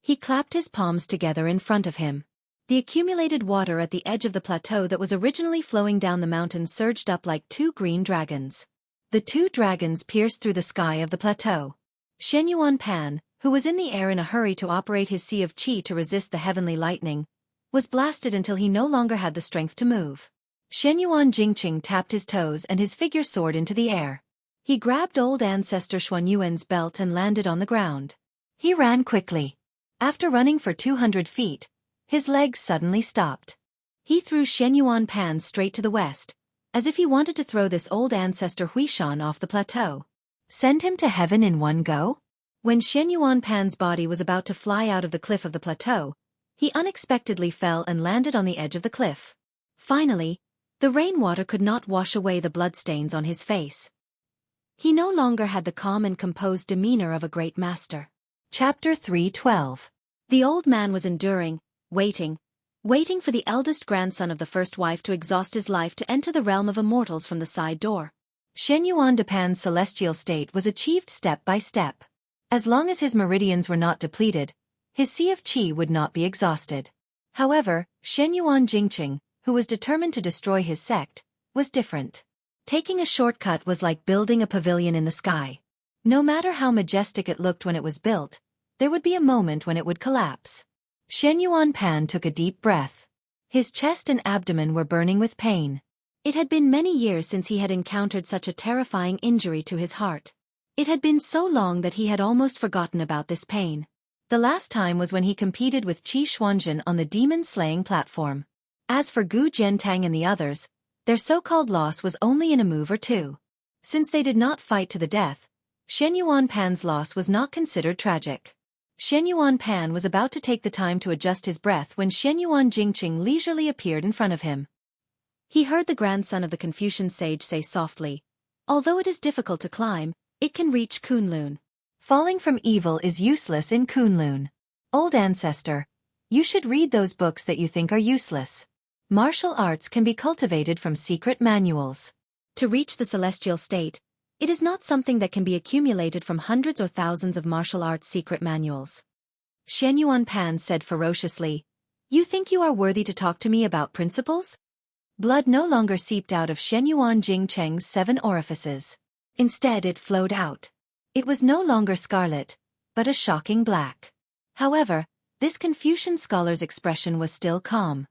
Speaker 1: He clapped his palms together in front of him. The accumulated water at the edge of the plateau that was originally flowing down the mountain surged up like 2 green dragons. The 2 dragons pierced through the sky of the plateau. Shenyuan Pan, who was in the air in a hurry to operate his sea of qi to resist the heavenly lightning, was blasted until he no longer had the strength to move. Shenyuan Jingqing tapped his toes and his figure soared into the air. He grabbed old ancestor Xuanyuan's belt and landed on the ground. He ran quickly. After running for 200 feet, his legs suddenly stopped. He threw Shenyuan Pan straight to the west, as if he wanted to throw this old ancestor Huishan off the plateau. Send him to heaven in one go? When Shenyuan Pan's body was about to fly out of the cliff of the plateau, he unexpectedly fell and landed on the edge of the cliff. Finally, the rainwater could not wash away the bloodstains on his face. He no longer had the calm and composed demeanor of a great master. Chapter 3:12. The old man was enduring, waiting for the eldest grandson of the first wife to exhaust his life to enter the realm of immortals from the side door. Shenyuan Pan's celestial state was achieved step by step. As long as his meridians were not depleted, his sea of qi would not be exhausted. However, Shenyuan Jingqing, who was determined to destroy his sect, was different. Taking a shortcut was like building a pavilion in the sky. No matter how majestic it looked when it was built, there would be a moment when it would collapse. Shenyuan Pan took a deep breath. His chest and abdomen were burning with pain. It had been many years since he had encountered such a terrifying injury to his heart. It had been so long that he had almost forgotten about this pain. The last time was when he competed with Qi Xuanzhen on the demon-slaying platform. As for Gu Jiantang and the others, their so-called loss was only in a move or two. Since they did not fight to the death, Shenyuan Pan's loss was not considered tragic. Shenyuan Pan was about to take the time to adjust his breath when Shenyuan Jingqing leisurely appeared in front of him. He heard the grandson of the Confucian sage say softly, "Although it is difficult to climb, it can reach Kunlun. Falling from evil is useless in Kunlun. Old ancestor, you should read those books that you think are useless. Martial arts can be cultivated from secret manuals. To reach the celestial state, it is not something that can be accumulated from hundreds or thousands of martial arts secret manuals." Shenyuan Pan said ferociously, "You think you are worthy to talk to me about principles?" Blood no longer seeped out of Shenyuan Jingqing's 7 orifices. Instead it flowed out. It was no longer scarlet, but a shocking black. However, this Confucian scholar's expression was still calm.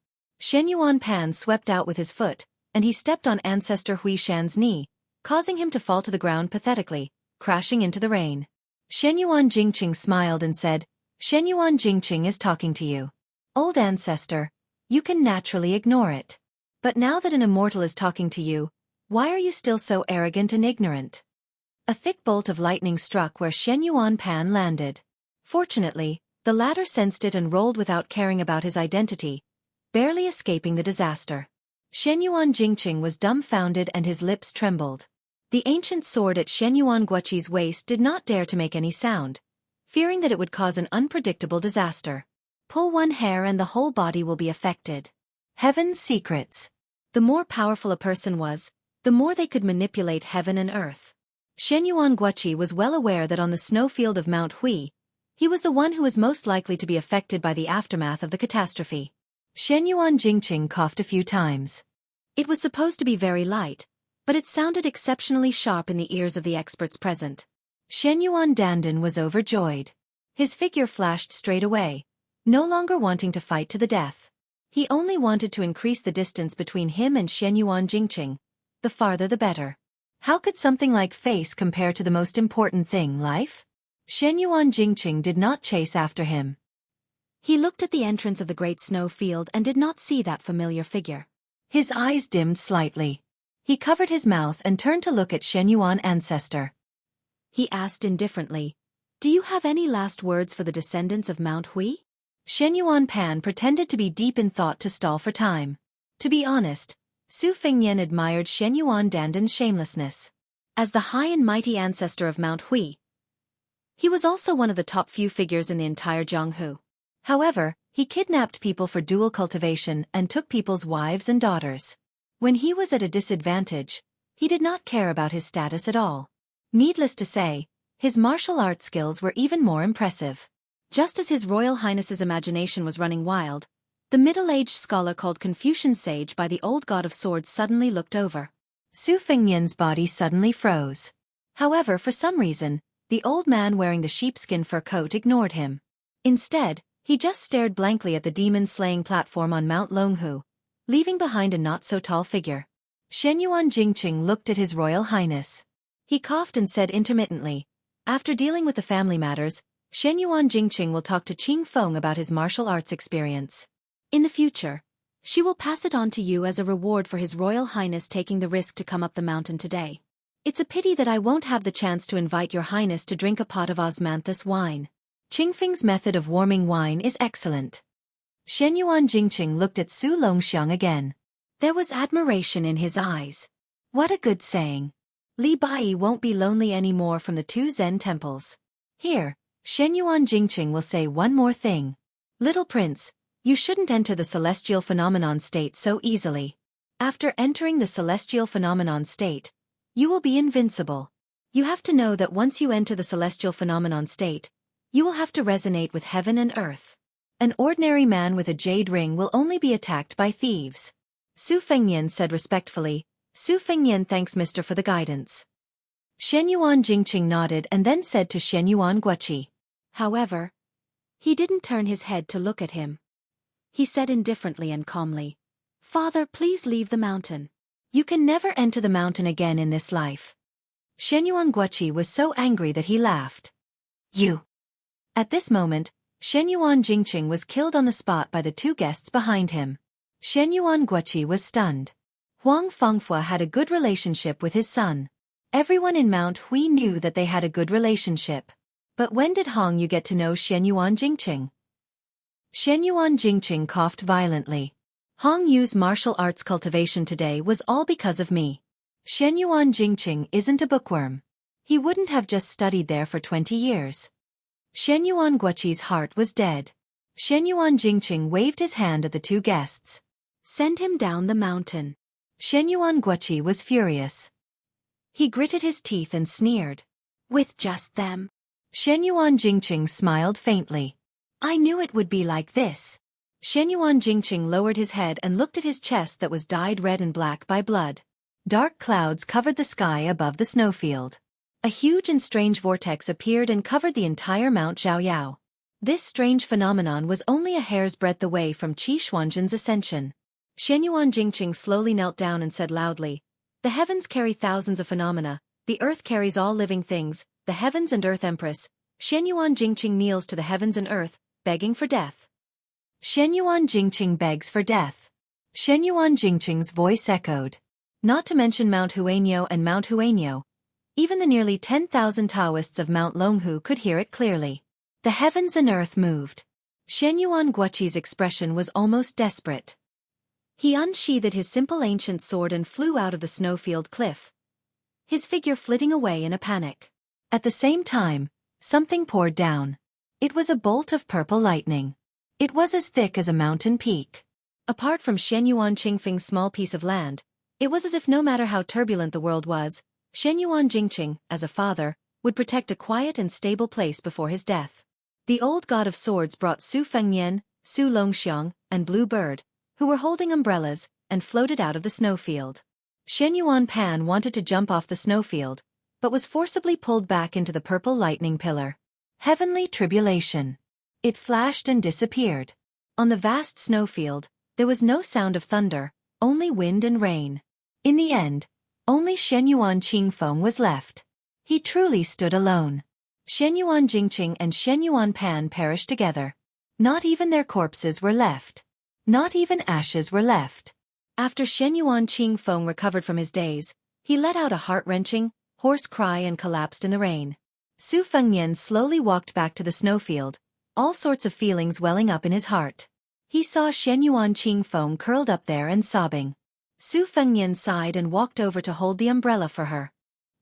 Speaker 1: Shen Yuan swept out with his foot, and he stepped on Ancestor Huishan's knee, causing him to fall to the ground pathetically, crashing into the rain. Shen Jingqing smiled and said, Shen Jingqing is talking to you. Old ancestor, you can naturally ignore it. But now that an immortal is talking to you, why are you still so arrogant and ignorant? A thick bolt of lightning struck where Shen Pan landed. Fortunately, the latter sensed it and rolled without caring about his identity, barely escaping the disaster. Shen Jingqing was dumbfounded and his lips trembled. The ancient sword at Shen Guoqi's waist did not dare to make any sound, fearing that it would cause an unpredictable disaster. Pull one hair and the whole body will be affected. Heaven's secrets. The more powerful a person was, the more they could manipulate heaven and earth. Shen Guoqi was well aware that on the snowfield of Mount Hui, he was the one who was most likely to be affected by the aftermath of the catastrophe. Shen Jingqing coughed a few times. It was supposed to be very light, but it sounded exceptionally sharp in the ears of the experts present. Shen Dandan was overjoyed. His figure flashed straight away, no longer wanting to fight to the death. He only wanted to increase the distance between him and Shen Jingqing. The farther the better. How could something like face compare to the most important thing, life? Shen Jingqing did not chase after him. He looked at the entrance of the great snow field and did not see that familiar figure. His eyes dimmed slightly. He covered his mouth and turned to look at Shen ancestor. He asked indifferently, Do you have any last words for the descendants of Mount Hui? Shen Pan pretended to be deep in thought to stall for time. To be honest, Su Fengnian admired Shen Dandan's shamelessness. As the high and mighty ancestor of Mount Hui, he was also one of the top few figures in the entire Jianghu. However, he kidnapped people for dual cultivation and took people's wives and daughters. When he was at a disadvantage, he did not care about his status at all. Needless to say, his martial arts skills were even more impressive. Just as His Royal Highness's imagination was running wild, the middle-aged scholar called Confucian Sage by the old god of swords suddenly looked over. Su Fengnian's body suddenly froze. However, for some reason, the old man wearing the sheepskin fur coat ignored him. Instead, he just stared blankly at the demon-slaying platform on Mount Longhu, leaving behind a not-so-tall figure. Shen Jingqing looked at His Royal Highness. He coughed and said intermittently, After dealing with the family matters, Shen Jingqing will talk to Qing Feng about his martial arts experience. In the future, she will pass it on to you as a reward for His Royal Highness taking the risk to come up the mountain today. It's a pity that I won't have the chance to invite your Highness to drink a pot of osmanthus wine. Qingfeng's method of warming wine is excellent. Shen Jingqing looked at Su Longxiang again. There was admiration in his eyes. What a good saying. Li Bai won't be lonely anymore from the two Zen temples. Here, Shen Jingqing will say one more thing. Little prince, you shouldn't enter the celestial phenomenon state so easily. After entering the celestial phenomenon state, you will be invincible. You have to know that once you enter the celestial phenomenon state, you will have to resonate with heaven and earth. An ordinary man with a jade ring will only be attacked by thieves. Su Fengnian said respectfully, Su Fengnian thanks Mr. for the guidance. Shen Jingqing nodded and then said to Shen Guoqi. However, he didn't turn his head to look at him. He said indifferently and calmly, Father, please leave the mountain. You can never enter the mountain again in this life. Shen Guoqi was so angry that he laughed. You. At this moment, Shen Jingqing was killed on the spot by the two guests behind him. Shen Guoqi was stunned. Huang Fengfua had a good relationship with his son. Everyone in Mount Hui knew that they had a good relationship. But when did Hong Yu get to know Shen Jingqing? Shen Jingqing coughed violently. Hong Yu's martial arts cultivation today was all because of me. Shen Jingqing isn't a bookworm. He wouldn't have just studied there for 20 years. Shen Guoqi's heart was dead. Shen Jingqing waved his hand at the two guests. Send him down the mountain. Shen Guoqi was furious. He gritted his teeth and sneered. With just them. Shen Jingqing smiled faintly. I knew it would be like this. Shen Jingqing lowered his head and looked at his chest that was dyed red and black by blood. Dark clouds covered the sky above the snowfield. A huge and strange vortex appeared and covered the entire Mount Zhaoyao. This strange phenomenon was only a hair's breadth away from Qi Xuanzhen's ascension. Xianyuan Jingqing slowly knelt down and said loudly, "The heavens carry thousands of phenomena, the earth carries all living things, the heavens and earth empress." Xianyuan Jingqing kneels to the heavens and earth, begging for death. Xianyuan Jingqing begs for death. Xianyuan Jingqing's voice echoed. Not to mention Mount Huanyo and Mount Huanyo. Even the nearly 10,000 Taoists of Mount Longhu could hear it clearly. The heavens and earth moved. Xianyuan Guoqi's expression was almost desperate. He unsheathed his simple ancient sword and flew out of the snowfield cliff, his figure flitting away in a panic. At the same time, something poured down. It was a bolt of purple lightning. It was as thick as a mountain peak. Apart from Xianyuan Qingfeng's small piece of land, it was as if no matter how turbulent the world was, Xianyuan Jingqing, as a father, would protect a quiet and stable place before his death. The old god of swords brought Su Fengnian, Su Longxiang, and Blue Bird, who were holding umbrellas, and floated out of the snowfield. Xianyuan Pan wanted to jump off the snowfield, but was forcibly pulled back into the purple lightning pillar. Heavenly tribulation. It flashed and disappeared. On the vast snowfield, there was no sound of thunder, only wind and rain. In the end, only Xianyuan Qingfeng was left. He truly stood alone. Xianyuan Jingqing and Xianyuan Pan perished together. Not even their corpses were left. Not even ashes were left. After Xianyuan Qingfeng recovered from his daze, he let out a heart-wrenching, hoarse cry and collapsed in the rain. Su Fengnian slowly walked back to the snowfield, all sorts of feelings welling up in his heart. He saw Xianyuan Qingfeng curled up there and sobbing. Su Fengnian sighed and walked over to hold the umbrella for her.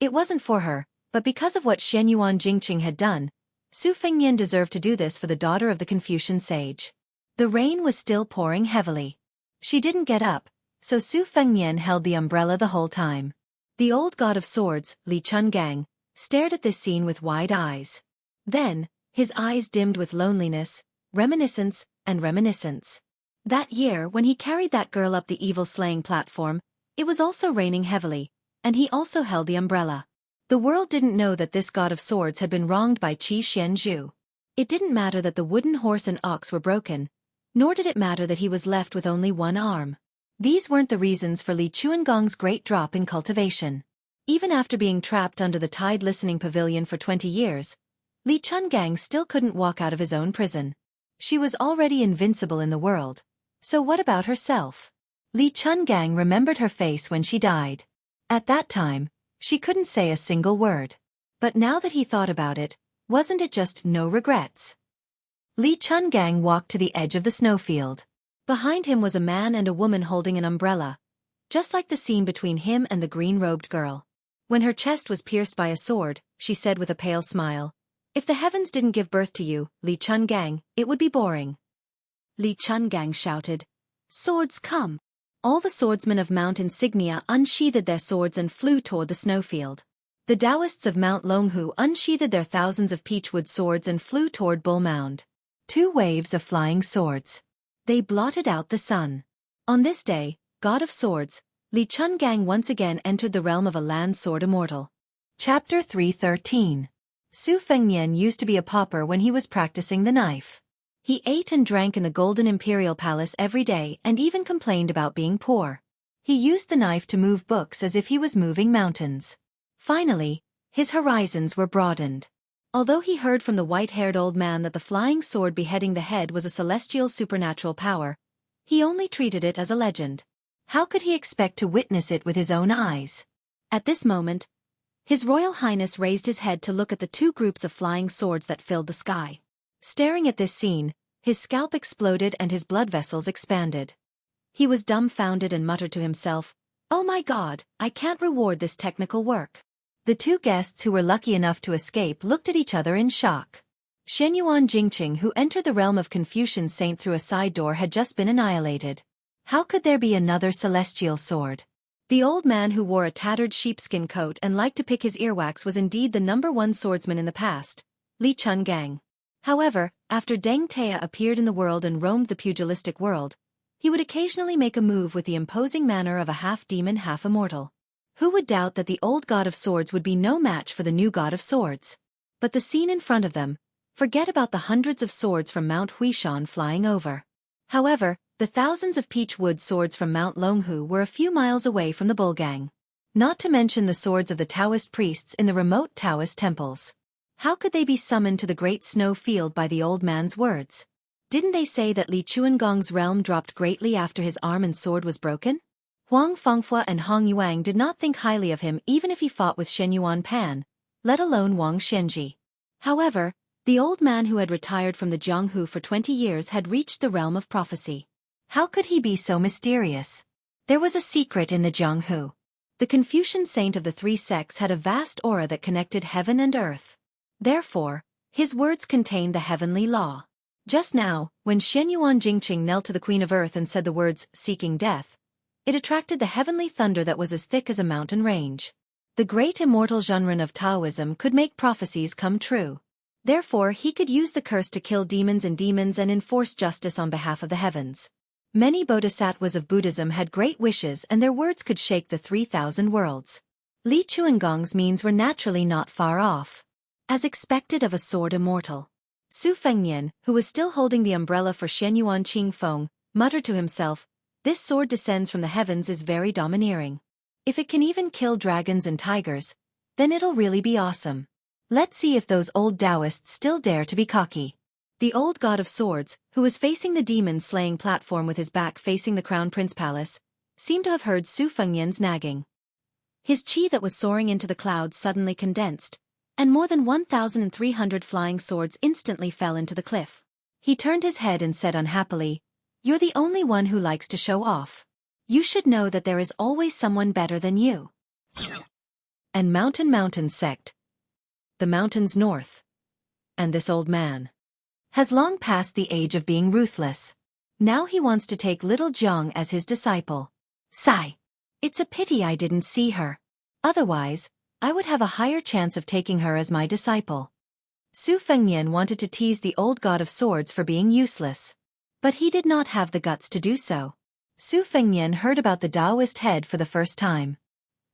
Speaker 1: It wasn't for her, but because of what Xianyuan Jingqing had done, Su Fengnian deserved to do this for the daughter of the Confucian sage. The rain was still pouring heavily. She didn't get up, so Su Fengnian held the umbrella the whole time. The old god of swords, Li Chungang, stared at this scene with wide eyes. Then, his eyes dimmed with loneliness, reminiscence, and reminiscence. That year when he carried that girl up the evil-slaying platform, it was also raining heavily, and he also held the umbrella. The world didn't know that this god of swords had been wronged by Qi Xianzhu. It didn't matter that the wooden horse and ox were broken, nor did it matter that he was left with only one arm. These weren't the reasons for Li Chuangong's great drop in cultivation. Even after being trapped under the tide listening pavilion for 20 years, Li Chungang still couldn't walk out of his own prison. She was already invincible in the world. So what about herself? Li Chungang remembered her face when she died. At that time, she couldn't say a single word. But now that he thought about it, wasn't it just no regrets? Li Chungang walked to the edge of the snowfield. Behind him was a man and a woman holding an umbrella, just like the scene between him and the green-robed girl. When her chest was pierced by a sword, she said with a pale smile, "If the heavens didn't give birth to you, Li Chungang, it would be boring." Li Chungang shouted, "Swords come!" All the swordsmen of Mount Insignia unsheathed their swords and flew toward the snowfield. The Taoists of Mount Longhu unsheathed their thousands of peachwood swords and flew toward Bull Mound. 2 waves of flying swords. They blotted out the sun. On this day, god of swords, Li Chungang once again entered the realm of a land sword immortal. Chapter 313. Su Fengnian used to be a pauper when he was practicing the knife. He ate and drank in the Golden Imperial Palace every day and even complained about being poor. He used the knife to move books as if he was moving mountains. Finally, his horizons were broadened. Although he heard from the white-haired old man that the flying sword beheading the head was a celestial supernatural power, he only treated it as a legend. How could he expect to witness it with his own eyes? At this moment, His Royal Highness raised his head to look at the 2 groups of flying swords that filled the sky. Staring at this scene, his scalp exploded and his blood vessels expanded. He was dumbfounded and muttered to himself, "Oh my God, I can't reward this technical work." The 2 guests who were lucky enough to escape looked at each other in shock. Xianyuan Jingqing, who entered the realm of Confucian Saint through a side door, had just been annihilated. How could there be another celestial sword? The old man who wore a tattered sheepskin coat and liked to pick his earwax was indeed the #1 swordsman in the past, Li Chungang. However, after Deng Tea appeared in the world and roamed the pugilistic world, he would occasionally make a move with the imposing manner of a half-demon, half-immortal. Who would doubt that the old god of swords would be no match for the new god of swords? But the scene in front of them, forget about the hundreds of swords from Mount Huishan flying over. However, The thousands of peach wood swords from Mount Longhu were a few miles away from the Bulgang. Not to mention the swords of the Taoist priests in the remote Taoist temples. How could they be summoned to the great snow field by the old man's words? Didn't they say that Li Chuangong's realm dropped greatly after his arm and sword was broken? Huang Fengfua and Hong Yuang did not think highly of him even if he fought with Shen Yuan Pan, let alone Wang Shenji. However, the old man who had retired from the Jianghu for 20 years had reached the realm of prophecy. How could he be so mysterious? There was a secret in the Jianghu. The Confucian saint of the three sects had a vast aura that connected heaven and earth. Therefore, his words contained the heavenly law. Just now, when Shen Yuan Jingqing knelt to the Queen of Earth and said the words, seeking death, it attracted the heavenly thunder that was as thick as a mountain range. The great immortal Zhenren of Taoism could make prophecies come true. Therefore he could use the curse to kill demons and enforce justice on behalf of the heavens. Many bodhisattvas of Buddhism had great wishes and their words could shake the 3,000 worlds. Li Chuangong's means were naturally not far off. As expected of a sword immortal. Su Fengnian, who was still holding the umbrella for Shen Yuan Qingfeng, muttered to himself, "This sword descends from the heavens is very domineering. If it can even kill dragons and tigers, then it'll really be awesome. Let's see if those old Taoists still dare to be cocky." The old god of swords, who was facing the demon-slaying platform with his back facing the Crown Prince Palace, seemed to have heard Su Fengnian's nagging. His qi that was soaring into the clouds suddenly condensed, and more than 1,300 flying swords instantly fell into the cliff. He turned his head and said unhappily, "You're the only one who likes to show off. You should know that there is always someone better than you." And mountain sect. The mountains north. And this old man has long passed the age of being ruthless. Now he wants to take little Jiang as his disciple. Sigh. It's a pity I didn't see her. Otherwise, I would have a higher chance of taking her as my disciple. Su Fengnian wanted to tease the old god of swords for being useless. But he did not have the guts to do so. Su Fengnian heard about the Taoist head for the first time.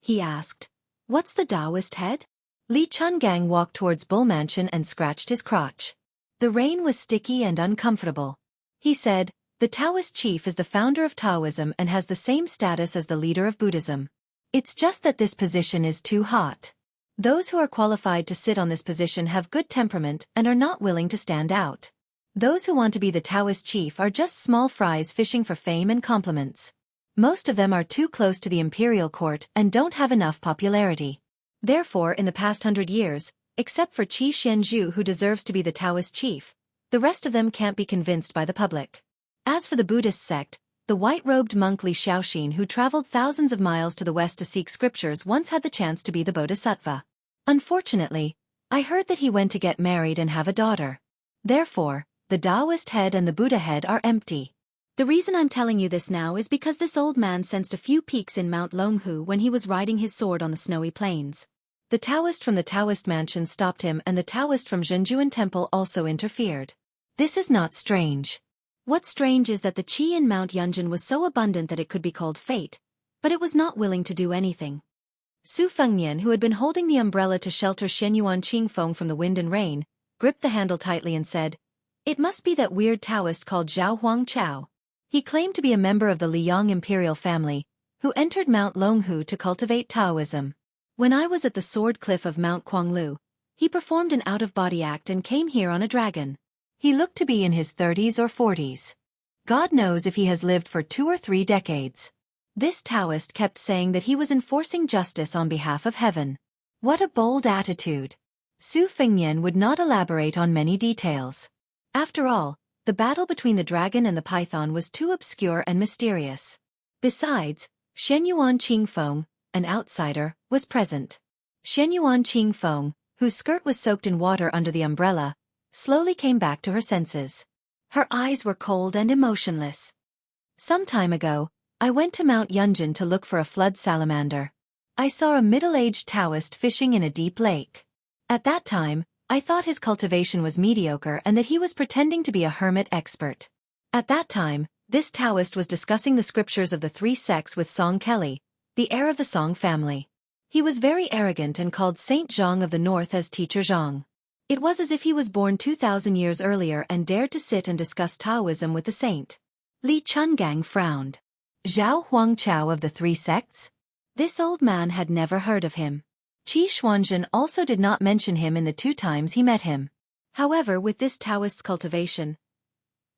Speaker 1: He asked, "What's the Taoist head?" Li Chungang walked towards Bull Mansion and scratched his crotch. The rain was sticky and uncomfortable. He said, "The Taoist chief is the founder of Taoism and has the same status as the leader of Buddhism. It's just that this position is too hot. Those who are qualified to sit on this position have good temperament and are not willing to stand out. Those who want to be the Taoist chief are just small fries fishing for fame and compliments. Most of them are too close to the imperial court and don't have enough popularity. Therefore, in the past 100 years, except for Qi Xianxia who deserves to be the Taoist chief, the rest of them can't be convinced by the public. As for the Buddhist sect, the white-robed monk Li Shaoxin who traveled thousands of miles to the west to seek scriptures once had the chance to be the bodhisattva. Unfortunately, I heard that he went to get married and have a daughter. Therefore, the Taoist head and the Buddha head are empty. The reason I'm telling you this now is because this old man sensed a few peaks in Mount Longhu when he was riding his sword on the snowy plains. The Taoist from the Taoist mansion stopped him and the Taoist from Zhenjuan Temple also interfered. This is not strange. What's strange is that the qi in Mount Yunjin was so abundant that it could be called fate, but it was not willing to do anything. Su Fengnian, who had been holding the umbrella to shelter Shen Yuan Qingfeng from the wind and rain, gripped the handle tightly and said, "It must be that weird Taoist called Zhao Huang Chao. He claimed to be a member of the Liang imperial family, who entered Mount Longhu to cultivate Taoism. When I was at the sword cliff of Mount Quanglu, he performed an out-of-body act and came here on a dragon. He looked to be in his 30s or 40s. God knows if he has lived for 2 or 3 decades. This Taoist kept saying that he was enforcing justice on behalf of heaven. What a bold attitude." Su Fengnian would not elaborate on many details. After all, the battle between the dragon and the python was too obscure and mysterious. Besides, Shen Yuan Qingfeng, an outsider, was present. Shen Yuan Qingfeng, whose skirt was soaked in water under the umbrella, slowly came back to her senses. Her eyes were cold and emotionless. "Some time ago, I went to Mount Yunjin to look for a flood salamander. I saw a middle-aged Taoist fishing in a deep lake. At that time, I thought his cultivation was mediocre and that he was pretending to be a hermit expert. At that time, this Taoist was discussing the scriptures of the 3 sects with Song Kelly, the heir of the Song family. He was very arrogant and called Saint Zhang of the North as Teacher Zhang. It was as if he was born 2,000 years earlier and dared to sit and discuss Taoism with the saint. Li Chungang frowned. Zhao Huangchao of the three sects? This old man had never heard of him. Qi Xuanzhen also did not mention him in the 2 times he met him. However, with this Taoist's cultivation,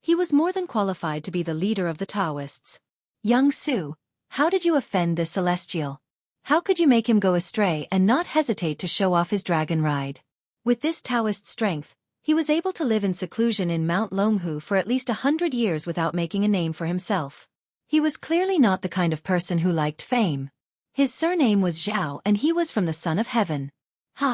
Speaker 1: he was more than qualified to be the leader of the Taoists. Young Su, how did you offend this celestial? How could you make him go astray and not hesitate to show off his dragon ride? With this Taoist strength, he was able to live in seclusion in Mount Longhu for at least 100 years without making a name for himself. He was clearly not the kind of person who liked fame. His surname was Zhao and he was from the Son of Heaven.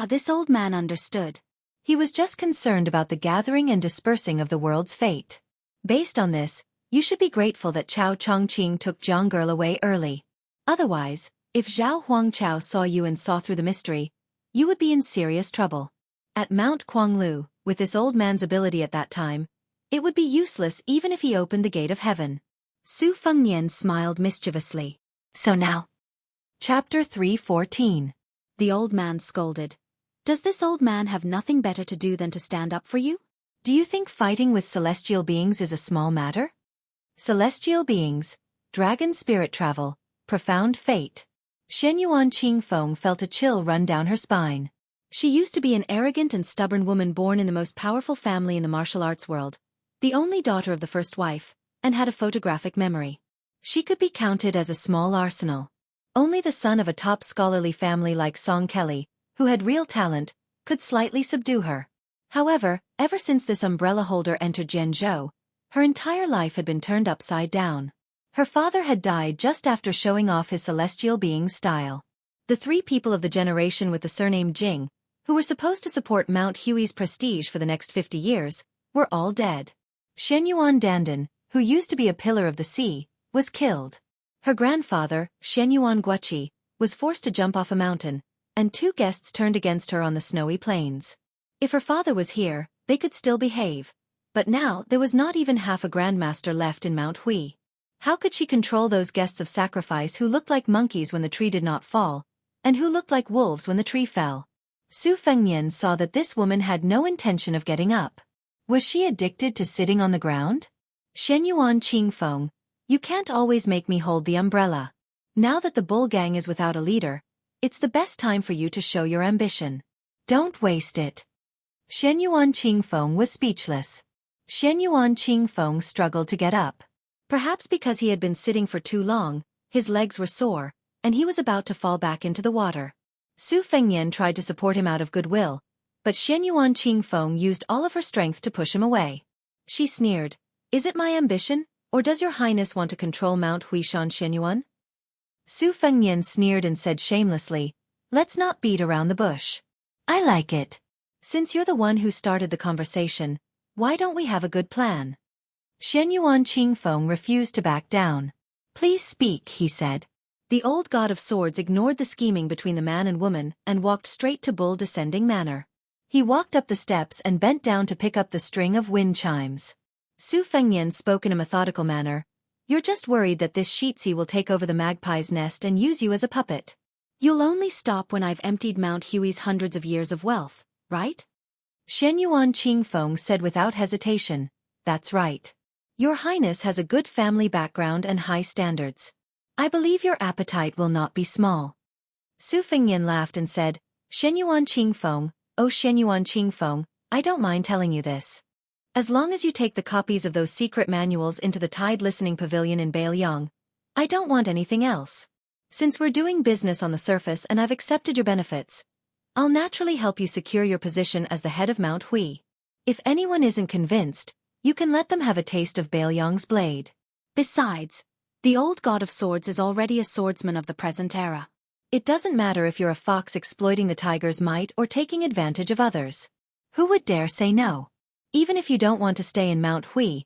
Speaker 1: This old man understood. He was just concerned about the gathering and dispersing of the world's fate. Based on this, you should be grateful that Chao Chongqing took Zhang away early. Otherwise, if Zhao Huangchao saw you and saw through the mystery, you would be in serious trouble. At Mount Kuanglu, with this old man's ability at that time, it would be useless even if he opened the gate of heaven. Su Fengnian smiled mischievously. So now. Chapter 314. The old man scolded. Does this old man have nothing better to do than to stand up for you? Do you think fighting with celestial beings is a small matter? Celestial beings, dragon spirit travel, profound fate. Shenyuan Qingfeng felt a chill run down her spine. She used to be an arrogant and stubborn woman born in the most powerful family in the martial arts world, the only daughter of the first wife, and had a photographic memory. She could be counted as a small arsenal. Only the son of a top scholarly family like Song Kelly, who had real talent, could slightly subdue her. However, ever since this umbrella holder entered Jianghu, her entire life had been turned upside down. Her father had died just after showing off his celestial being's style. The 3 people of the generation with the surname Jing, who were supposed to support Mount Hui's prestige for the next 50 years, were all dead. Shenyuan Dandan, who used to be a pillar of the sea, was killed. Her grandfather, Shenyuan Guoqi, was forced to jump off a mountain, and 2 guests turned against her on the snowy plains. If her father was here, they could still behave. But now there was not even half a grandmaster left in Mount Hui. How could she control those guests of sacrifice who looked like monkeys when the tree did not fall, and who looked like wolves when the tree fell? Su Fengnian saw that this woman had no intention of getting up. Was she addicted to sitting on the ground? Shenyuan Qingfeng, you can't always make me hold the umbrella. Now that the bull gang is without a leader, it's the best time for you to show your ambition. Don't waste it. Shenyuan Qingfeng was speechless. Shenyuan Qingfeng struggled to get up. Perhaps because he had been sitting for too long, his legs were sore, and he was about to fall back into the water. Su Fengnian tried to support him out of goodwill, but Shenyuan Qingfeng used all of her strength to push him away. She sneered, "Is it my ambition, or does your highness want to control Mount Huishan Shenyuan?" Su Fengnian sneered and said shamelessly, "Let's not beat around the bush. I like it. Since you're the one who started the conversation, why don't we have a good plan?" Shenyuan Qingfeng refused to back down. "Please speak," he said. The old god of swords ignored the scheming between the man and woman and walked straight to Bull descending manor. He walked up the steps and bent down to pick up the string of wind chimes. Su Fengnian spoke in a methodical manner. "You're just worried that this Shitzi will take over the magpie's nest and use you as a puppet. You'll only stop when I've emptied Mount Hui's hundreds of years of wealth, right?" Shenyuan Qingfeng said without hesitation, "That's right. Your Highness has a good family background and high standards. I believe your appetite will not be small." Su Fengnian laughed and said, "Shenyuan Qingfeng, oh Shenyuan Qingfeng, I don't mind telling you this. As long as you take the copies of those secret manuals into the Tide Listening Pavilion in Beiliang, I don't want anything else. Since we're doing business on the surface and I've accepted your benefits, I'll naturally help you secure your position as the head of Mount Hui. If anyone isn't convinced, you can let them have a taste of Beiliang's blade. Besides, the old god of swords is already a swordsman of the present era. It doesn't matter if you're a fox exploiting the tiger's might or taking advantage of others. Who would dare say no? Even if you don't want to stay in Mount Hui,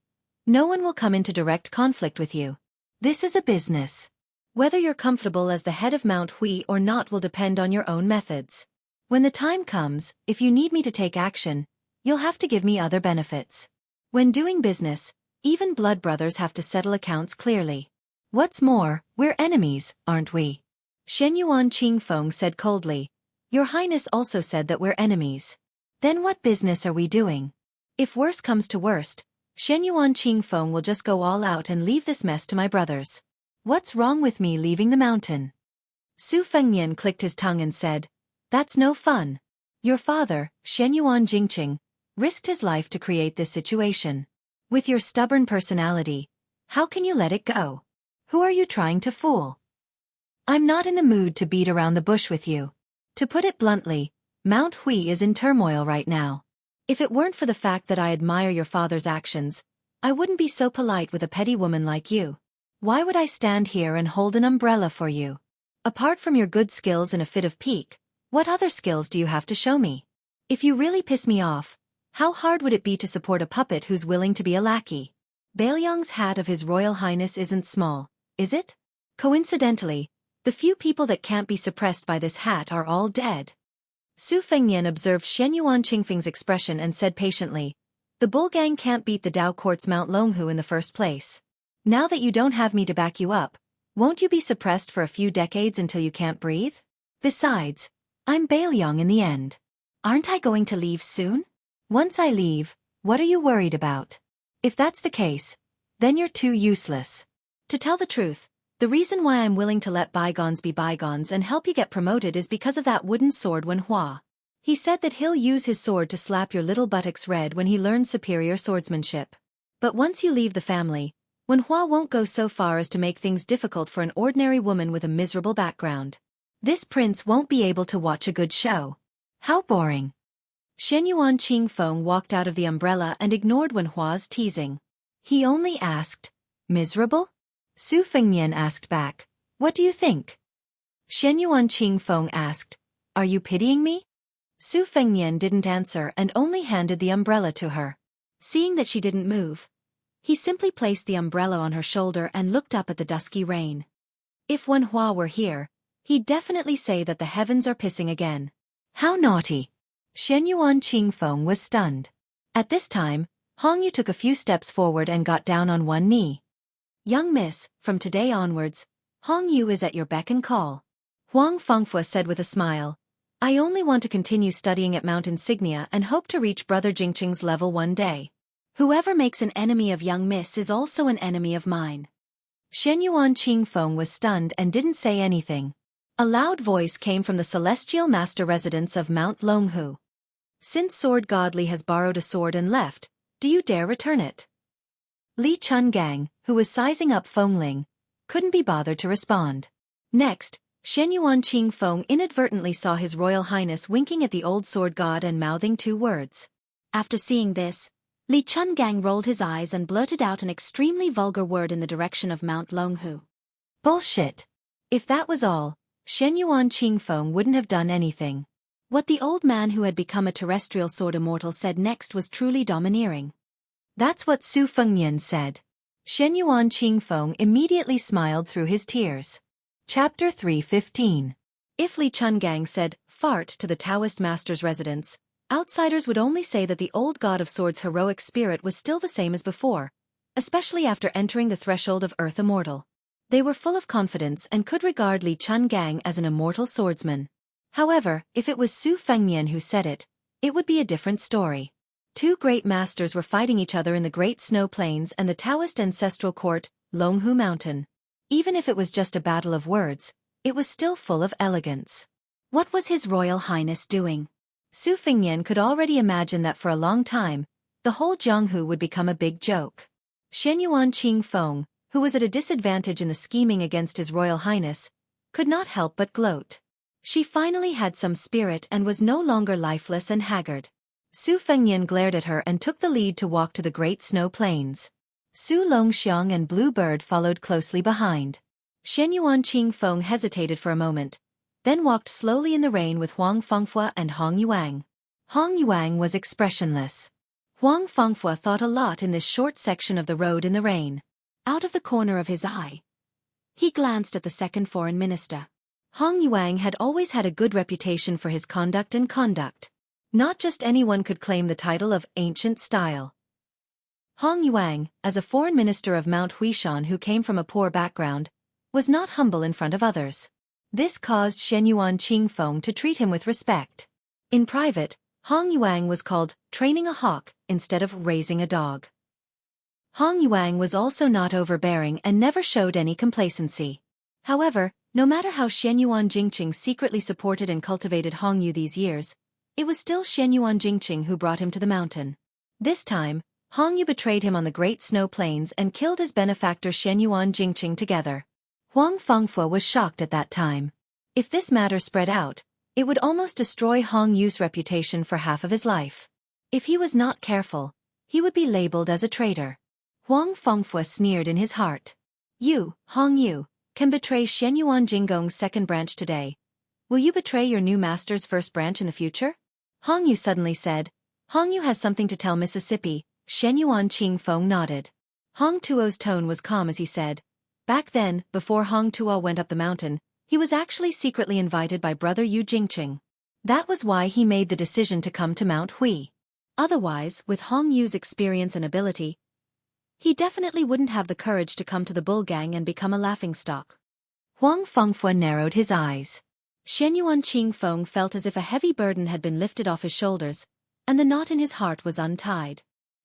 Speaker 1: no one will come into direct conflict with you. This is a business. Whether you're comfortable as the head of Mount Hui or not will depend on your own methods. When the time comes, if you need me to take action, you'll have to give me other benefits. When doing business, even blood brothers have to settle accounts clearly. What's more, we're enemies, aren't we?" Shenyuan Qingfeng said coldly. "Your Highness also said that we're enemies. Then what business are we doing? If worse comes to worst, Shenyuan Qingfeng will just go all out and leave this mess to my brothers. What's wrong with me leaving the mountain? Su Fengnian clicked his tongue and said, That's no fun. Your father, Shenyuan Jingqing, risked his life to create this situation. With your stubborn personality, how can you let it go? Who are you trying to fool? I'm not in the mood to beat around the bush with you. To put it bluntly, Mount Hui is in turmoil right now. If it weren't for the fact that I admire your father's actions, I wouldn't be so polite with a petty woman like you. Why would I stand here and hold an umbrella for you? Apart from your good skills in a fit of pique, what other skills do you have to show me? If you really piss me off, how hard would it be to support a puppet who's willing to be a lackey? Bailiang's hat of His Royal Highness isn't small, is it? Coincidentally, the few people that can't be suppressed by this hat are all dead. Su Fengnian observed Shenyuan Qingfeng's expression and said patiently, The bull gang can't beat the Dao Court's Mount Longhu in the first place. Now that you don't have me to back you up, won't you be suppressed for a few decades until you can't breathe? Besides, I'm Bailiang in the end. Aren't I going to leave soon? Once I leave, what are you worried about? If that's the case, then you're too useless. To tell the truth, the reason why I'm willing to let bygones be bygones and help you get promoted is because of that wooden sword Wenhua. He said that he'll use his sword to slap your little buttocks red when he learns superior swordsmanship. But once you leave the family, Wenhua won't go so far as to make things difficult for an ordinary woman with a miserable background. This prince won't be able to watch a good show. How boring. Shenyuan Qingfeng walked out of the umbrella and ignored Wenhua's teasing. He only asked, Miserable? Su Fengnian asked back, What do you think? Shenyuan Qingfeng asked, Are you pitying me? Su Fengnian didn't answer and only handed the umbrella to her. Seeing that she didn't move, he simply placed the umbrella on her shoulder and looked up at the dusky rain. If Wenhua were here, he'd definitely say that the heavens are pissing again. How naughty! Shenyuan Qingfeng was stunned. At this time, Hongyu took a few steps forward and got down on one knee. Young miss, from today onwards, Hongyu is at your beck and call. Huang Fengfua said with a smile, I only want to continue studying at Mount Insignia and hope to reach Brother Jingqing's level one day. Whoever makes an enemy of young miss is also an enemy of mine. Shenyuan Qingfeng was stunned and didn't say anything. A loud voice came from the celestial master residence of Mount Longhu. Since Sword Godly has borrowed a sword and left, do you dare return it? Li Chungang, who was sizing up Fengling, couldn't be bothered to respond. Next, Shenyuan Qingfeng inadvertently saw His Royal Highness winking at the old sword god and mouthing two words. After seeing this, Li Chungang rolled his eyes and blurted out an extremely vulgar word in the direction of Mount Longhu. Bullshit! If that was all, Shenyuan Qingfeng wouldn't have done anything. What the old man who had become a terrestrial sword immortal said next was truly domineering. That's what Su Fengnian said. Shenyuan Qingfeng immediately smiled through his tears. Chapter 3:15. If Li Chungang said, fart to the Taoist master's residence, outsiders would only say that the old god of swords' heroic spirit was still the same as before, especially after entering the threshold of Earth Immortal. They were full of confidence and could regard Li Chungang as an immortal swordsman. However, if it was Su Fengnian who said it, it would be a different story. Two great masters were fighting each other in the Great Snow Plains and the Taoist ancestral court, Longhu Mountain. Even if it was just a battle of words, it was still full of elegance. What was His Royal Highness doing? Su Fengnian could already imagine that for a long time, the whole Jianghu would become a big joke. Shenyuan Qingfeng, who was at a disadvantage in the scheming against His Royal Highness, could not help but gloat. She finally had some spirit and was no longer lifeless and haggard. Su Fengnian glared at her and took the lead to walk to the Great Snow Plains. Su Longxiang and Blue Bird followed closely behind. Shenyuan Qingfeng hesitated for a moment, then walked slowly in the rain with Huang Fengfua and Hong Yuang. Hong Yuang was expressionless. Huang Fengfua thought a lot in this short section of the road in the rain. Out of the corner of his eye, he glanced at the second foreign minister. Hong Yuang had always had a good reputation for his conduct and conduct. Not just anyone could claim the title of ancient style. Hong Yuang, as a foreign minister of Mount Huishan who came from a poor background, was not humble in front of others. This caused Shenyuan Qingfeng to treat him with respect. In private, Hong Yuang was called training a hawk instead of raising a dog. Hong Yuang was also not overbearing and never showed any complacency. However, no matter how Xianyuan Jingqing secretly supported and cultivated Hong Yu these years, it was still Xianyuan Jingqing who brought him to the mountain. This time, Hong Yu betrayed him on the Great Snow Plains and killed his benefactor Xianyuan Jingqing together. Huang Fengfu was shocked at that time. If this matter spread out, it would almost destroy Hong Yu's reputation for half of his life. If he was not careful, he would be labeled as a traitor. Huang Fengfu sneered in his heart. You, Hong Yu, can betray Xianyuan Jinggong's second branch today. Will you betray your new master's first branch in the future? Hong Yu suddenly said. Hong Yu has something to tell Mississippi. Xianyuan Qingfeng nodded. Hong Tuo's tone was calm as he said. Back then, before Hong Tuo went up the mountain, he was actually secretly invited by brother Yu Jingqing. That was why he made the decision to come to Mount Hui. Otherwise, with Hong Yu's experience and ability, he definitely wouldn't have the courage to come to the bull gang and become a laughingstock. Huang Fengfu narrowed his eyes. Xianyuan Qingfeng felt as if a heavy burden had been lifted off his shoulders, and the knot in his heart was untied.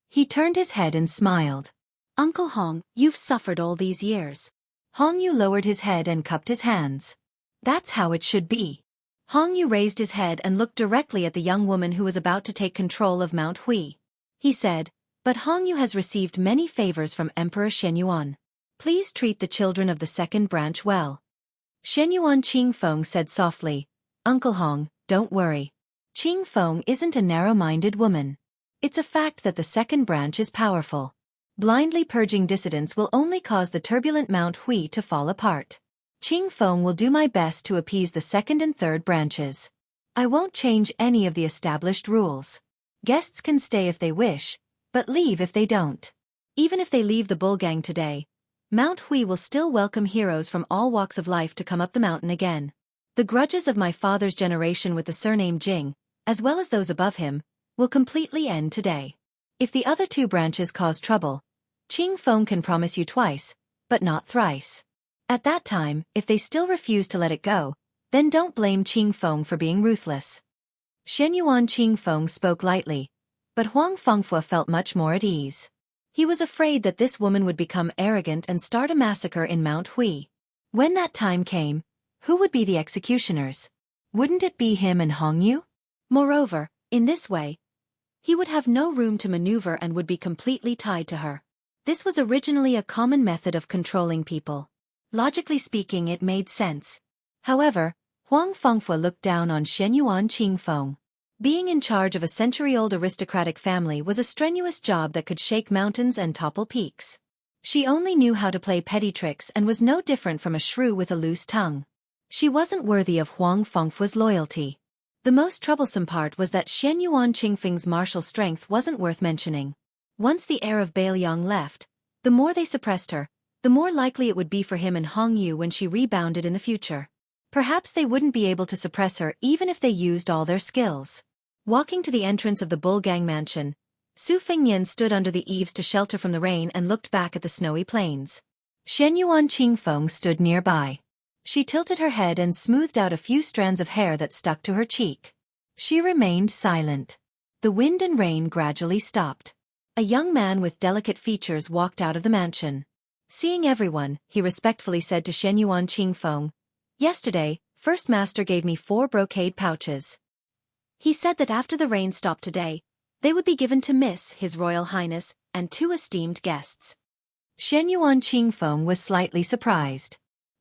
Speaker 1: He turned his head and smiled. Uncle Hong, you've suffered all these years. Hong Yu lowered his head and cupped his hands. That's how it should be. Hong Yu raised his head and looked directly at the young woman who was about to take control of Mount Hui. He said, but Hong Yu has received many favors from Emperor Xianyuan. Please treat the children of the second branch well. Xianyuan Qingfeng said softly, Uncle Hong, don't worry. Qingfeng isn't a narrow-minded woman. It's a fact that the second branch is powerful. Blindly purging dissidents will only cause the turbulent Mount Hui to fall apart. Qingfeng will do my best to appease the second and third branches. I won't change any of the established rules. Guests can stay if they wish, but leave if they don't. Even if they leave the bull gang today, Mount Hui will still welcome heroes from all walks of life to come up the mountain again. The grudges of my father's generation with the surname Jing, as well as those above him, will completely end today. If the other two branches cause trouble, Qingfeng can promise you twice, but not thrice. At that time, if they still refuse to let it go, then don't blame Qingfeng for being ruthless. Xianyuan Qingfeng spoke lightly, but Huang Fengfu felt much more at ease. He was afraid that this woman would become arrogant and start a massacre in Mount Hui. When that time came, who would be the executioners? Wouldn't it be him and Hong Yu? Moreover, in this way, he would have no room to maneuver and would be completely tied to her. This was originally a common method of controlling people. Logically speaking, it made sense. However, Huang Fengfu looked down on Xianyuan Qingfeng. Being in charge of a century-old aristocratic family was a strenuous job that could shake mountains and topple peaks. She only knew how to play petty tricks and was no different from a shrew with a loose tongue. She wasn't worthy of Huang Fengfu's loyalty. The most troublesome part was that Xianyuan Qingfeng's martial strength wasn't worth mentioning. Once the heir of Bailiang left, the more they suppressed her, the more likely it would be for him and Hong Yu when she rebounded in the future. Perhaps they wouldn't be able to suppress her even if they used all their skills. Walking to the entrance of the Bull Gang mansion, Su Fengnian stood under the eaves to shelter from the rain and looked back at the snowy plains. Xianyuan Qingfeng stood nearby. She tilted her head and smoothed out a few strands of hair that stuck to her cheek. She remained silent. The wind and rain gradually stopped. A young man with delicate features walked out of the mansion. Seeing everyone, he respectfully said to Xianyuan Qingfeng, Yesterday, First Master gave me 4 brocade pouches. He said that after the rain stopped today, they would be given to Miss, His Royal Highness, and 2 esteemed guests. Xianyuan Qingfeng was slightly surprised.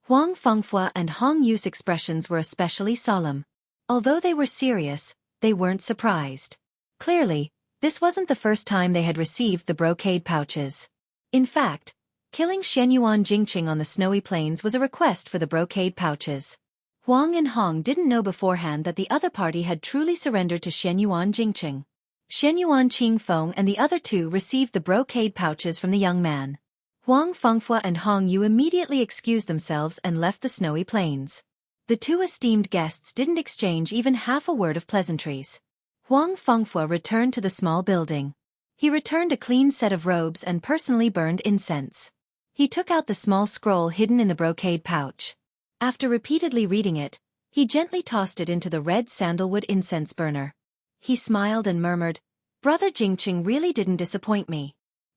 Speaker 1: Huang Fengfu and Hong Yu's expressions were especially solemn. Although they were serious, they weren't surprised. Clearly, this wasn't the first time they had received the brocade pouches. In fact, killing Xianyuan Jingqing on the snowy plains was a request for the brocade pouches. Huang and Hong didn't know beforehand that the other party had truly surrendered to Xianyuan Jingqing. Xianyuan Qingfeng and the other 2 received the brocade pouches from the young man. Huang Fengfu and Hong Yu immediately excused themselves and left the snowy plains. The 2 esteemed guests didn't exchange even half a word of pleasantries. Huang Fengfu returned to the small building. He returned a clean set of robes and personally burned incense. He took out the small scroll hidden in the brocade pouch. After repeatedly reading it, he gently tossed it into the red sandalwood incense burner. He smiled and murmured, Brother Jingqing really didn't disappoint me.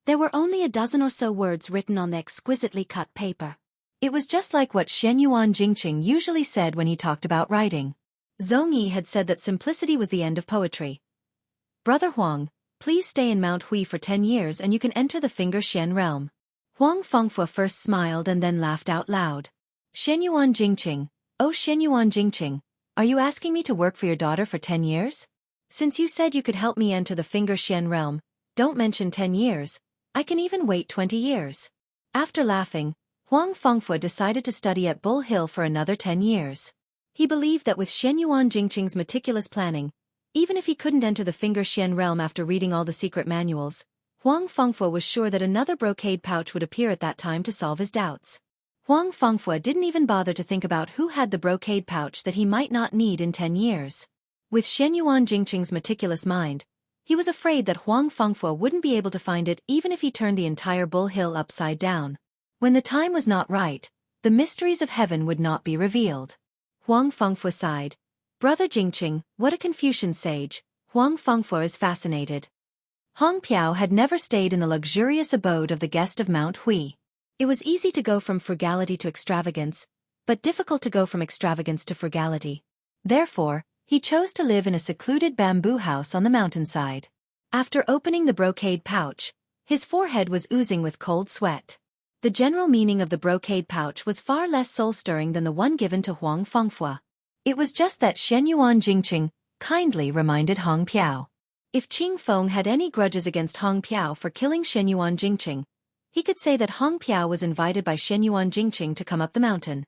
Speaker 1: There were only a dozen or so words written on the exquisitely cut paper. It was just like what Shenyuan Jingqing usually said when he talked about writing. Zhongyi had said that simplicity was the end of poetry. Brother Huang, please stay in Mount Hui for 10 years and you can enter the Finger Xian realm. Huang Fengfu first smiled and then laughed out loud. Shenyuan Jingqing, oh Shenyuan Jingqing, are you asking me to work for your daughter for 10 years? Since you said you could help me enter the Finger Xian realm, don't mention 10 years, I can even wait 20 years. After laughing, Huang Fengfu decided to study at Bull Hill for another 10 years. He believed that with Shenyuan Jingqing's meticulous planning, even if he couldn't enter the Finger Xian realm after reading all the secret manuals, Huang Fengfu was sure that another brocade pouch would appear at that time to solve his doubts. Huang Fengfu didn't even bother to think about who had the brocade pouch that he might not need in 10 years. With Shenyuan Jingqing's meticulous mind, he was afraid that Huang Fengfu wouldn't be able to find it even if he turned the entire Bull Hill upside down. When the time was not right, the mysteries of heaven would not be revealed. Huang Fengfu sighed. Brother Jingqing, what a Confucian sage. Huang Fengfu is fascinated. Hong Piao had never stayed in the luxurious abode of the guest of Mount Hui. It was easy to go from frugality to extravagance, but difficult to go from extravagance to frugality. Therefore, he chose to live in a secluded bamboo house on the mountainside. After opening the brocade pouch, his forehead was oozing with cold sweat. The general meaning of the brocade pouch was far less soul-stirring than the one given to Huang Fengfu. It was just that Shenyuan Jingqing kindly reminded Hong Piao. If Qing Feng had any grudges against Hong Piao for killing Shenyuan Jingqing, he could say that Hong Piao was invited by Shenyuan Jingqing to come up the mountain.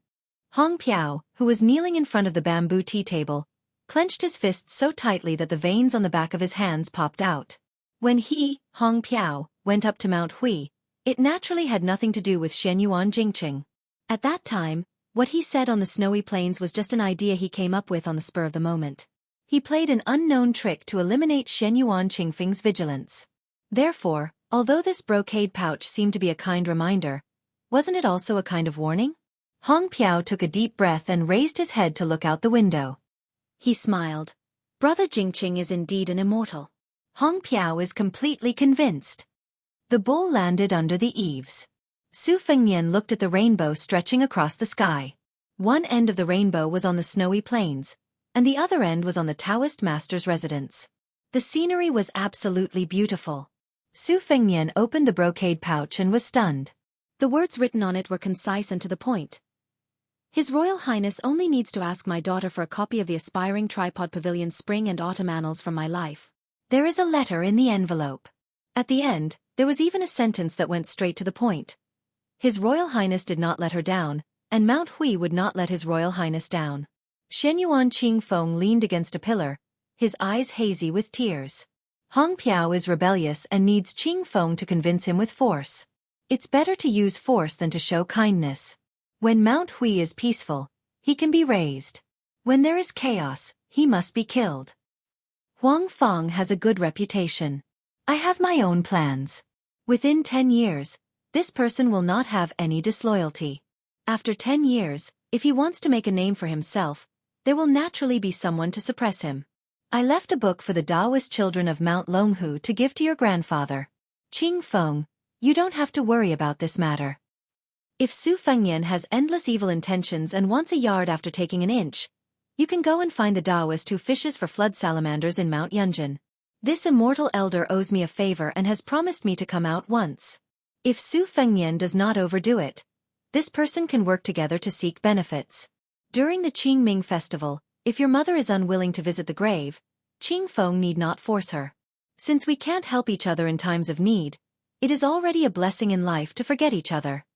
Speaker 1: Hong Piao, who was kneeling in front of the bamboo tea table, clenched his fists so tightly that the veins on the back of his hands popped out. When he, Hong Piao, went up to Mount Hui, it naturally had nothing to do with Shenyuan Jingqing. At that time, what he said on the snowy plains was just an idea he came up with on the spur of the moment. He played an unknown trick to eliminate Shenyuan Qingfeng's vigilance. Therefore, although this brocade pouch seemed to be a kind reminder, wasn't it also a kind of warning? Hong Piao took a deep breath and raised his head to look out the window. He smiled. Brother Jingqing is indeed an immortal. Hong Piao is completely convinced. The bull landed under the eaves. Su Fengnian looked at the rainbow stretching across the sky. One end of the rainbow was on the snowy plains, and the other end was on the Taoist master's residence. The scenery was absolutely beautiful. Su Fengnian opened the brocade pouch and was stunned. The words written on it were concise and to the point. His Royal Highness only needs to ask my daughter for a copy of the Aspiring Tripod Pavilion Spring and Autumn Annals from my life. There is a letter in the envelope. At the end, there was even a sentence that went straight to the point. His Royal Highness did not let her down, and Mount Hui would not let His Royal Highness down. Shenyuan Qingfeng leaned against a pillar, his eyes hazy with tears. Hong Piao is rebellious and needs Qingfeng to convince him with force. It's better to use force than to show kindness. When Mount Hui is peaceful, he can be raised. When there is chaos, he must be killed. Huang Feng has a good reputation. I have my own plans. Within 10 years, this person will not have any disloyalty. After 10 years, if he wants to make a name for himself, there will naturally be someone to suppress him. I left a book for the Taoist children of Mount Longhu to give to your grandfather. Qingfeng, you don't have to worry about this matter. If Su Fengnian has endless evil intentions and wants a yard after taking an inch, you can go and find the Taoist who fishes for flood salamanders in Mount Yunjin. This immortal elder owes me a favor and has promised me to come out once. If Su Fengnian does not overdo it, this person can work together to seek benefits. During the Qingming festival, if your mother is unwilling to visit the grave, Qingfeng need not force her. Since we can't help each other in times of need, it is already a blessing in life to forget each other.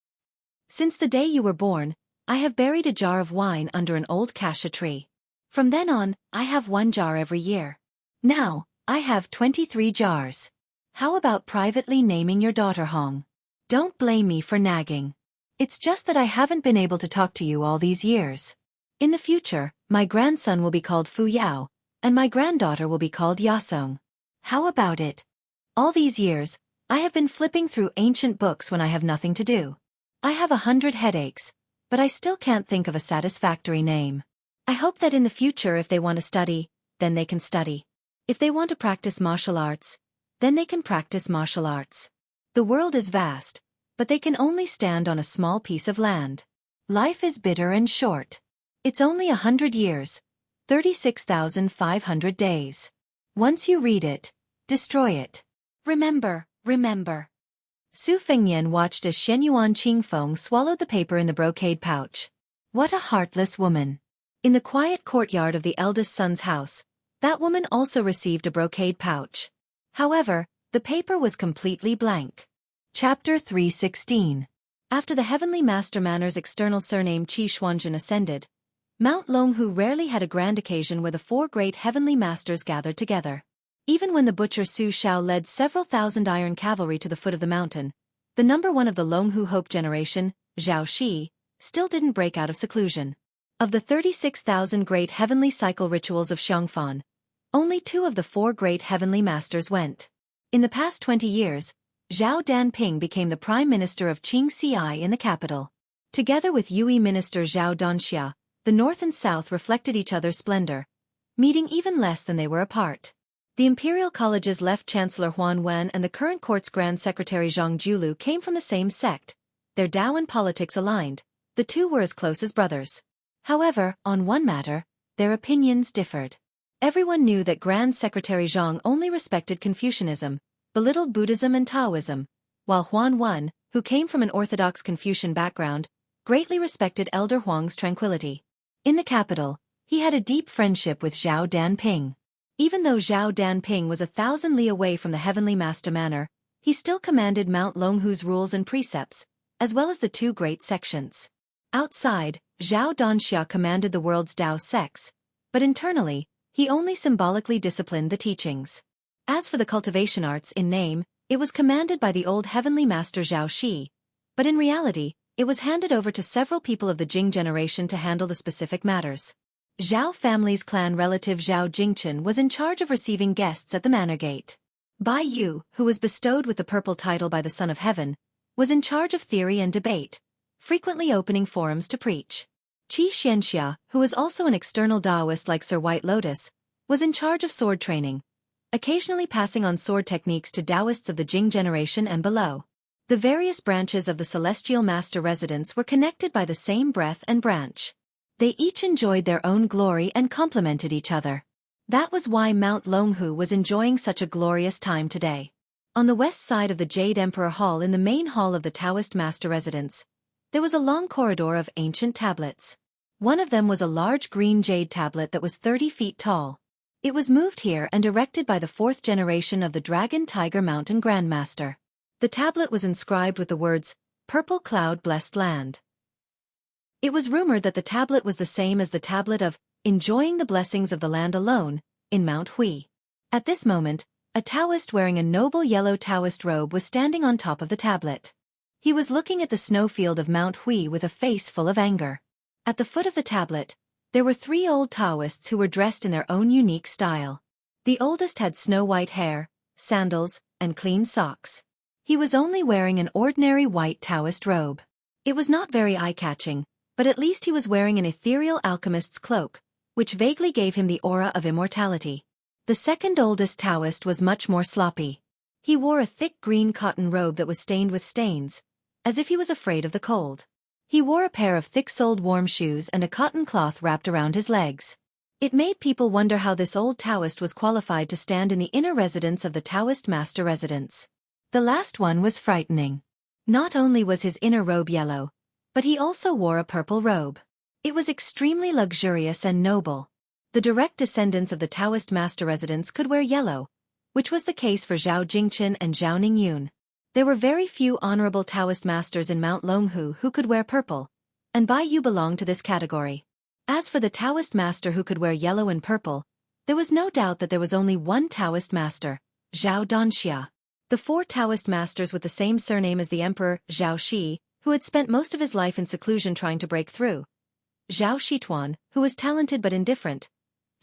Speaker 1: Since the day you were born, I have buried a jar of wine under an old cassia tree. From then on, I have 1 jar every year. Now, I have 23 jars. How about privately naming your daughter Hong? Don't blame me for nagging. It's just that I haven't been able to talk to you all these years. In the future, my grandson will be called Fu Yao, and my granddaughter will be called Yasong. How about it? All these years, I have been flipping through ancient books when I have nothing to do. I have 100 headaches, but I still can't think of a satisfactory name. I hope that in the future if they want to study, then they can study. If they want to practice martial arts, then they can practice martial arts. The world is vast, but they can only stand on a small piece of land. Life is bitter and short. It's only 100 years, 36,500 days. Once you read it, destroy it. Remember, remember. Su Fengnian watched as Shen Yuan Qingfeng swallowed the paper in the brocade pouch. What a heartless woman. In the quiet courtyard of the eldest son's house, that woman also received a brocade pouch. However, the paper was completely blank. Chapter 316. After the Heavenly Master Manor's external surname Qi Xuanjun ascended, Mount Longhu rarely had a grand occasion where the four great Heavenly Masters gathered together. Even when the butcher Su Shao led several thousand iron cavalry to the foot of the mountain, the number one of the Longhu Hope generation, Zhao Shi, still didn't break out of seclusion. Of the 36,000 great heavenly cycle rituals of Xianxia, only 2 of the 4 great heavenly masters went. In the past 20 years, Zhao Danping became the prime minister of Xianxia in the capital. Together with Yue minister Zhao Donxia, the north and south reflected each other's splendor, meeting even less than they were apart. The Imperial College's left chancellor Huan Wen and the current court's grand secretary Zhang Julu came from the same sect. Their Tao and politics aligned. The two were as close as brothers. However, on one matter, their opinions differed. Everyone knew that Grand Secretary Zhang only respected Confucianism, belittled Buddhism and Taoism, while Huan Wen, who came from an orthodox Confucian background, greatly respected Elder Huang's tranquility. In the capital, he had a deep friendship with Zhao Danping. Even though Zhao Danping was 1,000 li away from the Heavenly Master Manor, he still commanded Mount Longhu's rules and precepts, as well as the 2 great sections. Outside, Zhao Donxia commanded the world's Tao sects, but internally, he only symbolically disciplined the teachings. As for the cultivation arts in name, it was commanded by the old heavenly master Zhao Shi, but in reality, it was handed over to several people of the Jing generation to handle the specific matters. Zhao family's clan relative Zhao Jingchen was in charge of receiving guests at the manor gate. Bai Yu, who was bestowed with the purple title by the Son of Heaven, was in charge of theory and debate, frequently opening forums to preach. Xianxia, who was also an external Taoist like Sir White Lotus, was in charge of sword training, occasionally passing on sword techniques to Taoists of the Jing generation and below. The various branches of the Celestial Master residence were connected by the same breath and branch. They each enjoyed their own glory and complemented each other. That was why Mount Longhu was enjoying such a glorious time today. On the west side of the Jade Emperor Hall in the main hall of the Taoist Master residence, there was a long corridor of ancient tablets. One of them was a large green jade tablet that was 30 feet tall. It was moved here and erected by the 4th generation of the Dragon Tiger Mountain Grandmaster. The tablet was inscribed with the words, "Purple Cloud Blessed Land." It was rumored that the tablet was the same as the tablet of "Enjoying the Blessings of the Land Alone" in Mount Hui. At this moment, a Taoist wearing a noble yellow Taoist robe was standing on top of the tablet. He was looking at the snowfield of Mount Hui with a face full of anger. At the foot of the tablet, there were 3 old Taoists who were dressed in their own unique style. The oldest had snow-white hair, sandals, and clean socks. He was only wearing an ordinary white Taoist robe. It was not very eye-catching, but at least he was wearing an ethereal alchemist's cloak, which vaguely gave him the aura of immortality. The second oldest Taoist was much more sloppy. He wore a thick green cotton robe that was stained with stains, as if he was afraid of the cold. He wore a pair of thick-soled warm shoes and a cotton cloth wrapped around his legs. It made people wonder how this old Taoist was qualified to stand in the inner residence of the Taoist Master residence. The last one was frightening. Not only was his inner robe yellow, but he also wore a purple robe. It was extremely luxurious and noble. The direct descendants of the Taoist Master residence could wear yellow, which was the case for Zhao Jingchen and Zhao Ningyun. There were very few honorable Taoist masters in Mount Longhu who could wear purple, and Bai Yu belonged to this category. As for the Taoist master who could wear yellow and purple, there was no doubt that there was only one Taoist master, Zhao Donxia. The 4 Taoist masters with the same surname as the emperor, Zhao Shi, who had spent most of his life in seclusion trying to break through. Zhao Shituan, who was talented but indifferent.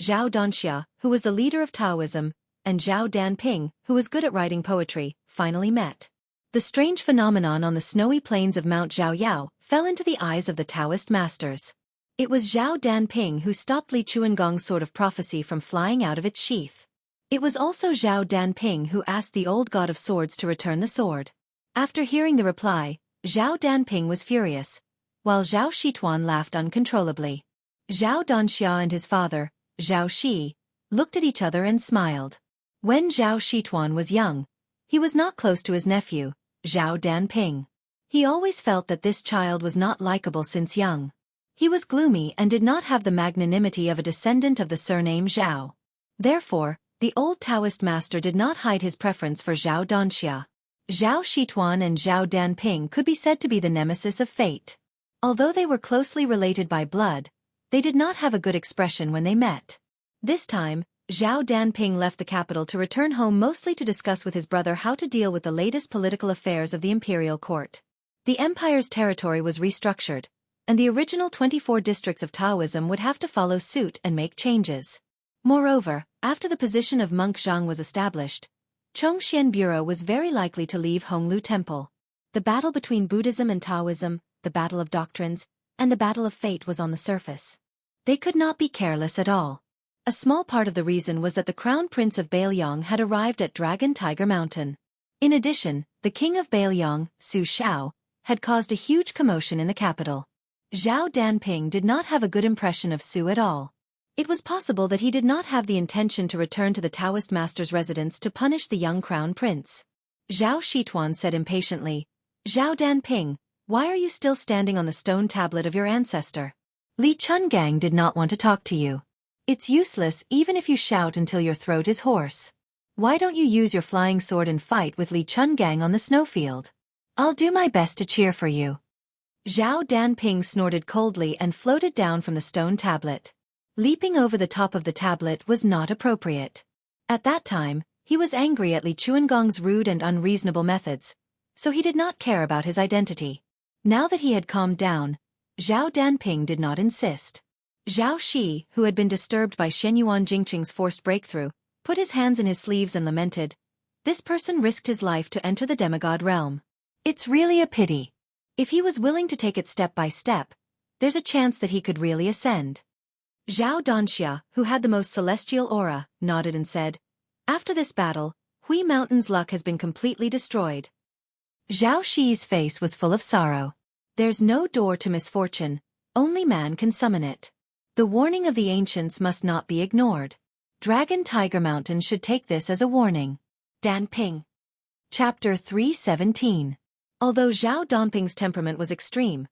Speaker 1: Zhao Donxia, who was the leader of Taoism, and Zhao Danping, who was good at writing poetry, finally met. The strange phenomenon on the snowy plains of Mount Zhaoyao fell into the eyes of the Taoist masters. It was Zhao Danping who stopped Li Chuangong's sword of prophecy from flying out of its sheath. It was also Zhao Danping who asked the old god of swords to return the sword. After hearing the reply, Zhao Danping was furious, while Zhao Shituan laughed uncontrollably. Zhao Danxia and his father, Zhao Shi, looked at each other and smiled. When Zhao Shituan was young, he was not close to his nephew, Zhao Danping. He always felt that this child was not likable since young. He was gloomy and did not have the magnanimity of a descendant of the surname Zhao. Therefore, the old Taoist master did not hide his preference for Zhao Danxia. Zhao Shituan and Zhao Danping could be said to be the nemesis of fate. Although they were closely related by blood, they did not have a good expression when they met. This time, Zhao Danping left the capital to return home mostly to discuss with his brother how to deal with the latest political affairs of the imperial court. The empire's territory was restructured, and the original 24 districts of Taoism would have to follow suit and make changes. Moreover, after the position of monk Zhang was established, Chongxian Bureau was very likely to leave Honglu Temple. The battle between Buddhism and Taoism, the battle of doctrines, and the battle of fate was on the surface. They could not be careless at all. A small part of the reason was that the crown prince of Bailiang had arrived at Dragon Tiger Mountain. In addition, the king of Bailiang, Su Xiao, had caused a huge commotion in the capital. Zhao Danping did not have a good impression of Su at all. It was possible that he did not have the intention to return to the Taoist master's residence to punish the young crown prince. Zhao Shituan said impatiently, "Zhao Danping, why are you still standing on the stone tablet of your ancestor? Li Chungang did not want to talk to you. It's useless even if you shout until your throat is hoarse. Why don't you use your flying sword and fight with Li Chungang on the snowfield? I'll do my best to cheer for you." Zhao Danping snorted coldly and floated down from the stone tablet. Leaping over the top of the tablet was not appropriate. At that time, he was angry at Li Chunggang's rude and unreasonable methods, so he did not care about his identity. Now that he had calmed down, Zhao Danping did not insist. Zhao Shi, who had been disturbed by Shenyuan Jingqing's forced breakthrough, put his hands in his sleeves and lamented, "This person risked his life to enter the demigod realm. It's really a pity. If he was willing to take it step by step, there's a chance that he could really ascend." Zhao Danxia, who had the most celestial aura, nodded and said, "After this battle, Hui Mountain's luck has been completely destroyed." Zhao Shi's face was full of sorrow. There's no door to misfortune, only man can summon it. The warning of the ancients must not be ignored. Dragon Tiger Mountain should take this as a warning. Danping. Chapter 317. Although Zhao Danping's temperament was extreme,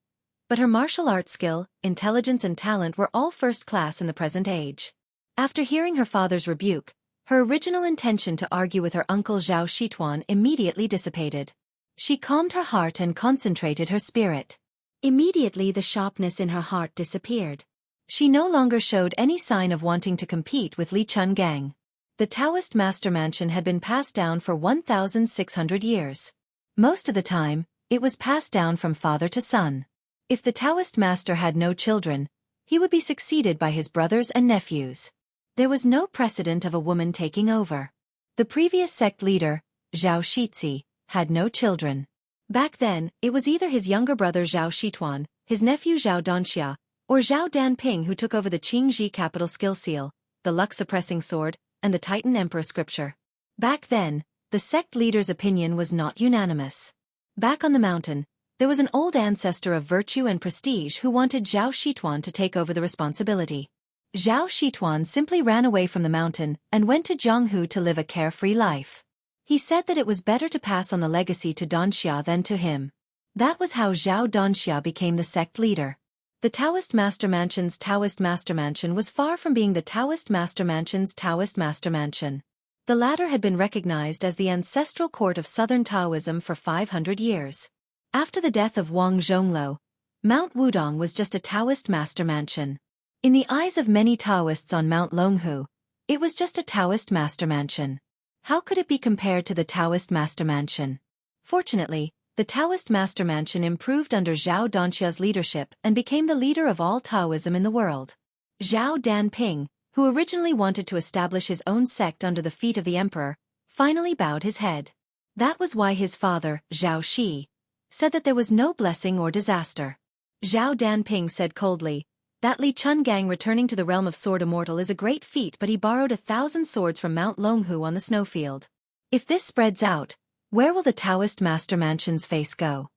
Speaker 1: but her martial arts skill, intelligence and talent were all first class in the present age. After hearing her father's rebuke, her original intention to argue with her uncle Zhao Shituan immediately dissipated. She calmed her heart and concentrated her spirit. Immediately the sharpness in her heart disappeared. She no longer showed any sign of wanting to compete with Li Chungang. The Taoist master mansion had been passed down for 1,600 years. Most of the time, it was passed down from father to son. If the Taoist master had no children, he would be succeeded by his brothers and nephews. There was no precedent of a woman taking over. The previous sect leader, Zhao Shixi, had no children. Back then, it was either his younger brother Zhao Shituan, his nephew Zhao Danxia, or Zhao Danping who took over the Qingji capital skill seal, the luck-suppressing sword, and the Titan Emperor scripture. Back then, the sect leader's opinion was not unanimous. Back on the mountain, there was an old ancestor of virtue and prestige who wanted Zhao Shituan to take over the responsibility. Zhao Shituan simply ran away from the mountain and went to Jianghu to live a carefree life. He said that it was better to pass on the legacy to Danxia than to him. That was how Zhao Danxia became the sect leader. The Taoist Master Mansion's Taoist Master Mansion was far from being the Taoist Master Mansion's Taoist Master Mansion. The latter had been recognized as the ancestral court of Southern Taoism for 500 years. After the death of Wang Zhongluo, Mount Wudong was just a Taoist Master Mansion. In the eyes of many Taoists on Mount Longhu, it was just a Taoist Master Mansion. How could it be compared to the Taoist Master Mansion? Fortunately, the Taoist Master Mansion improved under Zhao Danxia's leadership and became the leader of all Taoism in the world. Zhao Danping, who originally wanted to establish his own sect under the feet of the emperor, finally bowed his head. That was why his father, Zhao Shi, said that there was no blessing or disaster. Zhao Danping said coldly, "That Li Chungang returning to the realm of Sword Immortal is a great feat, but he borrowed 1,000 swords from Mount Longhu on the snowfield. If this spreads out, Where will the Taoist master mansion's face go?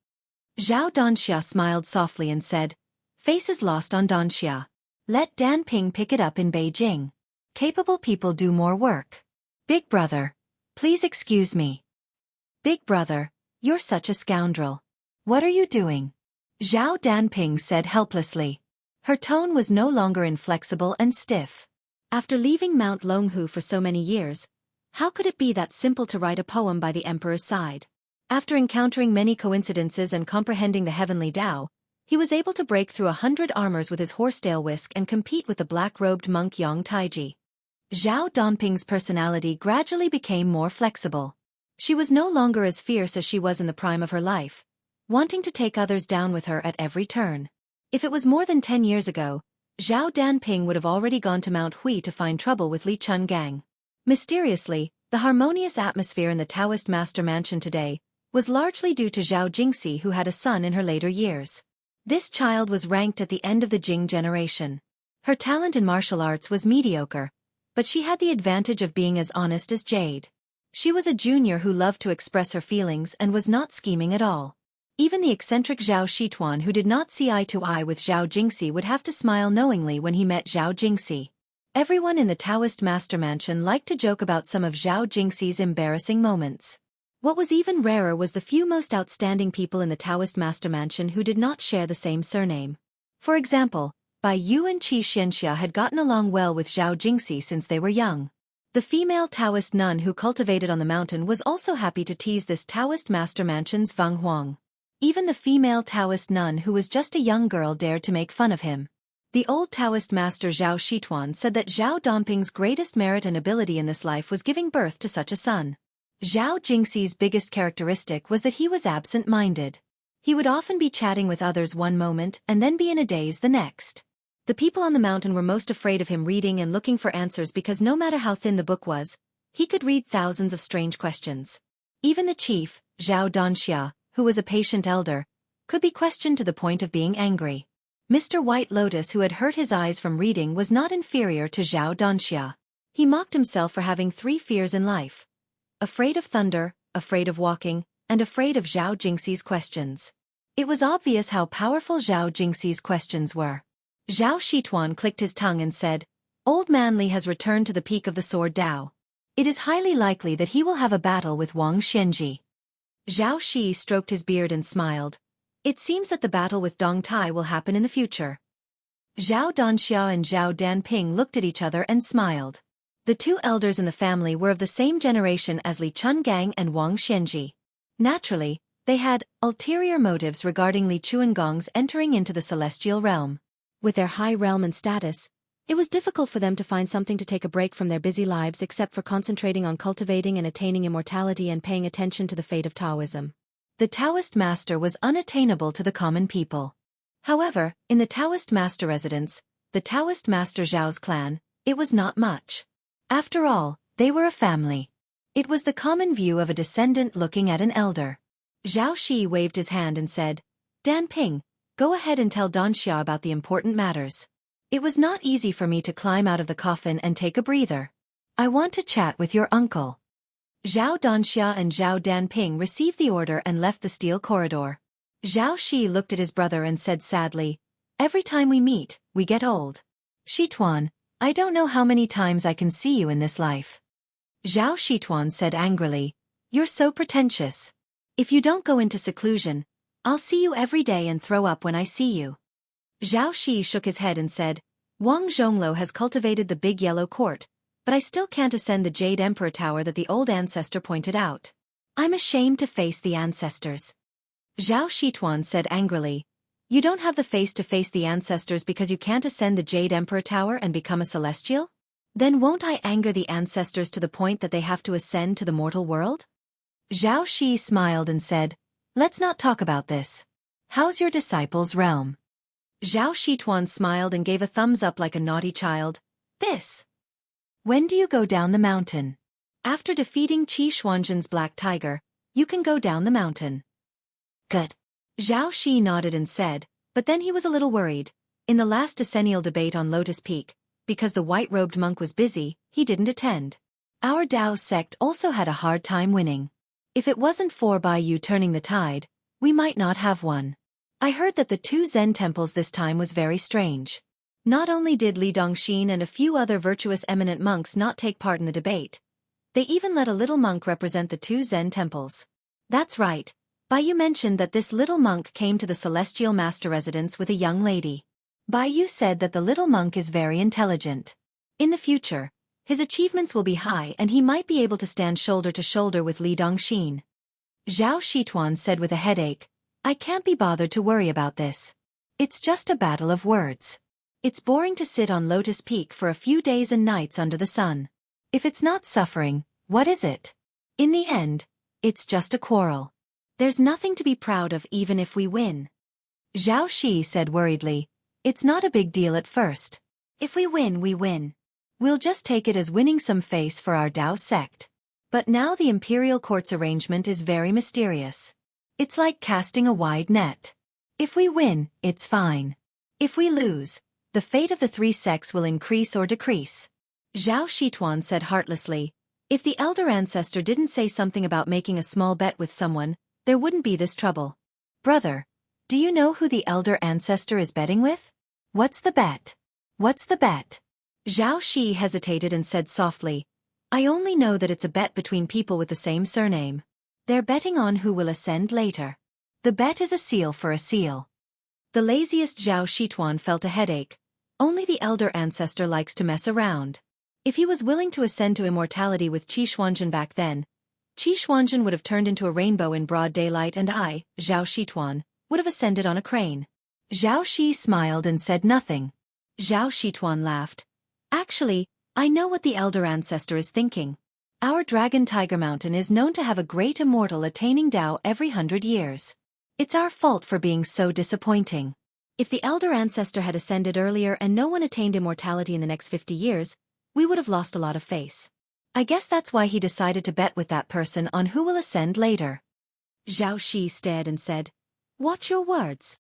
Speaker 1: Zhao Danxia smiled softly and said, Face is lost on Danxia. Let Dan Ping pick it up in Beijing. Capable people do more work. Big brother. Please excuse me. Big brother, you're such a scoundrel. What are you doing? Zhao Danping said helplessly. Her tone was no longer inflexible and stiff. After leaving Mount Longhu for so many years, how could it be that simple to write a poem by the emperor's side? After encountering many coincidences and comprehending the heavenly Tao, he was able to break through 100 armors with his horsetail whisk and compete with the black-robed monk Yang Taiji. Zhao Danping's personality gradually became more flexible. She was no longer as fierce as she was in the prime of her life, wanting to take others down with her at every turn. If it was more than 10 years ago, Zhao Danping would have already gone to Mount Hui to find trouble with Li Chungang. Mysteriously, the harmonious atmosphere in the Taoist master mansion today was largely due to Zhao Jingxi, who had a son in her later years. This child was ranked at the end of the Jing generation. Her talent in martial arts was mediocre, but she had the advantage of being as honest as jade. She was a junior who loved to express her feelings and was not scheming at all. Even the eccentric Zhao Shituan, who did not see eye to eye with Zhao Jingxi, would have to smile knowingly when he met Zhao Jingxi. Everyone in the Taoist master mansion liked to joke about some of Zhao Jingxi's embarrassing moments. What was even rarer was the few most outstanding people in the Taoist master mansion who did not share the same surname. For example, Bai Yu and Qi Xianxia had gotten along well with Zhao Jingxi since they were young. The female Taoist nun who cultivated on the mountain was also happy to tease this Taoist master mansion's Wang Huang. Even the female Taoist nun who was just a young girl dared to make fun of him. The old Taoist master Zhao Shituan said that Zhao Danping's greatest merit and ability in this life was giving birth to such a son. Zhao Jingxi's biggest characteristic was that he was absent-minded. He would often be chatting with others one moment and then be in a daze the next. The people on the mountain were most afraid of him reading and looking for answers because no matter how thin the book was, he could read thousands of strange questions. Even the chief, Zhao Danxia, who was a patient elder, could be questioned to the point of being angry. Mr. White Lotus, who had hurt his eyes from reading, was not inferior to Zhao Danxia. He mocked himself for having 3 fears in life: afraid of thunder, afraid of walking, and afraid of Zhao Jingxi's questions. It was obvious how powerful Zhao Jingxi's questions were. Zhao Shituan clicked his tongue and said, Old Man Li has returned to the peak of the sword Dao. It is highly likely that he will have a battle with Wang Xianji. Zhao Shi stroked his beard and smiled. It seems that the battle with Dong Tai will happen in the future. Zhao Danxia and Zhao Danping looked at each other and smiled. The 2 elders in the family were of the same generation as Li Chungang and Wang Xianji. Naturally, they had ulterior motives regarding Li Chunggang's entering into the celestial realm. With their high realm and status, it was difficult for them to find something to take a break from their busy lives except for concentrating on cultivating and attaining immortality and paying attention to the fate of Taoism. The Taoist master was unattainable to the common people. However, in the Taoist master residence, the Taoist master Zhao's clan, it was not much. After all, they were a family. It was the common view of a descendant looking at an elder. Zhao Shi waved his hand and said, Danping, go ahead and tell Danxia about the important matters. It was not easy for me to climb out of the coffin and take a breather. I want to chat with your uncle. Zhao Danxia and Zhao Danping received the order and left the steel corridor. Zhao Shi looked at his brother and said sadly, Every time we meet, we get old. Shituan, I don't know how many times I can see you in this life. Zhao Shituan said angrily, You're so pretentious. If you don't go into seclusion, I'll see you every day and throw up when I see you. Zhao Shi shook his head and said, Wang Zhonglo has cultivated the big yellow court, but I still can't ascend the Jade Emperor Tower that the old ancestor pointed out. I'm ashamed to face the ancestors. Zhao Shituan said angrily, You don't have the face to face the ancestors because you can't ascend the Jade Emperor Tower and become a celestial? Then won't I anger the ancestors to the point that they have to ascend to the mortal world? Zhao Shi smiled and said, Let's not talk about this. How's your disciple's realm? Zhao Shituan smiled and gave a thumbs up like a naughty child. This. When do you go down the mountain? After defeating Qi Xuanzhen's black tiger, you can go down the mountain. Good. Zhao Shi nodded and said, but then he was a little worried. In the last decennial debate on Lotus Peak, because the white-robed monk was busy, he didn't attend. Our Dao sect also had a hard time winning. If it wasn't for Bai Yu turning the tide, we might not have one. I heard that the 2 Zen temples this time was very strange. Not only did Li Dongxin and a few other virtuous eminent monks not take part in the debate, they even let a little monk represent the 2 Zen temples. That's right, Bai Yu mentioned that this little monk came to the Celestial Master residence with a young lady. Bai Yu said that the little monk is very intelligent. In the future, his achievements will be high and he might be able to stand shoulder to shoulder with Li Dongxin. Zhao Shituan said with a headache, I can't be bothered to worry about this. It's just a battle of words. It's boring to sit on Lotus Peak for a few days and nights under the sun. If it's not suffering, what is it? In the end, it's just a quarrel. There's nothing to be proud of even if we win. Zhao Shi said worriedly, it's not a big deal at first. If we win, we win. We'll just take it as winning some face for our Dao sect. But now the imperial court's arrangement is very mysterious. It's like casting a wide net. If we win, it's fine. If we lose, the fate of the 3 sects will increase or decrease. Zhao Shituan said heartlessly, if the elder ancestor didn't say something about making a small bet with someone, there wouldn't be this trouble. Brother, do you know who the elder ancestor is betting with? What's the bet? What's the bet? Zhao Shi hesitated and said softly, I only know that it's a bet between people with the same surname. They're betting on who will ascend later. The bet is a seal for a seal. The laziest Zhao Shituan felt a headache. Only the elder ancestor likes to mess around. If he was willing to ascend to immortality with Qi Xuanzhen back then, Qi Xuanzhen would have turned into a rainbow in broad daylight and I, Zhao Shituan, would have ascended on a crane. Zhao Shi smiled and said nothing. Zhao Shituan laughed. Actually, I know what the elder ancestor is thinking. Our dragon Tiger Mountain is known to have a great immortal attaining Dao every 100 years. It's our fault for being so disappointing. If the elder ancestor had ascended earlier and no one attained immortality in the next 50 years, we would have lost a lot of face. I guess that's why he decided to bet with that person on who will ascend later. Zhao Shi stared and said, watch your words.